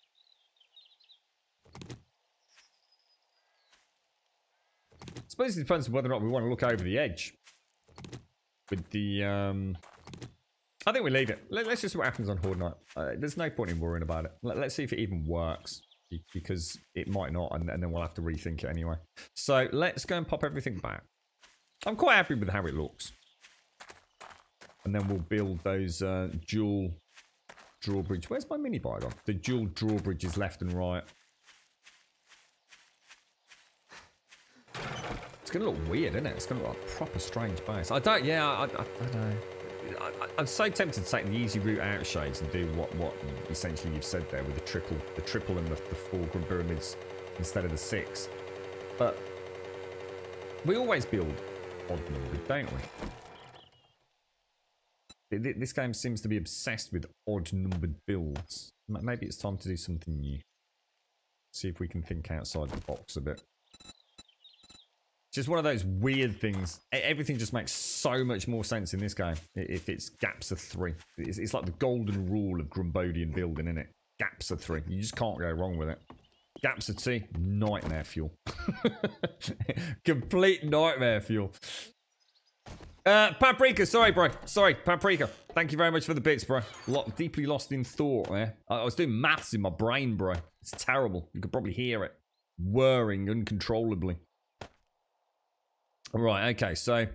I suppose it depends on whether or not we want to look over the edge. With the, I think we leave it. Let's just see what happens on Horde Night. There's no point in worrying about it. Let's see if it even works. Because it might not, and then we'll have to rethink it anyway. So, let's go and pop everything back. I'm quite happy with how it looks. And then we'll build those dual drawbridge. Where's my mini bike on? The dual drawbridges left and right. It's going to look weird, isn't it? It's going to look like a proper strange base. I don't know. I'm so tempted to take the easy route out, Shades, and do what essentially you've said there with the triple and the 4 pyramids instead of the 6. But we always build odd numbered, don't we? This game seems to be obsessed with odd numbered builds. Maybe it's time to do something new. See if we can think outside the box a bit. Just one of those weird things. Everything just makes so much more sense in this game if it's gaps of 3. It's like the golden rule of Grumbodian building, isn't it? Gaps of 3. You just can't go wrong with it. Gaps of 2, nightmare fuel. Complete nightmare fuel. Paprika, sorry, bro. Sorry, Paprika. Thank you very much for the bits, bro. Deeply lost in thought there. I was doing maths in my brain, bro. It's terrible. You could probably hear it whirring uncontrollably. Right, okay, so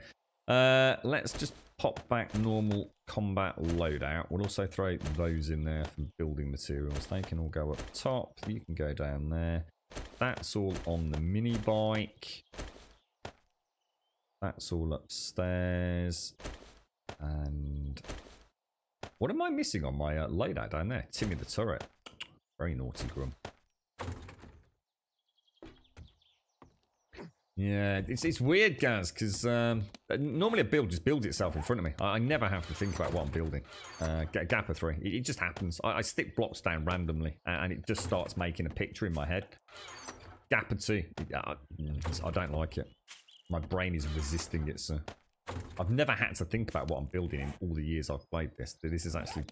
let's just pop back normal combat loadout. We'll also throw those in there for building materials. They can all go up top. You can go down there. That's all on the mini bike. That's all upstairs. And what am I missing on my loadout down there? Timmy the turret. Very naughty, Grum. Yeah, it's weird, Gaz, because normally a build just builds itself in front of me. I never have to think about what I'm building. Get a gap of 3. It just happens. I stick blocks down randomly, and it just starts making a picture in my head. Gap of 2. I don't like it. My brain is resisting it, so... I've never had to think about what I'm building in all the years I've played this. This is actually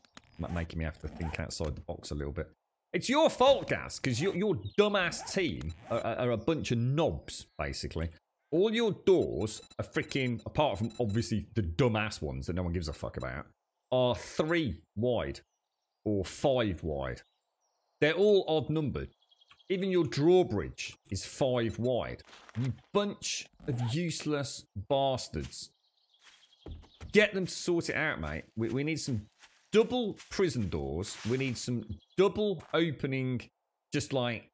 making me have to think outside the box a little bit. It's your fault, Gas, because your dumbass team are a bunch of knobs, basically. All your doors are freaking, apart from obviously the dumbass ones that no one gives a fuck about, are 3 wide or 5 wide. They're all odd numbered. Even your drawbridge is 5 wide. You bunch of useless bastards. Get them to sort it out, mate. We need some double prison doors. We need some double opening, just like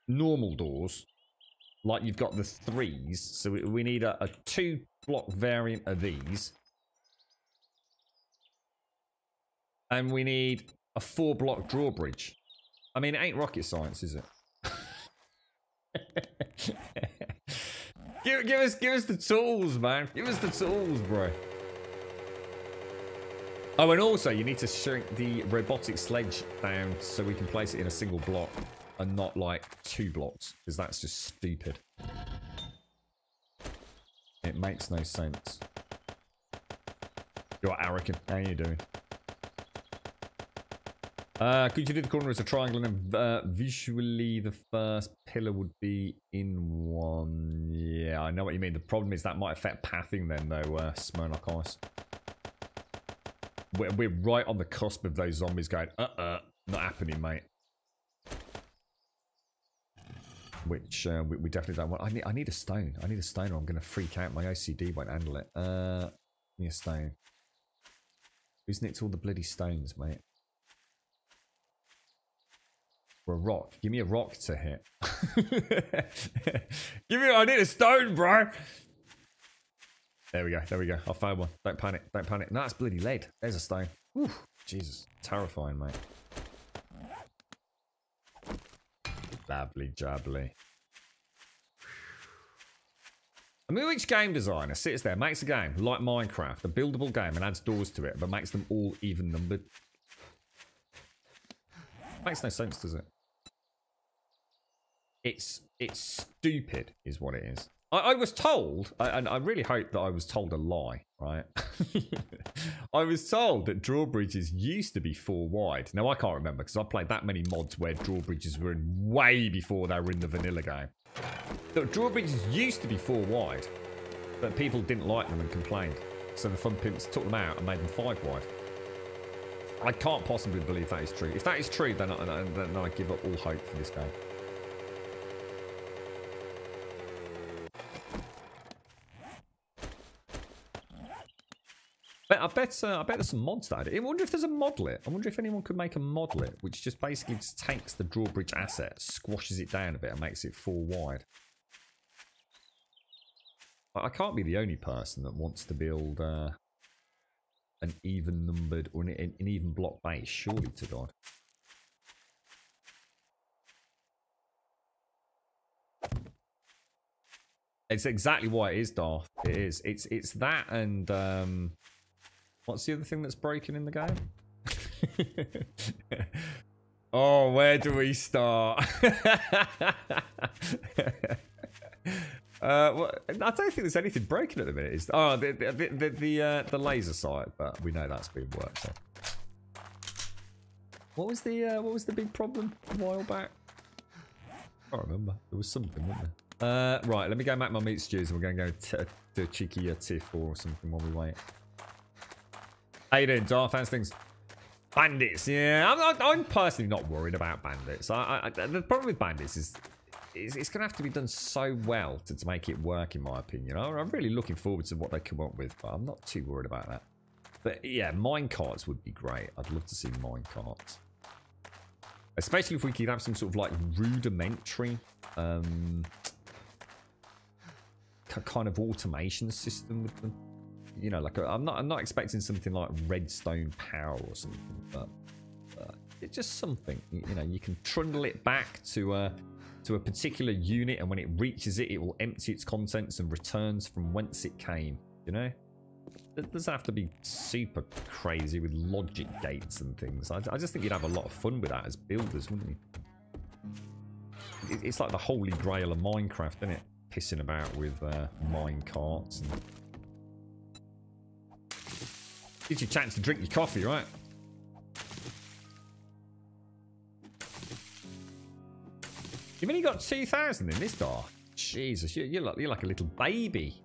normal doors. Like you've got the 3s. So we need a 2-block variant of these. And we need a 4-block drawbridge. I mean, it ain't rocket science, is it? give us the tools, man. Give us the tools, bro. Oh, and also you need to shrink the robotic sledge down so we can place it in a single block and not like 2 blocks, because that's just stupid. It makes no sense. You're Arakan. How you doing? Could you do the corner as a triangle and visually the first pillar would be in one? Yeah, I know what you mean. The problem is that might affect pathing then, though, Smirnock Ice. We're right on the cusp of those zombies going, not happening, mate. Which we definitely don't want. I need a stone. I need a stone or I'm going to freak out. My OCD won't handle it. Give me a stone. Who's nicked all the bloody stones, mate? For a rock. Give me a rock to hit. I need a stone, bro. There we go. There we go. I found one. Don't panic. Don't panic. No, that's bloody lead. There's a stone. Whew. Jesus. Terrifying, mate. Lovely jubbly. I mean, which game designer sits there, makes a game like Minecraft, a buildable game, and adds doors to it, but makes them all even numbered? Makes no sense, does it? It's stupid, is what it is. I was told, and I really hope that I was told a lie, right? I was told that drawbridges used to be 4 wide. Now, I can't remember because I played that many mods where drawbridges were in way before they were in the vanilla game. The drawbridges used to be 4 wide, but people didn't like them and complained. So the fun pimps took them out and made them 5 wide. I can't possibly believe that is true. If that is true, then I give up all hope for this game. I bet there's some mods that I wonder if there's a modlet. I wonder if anyone could make a modlet which just basically just takes the drawbridge asset, squashes it down a bit and makes it 4 wide. I can't be the only person that wants to build an even numbered or an even block base, surely to God. It's exactly what it is, Darth. It is. It's that and what's the other thing that's broken in the game? Oh, where do we start? Well, I don't think there's anything broken at the minute. The laser sight, but we know that's being worked on. What was the big problem a while back? I can't remember. There was something, wasn't there? Right, let me go make my meat stews and we're going to go do a cheeky tiff or something while we wait. How you doing, Darth? How's things? Bandits, yeah. I'm personally not worried about bandits. The problem with bandits is it's going to have to be done so well to make it work, in my opinion. I'm really looking forward to what they come up with, but I'm not too worried about that. But yeah, minecarts would be great. I'd love to see minecarts. Especially if we could have some sort of like rudimentary kind of automation system with them. You know, like I'm not expecting something like redstone power or something, but it's just something. You know, you can trundle it back to a particular unit, and when it reaches it, it will empty its contents and returns from whence it came. You know, it doesn't have to be super crazy with logic gates and things. I just think you'd have a lot of fun with that as builders, wouldn't you? It's like the holy grail of Minecraft, isn't it? Pissing about with mine carts and gives you a chance to drink your coffee, right? You've only got 2,000 in this door. Jesus, you're like a little baby.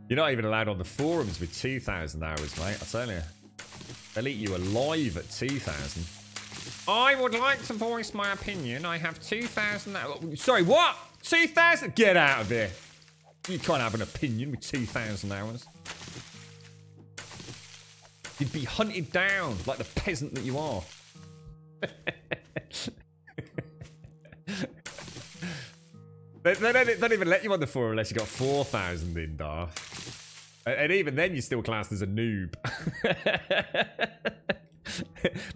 You're not even allowed on the forums with 2,000 hours, mate. I tell you. They'll eat you alive at 2,000. I would like to voice my opinion. I have 2,000... Sorry, what? 2,000? Get out of here. You can't have an opinion with 2,000 hours. You'd be hunted down like the peasant that you are. They don't even let you on the forum unless you got 4,000 in, Dar. And even then, you're still classed as a noob.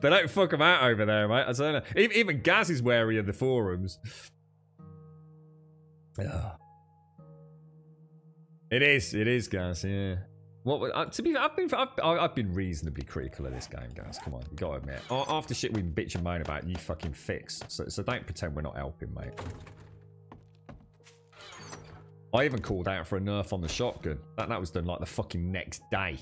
They don't fuck them out over there, mate. I don't know. Even Gaz is wary of the forums. It is, Gaz. Yeah. What? To be, I've been reasonably critical of this game, Gaz. Come on, you gotta admit. After shit we bitch and moan about, you fucking fix. So don't pretend we're not helping, mate. I even called out for a nerf on the shotgun. That was done like the fucking next day.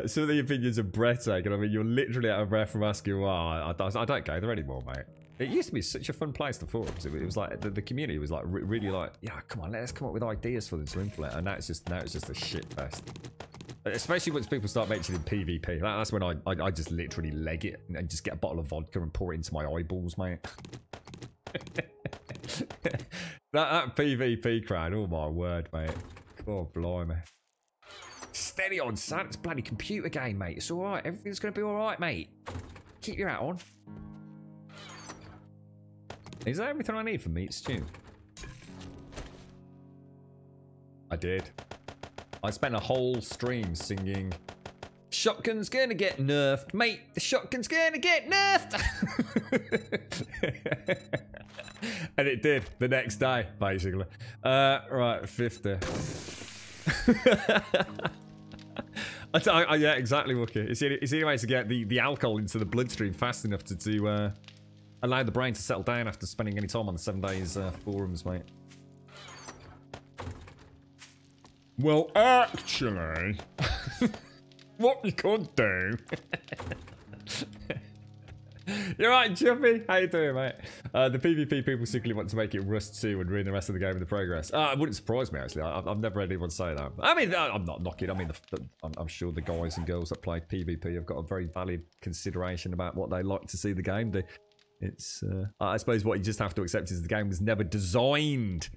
Some of the opinions are breathtaking. I mean, you're literally out of breath from asking why. I don't go there anymore, mate. It used to be such a fun place, the forums. It was like the community was like really like, yeah, come on, let's come up with ideas for them to implement. And now it's just a shit fest. Especially once people start mentioning PvP. That's when I just literally leg it and just get a bottle of vodka and pour it into my eyeballs, mate. that PvP crowd, oh my word, mate. God blimey. Steady on, son. It's a bloody computer game, mate. It's alright. Everything's going to be alright, mate. Keep your hat on. Is that everything I need for meat stew? I did. I spent a whole stream singing, shotgun's gonna get nerfed, mate. The shotgun's gonna get nerfed. And it did the next day, basically. Right, 50. Yeah, exactly, Wookie. It's the only way to get the alcohol into the bloodstream fast enough to allow the brain to settle down after spending any time on the 7 days forums, mate. Well, actually, what you could do. You're right, Chuffy. How you doing, mate? The PvP people secretly want to make it Rust 2 and ruin the rest of the game in the progress. It wouldn't surprise me, actually. I've never heard anyone say that. I mean, I'm not knocking. I mean, I'm sure the guys and girls that play PvP have got a very valid consideration about what they like to see the game do. It's, I suppose what you just have to accept is the game was never designed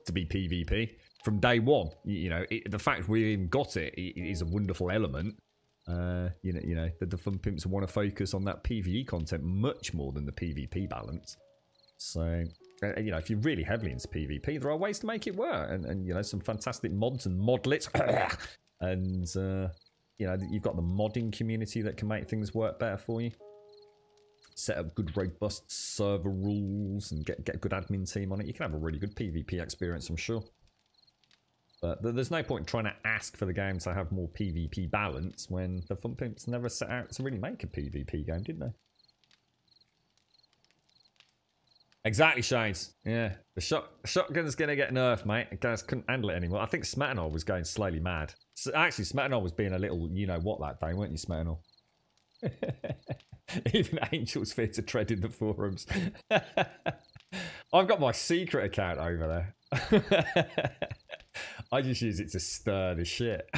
to be PvP from day one. You know, the fact we even got it is a wonderful element. You know, the fun pimps want to focus on that PvE content much more than the PvP balance. So, you know, if you're really heavily into PvP, there are ways to make it work, and you know, some fantastic mods and modlets, and you know, you've got the modding community that can make things work better for you. Set up good, robust server rules and get a good admin team on it. You can have a really good PvP experience, I'm sure. But there's no point in trying to ask for the game to have more PvP balance when the Fun Pimps never set out to really make a PvP game, did they? Exactly, Shades. Yeah, the shotgun's gonna get nerfed, mate. The guys couldn't handle it anymore. I think Smetanol was going slowly mad. So actually, Smetanol was being a little, you know what, that day, weren't you, Smetanol? Even Angel's fear to tread in the forums. I've got my secret account over there. I just use it to stir the shit.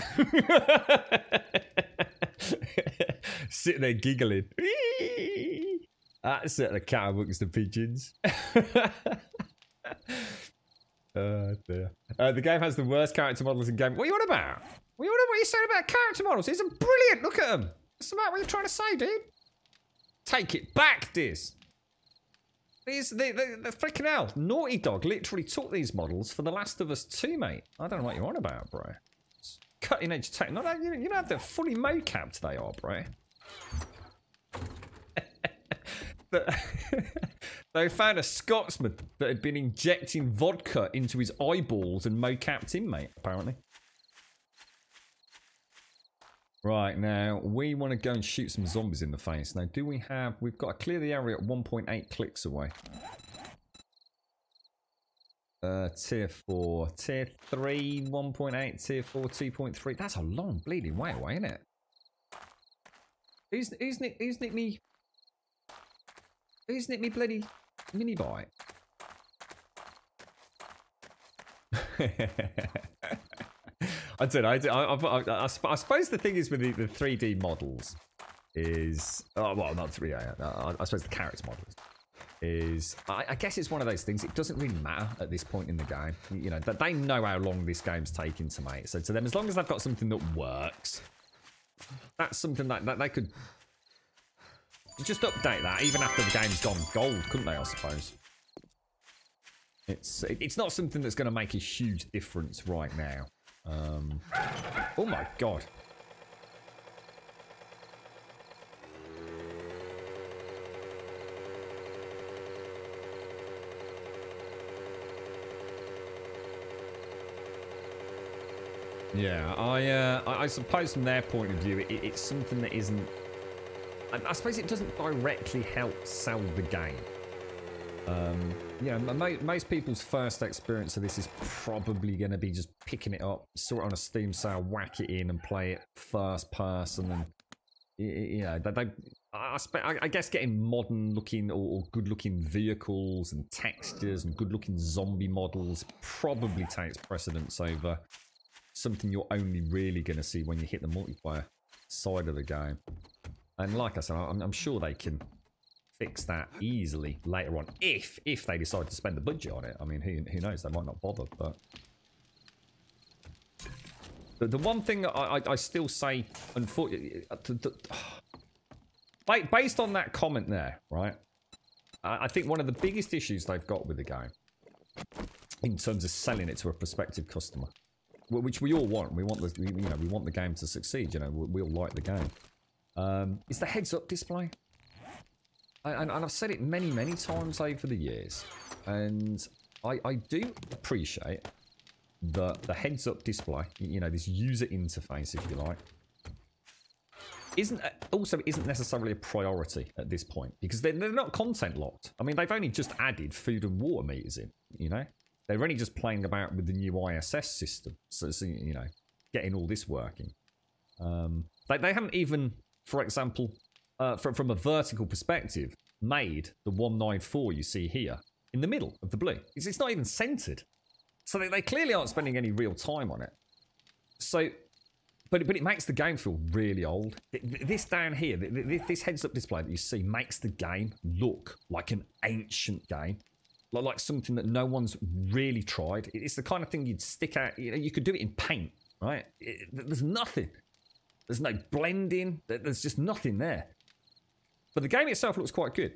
Sitting there giggling. That's it, the cat amongst the pigeons. Oh dear. The game has the worst character models in game. What are you on about? What are you saying about character models? These are brilliant. Look at them. What's about what you're trying to say, dude? Take it back, Diz. The freaking hell. Naughty Dog literally took these models for The Last of Us 2, mate. I don't know what you're on about, bro. It's cutting edge tech. No, you know how they're fully mocapped they are, bro. They found a Scotsman that had been injecting vodka into his eyeballs and mocapped him, mate, apparently. Right, now, we want to go and shoot some zombies in the face. Now, do we have... We've got to clear the area at 1.8 clicks away. Tier 4. Tier 3, 1.8. Tier 4, 2.3. That's a long bleeding way away, isn't it? Who's nicked me... Who's nicked me bloody mini bike? I don't know. I suppose the thing is with the 3D models is... Oh, well, not 3D. I suppose the character models is... I guess it's one of those things. It doesn't really matter at this point in the game. You know, they know how long this game's taking to make. So to them, as long as they've got something that works, that's something that they could... Just update that, even after the game's gone gold, couldn't they, I suppose? It's not something that's going to make a huge difference right now. Oh my god. Yeah, I suppose from their point of view, it's something that isn't... I suppose it doesn't directly help sell the game. Yeah, most people's first experience of this is probably going to be just picking it up, saw it on a Steam sale, whack it in and play it first person. And, you know, I guess getting modern looking or good looking vehicles and textures and good looking zombie models probably takes precedence over something you're only really going to see when you hit the multiplayer side of the game. And like I said, I'm sure they can fix that easily later on if they decide to spend the budget on it. I mean, who knows? They might not bother. But the one thing I still say, unfortunately, based on that comment there, right? I think one of the biggest issues they've got with the game, in terms of selling it to a prospective customer, which we all want. We want the game to succeed. You know, we all like the game. Is the heads-up display. And I've said it many times over the years, and I do appreciate that the heads-up display, you know, this user interface, if you like, isn't necessarily a priority at this point, because they're not content locked. I mean, they've only just added food and water meters in, you know? They're only just playing about with the new ISS system, so you know, getting all this working. They haven't even, for example... from a vertical perspective, made the 194 you see here in the middle of the blue. It's not even centered. So they clearly aren't spending any real time on it. So, but it makes the game feel really old. This down here, this heads-up display that you see makes the game look like an ancient game. Like something that no one's really tried. It's the kind of thing you'd stick out. You know, you could do it in paint, right? There's nothing. There's no blending. There's just nothing there. But the game itself looks quite good,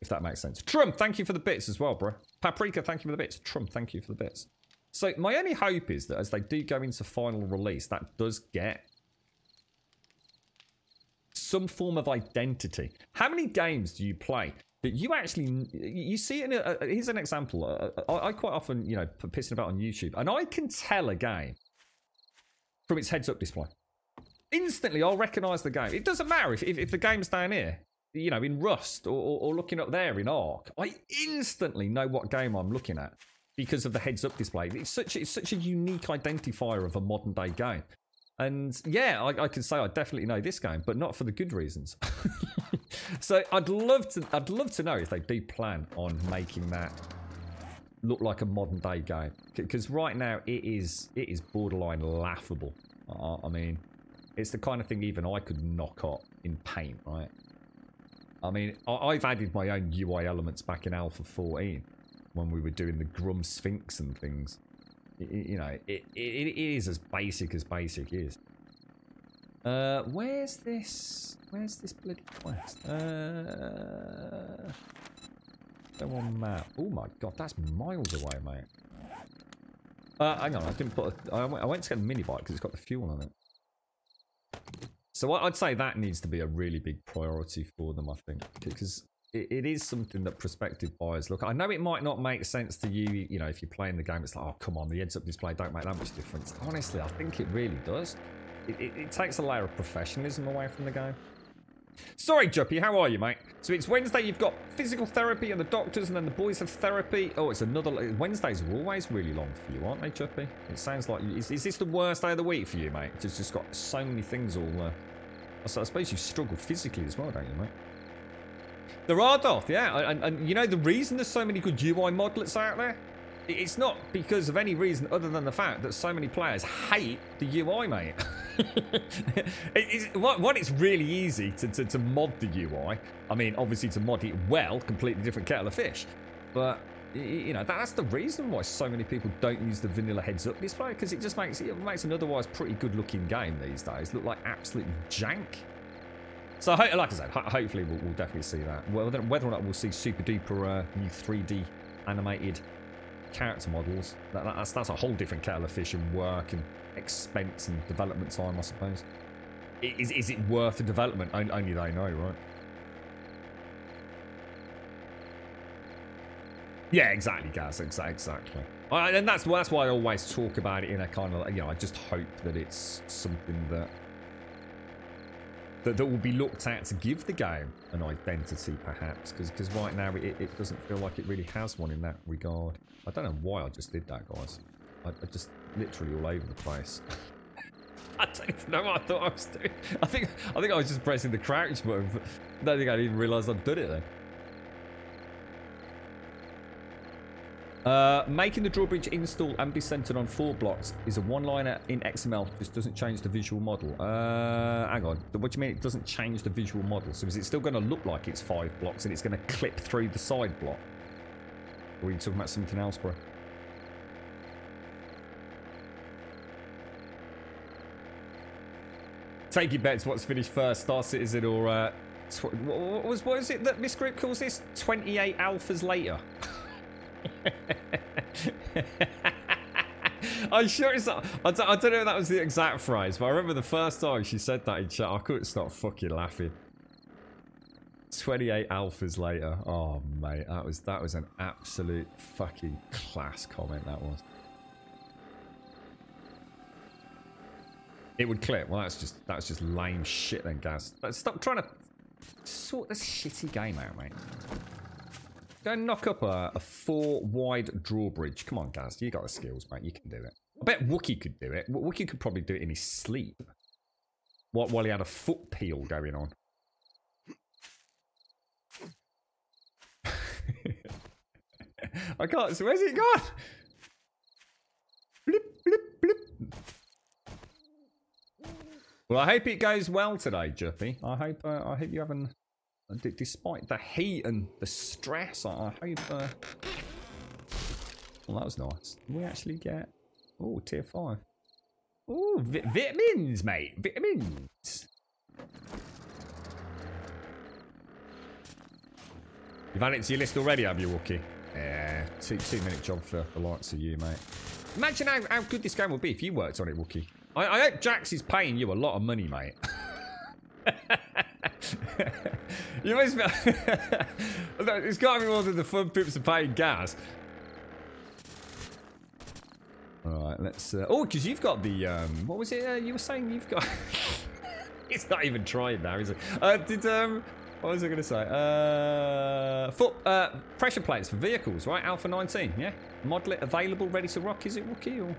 if that makes sense. Trump, thank you for the bits as well, bro. Paprika, thank you for the bits. Trump, thank you for the bits. So my only hope is that as they do go into final release, that does get some form of identity. How many games do you play that you actually... You see it in here's an example. I quite often, you know, pissing about on YouTube, and I can tell a game from its heads-up display. Instantly, I'll recognise the game. It doesn't matter if the game's down here, you know, in Rust or looking up there in Ark. I instantly know what game I'm looking at because of the heads-up display. It's such a unique identifier of a modern-day game. And yeah, I can say I definitely know this game, but not for the good reasons. So I'd love to know if they do plan on making that look like a modern-day game, because right now it is borderline laughable. I mean. It's the kind of thing even I could knock up in paint, right? I mean, I've added my own UI elements back in Alpha 14 when we were doing the Grum Sphinx and things. You know, it is as basic is. Where's this bloody quest? Go on map. Oh my god, that's miles away, mate. Hang on, I didn't put. I went to get the mini bike because it's got the fuel on it. So I'd say that needs to be a really big priority for them, I think, because it is something that prospective buyers look at. I know it might not make sense to you, you know, if you're playing the game, it's like, oh, come on, the heads-up display don't make that much difference. Honestly, I think it really does. It takes a layer of professionalism away from the game. Sorry, Juppy, how are you, mate? So it's Wednesday, you've got physical therapy and the doctors, and then the boys have therapy. Oh, it's another... Wednesdays are always really long for you, aren't they, Juppy? It sounds like... Is this the worst day of the week for you, mate? It's just got so many things all... I suppose you struggle physically as well, don't you, mate? There are, Darth, yeah. And you know, the reason there's so many good UI modlets out there It's not because of any reason other than the fact that so many players hate the UI, mate. It's really easy to mod the UI. I mean, obviously to mod it well, completely different kettle of fish. But, you know, that's the reason why so many people don't use the vanilla heads-up display, because it just makes an otherwise pretty good-looking game these days look like absolute jank. So, like I said, hopefully we'll definitely see that. Whether or not we'll see super-duper new 3D animated character models, that's a whole different kettle of fish and work and expense and development time, I suppose. Is it worth the development? Only they know, right? Yeah, exactly, Gaz. Exactly. And that's why I always talk about it in a kind of, you know, I just hope that it's something that will be looked at to give the game an identity, perhaps, because right now it doesn't feel like it really has one in that regard. I don't know why I just did that, guys. I just literally all over the place. I don't even know what I thought I was doing. I think I was just pressing the crouch button. But I don't think I even realised I'd done it then. Making the drawbridge install and be centered on 4 blocks is a one-liner in XML. Just doesn't change the visual model. Hang on. What do you mean it doesn't change the visual model? So is it still going to look like it's 5 blocks and it's going to clip through the side block? Or are you talking about something else, bro? Take your bets. What's finished first? Star Citizen or what is it that Miss Group calls this? 28 alphas later. I'm sure it's not. I don't know if that was the exact phrase, but I remember the first time she said that in chat, I couldn't stop fucking laughing. 28 alphas later. Oh mate, that was an absolute fucking class comment, that was. It would clip. Well, that's just lame shit then, Gaz. Stop trying to sort this shitty game out, mate. Go and knock up a 4-wide drawbridge. Come on, Gaz. You got the skills, mate. You can do it. I bet Wookie could do it. Wookie could probably do it in his sleep. While he had a foot peel going on. I can't. So where's it gone? Blip, blip, blip. Well, I hope it goes well today, Juppy. I hope you haven't. Despite the heat and the stress, I hope. Well, that was nice. Did we actually get? Oh, tier 5. Oh, vitamins, mate. Vitamins. You've added it to your list already, have you, Wookie? Yeah, 2-minute job for the likes of you, mate. Imagine how good this game would be if you worked on it, Wookie. I hope Jax is paying you a lot of money, mate. You must be... It's got to be more than the fun pips are paying gas. Alright, let's... Oh, because you've got the... what was it you were saying you've got... It's not even trying now, is it? What was I going to say? Pressure plates for vehicles, right? Alpha 19, yeah? Model it available, ready to rock, is it, Wookie? Or...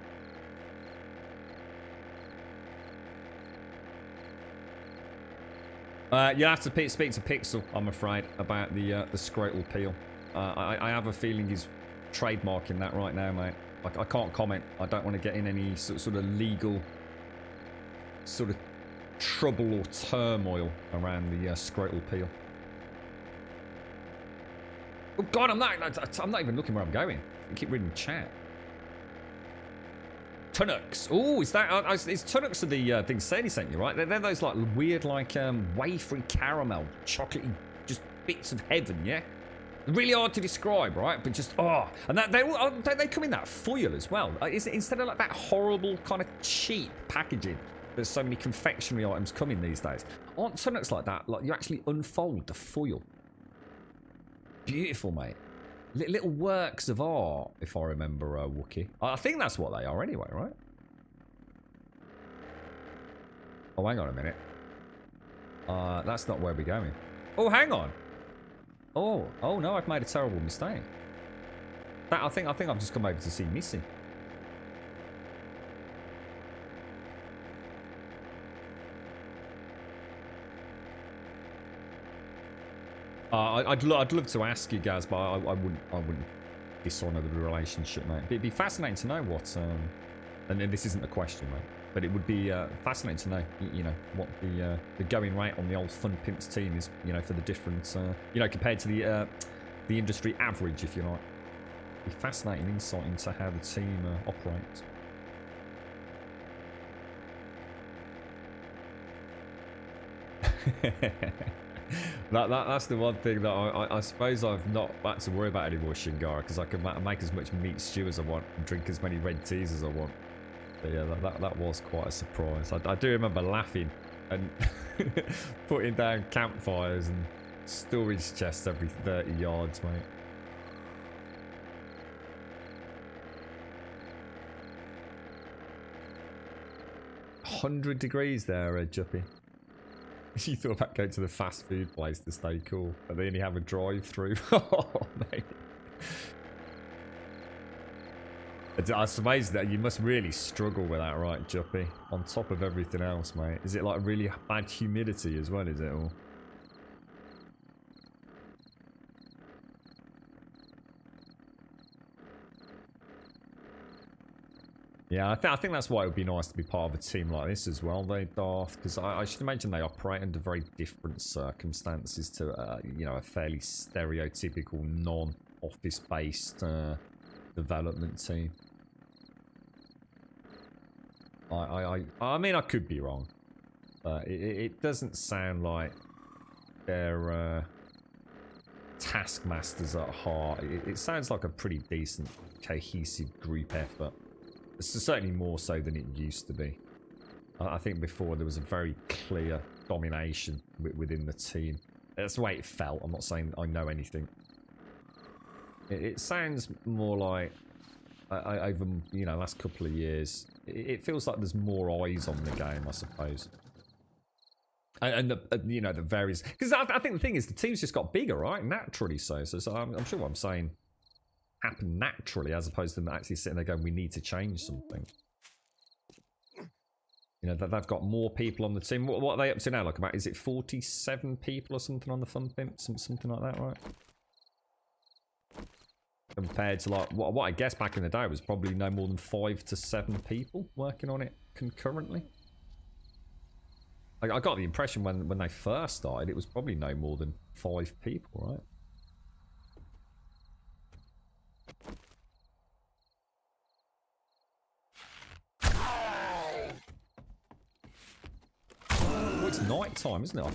you'll have to speak to Pixel, I'm afraid, about the scrotal peel. I have a feeling he's trademarking that right now, mate. I can't comment. I don't want to get in any sort of legal sort of trouble or turmoil around the scrotal peel. Oh God, I'm not even looking where I'm going. I keep reading the chat. Tunnocks. Oh, is that? It's Tunnocks are the things Sadie sent you, right? They're those like weird, like wafery caramel, chocolatey, just bits of heaven, yeah. Really hard to describe, right? But just and that they come in that foil as well. Instead of like that horrible kind of cheap packaging, there's so many confectionery items coming these days. Aren't Tunnocks like that? Like you actually unfold the foil. Beautiful, mate. Little works of art, if I remember, Wookie. I think that's what they are anyway, right? Oh, hang on a minute. That's not where we're going. Oh, hang on. Oh no, I've made a terrible mistake. I think I've just come over to see Missy. I'd love to ask you, Gaz, but I wouldn't dishonour the relationship, mate. It'd be fascinating to know what, and then this isn't a question, mate, but it would be fascinating to know, you know, what the going rate on the old Fun Pimps team is, you know, for the different, you know, compared to the industry average, if you like. It'd be fascinating insight into how the team operates. That's the one thing that I suppose I've not had to worry about anymore, Shingara, because I can make as much meat stew as I want and drink as many red teas as I want. But yeah, that was quite a surprise. I do remember laughing and putting down campfires and storage chests every 30 yards, mate. $100 there, Juppy. You thought about going to the fast food place to stay cool, but they only have a drive-through. Oh, mate. I suppose that you must really struggle with that, right, Juppy? On top of everything else, mate. Is it like really bad humidity as well, is it? Or... yeah, I think that's why it would be nice to be part of a team like this as well, though, Darth, because I should imagine they operate under very different circumstances to, you know, a fairly stereotypical non-office-based development team. I mean, I could be wrong, but it doesn't sound like they're taskmasters at heart. It sounds like a pretty decent, cohesive group effort. It's certainly more so than it used to be. I think before there was a very clear domination within the team. That's the way it felt. I'm not saying I know anything. It sounds more like, over, you know, last couple of years, it feels like there's more eyes on the game, I suppose. And you know, the varies... because I think the thing is, the team's just got bigger, right? Naturally so. So I'm sure what I'm saying happen naturally, as opposed to them actually sitting there going, we need to change something. You know, that they've got more people on the team. What are they up to now? Like, about, is it 47 people or something on the Fun Pimp? Something like that, right? Compared to, like, what I guess back in the day was probably no more than 5 to 7 people working on it concurrently. I got the impression when they first started, it was probably no more than 5 people, right? Well, it's night time, isn't it?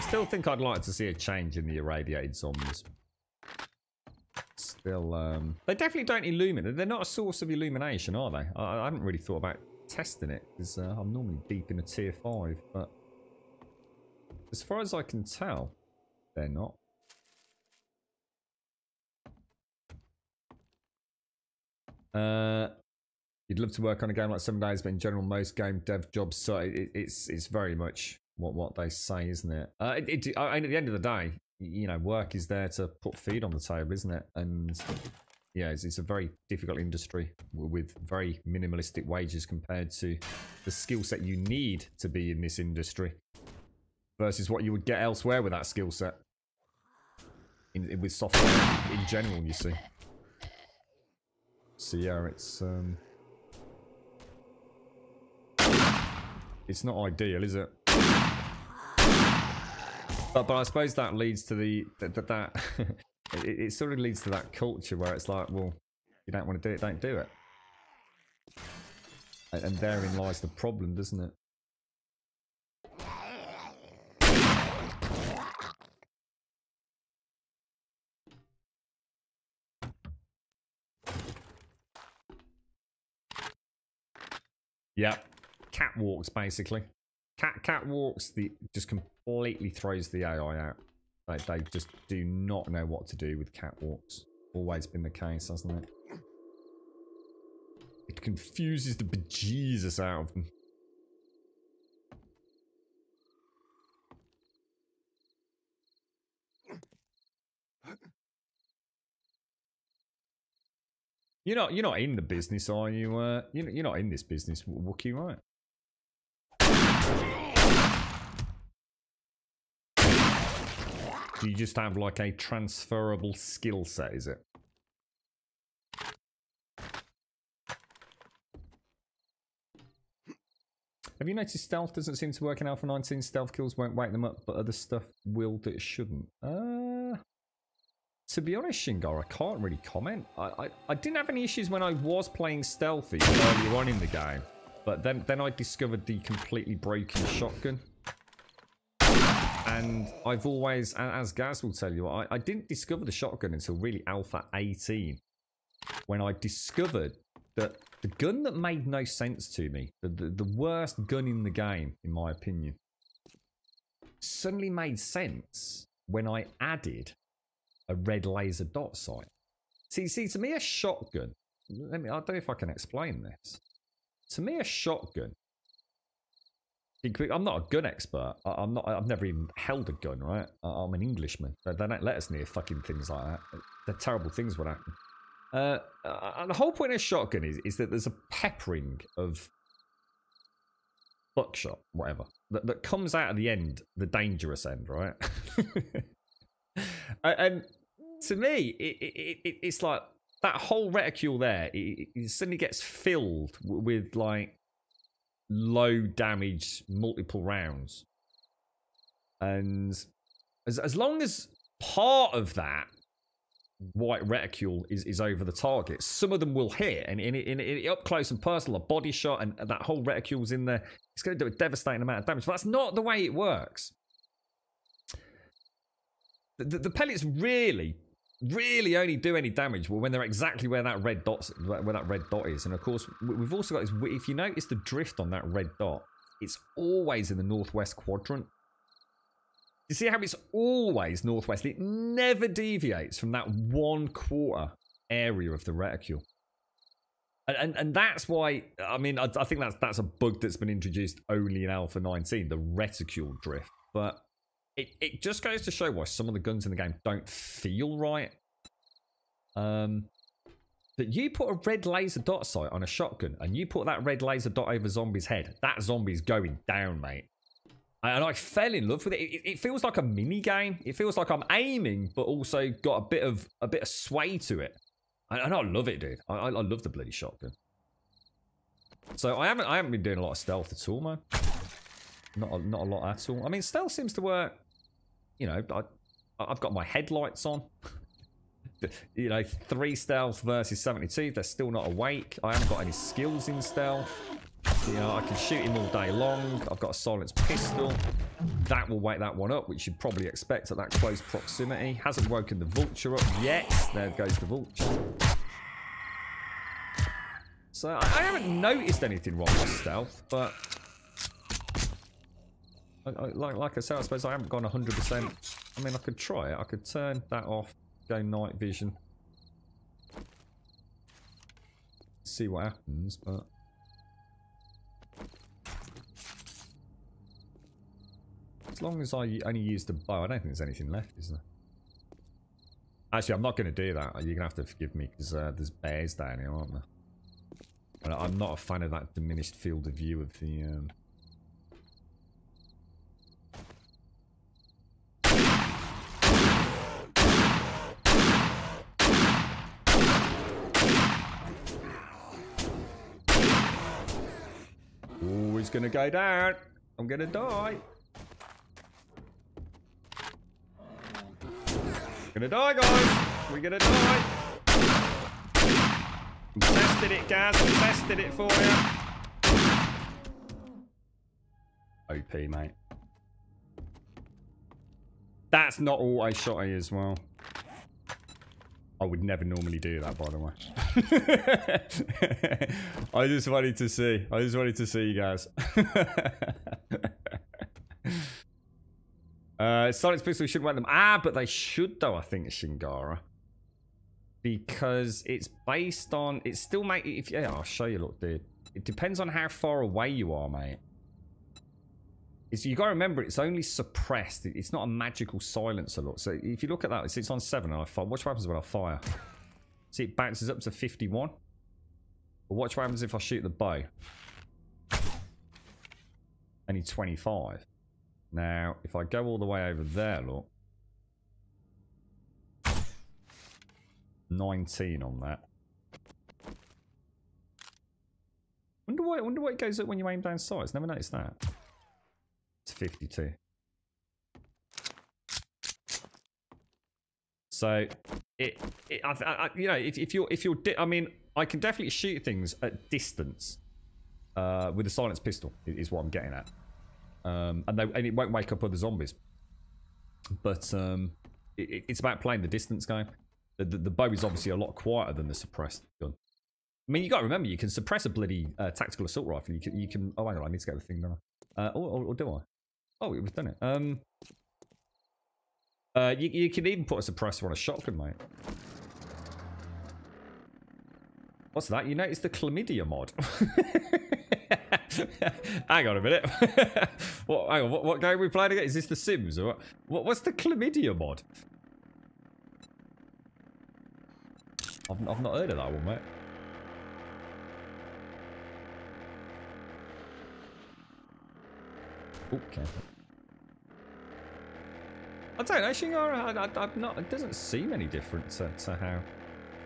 Still think I'd like to see a change in the irradiated zombies. Still, they definitely don't illuminate. They're not a source of illumination, are they? I haven't really thought about testing it, because I'm normally deep in a tier 5, but as far as I can tell, they're not. You'd love to work on a game like 7 Days, but in general, most game dev jobs, so it's very much what they say, isn't it? I mean, at the end of the day, you know, work is there to put food on the table, isn't it? And yeah, it's a very difficult industry with very minimalistic wages compared to the skill set you need to be in this industry versus what you would get elsewhere with that skill set with software in general, you see. So yeah, it's not ideal, is it? But I suppose that leads to it sort of leads to that culture where it's like, well, you don't want to do it, don't do it. And therein lies the problem, doesn't it? Yeah, catwalks basically. Catwalks just completely throws the AI out. They just do not know what to do with catwalks. Always been the case, hasn't it? It confuses the bejesus out of them. You're not in the business, are you? You're not in this business, Wookie, right? Do you just have like a transferable skill set, is it? Have you noticed stealth doesn't seem to work in Alpha 19? Stealth kills won't wake them up, but other stuff will that it shouldn't. To be honest, Shingar, I can't really comment. I didn't have any issues when I was playing stealthy earlier on in the game, but then I discovered the completely broken shotgun. And I've always, as Gaz will tell you, I didn't discover the shotgun until really Alpha 18, when I discovered that the gun that made no sense to me, the worst gun in the game, in my opinion, suddenly made sense when I added a red laser dot sight. See, to me, a shotgun. I don't know if I can explain this. To me, a shotgun. I'm not a gun expert. I've never even held a gun, right? I'm an Englishman. They don't let us near fucking things like that. They're terrible things would happen. And the whole point of a shotgun is that there's a peppering of buckshot, whatever, that comes out at the end, the dangerous end, right? And to me, it's like that whole reticule there, it suddenly gets filled with like low damage multiple rounds. And as long as part of that white reticule is over the target, some of them will hit, and in up close and personal, a body shot and that whole reticule's in there, it's going to do a devastating amount of damage. But that's not the way it works. The pellets really only do any damage when they're exactly where that red dot is. And of course, we've also got this, if you notice the drift on that red dot, it's always in the northwest quadrant. You see how it's always northwest? It never deviates from that 1/4 area of the reticule. And that's why, I mean, I think that's a bug that's been introduced only in Alpha 19, the reticule drift. But it just goes to show why some of the guns in the game don't feel right. But you put a red laser dot sight on a shotgun, and you put that red laser dot over a zombie's head, that zombie's going down, mate. And I fell in love with it. It feels like a mini game. It feels like I'm aiming, but also got a bit of sway to it. And I love it, dude. I love the bloody shotgun. So I haven't been doing a lot of stealth at all, man. Not a lot at all. I mean, stealth seems to work. You know, I've got my headlights on. You know, 3 stealth versus 72. They're still not awake. I haven't got any skills in stealth. You know, I can shoot him all day long. I've got a silenced pistol. That will wake that one up, which you'd probably expect at that close proximity. Hasn't woken the vulture up yet. There goes the vulture. So I haven't noticed anything wrong with stealth, but like I said, I suppose I haven't gone 100%. I mean, I could try it. I could turn that off, go night vision, see what happens, but as long as I only use the bow, I don't think there's anything left, is there? Actually, I'm not going to do that. You're going to have to forgive me, because there's bears down here, aren't there? And I'm not a fan of that diminished field of view of the... Oh, he's going to go down. I'm going to die. Gonna die, guys. We're gonna die. Tested it, Gaz. Tested it for you. OP, mate. That's not auto shotty as well. I would never normally do that, by the way. I just wanted to see. I just wanted to see you guys. Silence pistol shouldn't wet them. But they should, though, I think, Shingara. Because it's based on... It's still, mate... Yeah, I'll show you, look, dude. It depends on how far away you are, mate. You got to remember, it's only suppressed. It's not a magical silencer, look. So if you look at that, it's on 7 and I fire. Watch what happens when I fire. See, it bounces up to 51. But watch what happens if I shoot the bow. Only 25. Now, if I go all the way over there, look. 19 on that. Wonder what it goes up when you aim down sights. Never noticed that. It's 52. So you know, if you're, I mean, I can definitely shoot things at distance with a silenced pistol. Is what I'm getting at, and it won't wake up other zombies. But it's about playing the distance game. The bow is obviously a lot quieter than the suppressed gun. I mean, you got to remember, you can suppress a bloody tactical assault rifle. You can. Oh, hang on, I need to get the thing down. Or do I? Oh, we've done it. You can even put a suppressor on a shotgun, mate. What's that? You notice the chlamydia mod? Hang on a minute. Hang on, what game are we playing again? Is this The Sims or what? What's the chlamydia mod? I've not heard of that one, mate. Okay. I don't know, Shingar, I'm not, it doesn't seem any different to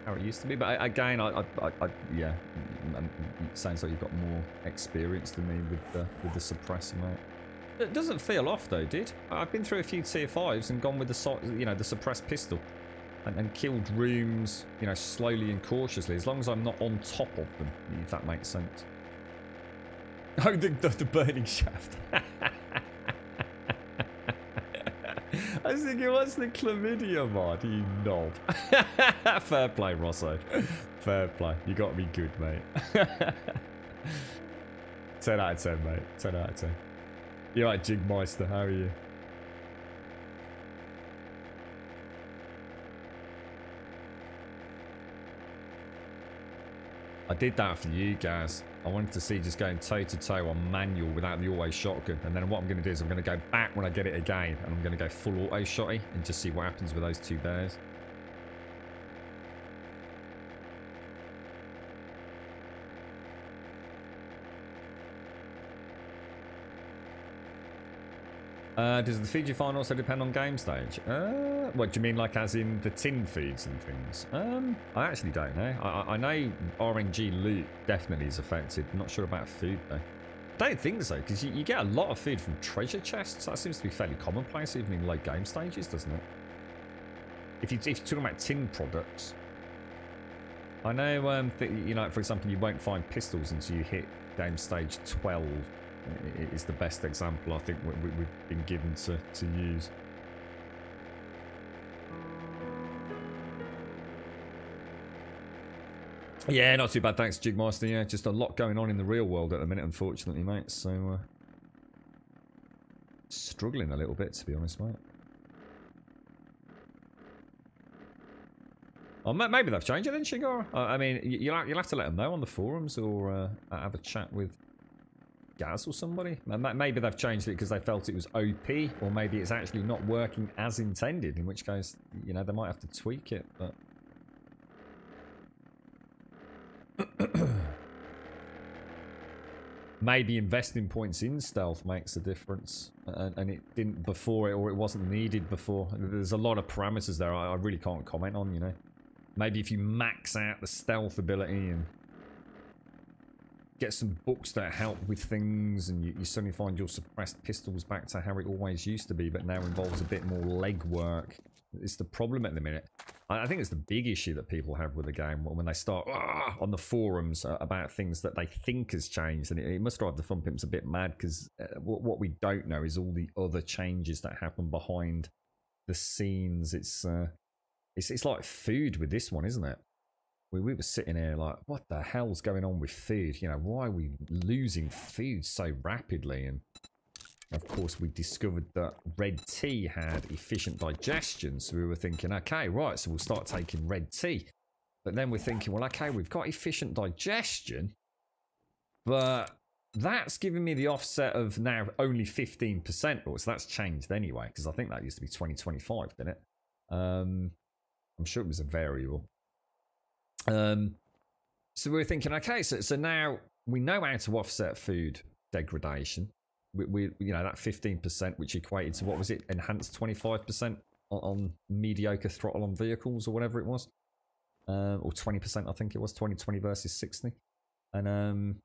how it used to be. But again, yeah, it sounds like you've got more experience than me with the suppressor, mate. It doesn't feel off though, did? I've been through a few tier 5s and gone with the suppressed pistol and killed rooms, slowly and cautiously, as long as I'm not on top of them, if that makes sense. Oh, the burning shaft. I was thinking, what's the chlamydia mod, you knob? Fair play, Rosso. Fair play. You got me good, mate. 10 out of 10, mate. 10 out of 10. You're right, Jigmeister. How are you? I did that for you guys. I wanted to see just going toe-to-toe on manual without the auto shotgun. And then what I'm going to do is I'm going to go back when I get it again. And I'm going to go full auto shotty and just see what happens with those two bears. Does the feed you find also depend on game stage? What do you mean, like as in the tin feeds and things? I actually don't know. I know RNG loot definitely is affected. I'm not sure about food though. I don't think so, because you get a lot of food from treasure chests. That seems to be fairly commonplace even in low game stages, doesn't it? If you're talking about tin products. I know, for example, you won't find pistols until you hit game stage 12. Is the best example I think we've been given to use. Yeah, not too bad, thanks, Jigmaster. Yeah, just a lot going on in the real world at the minute, unfortunately, mate. So, struggling a little bit, to be honest, mate. Oh, maybe they've changed it then, Shigar. I mean, you'll have to let them know on the forums or have a chat with Gaz or somebody. Maybe they've changed it because they felt it was OP, or maybe it's actually not working as intended, in which case, they might have to tweak it, but... Maybe investing points in stealth makes a difference, and it didn't before it, or it wasn't needed before. There's a lot of parameters there I really can't comment on, Maybe if you max out the stealth ability and get some books that help with things, and you suddenly find your suppressed pistols back to how it always used to be, but now involves a bit more legwork. It's the problem at the minute. I think it's the big issue that people have with the game when they start on the forums about things that they think has changed, and it must drive the fun pimps a bit mad, because what we don't know is all the other changes that happen behind the scenes. It's like food with this one, isn't it? We were sitting here like, what the hell's going on with food? Why are we losing food so rapidly? And of course, we discovered that red tea had efficient digestion. So we were thinking, okay, right, so we'll start taking red tea. But then we're thinking, well, okay, we've got efficient digestion, but that's giving me the offset of now only 15%. So that's changed anyway, because I think that used to be 2025, didn't it? I'm sure it was a variable. So we were thinking, okay, so now we know how to offset food degradation. We you know, that 15%, which equated to, what was it, enhanced 25% on mediocre throttle on vehicles or whatever it was, or 20%, I think it was 20 versus 60. And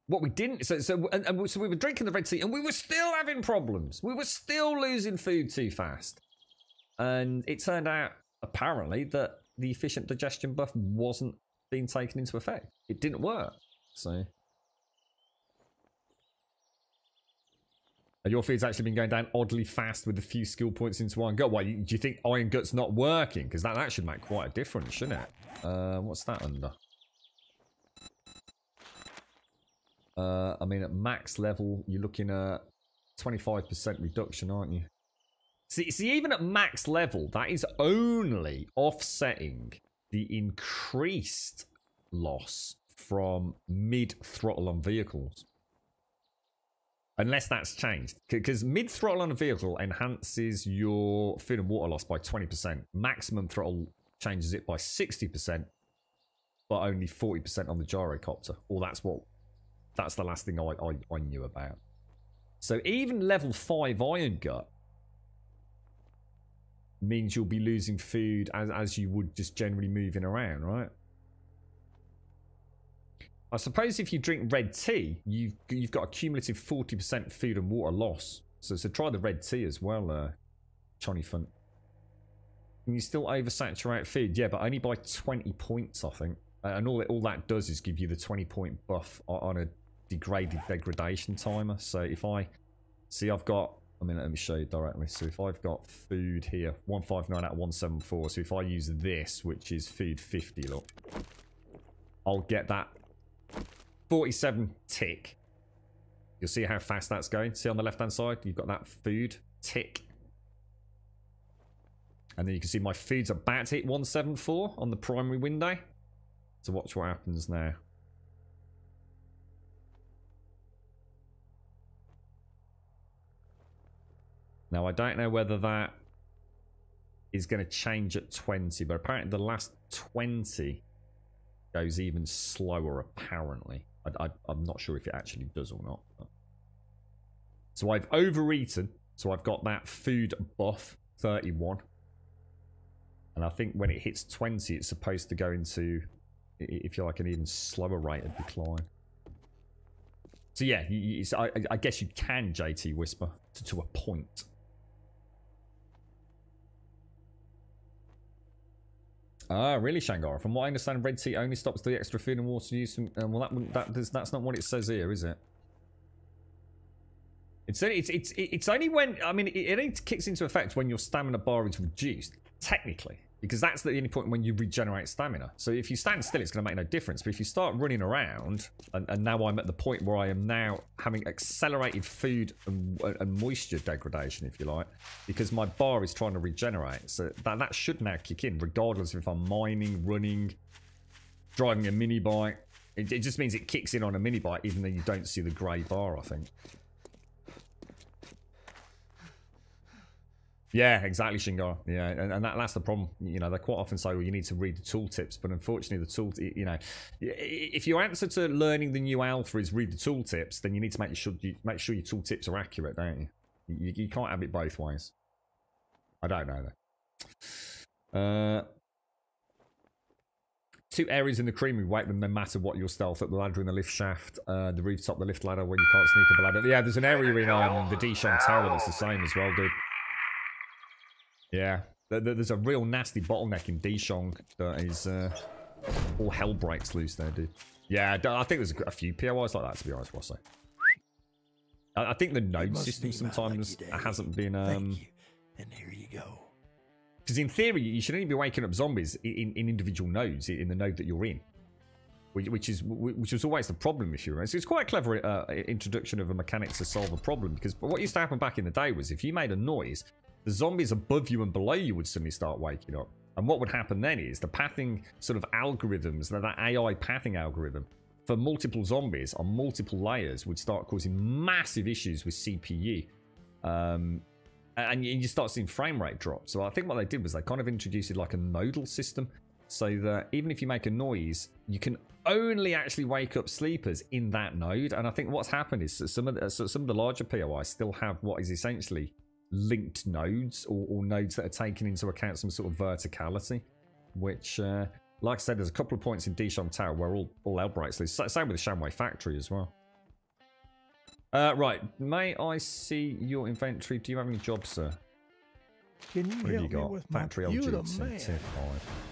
what we didn't, so we were drinking the Red Tea and we were still having problems. We were still losing food too fast, and it turned out apparently that the efficient digestion buff wasn't being taken into effect. It didn't work. So your feed's actually been going down oddly fast with a few skill points into one go. Why, do you think Iron Gut's not working? Because that should make quite a difference, shouldn't it? What's that under? I mean, at max level, you're looking at 25% reduction, aren't you? See, even at max level, that is only offsetting the increased loss from mid-throttle on vehicles. Unless that's changed. Because mid-throttle on a vehicle enhances your food and water loss by 20%. Maximum throttle changes it by 60%, but only 40% on the gyrocopter. Or that's the last thing I knew about. So even level 5 Iron Gut means you'll be losing food as you would just generally moving around, right? I suppose if you drink red tea, you've got a cumulative 40% food and water loss. So try the red tea as well, Johnny Fun. Can you still oversaturate food? Yeah, but only by 20 points, I think. And all that does is give you the 20-point buff on a degraded degradation timer. So if I see, I've got, I mean, let me show you directly. So if I've got food here, 159 out of 174. So if I use this, which is food 50, look, I'll get that 47 tick. You'll see how fast that's going. See on the left hand side, you've got that food tick. And then you can see my food's about to hit 174 on the primary window. So watch what happens now. Now I don't know whether that is going to change at 20, but apparently the last 20 goes even slower, apparently. I'm not sure if it actually does or not. So I've overeaten. So I've got that food buff, 31. And I think when it hits 20, it's supposed to go into, if you like, an even slower rate of decline. So yeah, I guess you can JT Whisper to a point. Ah, really, Shangar? From what I understand, red tea only stops the extra food and water use. Well, that's not what it says here, is it? It's only when, I mean, it only kicks into effect when your stamina bar is reduced, technically, because that's the only point when you regenerate stamina. So if you stand still, it's going to make no difference. But if you start running around, and now I'm at the point where I am now having accelerated food and moisture degradation, if you like, because my bar is trying to regenerate. So that should now kick in, regardless of if I'm mining, running, driving a mini bike. It just means it kicks in on a mini bike, even though you don't see the grey bar, I think. Yeah, exactly, Shingar. Yeah, and that's the problem. You know, they quite often say, well, you need to read the tooltips, but unfortunately, the tool, you know, if your answer to learning the new alpha is read the tooltips, then you need to make sure your tooltips are accurate, don't you? You can't have it both ways. I don't know though. 2 areas in the creamery wait them no matter what your stealth, up the ladder in the lift shaft, the rooftop, the lift ladder when you can't sneak up a ladder. Yeah, there's an area in the Dishon Tower that's the same as well, dude. Yeah, there's a real nasty bottleneck in Dishon that is all hell breaks loose there, dude. Yeah, I think there's a few POIs like that, to be honest, Rosso. I think the node system sometimes hasn't been Thank you. And here you go. Because in theory, you should only be waking up zombies in individual nodes in the node that you're in, which was always the problem if you remember. So it's quite a clever introduction of a mechanic to solve a problem, because what used to happen back in the day was if you made a noise, the zombies above you and below you would suddenly start waking up. And what would happen then is the pathing sort of algorithms, that AI pathing algorithm for multiple zombies on multiple layers would start causing massive issues with CPU. And you start seeing frame rate drop. So I think what they did was they kind of introduced like a nodal system so that even if you make a noise, you can only actually wake up sleepers in that node. And I think what's happened is that some of the larger POIs still have what is essentially linked nodes, or nodes that are taking into account some sort of verticality, which, like I said, there's a couple of points in Disham Tower where all hell breaks loose. Same with the Shamway factory as well. Right, may I see your inventory? Do you have any jobs, sir? Can you What have you help me got? with my Factory computer, LG man? Tier 5.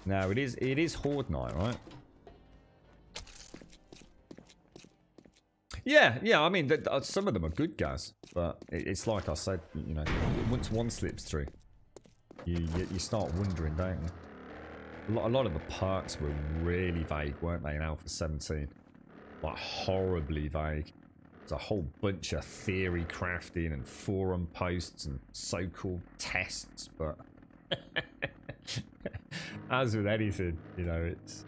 Now it is Horde Night, right? Yeah. I mean, some of them are good, guys, but it's like I said, you know, once one slips through, you start wondering, don't you? A lot of the perks were really vague, weren't they, in Alpha 17? Like horribly vague. There's a whole bunch of theory crafting and forum posts and so-called tests, but as with anything, you know, it's,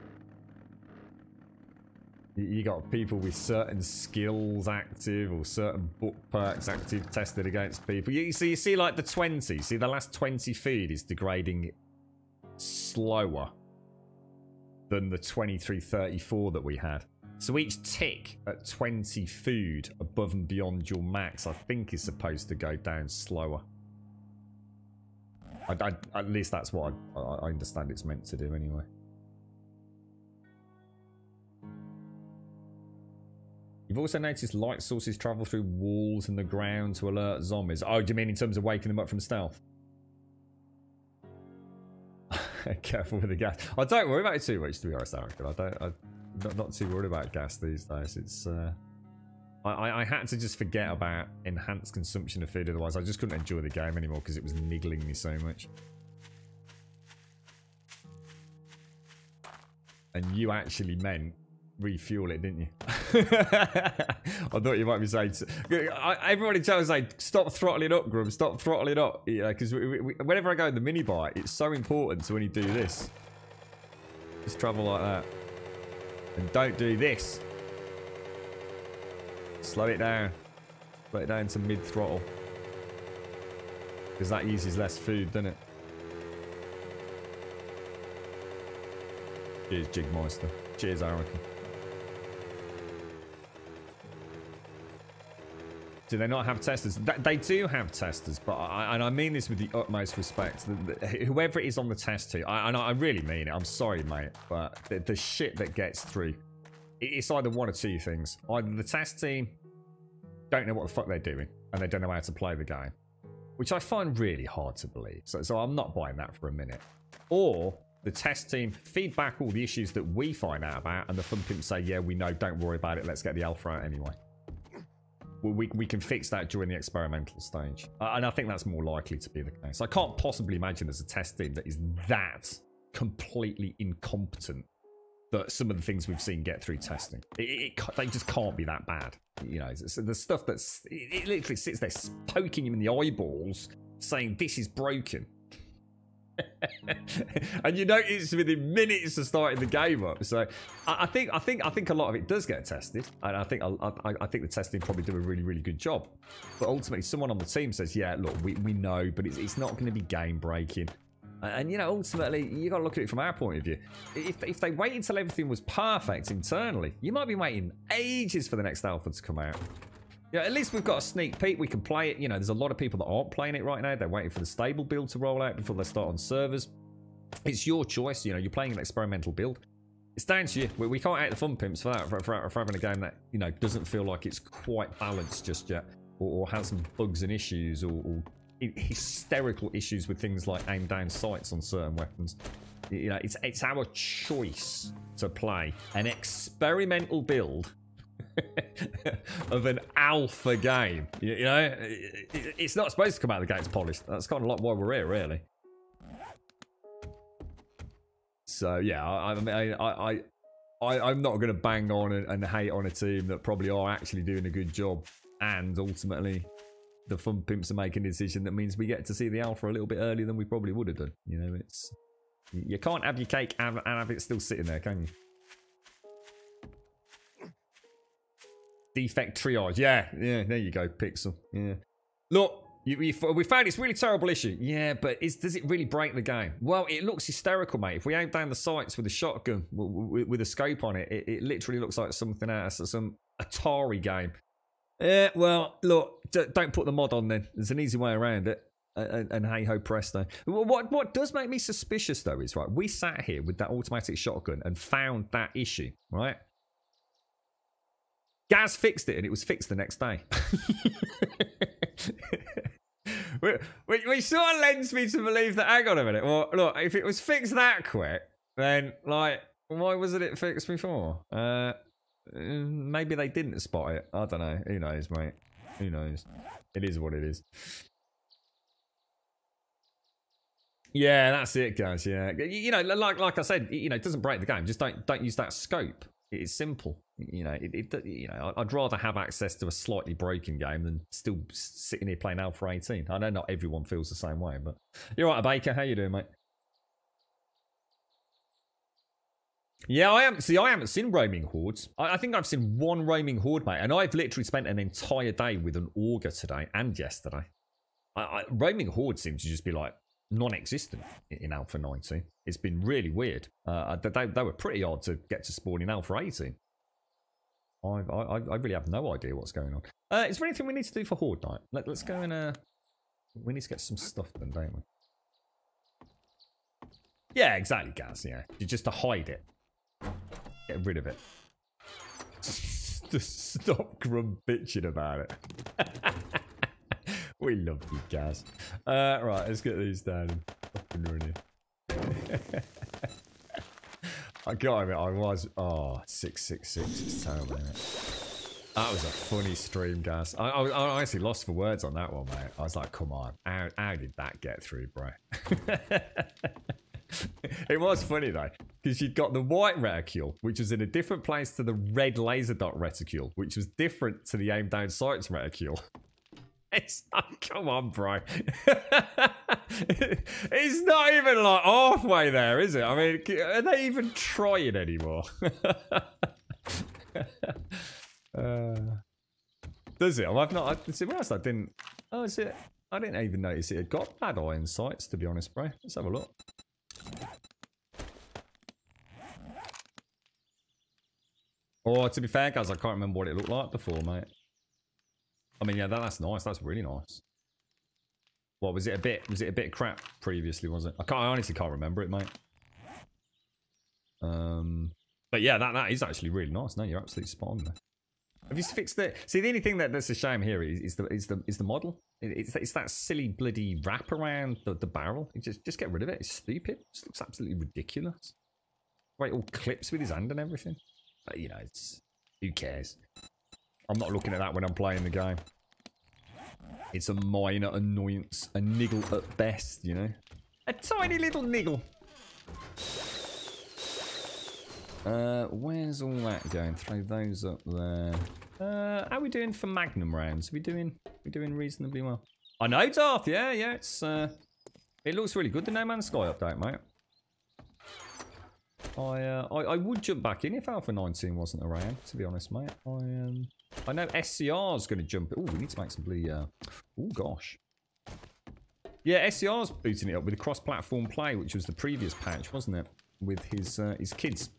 you got people with certain skills active or certain book perks active tested against people. You see like the 20, see the last 20 feed is degrading slower than the 2334 that we had. So each tick at 20 food above and beyond your max, I think, is supposed to go down slower. At least that's what I understand it's meant to do anyway. You've also noticed light sources travel through walls and the ground to alert zombies. Oh, do you mean in terms of waking them up from stealth? Careful with the gas. I don't worry about it too much, to be honest, Eric. I'm not too worried about gas these days. It's I had to just forget about enhanced consumption of food, otherwise I just couldn't enjoy the game anymore because it was niggling me so much. And you actually meant refuel it, didn't you? I thought you might be saying, everybody tells me, stop throttling up, Grum, stop throttling up. Yeah, because whenever I go in the minibar, it's so important to when you do this. Just travel like that. And don't do this. Slow it down. Slow it down to mid-throttle. Because that uses less food, doesn't it? Cheers, Jigmeister. Cheers, Aaron. Do they not have testers? They do have testers, but and I mean this with the utmost respect. Whoever it is on the test team, and I really mean it. I'm sorry, mate, but the shit that gets through, it's either one or two things. Either the test team don't know what the fuck they're doing, and they don't know how to play the game, which I find really hard to believe. So I'm not buying that for a minute. Or the test team feed back all the issues that we find out about, and the fun pimps say, yeah, we know, don't worry about it, let's get the alpha out anyway. We can fix that during the experimental stage. And I think that's more likely to be the case. I can't possibly imagine there's a test team that is that completely incompetent that some of the things we've seen get through testing. They just can't be that bad. You know, so the stuff that's... It literally sits there poking him in the eyeballs saying, this is broken. And you notice within minutes of starting the game up. So I think a lot of it does get tested, and I think the testing probably do a really good job. But ultimately, someone on the team says, "Yeah, look, we know, but it's not going to be game breaking." And you know, ultimately, you got to look at it from our point of view. If they wait until everything was perfect internally, you might be waiting ages for the next alpha to come out. Yeah, at least we've got a sneak peek. We can play it. You know, there's a lot of people that aren't playing it right now. They're waiting for the stable build to roll out before they start on servers. It's your choice. You know, you're playing an experimental build. It's down to you. We can't hate the fun pimps for that, for having a game that, you know, doesn't feel like it's quite balanced just yet, or has some bugs and issues, or hysterical issues with things like aim down sights on certain weapons. You know, it's our choice to play an experimental build of an alpha game. You know, it's not supposed to come out of the gates polished. That's kind of like why we're here, really. So yeah, I'm not going to bang on and hate on a team that probably are actually doing a good job, and ultimately the fun pimps are making a decision that means we get to see the alpha a little bit earlier than we probably would have done. You know, it's, you can't have your cake and have it still sitting there, can you? Defect triage. Yeah, there you go, Pixel. Yeah. Look, We found it's really terrible issue. Yeah, but does it really break the game? Well, it looks hysterical, mate. If we aim down the sights with a shotgun, with a scope on it, it literally looks like something out of some Atari game. Yeah, well, look, don't put the mod on then. There's an easy way around it. And hey ho presto. What does make me suspicious though is, right, we sat here with that automatic shotgun and found that issue, right? Gaz fixed it and it was fixed the next day. We sort of lends me to believe that, hang on a minute, well, look, if it was fixed that quick, then, like, why wasn't it fixed before? Maybe they didn't spot it. I don't know. Who knows, mate? Who knows? It is what it is. Yeah, that's it, guys. Yeah, you know, like I said, you know, it doesn't break the game. Just don't use that scope. It's simple. You know, you know, I'd rather have access to a slightly broken game than still sitting here playing Alpha 18. I know not everyone feels the same way, but you're right, Baker. How you doing, mate? Yeah, I haven't seen roaming hordes. I think I've seen one roaming horde, mate, and I've literally spent an entire day with an auger today and yesterday. Roaming hordes seem to just be like non-existent in Alpha 19. It's been really weird. They were pretty hard to get to spawn in Alpha 18. I really have no idea what's going on. Is there anything we need to do for Horde Night? Let's go and we need to get some stuff done, don't we? Yeah, exactly, Gaz. Yeah, just to hide it, get rid of it. Just stop grum bitching about it. We love you, Gaz. Right, let's get these down and up and running. I gotta admit, I was 666. It's terrible, isn't it? That was a funny stream, Gaz. I honestly lost for words on that one, mate. I was like, come on, how did that get through, bro? It was funny though, because you'd got the white reticule, which was in a different place to the red laser dot reticule, which was different to the aim down sights reticule. It's like, come on, bro. It's not even like halfway there, is it? I mean, are they even trying anymore? Does it? I've not. See, I didn't. Oh, is it? I didn't even notice it had got bad iron sights, to be honest, bro. Let's have a look. Oh, to be fair, guys, I can't remember what it looked like before, mate. I mean, yeah, that's nice. That's really nice. What was it? Was it a bit crap previously? Was it? I honestly can't remember it, mate. But yeah, that is actually really nice. No, you're absolutely spot on there. Have you fixed it? See, the only thing that's a shame here is the model. It's that silly bloody wrap around the barrel. Just get rid of it. It's stupid. It just looks absolutely ridiculous. Right, all clips with his hand and everything. But, you know, who cares? I'm not looking at that when I'm playing the game. It's a minor annoyance, a niggle at best, you know. A tiny little niggle. Where's all that going? Throw those up there. How are we doing for Magnum rounds? We doing reasonably well. I know, Darth. Yeah. It's it looks really good. The No Man's Sky update, mate. I would jump back in if Alpha 19 wasn't around, to be honest, mate. I know SCR's going to jump. Oh, we need to make some bloody. Oh gosh. Yeah, SCR's booting it up with a cross-platform play, which was the previous patch, wasn't it? With his kids.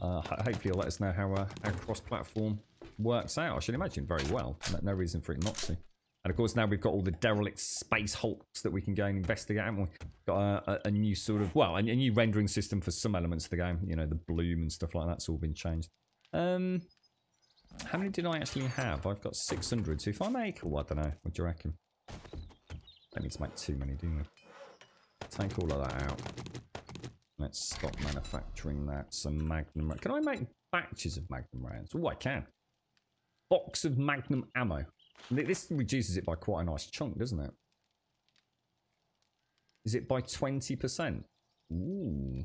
Hopefully, he'll let us know how cross-platform works out. I should imagine very well. No reason for it not to. And of course, now we've got all the derelict space hulks that we can go and investigate, haven't we? Got a new sort of, well, a new rendering system for some elements of the game. You know, the bloom and stuff like that's all been changed. How many did I actually have? I've got 600. So if I make, I don't know. What do you reckon? Don't need to make too many, do we? Take all of that out. Let's stop manufacturing that. Some Magnum. Can I make batches of Magnum rounds? Oh, I can. Box of Magnum ammo. This reduces it by quite a nice chunk, doesn't it? Is it by 20%? Ooh.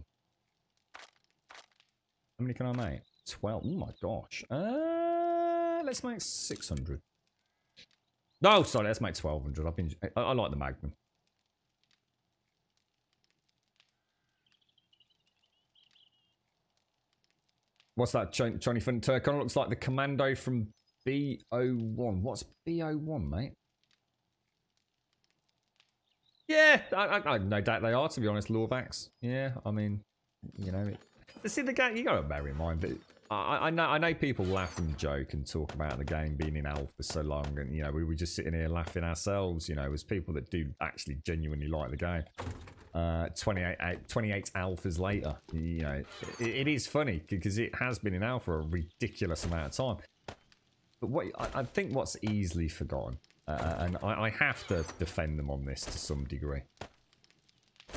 How many can I make? 12. Oh my gosh. Let's make 600. No, sorry, let's make 1200. I like the Magnum. What's that, Johnny Fun Turk? Kind of looks like the commando from B01. What's B01, mate? Yeah, I no doubt they are, to be honest, Lorvax. Yeah, I mean, you know, see the game, you got to bear in mind that I know people laugh and joke and talk about the game being in alpha so long, and you know we were just sitting here laughing ourselves, you know, as people that do actually genuinely like the game. 28 alphas later, you know, it is funny because it has been in alpha a ridiculous amount of time. But what I think what's easily forgotten, and I have to defend them on this to some degree,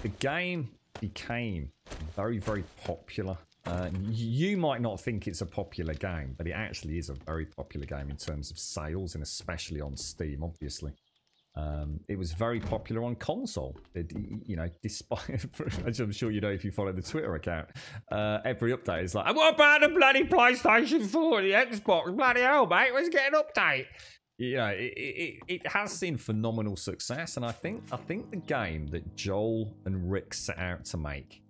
the game became very, very popular. You might not think it's a popular game, but it actually is a very popular game in terms of sales, and especially on Steam, obviously. It was very popular on console. You know, despite, as I'm sure you know if you follow the Twitter account, every update is like, and what about the bloody PlayStation 4, the Xbox? Bloody hell, mate, let's get an update. You know, it has seen phenomenal success, and I think the game that Joel and Rick set out to make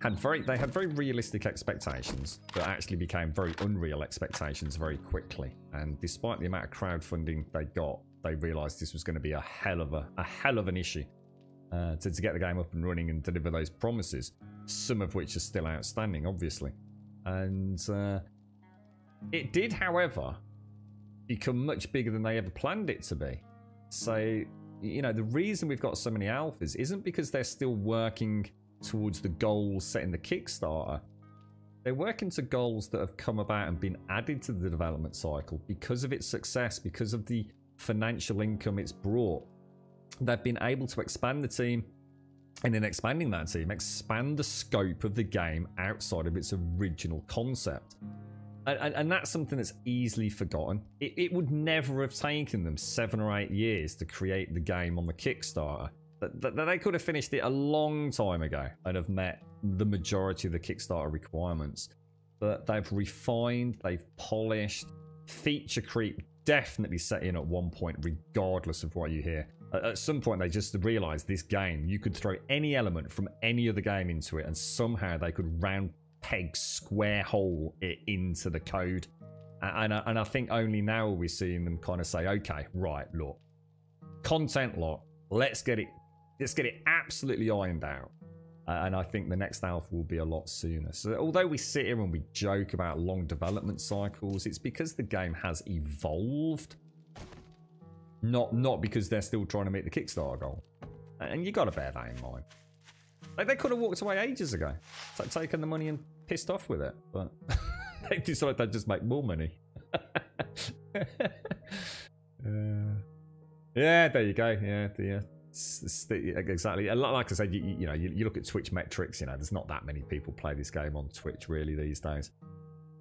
had very realistic expectations that actually became very unreal expectations very quickly. And despite the amount of crowdfunding they got, they realised this was going to be a hell of an issue to get the game up and running and deliver those promises, some of which are still outstanding, obviously. And it did, however, become much bigger than they ever planned it to be. So, you know, the reason we've got so many alphas isn't because they're still working towards the goals set in the Kickstarter. They're working to goals that have come about and been added to the development cycle because of its success, because of the financial income it's brought. They've been able to expand the team, and in expanding that team, expand the scope of the game outside of its original concept. And that's something that's easily forgotten. It would never have taken them 7 or 8 years to create the game on the Kickstarter. They could have finished it a long time ago and have met the majority of the Kickstarter requirements. But they've refined, they've polished. Feature creep definitely set in at one point, regardless of what you hear. At some point, they just realised this game, you could throw any element from any other game into it, and somehow they could round peg square hole it into the code. And I think only now are we seeing them kind of say, okay, right, look, content lot, let's get it absolutely ironed out. And I think the next alpha will be a lot sooner. So although we sit here and we joke about long development cycles, it's because the game has evolved, not because they're still trying to meet the Kickstarter goal. And you got to bear that in mind. Like, they could have walked away ages ago, taken the money and pissed off with it, but they decided they'd just make more money. Yeah, there you go. Yeah. Exactly. Like I said, you know, you look at Twitch metrics. You know, there's not that many people play this game on Twitch really these days.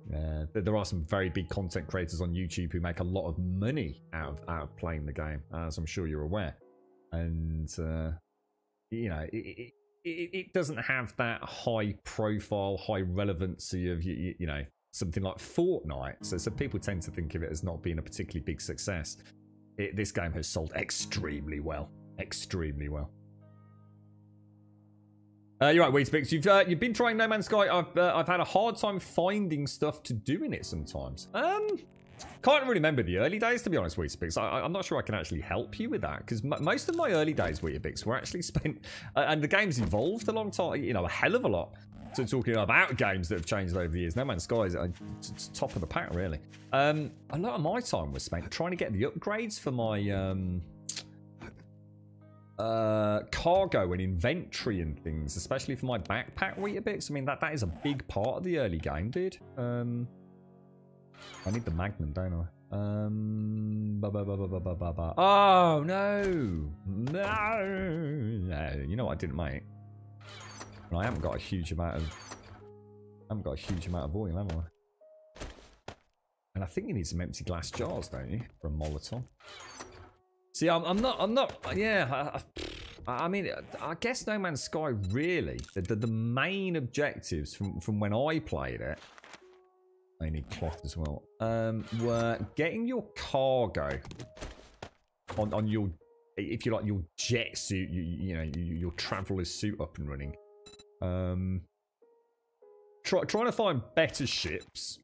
There are some very big content creators on YouTube who make a lot of money out of playing the game, as I'm sure you're aware. And you know, it doesn't have that high profile, high relevancy of you know, something like Fortnite. So people tend to think of it as not being a particularly big success. This game has sold extremely well. Extremely well. You're right, Weedspix. You've been trying No Man's Sky. I've had a hard time finding stuff to do in it sometimes. Can't really remember the early days, to be honest, Weedspix. I'm not sure I can actually help you with that, because most of my early days, Weedspix, were actually spent, and the game's evolved a long time, you know, a hell of a lot. So talking about games that have changed over the years, No Man's Sky is top of the pack, really. A lot of my time was spent trying to get the upgrades for my cargo and inventory and things, especially for my backpack Weetabix. I mean, that is a big part of the early game, dude. I need the Magnum, don't I? Oh no! No! You know what I didn't make? I haven't got a huge amount of oil, have I? And I think you need some empty glass jars, don't you, for a Molotov? See, I'm not. Yeah, I mean, I guess No Man's Sky really. The main objectives from when I played it. I need cloth as well. Were getting your cargo on your, if you like, your jet suit. You know, your traveler's suit up and running. Trying to find better ships,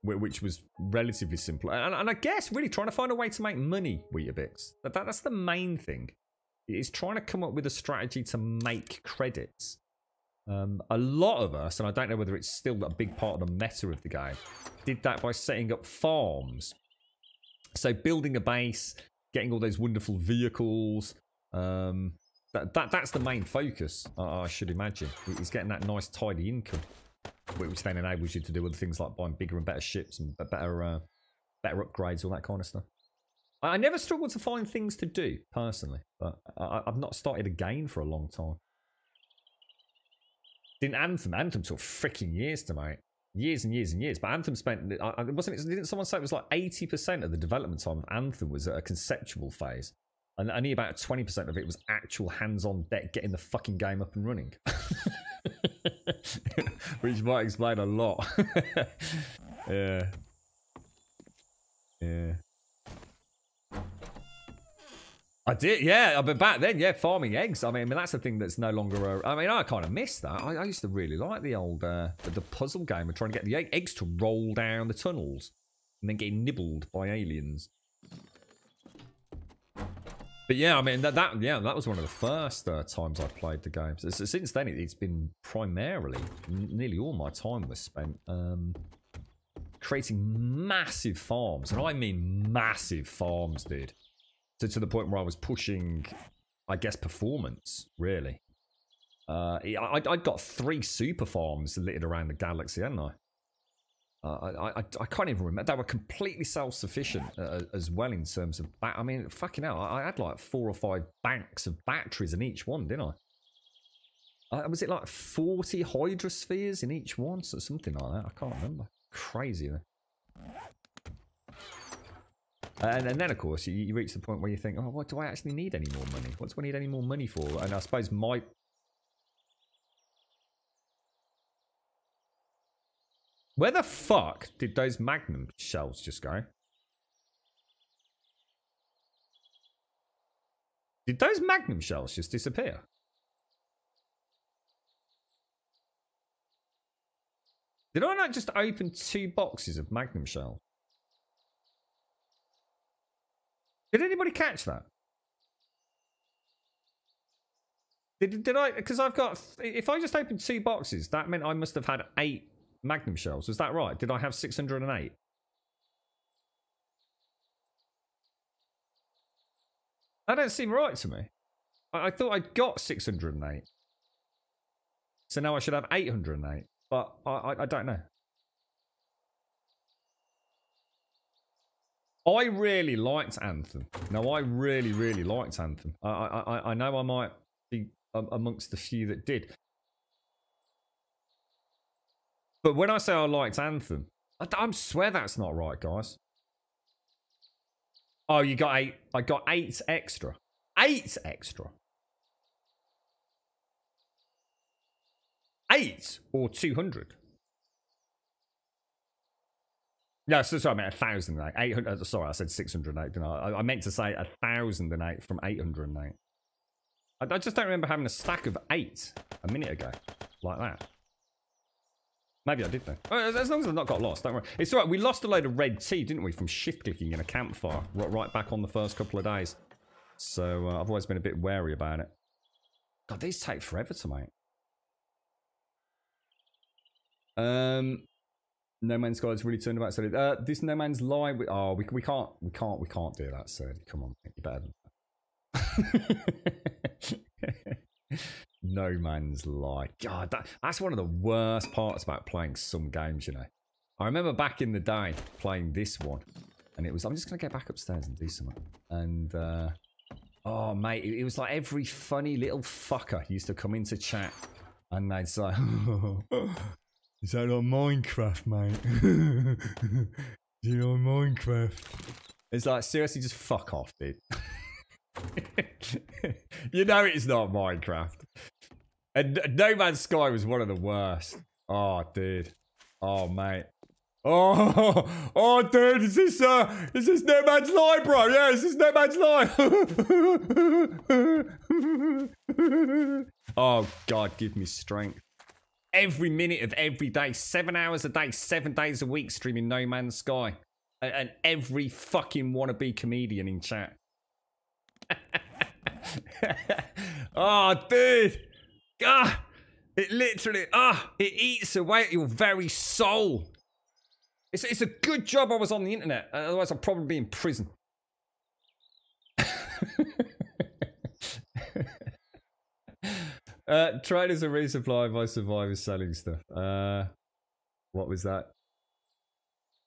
which was relatively simple, and I guess really trying to find a way to make money, Weetabix. That's the main thing. is trying to come up with a strategy to make credits. A lot of us, and I don't know whether it's still a big part of the meta of the game, did that by setting up farms. So building a base, getting all those wonderful vehicles. That's the main focus, I should imagine. Is getting that nice tidy income, which then enables you to do other things like buying bigger and better ships and better upgrades, all that kind of stuff. I never struggled to find things to do personally, but I've not started again for a long time. Didn't Anthem took freaking years to make. Years and years and years. But Anthem spent, didn't someone say it was like 80% of the development time of Anthem was at a conceptual phase? And only about 20% of it was actual hands-on deck getting the fucking game up and running. Which might explain a lot. Yeah. Yeah. I did, yeah. But back then, yeah, farming eggs. I mean, that's the thing that's no longer. I mean, I kind of miss that. I used to really like the old the puzzle game of trying to get the eggs to roll down the tunnels and then getting nibbled by aliens. But yeah, I mean that was one of the first times I played the game. So since then, it's been primarily nearly all my time was spent creating massive farms, and I mean massive farms, dude. To the point where I was pushing, I guess, performance, really. I'd got 3 super farms littered around the galaxy, hadn't I? I can't even remember. They were completely self-sufficient as well in terms of... I mean, fucking hell, I had like 4 or 5 banks of batteries in each one, didn't I? Was it like 40 hydrospheres in each one? So something like that. I can't remember. Crazy, though. And then, of course, you reach the point where you think, oh, what do I actually need any more money? What do I need any more money for? And I suppose my... Where the fuck did those Magnum shells just go? Did those Magnum shells just disappear? Did I not just open 2 boxes of Magnum shells? Did anybody catch that? Did I? Because I've got... If I just opened 2 boxes, that meant I must have had 8 Magnum shells. Was that right? Did I have 608? That don't seem right to me. I thought I got 608. So now I should have 808. But I don't know. I really liked Anthem. No, I really, really liked Anthem. I know I might be amongst the few that did. But when I say I liked Anthem, I swear that's not right, guys. Oh, you got 8. I got 8 extra. 8 extra. 8 or 200. No, sorry, I meant 1,008. 800. Sorry, I said 608. Didn't I meant to say 1,008 from 808. I just don't remember having a stack of 8 a minute ago, like that. Maybe I did though. As long as I've not got lost, don't worry. It's all right. We lost a load of red tea, didn't we, from shift clicking in a campfire right back on the first couple of days. So I've always been a bit wary about it. God, these take forever to make. No Man's Sky has really turned about. So this No Man's Lie. We can't do that, sir. Come on, mate, you're better than that. No Man's Lie. God, that's one of the worst parts about playing some games. You know, I remember back in the day playing this one, and it was. I'm just gonna get back upstairs and do something. And oh mate, it was like every funny little fucker used to come into chat, and they'd say. Is that on Minecraft, mate? Is it on Minecraft? It's like, seriously, just fuck off, dude. You know it's not Minecraft. And No Man's Sky was one of the worst. Oh, dude. Oh, mate. Oh, dude, is this No Man's Lie, bro? Yeah, is this No Man's Lie? Oh, God, give me strength. Every minute of every day, 7 hours a day, 7 days a week, streaming No Man's Sky. And every fucking wannabe comedian in chat. Oh, dude. Ah, it literally, it eats away at your very soul. It's a good job I was on the internet. Otherwise, I'd probably be in prison. Traders are resupplied by survivors selling stuff. What was that?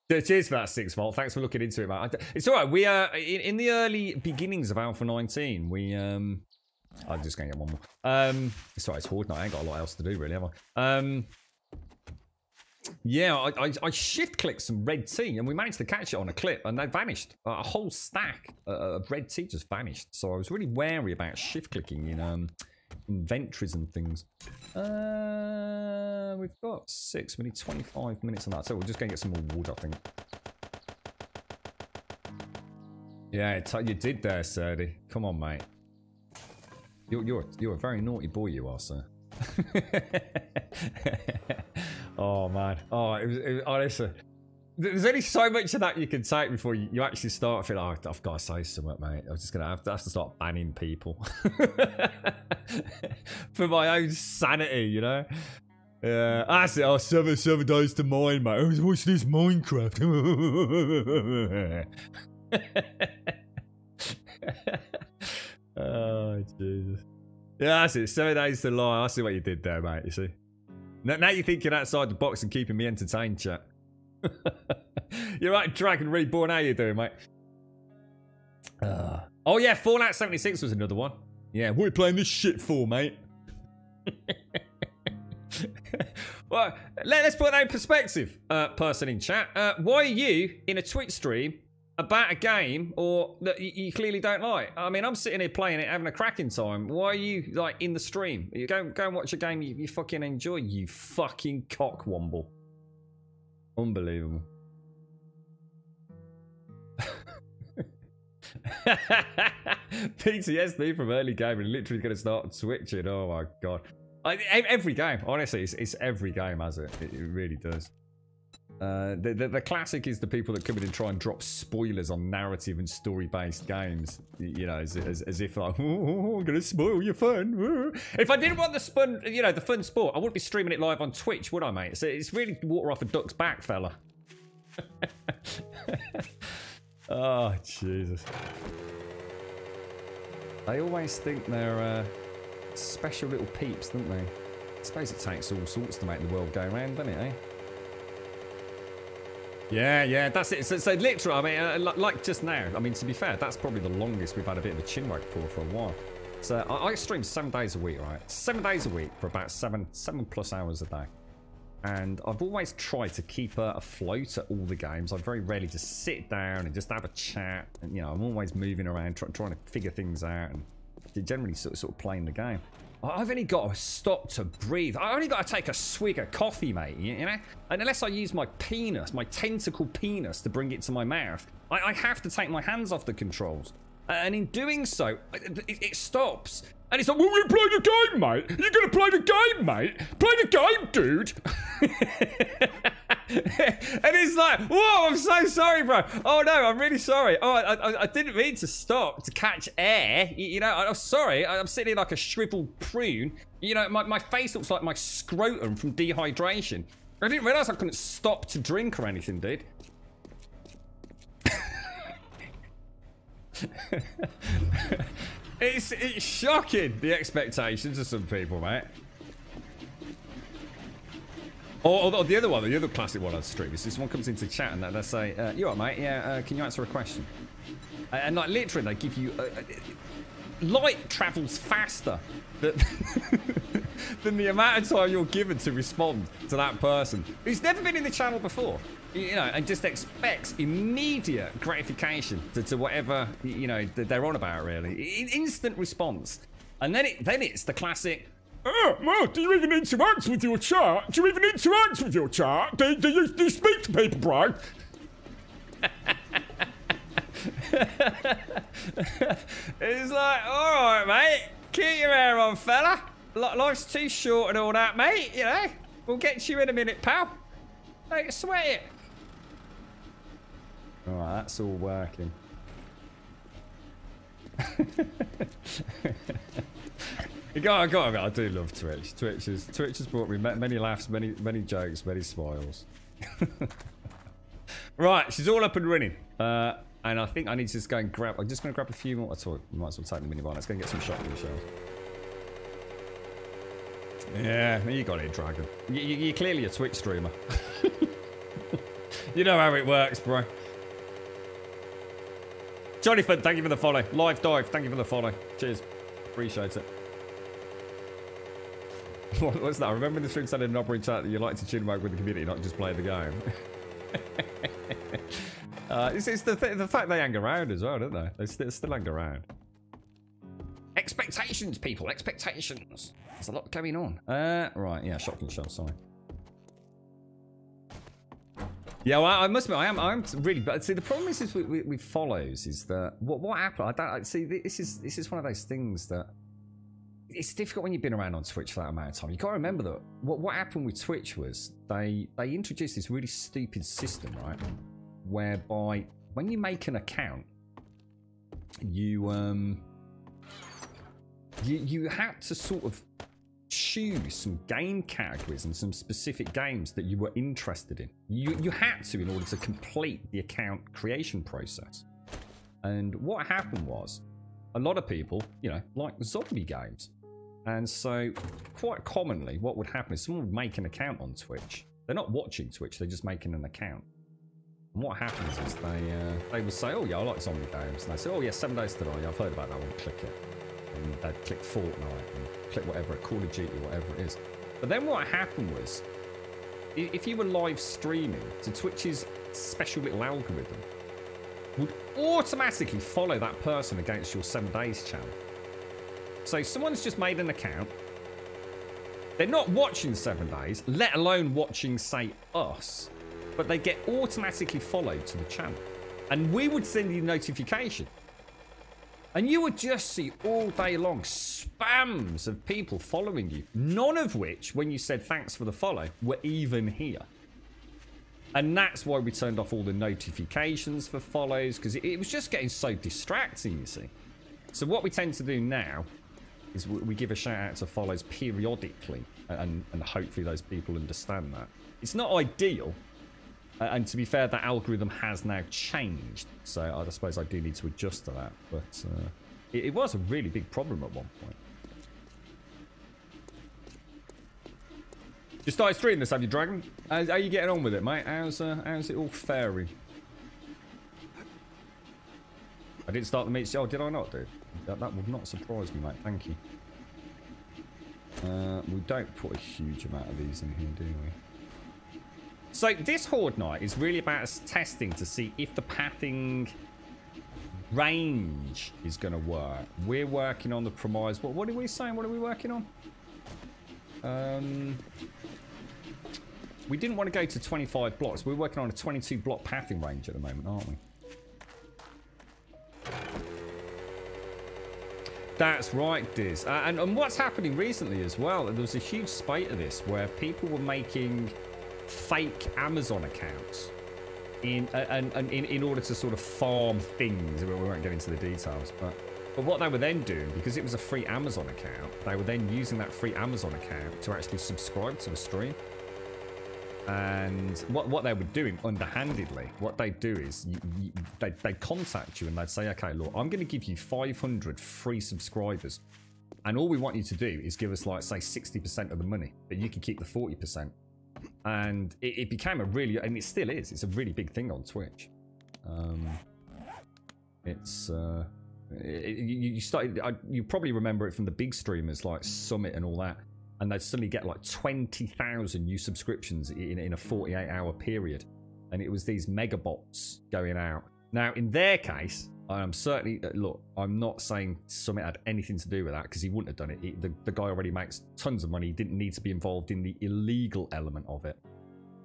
Cheers for that, 6 Volt. Thanks for looking into it, mate. It's all right. We are in the early beginnings of Alpha 19. We I'm just gonna get one more. Sorry, it's Horde night. I ain't got a lot else to do, really, have I? Yeah, I shift clicked some red tea, and we managed to catch it on a clip, and they vanished. A whole stack of red tea just vanished. So I was really wary about shift clicking in inventories and things. We've got 6. We need 25 minutes on that, so we're just gonna get some more wood, I think. Yeah, you did there, Serdy. Come on, mate. You're a very naughty boy, you are, sir. Oh man. Oh, it was honestly. There's only so much of that you can take before you actually start feeling, oh, I've got to say something, mate. I'm just gonna have to start banning people for my own sanity, you know. Yeah, that's it. Oh, 7 days to mine, mate. Oh, what's this Minecraft? Oh, Jesus. Yeah, that's it. 7 days to lie. I see what you did there, mate. You see. Now you're thinking outside the box and keeping me entertained, chat. You're right, Dragon Reborn. How you doing, mate? Oh, yeah. Fallout 76 was another one. Yeah, what are you playing this shit for, mate? Well, let's put that in perspective, person in chat. Why are you in a Twitch stream about a game or that you clearly don't like? I mean, I'm sitting here playing it, having a cracking time. Why are you like in the stream? You go and watch a game you fucking enjoy, you fucking cockwomble. Unbelievable. PTSD from early gaming, literally going to start switching. Oh my god. Every game, honestly, it's every game has it. It really does. The classic is the people that come in and try and drop spoilers on narrative and story-based games. You know, as if like, oh, I'm gonna spoil your fun. If I didn't want the fun sport, I wouldn't be streaming it live on Twitch, would I, mate? So it's really water off a duck's back, fella. Oh, Jesus. They always think they're special little peeps, don't they? I suppose it takes all sorts to make the world go round, doesn't it, eh? Yeah, that's it. So literally, I mean, like just now, I mean, to be fair, that's probably the longest we've had a bit of a chinwag for a while. So I stream 7 days a week, right? 7 days a week for about 7+ hours a day. And I've always tried to keep afloat at all the games. I very rarely just sit down and just have a chat. And, you know, I'm always moving around, trying to figure things out and generally sort of playing the game. I've only got to stop to breathe. I only got to take a swig of coffee, mate, you know? And unless I use my penis, my tentacle penis, to bring it to my mouth, I have to take my hands off the controls. And in doing so, it stops. And it's like, well, we're playing a game, mate. You're going to play the game, mate. Play the game, dude. And it's like, whoa, I'm so sorry, bro. Oh, no, I'm really sorry. Oh, I didn't mean to stop to catch air. You know, I'm sorry. I'm sitting here like a shriveled prune. You know, my face looks like my scrotum from dehydration. I didn't realise I couldn't stop to drink or anything, dude. It's shocking, the expectations of some people, mate. Or the other classic one on stream is this one comes into chat and they say, you all right, mate? Yeah, can you answer a question? And like literally they give you... light travels faster than the amount of time you're given to respond to that person who's never been in the channel before. You know, and just expects immediate gratification to whatever, you know, they're on about, really. Instant response. And then it's the classic, well, do you even interact with your chat? Do you even interact with your chat? Do you speak to people, bro? It's like, alright, mate. Keep your hair on, fella. Life's too short and all that, mate. You know, we'll get you in a minute, pal. Don't sweat it. Alright, that's all working. I do love Twitch. Twitch has brought me many laughs, many jokes, many smiles. Right, she's all up and running. And I think I need to just go and grab... I'm just going to grab a few more. I thought we might as well take the minivan. Let's go and get some shotgun shells. Yeah, you got it, Dragon. You're clearly a Twitch streamer. You know how it works, bro. Johnny Fun, thank you for the follow. Live Dive, thank you for the follow. Cheers. Appreciate it. What's that? I remember in the stream said in an operating chat that you like to tune back with the community, not just play the game. It's the fact they hang around as well, don't they? They still hang around. Expectations, people. Expectations. There's a lot going on. Right, yeah, shotgun shell, sorry. Yeah, well, I must admit, I'm really, but see, the problem is with follows is that what happened. See. This is one of those things that it's difficult when you've been around on Twitch for that amount of time. You got to remember that what happened with Twitch was they introduced this really stupid system, right? Whereby when you make an account, you had to sort of choose some game categories and some specific games that you were interested in. You had to in order to complete the account creation process. And what happened was a lot of people, like zombie games. And so quite commonly what would happen is someone would make an account on Twitch. They're not watching Twitch, they're just making an account. And what happens is they would say, oh yeah, I like zombie games. And they say, oh yeah, 7 Days to Die, I've heard about that one, click it. And they'd click Fortnite and click whatever, Call of Duty, whatever it is. But then what happened was, if you were live streaming, to Twitch's special little algorithm would automatically follow that person against your 7 Days channel. So someone's just made an account. They're not watching 7 Days, let alone watching, say, us. But they get automatically followed to the channel. And we would send you a notification. And you would just see all day long spams of people following you. None of which, when you said thanks for the follow, were even here. And that's why we turned off all the notifications for follows, because it was just getting so distracting, you see. So what we tend to do now is we give a shout out to follows periodically, and hopefully those people understand that. It's not ideal, and to be fair, that algorithm has now changed, so I suppose I do need to adjust to that, but it was a really big problem at one point. You started streaming this, have you, Dragon? How are you getting on with it, mate? How's it all faring? I didn't start the meat. Oh, did I not, dude? That would not surprise me, mate. Thank you. We don't put a huge amount of these in here, do we? So this Horde Night is really about us testing to see if the pathing range is going to work. We're working on the premise. What are we saying? What are we working on? We didn't want to go to 25 blocks. We're working on a 22 block pathing range at the moment, aren't we? That's right, Diz. And what's happening recently as well, there was a huge spate of this where people were making fake Amazon accounts in order to sort of farm things. We won't get into the details, but what they were then doing, because it was a free Amazon account, they were then using that free Amazon account to actually subscribe to the stream. And what they were doing underhandedly, what they do is they'd contact you and they'd say, okay, look, I'm going to give you 500 free subscribers. And all we want you to do is give us, like, say, 60% of the money, but you can keep the 40%. And it became a really, and it still is, it's a really big thing on Twitch. You probably remember it from the big streamers like Summit and all that. And they'd suddenly get like 20,000 new subscriptions in a 48-hour period. And it was these megabots going out. Now, in their case, I'm certainly... Look, I'm not saying Summit had anything to do with that, because he wouldn't have done it. The guy already makes tons of money. He didn't need to be involved in the illegal element of it.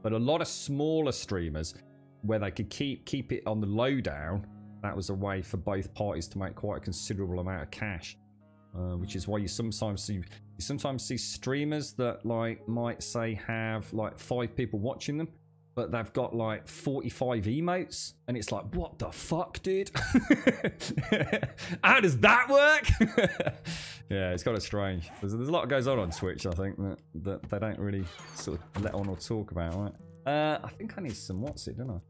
But a lot of smaller streamers, where they could keep it on the lowdown, that was a way for both parties to make quite a considerable amount of cash. Which is why you sometimes see streamers that, like, might say have like 5 people watching them, but they've got like 45 emotes, and it's like, what the fuck, dude? How does that work? Yeah, it's kind of strange. There's a lot that goes on Twitch, I think, that they don't really sort of let on or talk about, right? I think I need some what's it, don't I?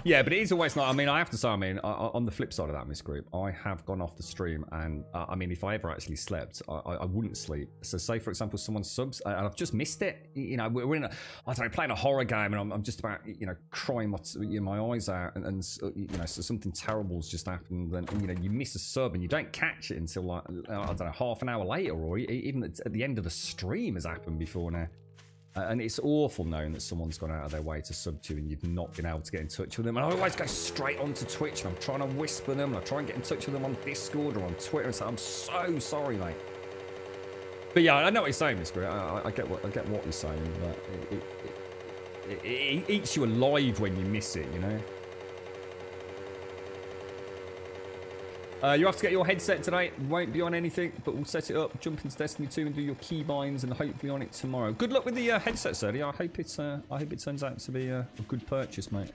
Yeah, but it is always like, I mean, I have to say, I mean, on the flip side of that, Miss Group, I have gone off the stream, and I mean, if I ever actually slept, I wouldn't sleep. So say, for example, someone subs, and I've just missed it. You know, we're in a, I don't know, playing a horror game, and I'm just about, you know, crying my eyes out, and you know, so something terrible's just happened, and, you know, you miss a sub, and you don't catch it until, like, I don't know, half an hour later, or even at the end of the stream has happened before now. And it's awful knowing that someone's gone out of their way to sub to you and you've not been able to get in touch with them. And I always go straight onto Twitch and I'm trying to whisper them and I try and get in touch with them on Discord or on Twitter and say, I'm so sorry, mate. But yeah, I know what you're saying, Miss Grit. I get what you're saying. But it eats you alive when you miss it, you know? You have to get your headset today. Won't be on anything, but we'll set it up, jump into Destiny 2 and do your keybinds and hopefully on it tomorrow. Good luck with the headset, Serdy. I hope it turns out to be a good purchase, mate.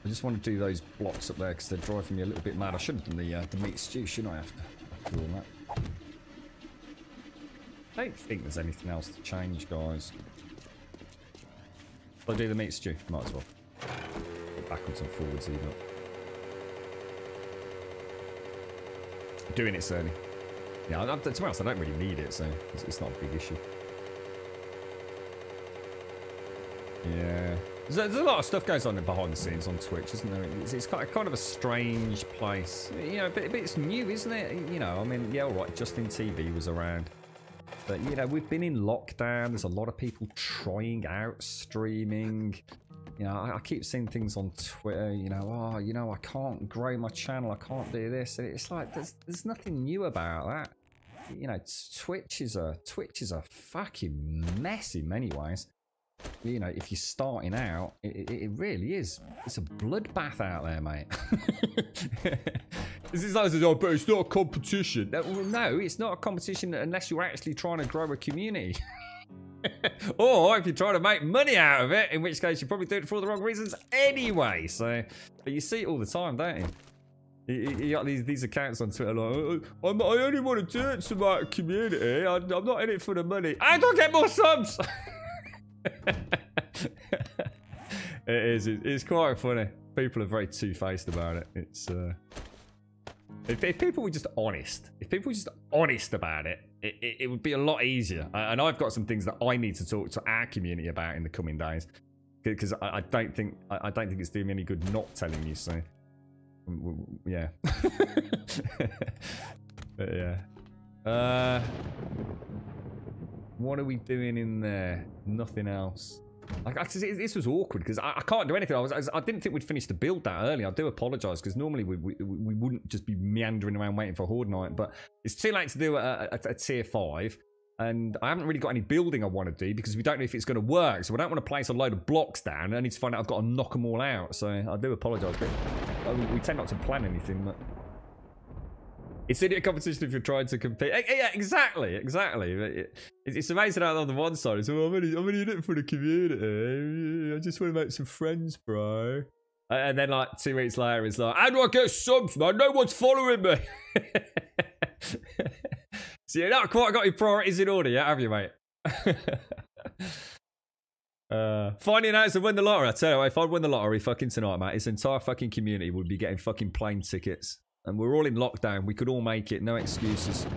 I just want to do those blocks up there because they're driving me a little bit mad. I should have done the meat stew, shouldn't I, after all that? I don't think there's anything else to change, guys. I'll do the meat stew. Might as well. Backwards and forwards even. Doing it, certainly. Yeah, to be honest, I don't really need it, so it's not a big issue. Yeah. There's a lot of stuff goes on behind the scenes on Twitch, isn't there? It's kind of a strange place. You know, but it's new, isn't it? You know, I mean, yeah, all right, Justin TV was around. But, you know, we've been in lockdown. There's a lot of people trying out streaming. You know, I keep seeing things on Twitter, you know, oh, you know, I can't grow my channel, I can't do this. And it's like, there's nothing new about that. You know, Twitch is a fucking mess in many ways. You know, if you're starting out, it really is. It's a bloodbath out there, mate. This is like, oh, but it's not a competition. No, it's not a competition unless you're actually trying to grow a community. Or if you're trying to make money out of it, in which case you're probably doing it for all the wrong reasons anyway. So, but you see it all the time, don't you? You got these accounts on Twitter like, I only want to do it to my community. I'm not in it for the money. I don't get more subs. It's quite funny. People are very two-faced about it. It's if people were just honest, about it, it would be a lot easier. And I've got some things that I need to talk to our community about in the coming days, because I don't think it's doing me any good not telling you. So yeah. But yeah. What are we doing in there? Nothing else. Like, this was awkward because I can't do anything. I didn't think we'd finish the build that early. I do apologise because normally we wouldn't just be meandering around waiting for Horde Night, but it's too late to do a tier 5, and I haven't really got any building I want to do because we don't know if it's going to work. So we don't want to place a load of blocks down. I need to find out I've got to knock them all out. So I do apologise, but we tend not to plan anything. But it's in a competition if you're trying to compete. Yeah, exactly. It's amazing how on the one side it's, oh, I'm only in it for the community. I just want to make some friends, bro. And then like 2 weeks later, it's like, how do I get subs, man? No one's following me. So you've not quite got your priorities in order yet, have you, mate? Finding out to win the lottery. I tell you, if I'd win the lottery fucking tonight, mate, this entire fucking community would be getting fucking plane tickets. And we're all in lockdown. We could all make it. No excuses.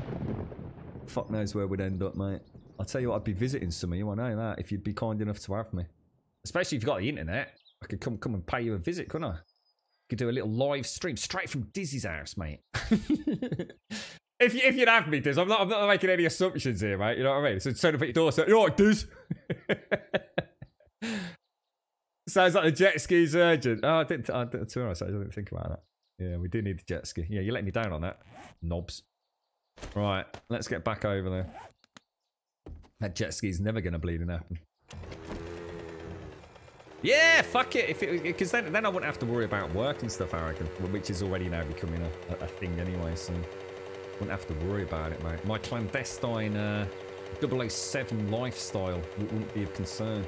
Fuck knows where we'd end up, mate. I'll tell you what, I'd be visiting some of you. I know that. If you'd be kind enough to have me. Especially if you've got the internet. I could come and pay you a visit, couldn't I? Could do a little live stream straight from Dizzy's house, mate. If you'd have me, Diz. I'm not making any assumptions here, mate. You know what I mean? So turn up at your door, say, you all right, Diz? Sounds like the jet ski's urgent. Oh, I didn't think about that. Yeah, we do need the jet ski. Yeah, you let me down on that, knobs. Right, let's get back over there. That jet ski's never going to bleed and happen. Yeah, fuck it. Because then I wouldn't have to worry about work and stuff, I reckon. Which is already now becoming a thing anyway, so I wouldn't have to worry about it, mate. My clandestine 007 lifestyle wouldn't be of concern.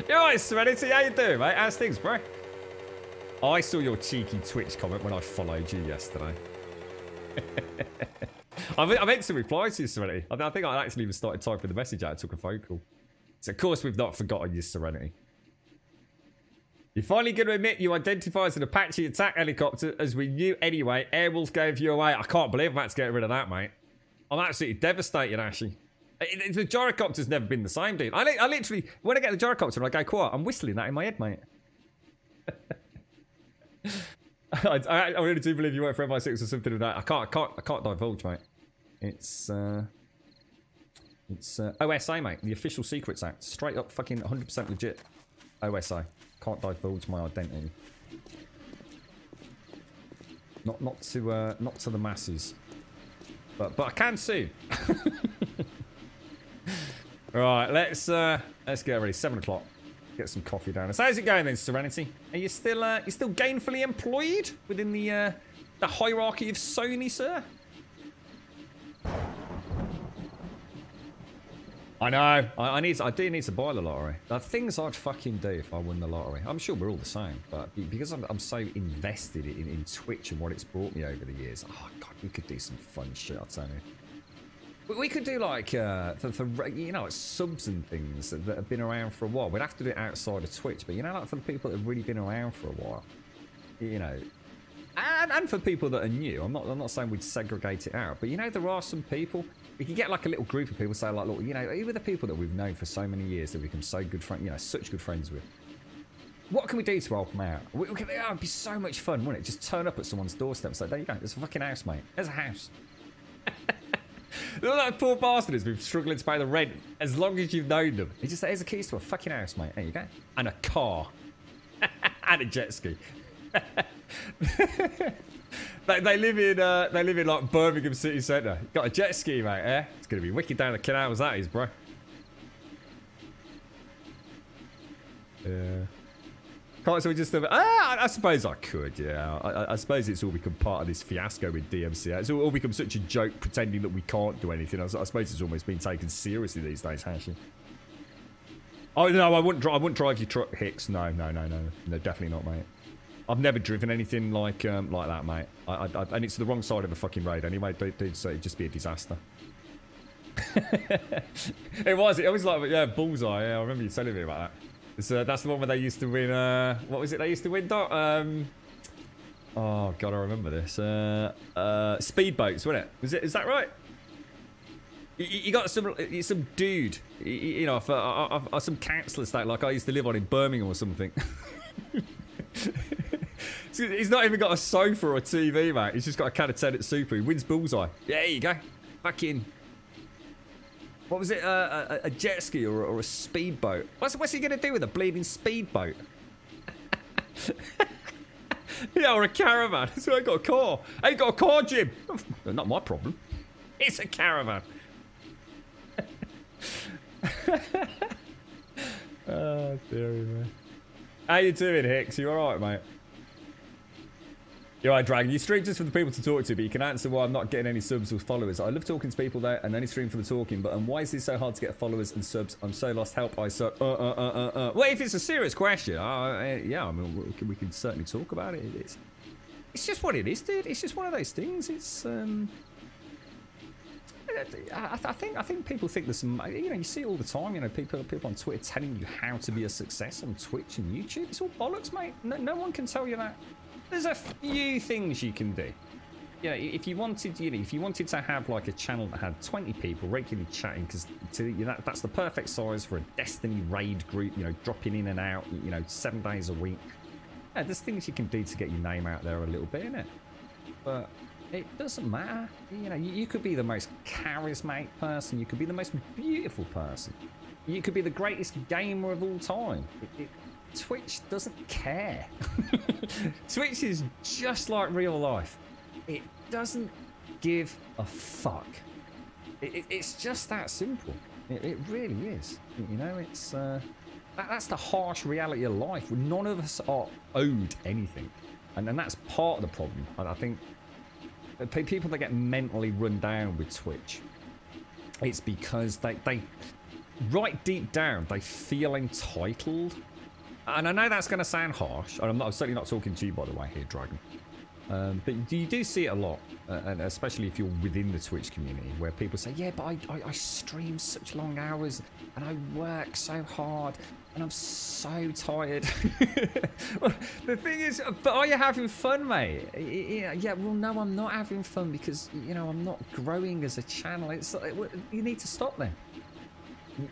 You're right, Serenity. How you doing, mate? How's things, bro? I saw your cheeky Twitch comment when I followed you yesterday. I meant to reply to you, Serenity. I think I actually even started typing the message out. I took a phone call. So, of course, we've not forgotten you, Serenity. You're finally going to admit you identify as an Apache attack helicopter, as we knew anyway. Airwolf gave you away. I can't believe I'm about to get rid of that, mate. I'm absolutely devastated, Ashy. The gyrocopter's never been the same, dude. I literally, when I get the gyrocopter and I go quiet, I'm whistling that in my head, mate. I really do believe you work for MI6 or something of that. I can't divulge, mate. It's OSA, mate. The Official Secrets Act. Straight up fucking 100% legit. OSA. Can't divulge my identity. Not to the masses. But I can soon. Right, let's get ready. 7 o'clock. Get some coffee down. So how's it going then, Serenity? Are you still gainfully employed within the hierarchy of Sony, sir? I know. I do need to buy the lottery. The things I'd fucking do if I won the lottery. I'm sure we're all the same, but because I'm so invested in Twitch and what it's brought me over the years. Oh god, we could do some fun shit. I'll tell you. We could do like for you know, like subs and things that have been around for a while. We'd have to do it outside of Twitch, but you know, like for the people that have really been around for a while, you know, and for people that are new. I'm not saying we'd segregate it out, but you know, there are some people. We could get like a little group of people, say like, look, you know, who are the people that we've known for so many years that we become so good friends, you know, such good friends with. What can we do to help them out? It'd be so much fun, wouldn't it? Just turn up at someone's doorstep and say, there you go, there's a fucking house, mate. There's a house. Look at that poor bastard who's been struggling to pay the rent as long as you've known them. He just said, here's the keys to a fucking house, mate. There you go. And a car. And a jet ski. They live in like Birmingham city centre. Got a jet ski, mate, eh? It's gonna be wicked down the canals, that is, bro. Yeah. Can't so we just I suppose I could, yeah. I suppose it's all become part of this fiasco with DMCA. It's all become such a joke pretending that we can't do anything. I suppose it's almost been taken seriously these days, hasn't it? Oh no, I wouldn't drive your truck, Hicks. No, definitely not, mate. I've never driven anything like that, mate. And it's the wrong side of the fucking road anyway, dude, so it'd just be a disaster. It was like, yeah, Bullseye, yeah, I remember you telling me about that. That's the one where they used to win, what was it they used to win, Doc? Oh, God, I remember this. Speedboats, wasn't it? Is that right? You got some dude, you know, for some council estate like I used to live on in Birmingham or something. He's not even got a sofa or a TV, mate. He's just got a can of Tenant Super. He wins Bullseye. Yeah, there you go. Fucking... What was it? A jet ski or a speedboat? What's he going to do with a bleeding speedboat? Yeah, or a caravan. So I got a car. I ain't got a car, Jim. Not my problem. It's a caravan. Oh, dearie, man. How you doing, Hicks? You alright, mate? You're right, Dragon. You stream just for the people to talk to, but you can answer why I'm not getting any subs or followers. I love talking to people there and only stream for the talking, but why is it so hard to get followers and subs? I'm so lost. Help, I suck. Well, if it's a serious question, yeah, I mean, we can certainly talk about it. It's just what it is, dude. It's just one of those things. It's, I think people think there's some, you know, you see it all the time, you know, people on Twitter telling you how to be a success on Twitch and YouTube. It's all bollocks, mate. No one can tell you that. There's a few things you can do. You know, if you wanted, to have like a channel that had 20 people regularly chatting, because that's the perfect size for a Destiny raid group, you know, dropping in and out, you know, 7 days a week. Yeah, there's things you can do to get your name out there a little bit, innit? But it doesn't matter. You know, you could be the most charismatic person. You could be the most beautiful person. You could be the greatest gamer of all time. Twitch doesn't care. Twitch is just like real life. It doesn't give a fuck. It's just that simple. It really is. You know, it's that's the harsh reality of life. None of us are owed anything, and that's part of the problem. And I think people that get mentally run down with Twitch, it's because they right deep down, they feel entitled. And I know that's going to sound harsh. And I'm certainly not talking to you, by the way, here, Dragon. But you do see it a lot, and especially if you're within the Twitch community, where people say, yeah, but I stream such long hours, and I work so hard, and I'm so tired. Well, the thing is, but are you having fun, mate? Yeah, well, no, I'm not having fun because, you know, I'm not growing as a channel. You need to stop then.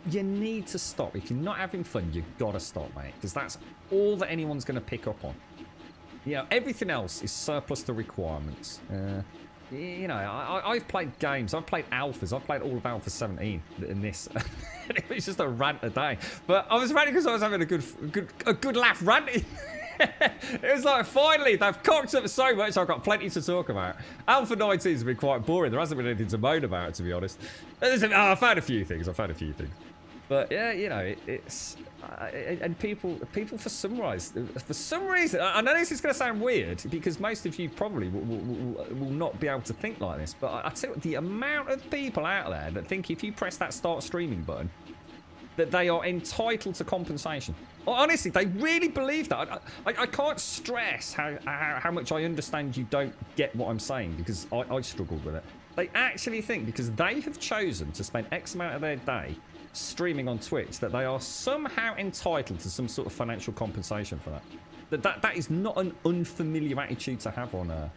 You need to stop. If you're not having fun, you've got to stop, mate, because that's all that anyone's going to pick up on. You know, everything else is surplus to requirements. You know, I've played games. I've played alphas. I've played all of Alpha 17 in this. It was just a rant a day. But I was ranting because I was having a good laugh ranting. It was like, finally, they've cocked up so much, I've got plenty to talk about. Alpha 19 has been quite boring. There hasn't been anything to moan about, to be honest. I found a few things. But yeah, you know, it's and people for some reason, I know this is going to sound weird because most of you probably will not be able to think like this, but I tell you what, the amount of people out there that think if you press that start streaming button that they are entitled to compensation. Honestly, they really believe that. I can't stress how much I understand you don't get what I'm saying, because I struggled with it. They actually think because they have chosen to spend X amount of their day streaming on Twitch that they are somehow entitled to some sort of financial compensation for that. That is not an unfamiliar attitude to have on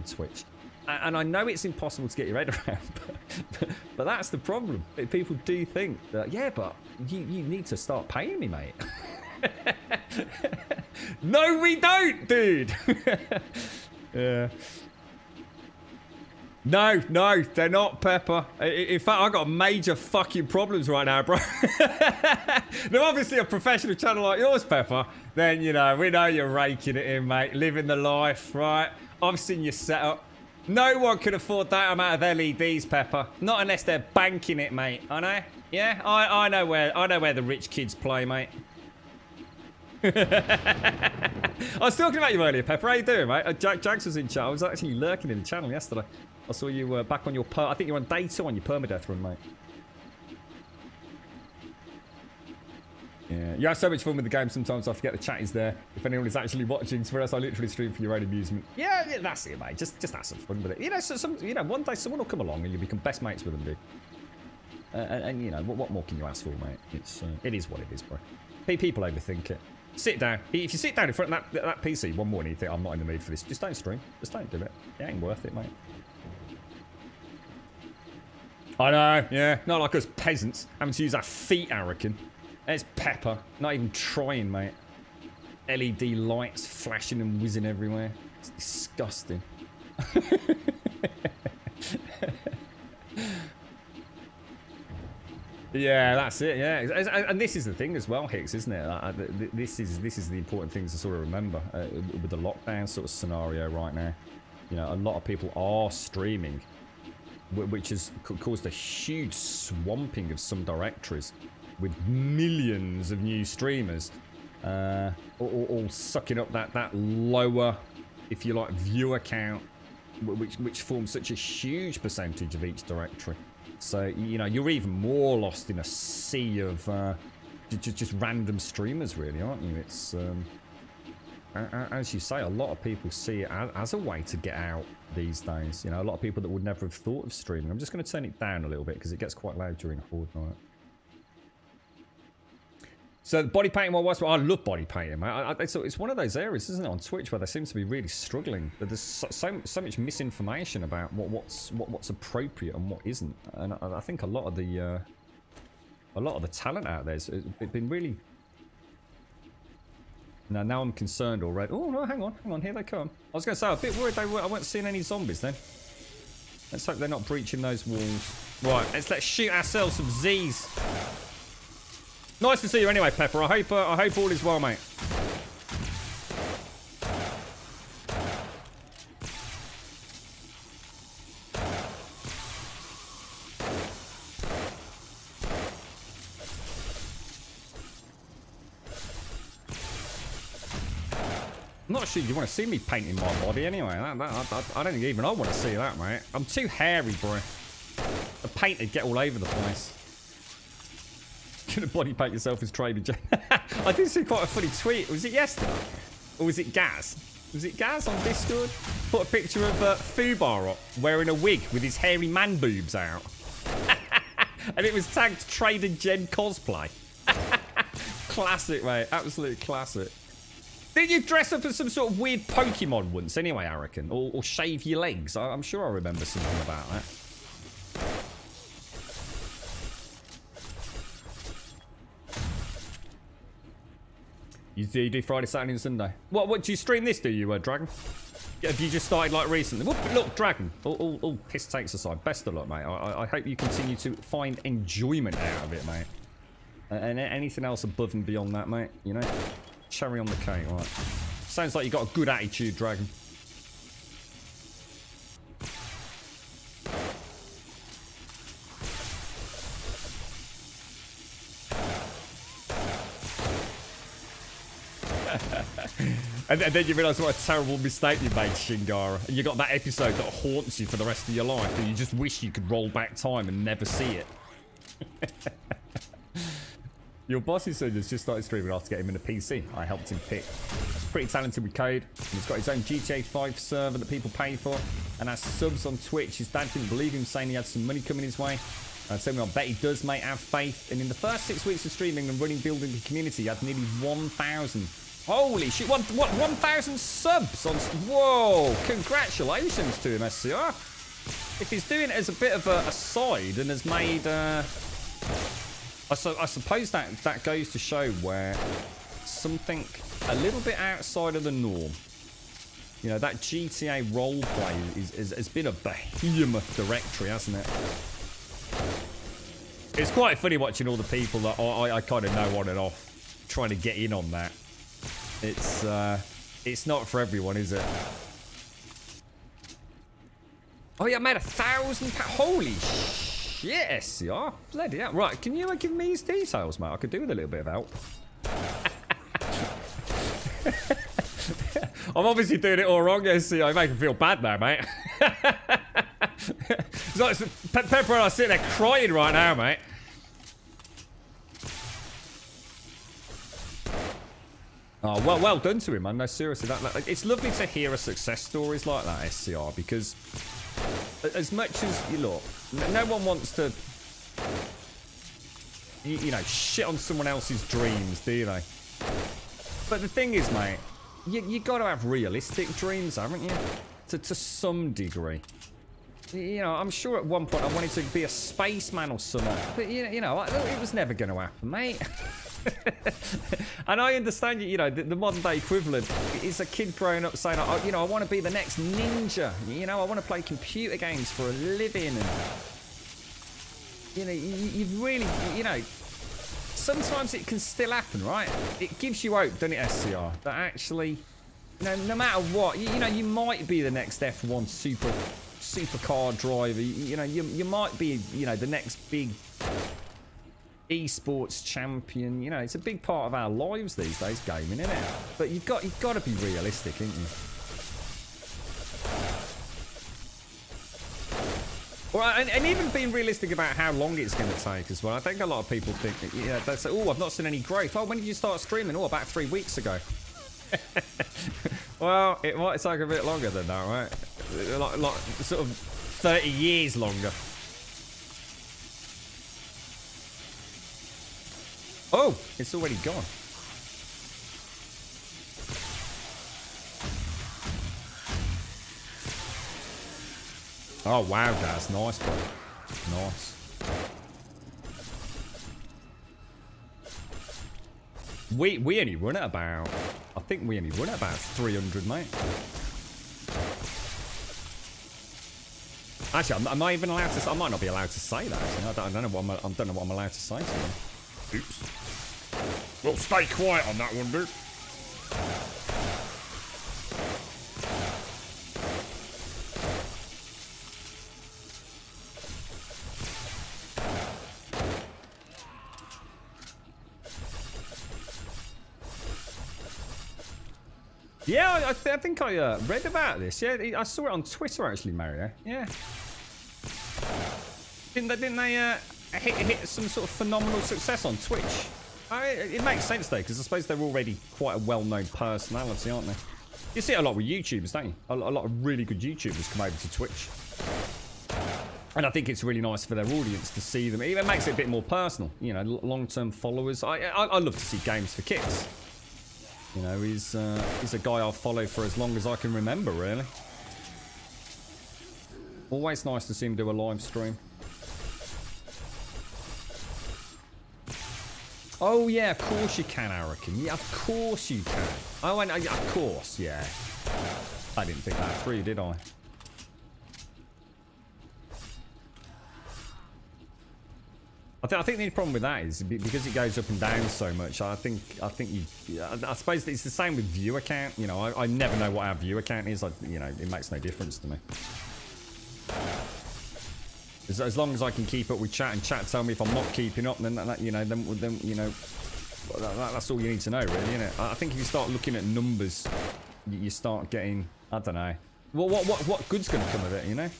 Twitch. And I know it's impossible to get your head around, but that's the problem. People do think that, yeah, but you need to start paying me, mate. No, we don't, dude. Yeah. No, they're not, Pepper. In fact, I've got major fucking problems right now, bro. Now, obviously, a professional channel like yours, Pepper, then, you know, we know you're raking it in, mate. Living the life, right? I've seen your setup. No one can afford that amount of LEDs, Pepper. Not unless they're banking it, mate. I know. Yeah, I know where the rich kids play, mate. I was talking about you earlier, Pepper. How you doing, mate? Jags was in chat. I was actually lurking in the channel yesterday. I saw you back on your I think you're on day 2 on your permadeath run, mate. Yeah, you have so much fun with the game. Sometimes I forget the chat is there. If anyone is actually watching, for us, I literally stream for your own amusement. Yeah, that's it, mate. Just have some fun with it. You know, one day someone will come along and you become best mates with them, dude. And you know, what more can you ask for, mate? It is what it is, bro. People overthink it. Sit down. If you sit down in front of that PC one morning, you think I'm not in the mood for this. Just don't stream. Just don't do it. It ain't worth it, mate. I know, yeah. Not like us peasants having to use our feet, Arakin. It's Pepper. Not even trying, mate. LED lights flashing and whizzing everywhere. It's disgusting. Yeah, that's it, yeah. And this is the thing as well, Hicks, isn't it? This is the important thing to sort of remember with the lockdown sort of scenario right now. You know, a lot of people are streaming, which has caused a huge swamping of some directories with millions of new streamers all sucking up that lower, if you like, viewer count, which forms such a huge percentage of each directory. So, you know, you're even more lost in a sea of just random streamers, really, aren't you? It's as you say, a lot of people see it as a way to get out these days. You know, a lot of people that would never have thought of streaming. I'm just going to turn it down a little bit because it gets quite loud during Horde night. So body painting, I love body painting, mate. It's one of those areas, isn't it, on Twitch where they seem to be really struggling. There's so much misinformation about what's appropriate and what isn't, and I think a lot of the talent out there has been really. Now I'm concerned already. Oh no, hang on, here they come. I was going to say, I'm a bit worried I wasn't seeing any zombies then. Let's hope they're not breaching those walls. Right, let's shoot ourselves some Z's. Nice to see you anyway, Pepper. I hope all is well, mate. I'm not sure you want to see me painting my body anyway. I don't think even I want to see that, mate. I'm too hairy, bro. paint would get all over the place. Gonna body paint yourself as Trader Jen. I did see quite a funny tweet. Was it yesterday? Or was it Gaz? Was it Gaz on Discord? Put a picture of Fubar up wearing a wig with his hairy man boobs out. And it was tagged Trader Jen cosplay. Classic, mate. Absolute classic. Did you dress up as some sort of weird Pokemon once anyway, I reckon? Or shave your legs? I'm sure I remember something about that. You do Friday, Saturday and Sunday. What do you stream this, do you, Dragon? Have you just started like recently? Well, look, Dragon, all piss takes aside, best of luck, mate. I hope you continue to find enjoyment out of it, mate. And anything else above and beyond that, mate, you know? Cherry on the cake, all right. Sounds like you got a good attitude, Dragon. And then you realise what a terrible mistake you made, Shingara. And you got that episode that haunts you for the rest of your life, and you just wish you could roll back time and never see it. Your boss's son has just started streaming after getting him in a PC. I helped him pick. Pretty talented with code. And he's got his own GTA 5 server that people pay for. And has subs on Twitch. His dad didn't believe him, saying he had some money coming his way. I told him, I bet he does, mate. Have faith. And in the first 6 weeks of streaming and building the community, he had nearly 1,000. Holy shit, what 1,000 subs on... Whoa, congratulations to him, SCR. If he's doing it as a bit of a side and has made... I suppose that goes to show where something a little bit outside of the norm. You know, that GTA roleplay has been a behemoth directory, hasn't it? It's quite funny watching all the people that I kind of know on and off trying to get in on that. It's not for everyone, is it? Oh yeah, I made £1,000. Holy shit, SCR. Bloody hell. Right, can you give me his details, mate? I could do with a little bit of help. I'm obviously doing it all wrong, SCR. You make me feel bad now, mate. It's like Pepper and I sitting there crying right now, mate. Oh, well done to him, man. No, seriously, it's lovely to hear a success stories like that, SCR, because as much as you look, no one wants to, you know, shit on someone else's dreams, do they? But the thing is, mate, you got to have realistic dreams, haven't you? To some degree. You know, I'm sure at one point I wanted to be a spaceman or something, but you know, it was never going to happen, mate. And I understand, you know, the modern day equivalent is a kid growing up saying, oh, you know, I want to be the next ninja. You know, I want to play computer games for a living. And, you know, you really, you know, sometimes it can still happen, right? It gives you hope, doesn't it, SCR? That actually, you know, no matter what, you know, you might be the next F1 supercar driver. You know, you might be, you know, the next big esports champion. You know, it's a big part of our lives these days, gaming, isn't it? But you've got to be realistic, ain't you? Well, and even being realistic about how long it's going to take as well. I think a lot of people think that, yeah, they say, oh, I've not seen any growth. Oh, when did you start streaming? Oh, about 3 weeks ago. Well, it might take a bit longer than that, right? Like sort of 30 years longer. Oh, it's already gone. Oh, wow, guys. Nice, bro. Nice. We only run at about... I think we only run at about 300, mate. Actually, am I even allowed to... I might not be allowed to say that, actually. I don't know what I'm allowed to say to them. Oops. Well, stay quiet on that one, dude. Yeah, I think I read about this. Yeah, I saw it on Twitter, actually, Mario. Yeah. Didn't they hit some sort of phenomenal success on Twitch? It makes sense though, because I suppose they're already quite a well-known personality, aren't they? You see it a lot with YouTubers, don't you? A lot of really good YouTubers come over to Twitch. And I think it's really nice for their audience to see them. It makes it a bit more personal, you know, long-term followers. I love to see Games for Kicks. You know, he's a guy I'll follow for as long as I can remember, really. Always nice to see him do a live stream. Oh yeah, of course you can, Arakin. Yeah, of course you can. Oh, yeah, of course, yeah. I didn't think that through, did I? I think the problem with that is because it goes up and down so much. I suppose it's the same with viewer count. You know, I never know what our viewer count is. You know, it makes no difference to me. As long as I can keep up with chat and chat tell me if I'm not keeping up, then that's all you need to know, really, isn't it? I think if you start looking at numbers, you start getting, I don't know. Well, what good's going to come of it, you know?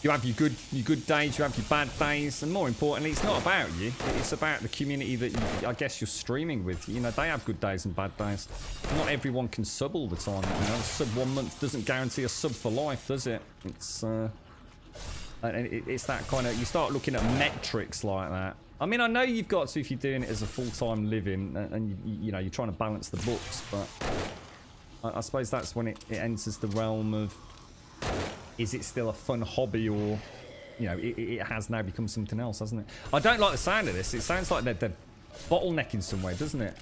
You have your good days, you have your bad days, and more importantly, it's not about you. It's about the community that I guess you're streaming with. You know, they have good days and bad days. Not everyone can sub all the time. You know, a sub 1 month doesn't guarantee a sub for life, does it? It's that kind of, you start looking at metrics like that. I mean, I know you've got to if you're doing it as a full-time living, and you know you're trying to balance the books, but I suppose that's when it enters the realm of, is it still a fun hobby, or, you know, it has now become something else, hasn't it? I don't like the sound of this. It sounds like they're bottlenecking somewhere, doesn't it?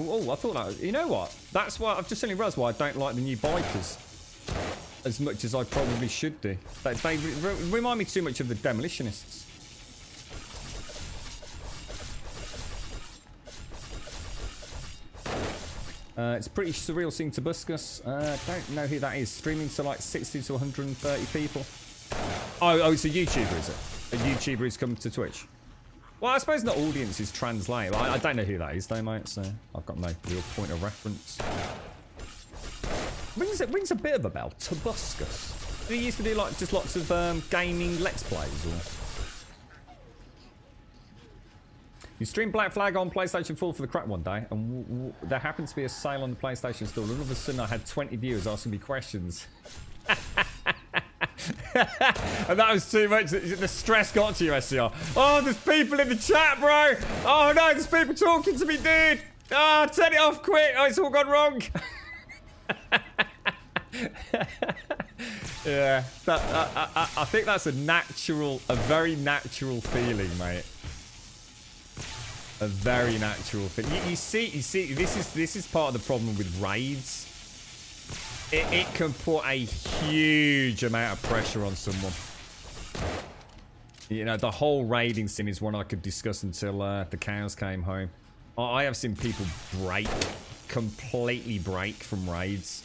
Oh, I thought that, you know what? That's why I've just suddenly realised why I don't like the new bikers as much as I probably should do. They remind me too much of the Demolitionists. It's a pretty surreal seeing Tobuscus. Don't know who that is. Streaming to like 60 to 130 people. Oh, it's a YouTuber, is it? A YouTuber who's come to Twitch. Well, I suppose the audience is translate. I don't know who that is though, mate, so I've got no real point of reference. Rings a bit of a bell. Tobuscus. Did he used to do like just lots of gaming let's plays, or? You streamed Black Flag on PlayStation 4 for the crack one day, and there happened to be a sale on the PlayStation Store. All of a sudden, I had 20 viewers asking me questions. And that was too much. The stress got to you, SCR. Oh, there's people in the chat, bro. Oh no, there's people talking to me, dude. Oh, turn it off quick. Oh, it's all gone wrong. Yeah, I think that's a very natural feeling, mate. A very natural thing. You see, this is part of the problem with raids. It can put a huge amount of pressure on someone. You know, the whole raiding scene is one I could discuss until the cows came home. I have seen people completely break from raids,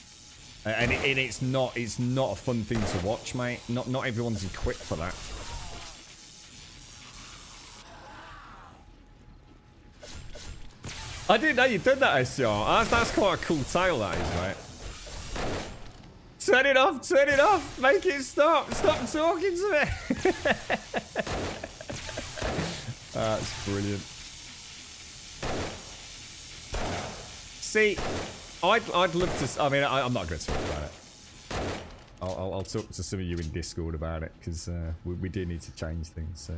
and it's not a fun thing to watch, mate. Not everyone's equipped for that. I didn't know you did that, SCR. That's quite a cool tale, that is, mate. Turn it off, turn it off. Make it stop. Stop talking to me. That's brilliant. See, I'd love to... I mean, I'm not going to talk about it. I'll talk to some of you in Discord about it, because we do need to change things, so...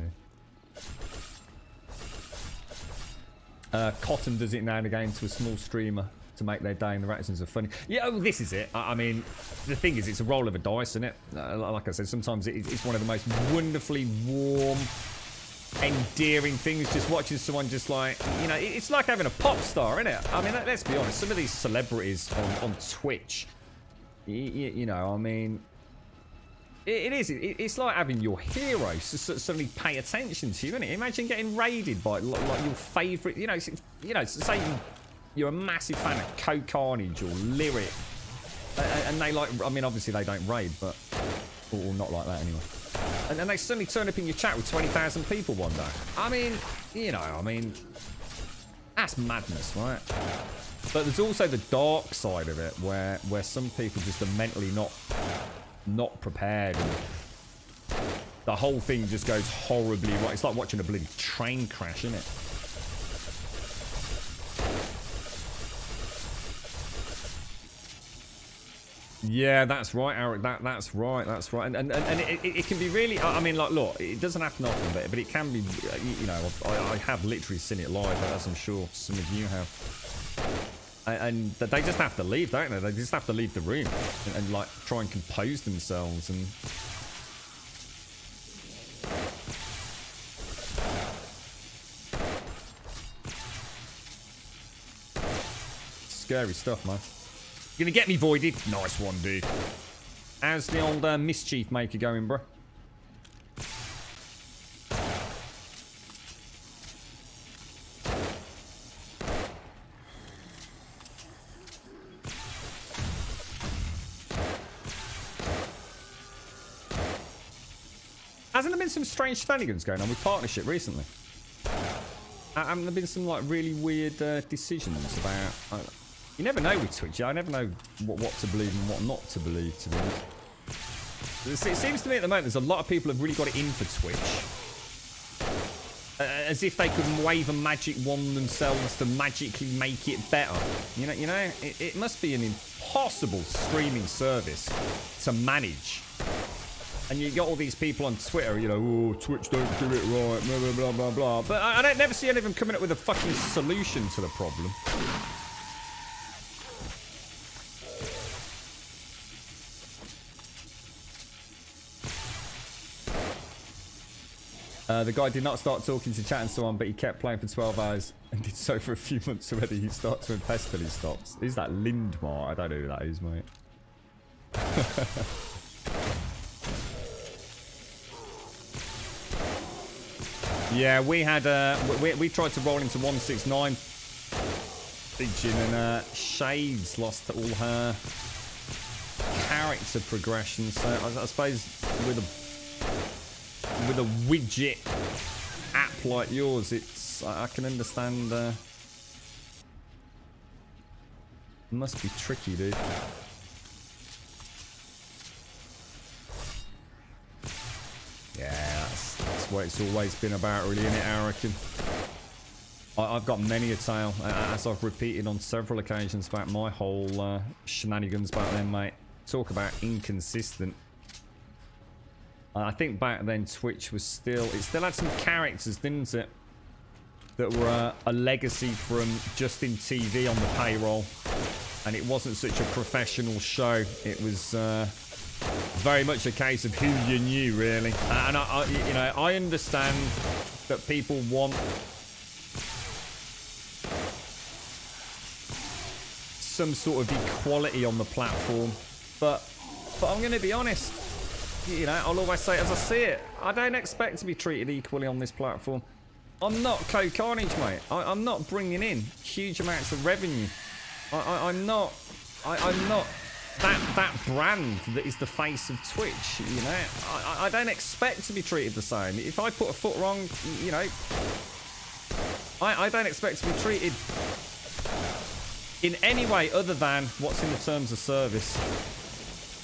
Cotton does it now and again to a small streamer to make their day, and the reactions are funny. Yeah, oh, this is it. I mean, the thing is, it's a roll of a dice, isn't it? Like I said, sometimes it's one of the most wonderfully warm, endearing things, just watching someone just like, you know, it's like having a pop star, isn't it? I mean, let's be honest, some of these celebrities on Twitch, you know, I mean... It's like having your heroes suddenly pay attention to you, isn't it? Imagine getting raided by like your favourite, you know, say you're a massive fan of Code Carnage or Lyric, and they like, I mean, obviously they don't raid, but or not like that anyway. And then they suddenly turn up in your chat with 20,000 people one day. I mean, you know, that's madness, right? But there's also the dark side of it, where some people just are mentally not prepared. And the whole thing just goes horribly wrong. It's like watching a bloody train crash, isn't it? Yeah, that's right, Eric. That's right. And it can be really. I mean, like, look, it doesn't happen often, but it can be. You know, I have literally seen it live, as I'm sure some of you have. And they just have to leave, don't they? They just have to leave the room and like try and compose themselves and. Scary stuff, man. You're gonna get me voided? Nice one, dude. How's the old mischief maker going, bro? Hasn't there been some strange shenanigans going on with partnership recently? Haven't there been some like really weird decisions about? You never know with Twitch. I never know what to believe and what not to believe, to be honest. It seems to me at the moment there's a lot of people who've really got it in for Twitch. As if they could wave a magic wand themselves to magically make it better. You know, it must be an impossible streaming service to manage. And you got all these people on Twitter, you know, oh, Twitch don't do it right, blah, blah, blah, blah, blah. But I don't never see any of them coming up with a fucking solution to the problem. The guy did not start talking to chat and so on, but he kept playing for 12 hours and did so for a few months already. He starts to impest till he stops. Is that Lindmar? I don't know who that is, mate. Yeah, we had we tried to roll into 169 Legion and Shades lost all her character progression. So I suppose with a widget app like yours, it's I can understand. It must be tricky, dude. Yeah, that's what it's always been about, really, isn't it, I reckon? I've got many a tale, as I've repeated on several occasions, about my whole shenanigans back then, mate. Talk about inconsistent. I think back then Twitch was still had some characters, didn't it? That were a legacy from Justin TV on the payroll. And it wasn't such a professional show. It was very much a case of who you knew, really. And you know, I understand that people want some sort of equality on the platform, but I'm going to be honest. You know, I'll always say it as I see it. I don't expect to be treated equally on this platform. I'm not Co-Carnage, mate. I'm not bringing in huge amounts of revenue. I'm not that brand that is the face of Twitch, you know. I don't expect to be treated the same. If I put a foot wrong, you know, I don't expect to be treated in any way other than what's in the terms of service.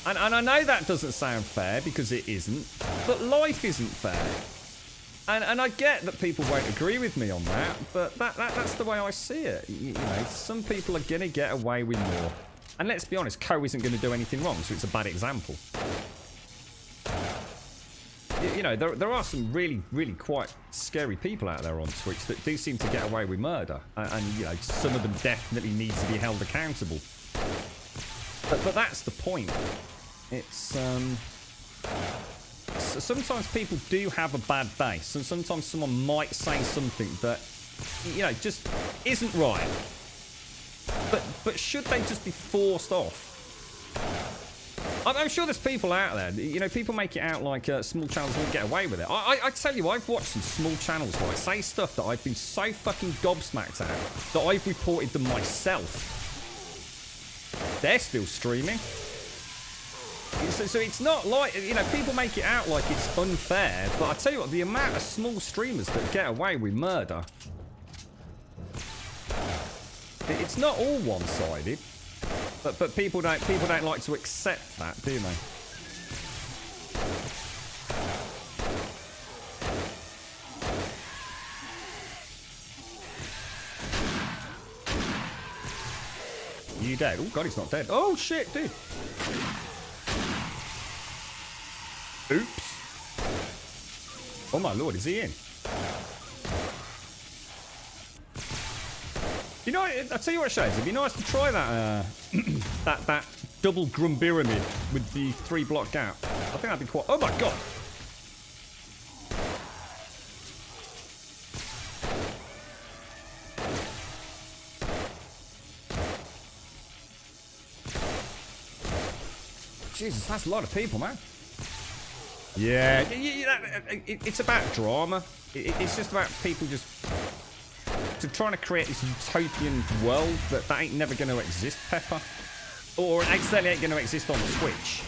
And I know that doesn't sound fair, because it isn't, but life isn't fair. And I get that people won't agree with me on that, but that's the way I see it. You know, some people are going to get away with more. And let's be honest, Co isn't going to do anything wrong, so it's a bad example. You know, there are some really, really quite scary people out there on Twitch that do seem to get away with murder. And you know, some of them definitely need to be held accountable. But that's the point. It's sometimes people do have a bad day. So sometimes someone might say something that, you know, just isn't right. But should they just be forced off? I'm sure there's people out there, you know, people make it out like small channels won't get away with it. I tell you, I've watched some small channels, right, say stuff that I've been so fucking gobsmacked at that I've reported them myself. They're still streaming. So it's not like, you know, people make it out like it's unfair, but I tell you what, the amount of small streamers that get away with murder, it's not all one-sided, but people don't like to accept that, do they? You dead? Oh god, he's not dead. Oh shit, dude. Oops. Oh my lord, is he in? You know, I'll tell you what, Shades, it'd be nice to try that that double Grumbyramid with the 3-block gap. I think that'd be quite... Oh my god! Jesus, that's a lot of people, man. Yeah, it's about drama. It's just about people just trying to create this utopian world that ain't never going to exist, Pepper. Or it certainly ain't going to exist on Twitch.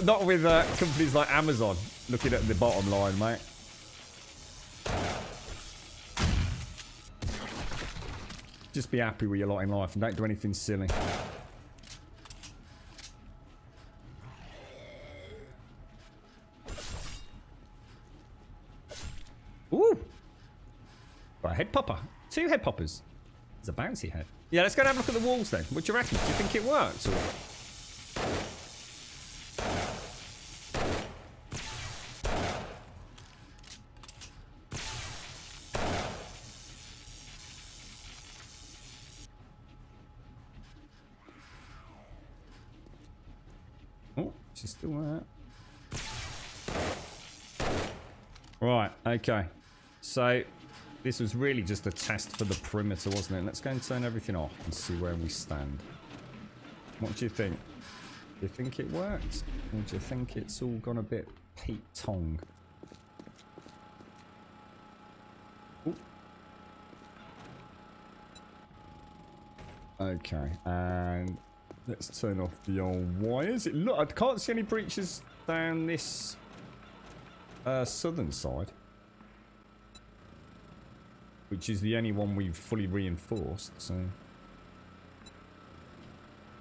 not with companies like Amazon looking at the bottom line, mate. Just be happy with your lot in life and don't do anything silly. Ooh! Got a head popper. 2 head poppers. There's a bouncy head. Yeah, let's go and have a look at the walls then. What do you reckon? Do you think it works? Or... Oh, she's still there. Right, okay. So, this was really just a test for the perimeter, wasn't it? Let's go and turn everything off and see where we stand. What do you think? Do you think it worked? Or do you think it's all gone a bit Pete Tong? Ooh. Okay, and let's turn off the old wires. Look, I can't see any breaches down this southern side, which is the only one we've fully reinforced. So,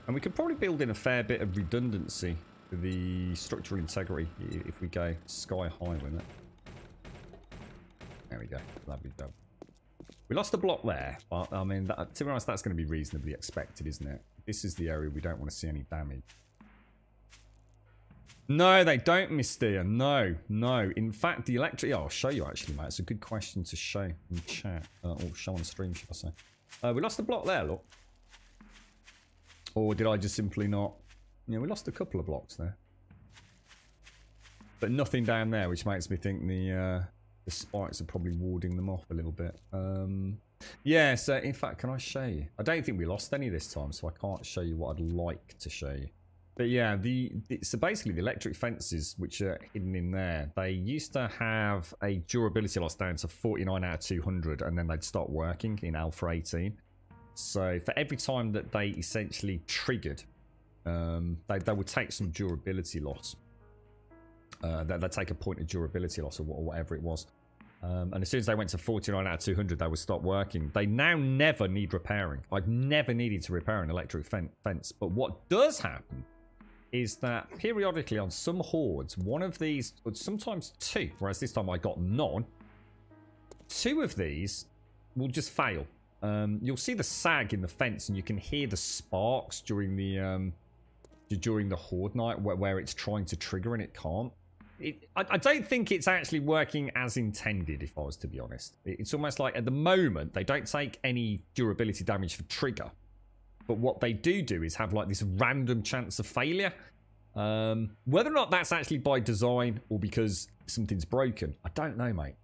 and we could probably build in a fair bit of redundancy for the structural integrity if we go sky high with it. There we go. Lovely job. We lost a block there, but I mean, to be honest, that's going to be reasonably expected, isn't it? This is the area we don't want to see any damage. No, they don't, Mystia. No, no. In fact, the electric... Oh, I'll show you, actually, mate. It's a good question to show in chat. Or show on stream, should I say. We lost a block there, look. Or did I just simply not... Yeah, we lost a couple of blocks there. But nothing down there, which makes me think the spikes are probably warding them off a little bit. Yeah, so, in fact, can I show you? I don't think we lost any this time, so I can't show you what I'd like to show you. But yeah, so basically the electric fences, which are hidden in there, they used to have a durability loss down to 49 out of 200, and then they'd start working in Alpha 18. So for every time that they essentially triggered, they would take some durability loss. They'd take a point of durability loss or whatever it was. And as soon as they went to 49 out of 200, they would stop working. They now never need repairing. I've never needed to repair an electric fence. But what does happen is that periodically on some hordes, one of these, or sometimes 2, whereas this time I got none, 2 of these will just fail. You'll see the sag in the fence and you can hear the sparks during the horde night where it's trying to trigger and it can't. I don't think it's actually working as intended, if I was to be honest. It's almost like at the moment they don't take any durability damage for trigger. But what they do is have like this random chance of failure. Whether or not that's actually by design or because something's broken, I don't know, mate.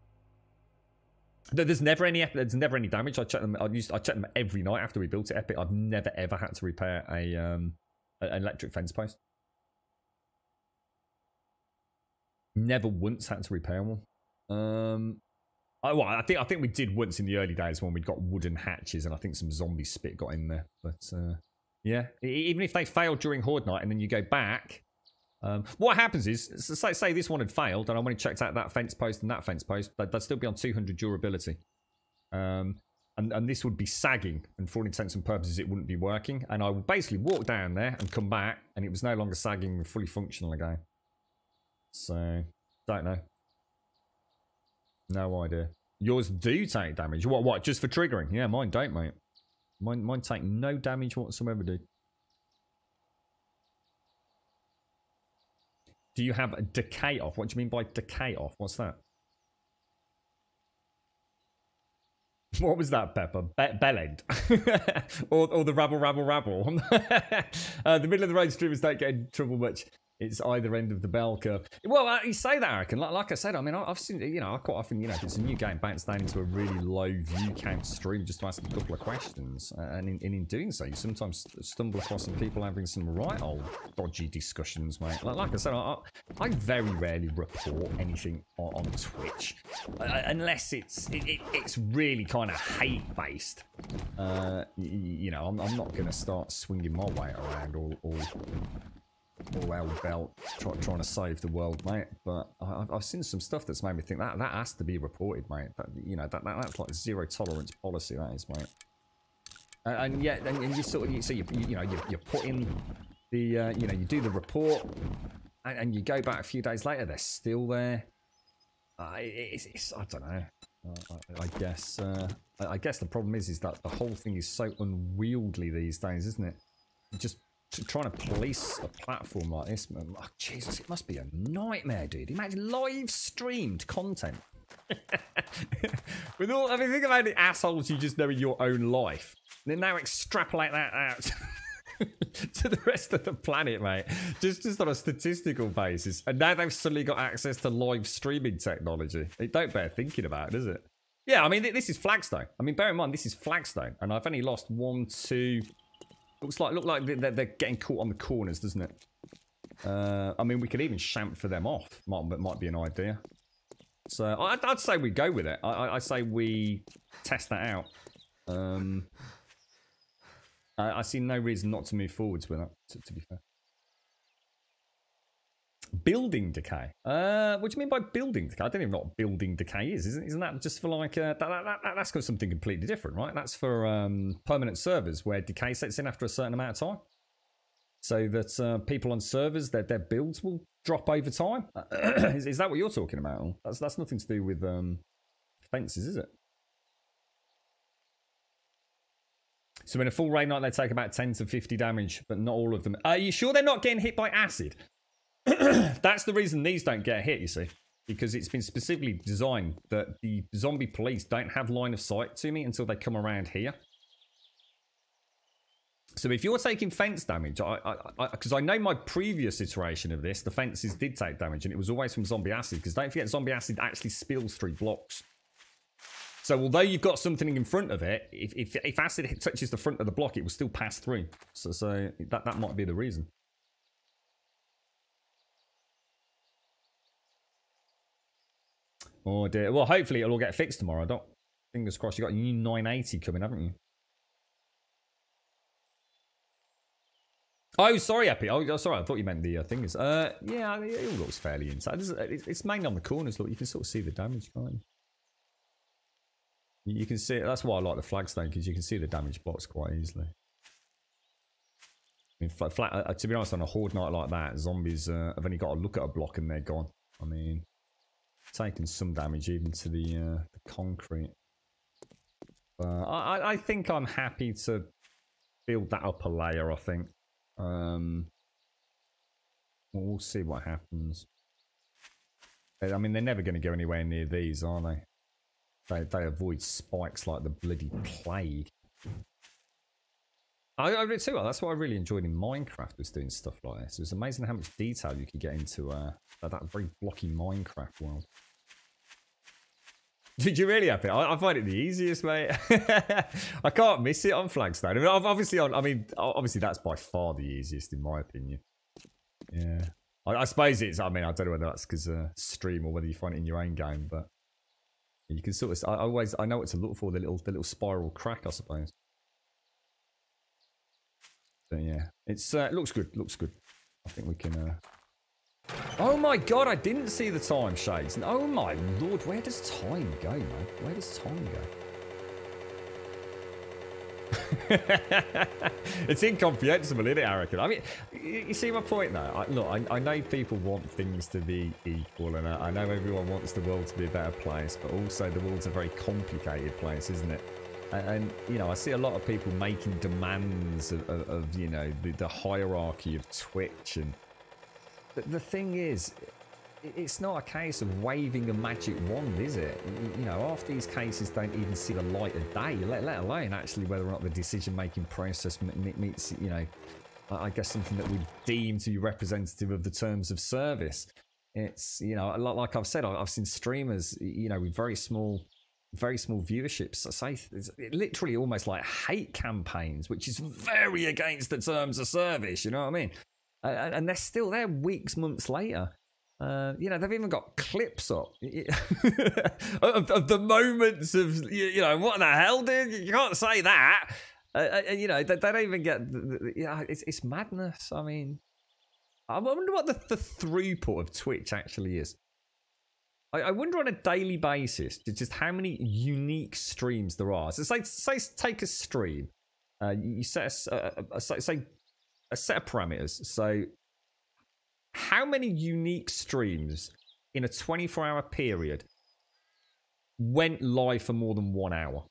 There's never any damage. I check them. I check them every night after we built it. Epic. I've never ever had to repair an electric fence post. Never once had to repair one. I think we did once in the early days when we got wooden hatches, and I think some zombie spit got in there. But Yeah, even if they failed during Horde Night and then you go back, what happens is, say this one had failed and I only checked out that fence post and that fence post, they'd still be on 200 durability. And this would be sagging, and for all intents and purposes it wouldn't be working. And I would basically walk down there and come back and it was no longer sagging and fully functional again. So, don't know. No idea. Yours do take damage. What, just for triggering? Yeah, mine don't, mate. Mine take no damage whatsoever, dude. Do you have a decay off? What do you mean by decay off? What's that? What was that, Pepper? Bell end? or the rabble. The middle of the road streamers don't get in trouble much. It's either end of the bell curve. Well, you say that, I reckon. Like I said, I mean, I've seen, you know, I quite often, you know, if it's a new game, bounce down into a really low view count stream just to ask a couple of questions. And in doing so, you sometimes stumble across some people having some right old dodgy discussions, mate. Like I said, I very rarely report anything on Twitch. Unless it's really kind of hate-based. You know, I'm not going to start swinging my weight around all hell belt trying to save the world, mate. But I've seen some stuff that's made me think that has to be reported, mate. You know, that's like zero tolerance policy, that is, mate. And yet, and you sort of, you put in the you know, you do the report and you go back a few days later, they're still there. I don't know. I guess the problem is that the whole thing is so unwieldy these days, isn't it? Just trying to police a platform like this, man. Oh, Jesus, it must be a nightmare, dude. Imagine live streamed content. With all, I mean, think about the assholes you just know in your own life. And then now extrapolate that out to the rest of the planet, mate. Just on a statistical basis. And now they've suddenly got access to live streaming technology. It don't bear thinking about, does it? Yeah, I mean, this is Flagstone. I mean, bear in mind, this is Flagstone. And I've only lost 1, 2... Look like they're getting caught on the corners, doesn't it? I mean, we could even chamfer them off. Might be an idea. So I'd say we go with it. I say we test that out. I see no reason not to move forwards with that. To be fair. Building decay. What do you mean by building decay? I don't even know what building decay is. Isn't that just for like that's got something completely different, right? That's for permanent servers where decay sets in after a certain amount of time, so that people on servers their builds will drop over time. Is that what you're talking about? That's nothing to do with fences, is it? So in a full raid night, they take about 10 to 50 damage, but not all of them. Are you sure they're not getting hit by acid? That's the reason these don't get hit, you see. Because it's been specifically designed that the zombie police don't have line of sight to me until they come around here. So if you're taking fence damage, because I know my previous iteration of this, the fences did take damage, and it was always from zombie acid, because don't forget, zombie acid actually spills through blocks. So although you've got something in front of it, if acid touches the front of the block, it will still pass through. So that might be the reason. Oh dear. Well, hopefully it'll all get fixed tomorrow. Fingers crossed. You got a new 980 coming, haven't you? Oh, sorry, Epi. Oh, sorry. I thought you meant the things. Yeah, it all looks fairly inside. It's mainly on the corners. Look, you can sort of see the damage, can't you? You can see it. That's why I like the Flagstone, because you can see the damage blocks quite easily. I mean, to be honest, on a horde night like that, zombies have only got to look at a block and they're gone. I mean, taking some damage even to the concrete. I think I'm happy to build that upper layer, I think. We'll see what happens. I mean, they're never going to go anywhere near these, are they? They avoid spikes like the bloody plague. I do too. That's what I really enjoyed in Minecraft, was doing stuff like this. It was amazing how much detail you could get into that very blocky Minecraft world. Did you really have it? I find it the easiest, mate. I can't miss it on Flagstone. I mean, obviously that's by far the easiest in my opinion. Yeah, I suppose it's. I mean, I don't know whether that's because stream or whether you find it in your own game, but you can sort of. I know what to look for, the little spiral crack, I suppose. But yeah, it looks good. Looks good. I think we can. Oh my god, I didn't see the time, Shades. Oh my lord, where does time go, man? Where does time go? It's incomprehensible, isn't it, Arakan? I mean, you see my point now. Look, I know people want things to be equal, and I know everyone wants the world to be a better place, but also the world's a very complicated place, isn't it? And you know, I see a lot of people making demands of you know, the hierarchy of Twitch, and the thing is, it's not a case of waving a magic wand, is it? You know, half these cases don't even see the light of day, let alone actually whether or not the decision-making process meets, you know, I guess something that we deem to be representative of the terms of service. It's, you know, like I've said, I've seen streamers, you know, with very small viewerships, say literally almost like hate campaigns, which is very against the terms of service, you know what I mean? And they're still there weeks, months later. You know, they've even got clips up of the moments of, you know, what the hell, dude? You can't say that. You know, they don't even get, you know, it's madness. I mean, I wonder what the throughput of Twitch actually is. I wonder on a daily basis just how many unique streams there are. So say take a stream. You set a set of parameters. So how many unique streams in a 24-hour period went live for more than 1 hour?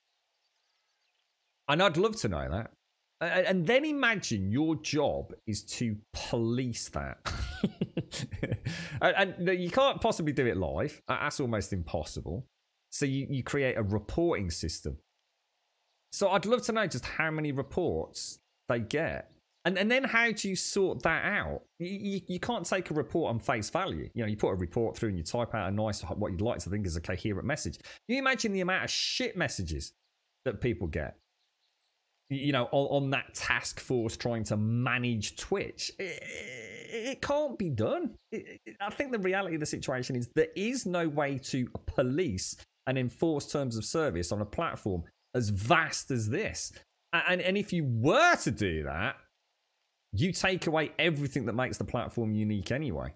And I'd love to know that. And then imagine your job is to police that. and you can't possibly do it live. That's almost impossible. So you create a reporting system. So I'd love to know just how many reports they get. And then how do you sort that out? You can't take a report on face value. You know, you put a report through and you type out a nice, what you'd like to think is a coherent message. Can you imagine the amount of shit messages that people get? You know, on that task force trying to manage Twitch. It can't be done. I think the reality of the situation is there is no way to police and enforce terms of service on a platform as vast as this. And if you were to do that, you take away everything that makes the platform unique anyway.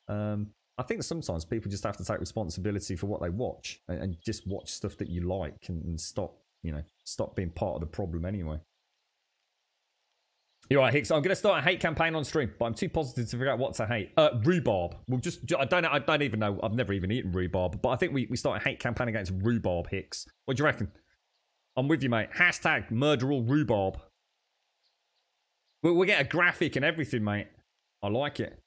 I think sometimes people just have to take responsibility for what they watch and just watch stuff that you like and stop, you know, stop being part of the problem anyway. You're right, Hicks. I'm going to start a hate campaign on stream, but I'm too positive to figure out what to hate. Rhubarb. We'll I don't even know. I've never even eaten rhubarb, but I think we start a hate campaign against rhubarb, Hicks. What do you reckon? I'm with you, mate. Hashtag murder all rhubarb. We'll get a graphic and everything, mate. I like it.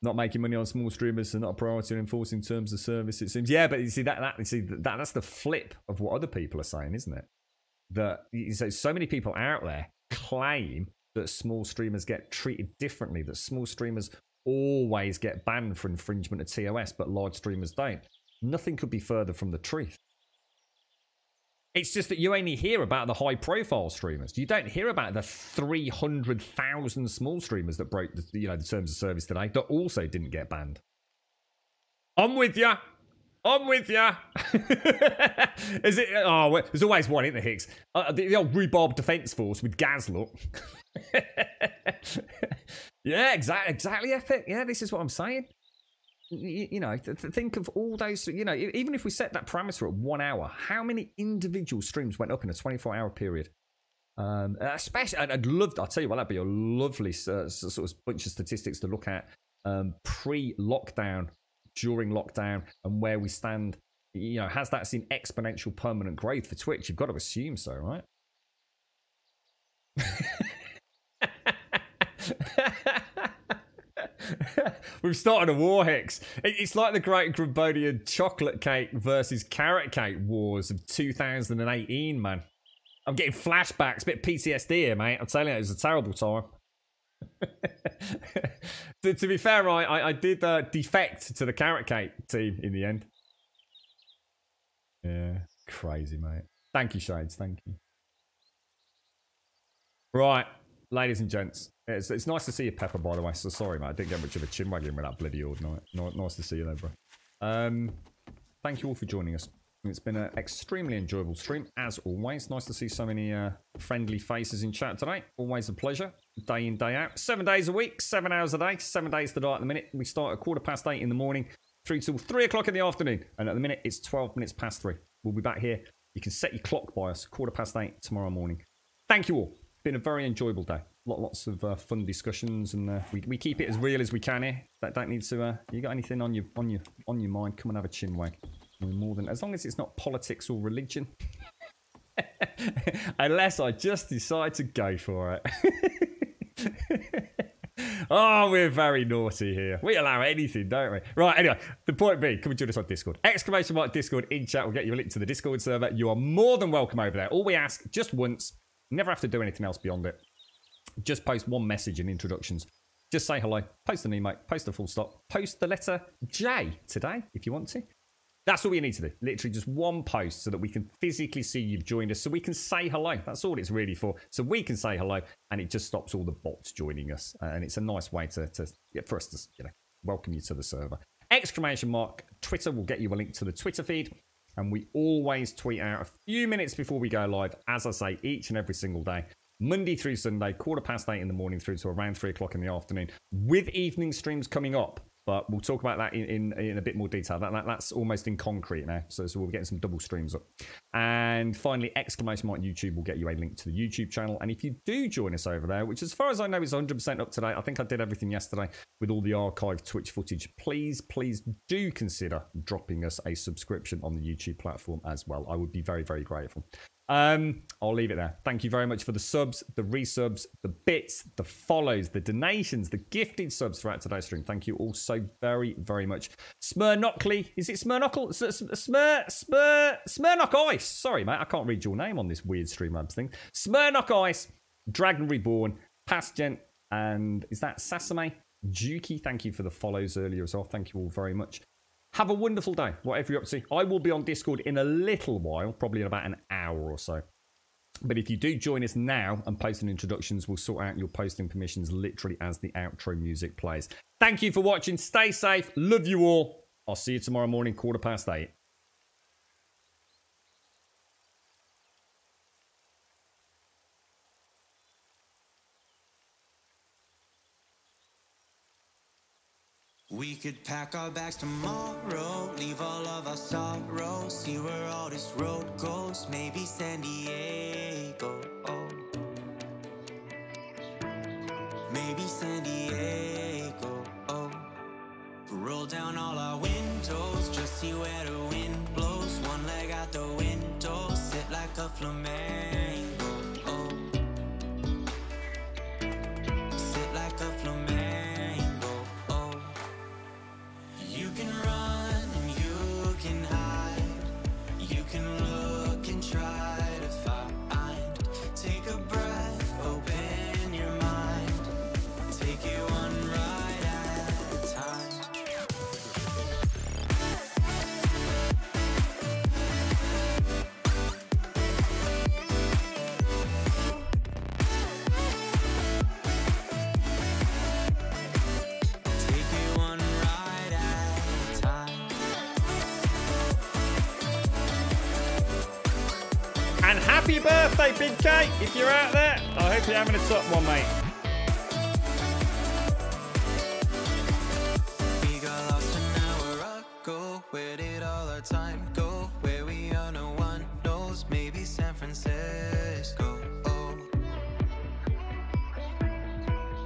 Not making money on small streamers and not a priority in enforcing terms of service, it seems. Yeah, but you see that's the flip of what other people are saying, isn't it? That so many people out there claim that small streamers get treated differently, that small streamers always get banned for infringement of TOS, but large streamers don't. Nothing could be further from the truth. It's just that you only hear about the high-profile streamers. You don't hear about the 300,000 small streamers that broke the terms of service today that also didn't get banned. I'm with ya. I'm with ya. Is it? Oh, well, there's always one, isn't there, Hicks? The old Rhubarb Defence Force with Gazlook. Yeah, exactly, Epic. Yeah, this is what I'm saying. You know, think of all those, you know, even if we set that parameter at 1 hour, how many individual streams went up in a 24-hour period? Especially, I'll tell you what, that'd be a lovely sort of bunch of statistics to look at pre-lockdown, during lockdown, and where we stand. You know, has that seen exponential permanent growth for Twitch? You've got to assume so, right? We've started a war, Hicks. It's like the Great Grabonian chocolate cake versus carrot cake wars of 2018, man. I'm getting flashbacks, a bit PTSD here, mate. I'm telling you, it was a terrible time. to be fair, I did defect to the carrot cake team in the end. Yeah, crazy, mate. Thank you, Shades. Thank you. Right. Ladies and gents, it's nice to see you, Pepper, by the way. So sorry, mate. I didn't get much of a chin wagging with that bloody old night. Nice to see you, though, bro. Thank you all for joining us. It's been an extremely enjoyable stream, as always. Nice to see so many friendly faces in chat today. Always a pleasure. Day in, day out. 7 days a week, 7 hours a day, 7 days to die at the minute. We start at 8:15 in the morning, through till 3 o'clock in the afternoon. And at the minute, it's 12 minutes past 3. We'll be back here. You can set your clock by us, 8:15 tomorrow morning. Thank you all. Been a very enjoyable day. Lots of fun discussions, and we keep it as real as we can here. That don't need to. You got anything on your mind? Come and have a chin wag. We're more than, as long as it's not politics or religion. Unless I just decide to go for it. Oh, we're very naughty here. We allow anything, don't we? Right, anyway, the point being, come and join us on Discord. !Discord in chat will get you a link to the Discord server. You are more than welcome over there. All we ask, just once, never have to do anything else beyond it. Just post one message in introductions. Just say hello, post an email, post a full stop, post the letter J today, if you want to. That's all you need to do. Literally just one post so that we can physically see you've joined us, so we can say hello. That's all it's really for. So we can say hello, and it just stops all the bots joining us. And it's a nice way for us to welcome you to the server. Twitter will get you a link to the Twitter feed. And we always tweet out a few minutes before we go live, as I say, each and every single day. Monday through Sunday, 8:15 in the morning through to around 3 o'clock in the afternoon, with evening streams coming up. But we'll talk about that in a bit more detail. That's almost in concrete now. So we'll be getting some double streams up. And finally, YouTube will get you a link to the YouTube channel. And if you do join us over there, which as far as I know is 100% up to date, I think I did everything yesterday with all the archived Twitch footage. Please do consider dropping us a subscription on the YouTube platform as well. I would be very, very grateful. I'll leave it there. Thank you very much for the subs, the resubs, the bits, the follows, the donations, the gifted subs throughout today's stream. Thank you all so very, very much. Smurnockley, is it Smurnockle? Smurnock Ice. Sorry, mate, I can't read your name on this weird Streamlabs thing. Smurnock Ice, Dragon Reborn, Pasgent, and is that Sasame? Juki, thank you for the follows earlier as well. Thank you all very much. Have a wonderful day, whatever you're up to. I will be on Discord in a little while, probably in about an hour or so. But if you do join us now and post in introductions, we'll sort out your posting permissions literally as the outro music plays. Thank you for watching. Stay safe. Love you all. I'll see you tomorrow morning, 8:15. We could pack our bags tomorrow, leave all of our sorrows, see where all this road goes, maybe San Diego, oh. Maybe San Diego, oh. Roll down all our windows, just see where the wind blows, one leg out the window, sit like a flamenco, oh. Sit like a flamenco. You can run and you can hide. You can look and try to find. Take a breath, open your mind. Take it one ride at a time. Take it one ride at a time. And happy birthday, Big K, if you're out there. I hope you're having a top one, mate. We got lost an hour ago. Where did all our time go? Where we are, no one knows. Maybe San Francisco. Oh.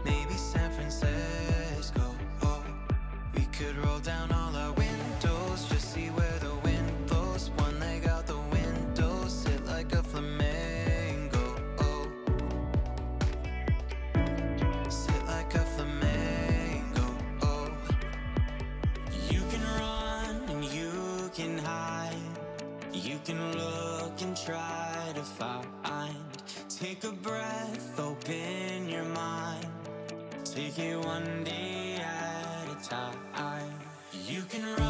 Maybe San Francisco. Oh. We could roll down all our windows, just see where the wind blows. One leg out the window, sit like a flamingo. Oh. Sit like a flamingo. Oh. You can run and you can hide. You can look and try to find. Take a breath, open your mind. Take it one day at a time. You can run.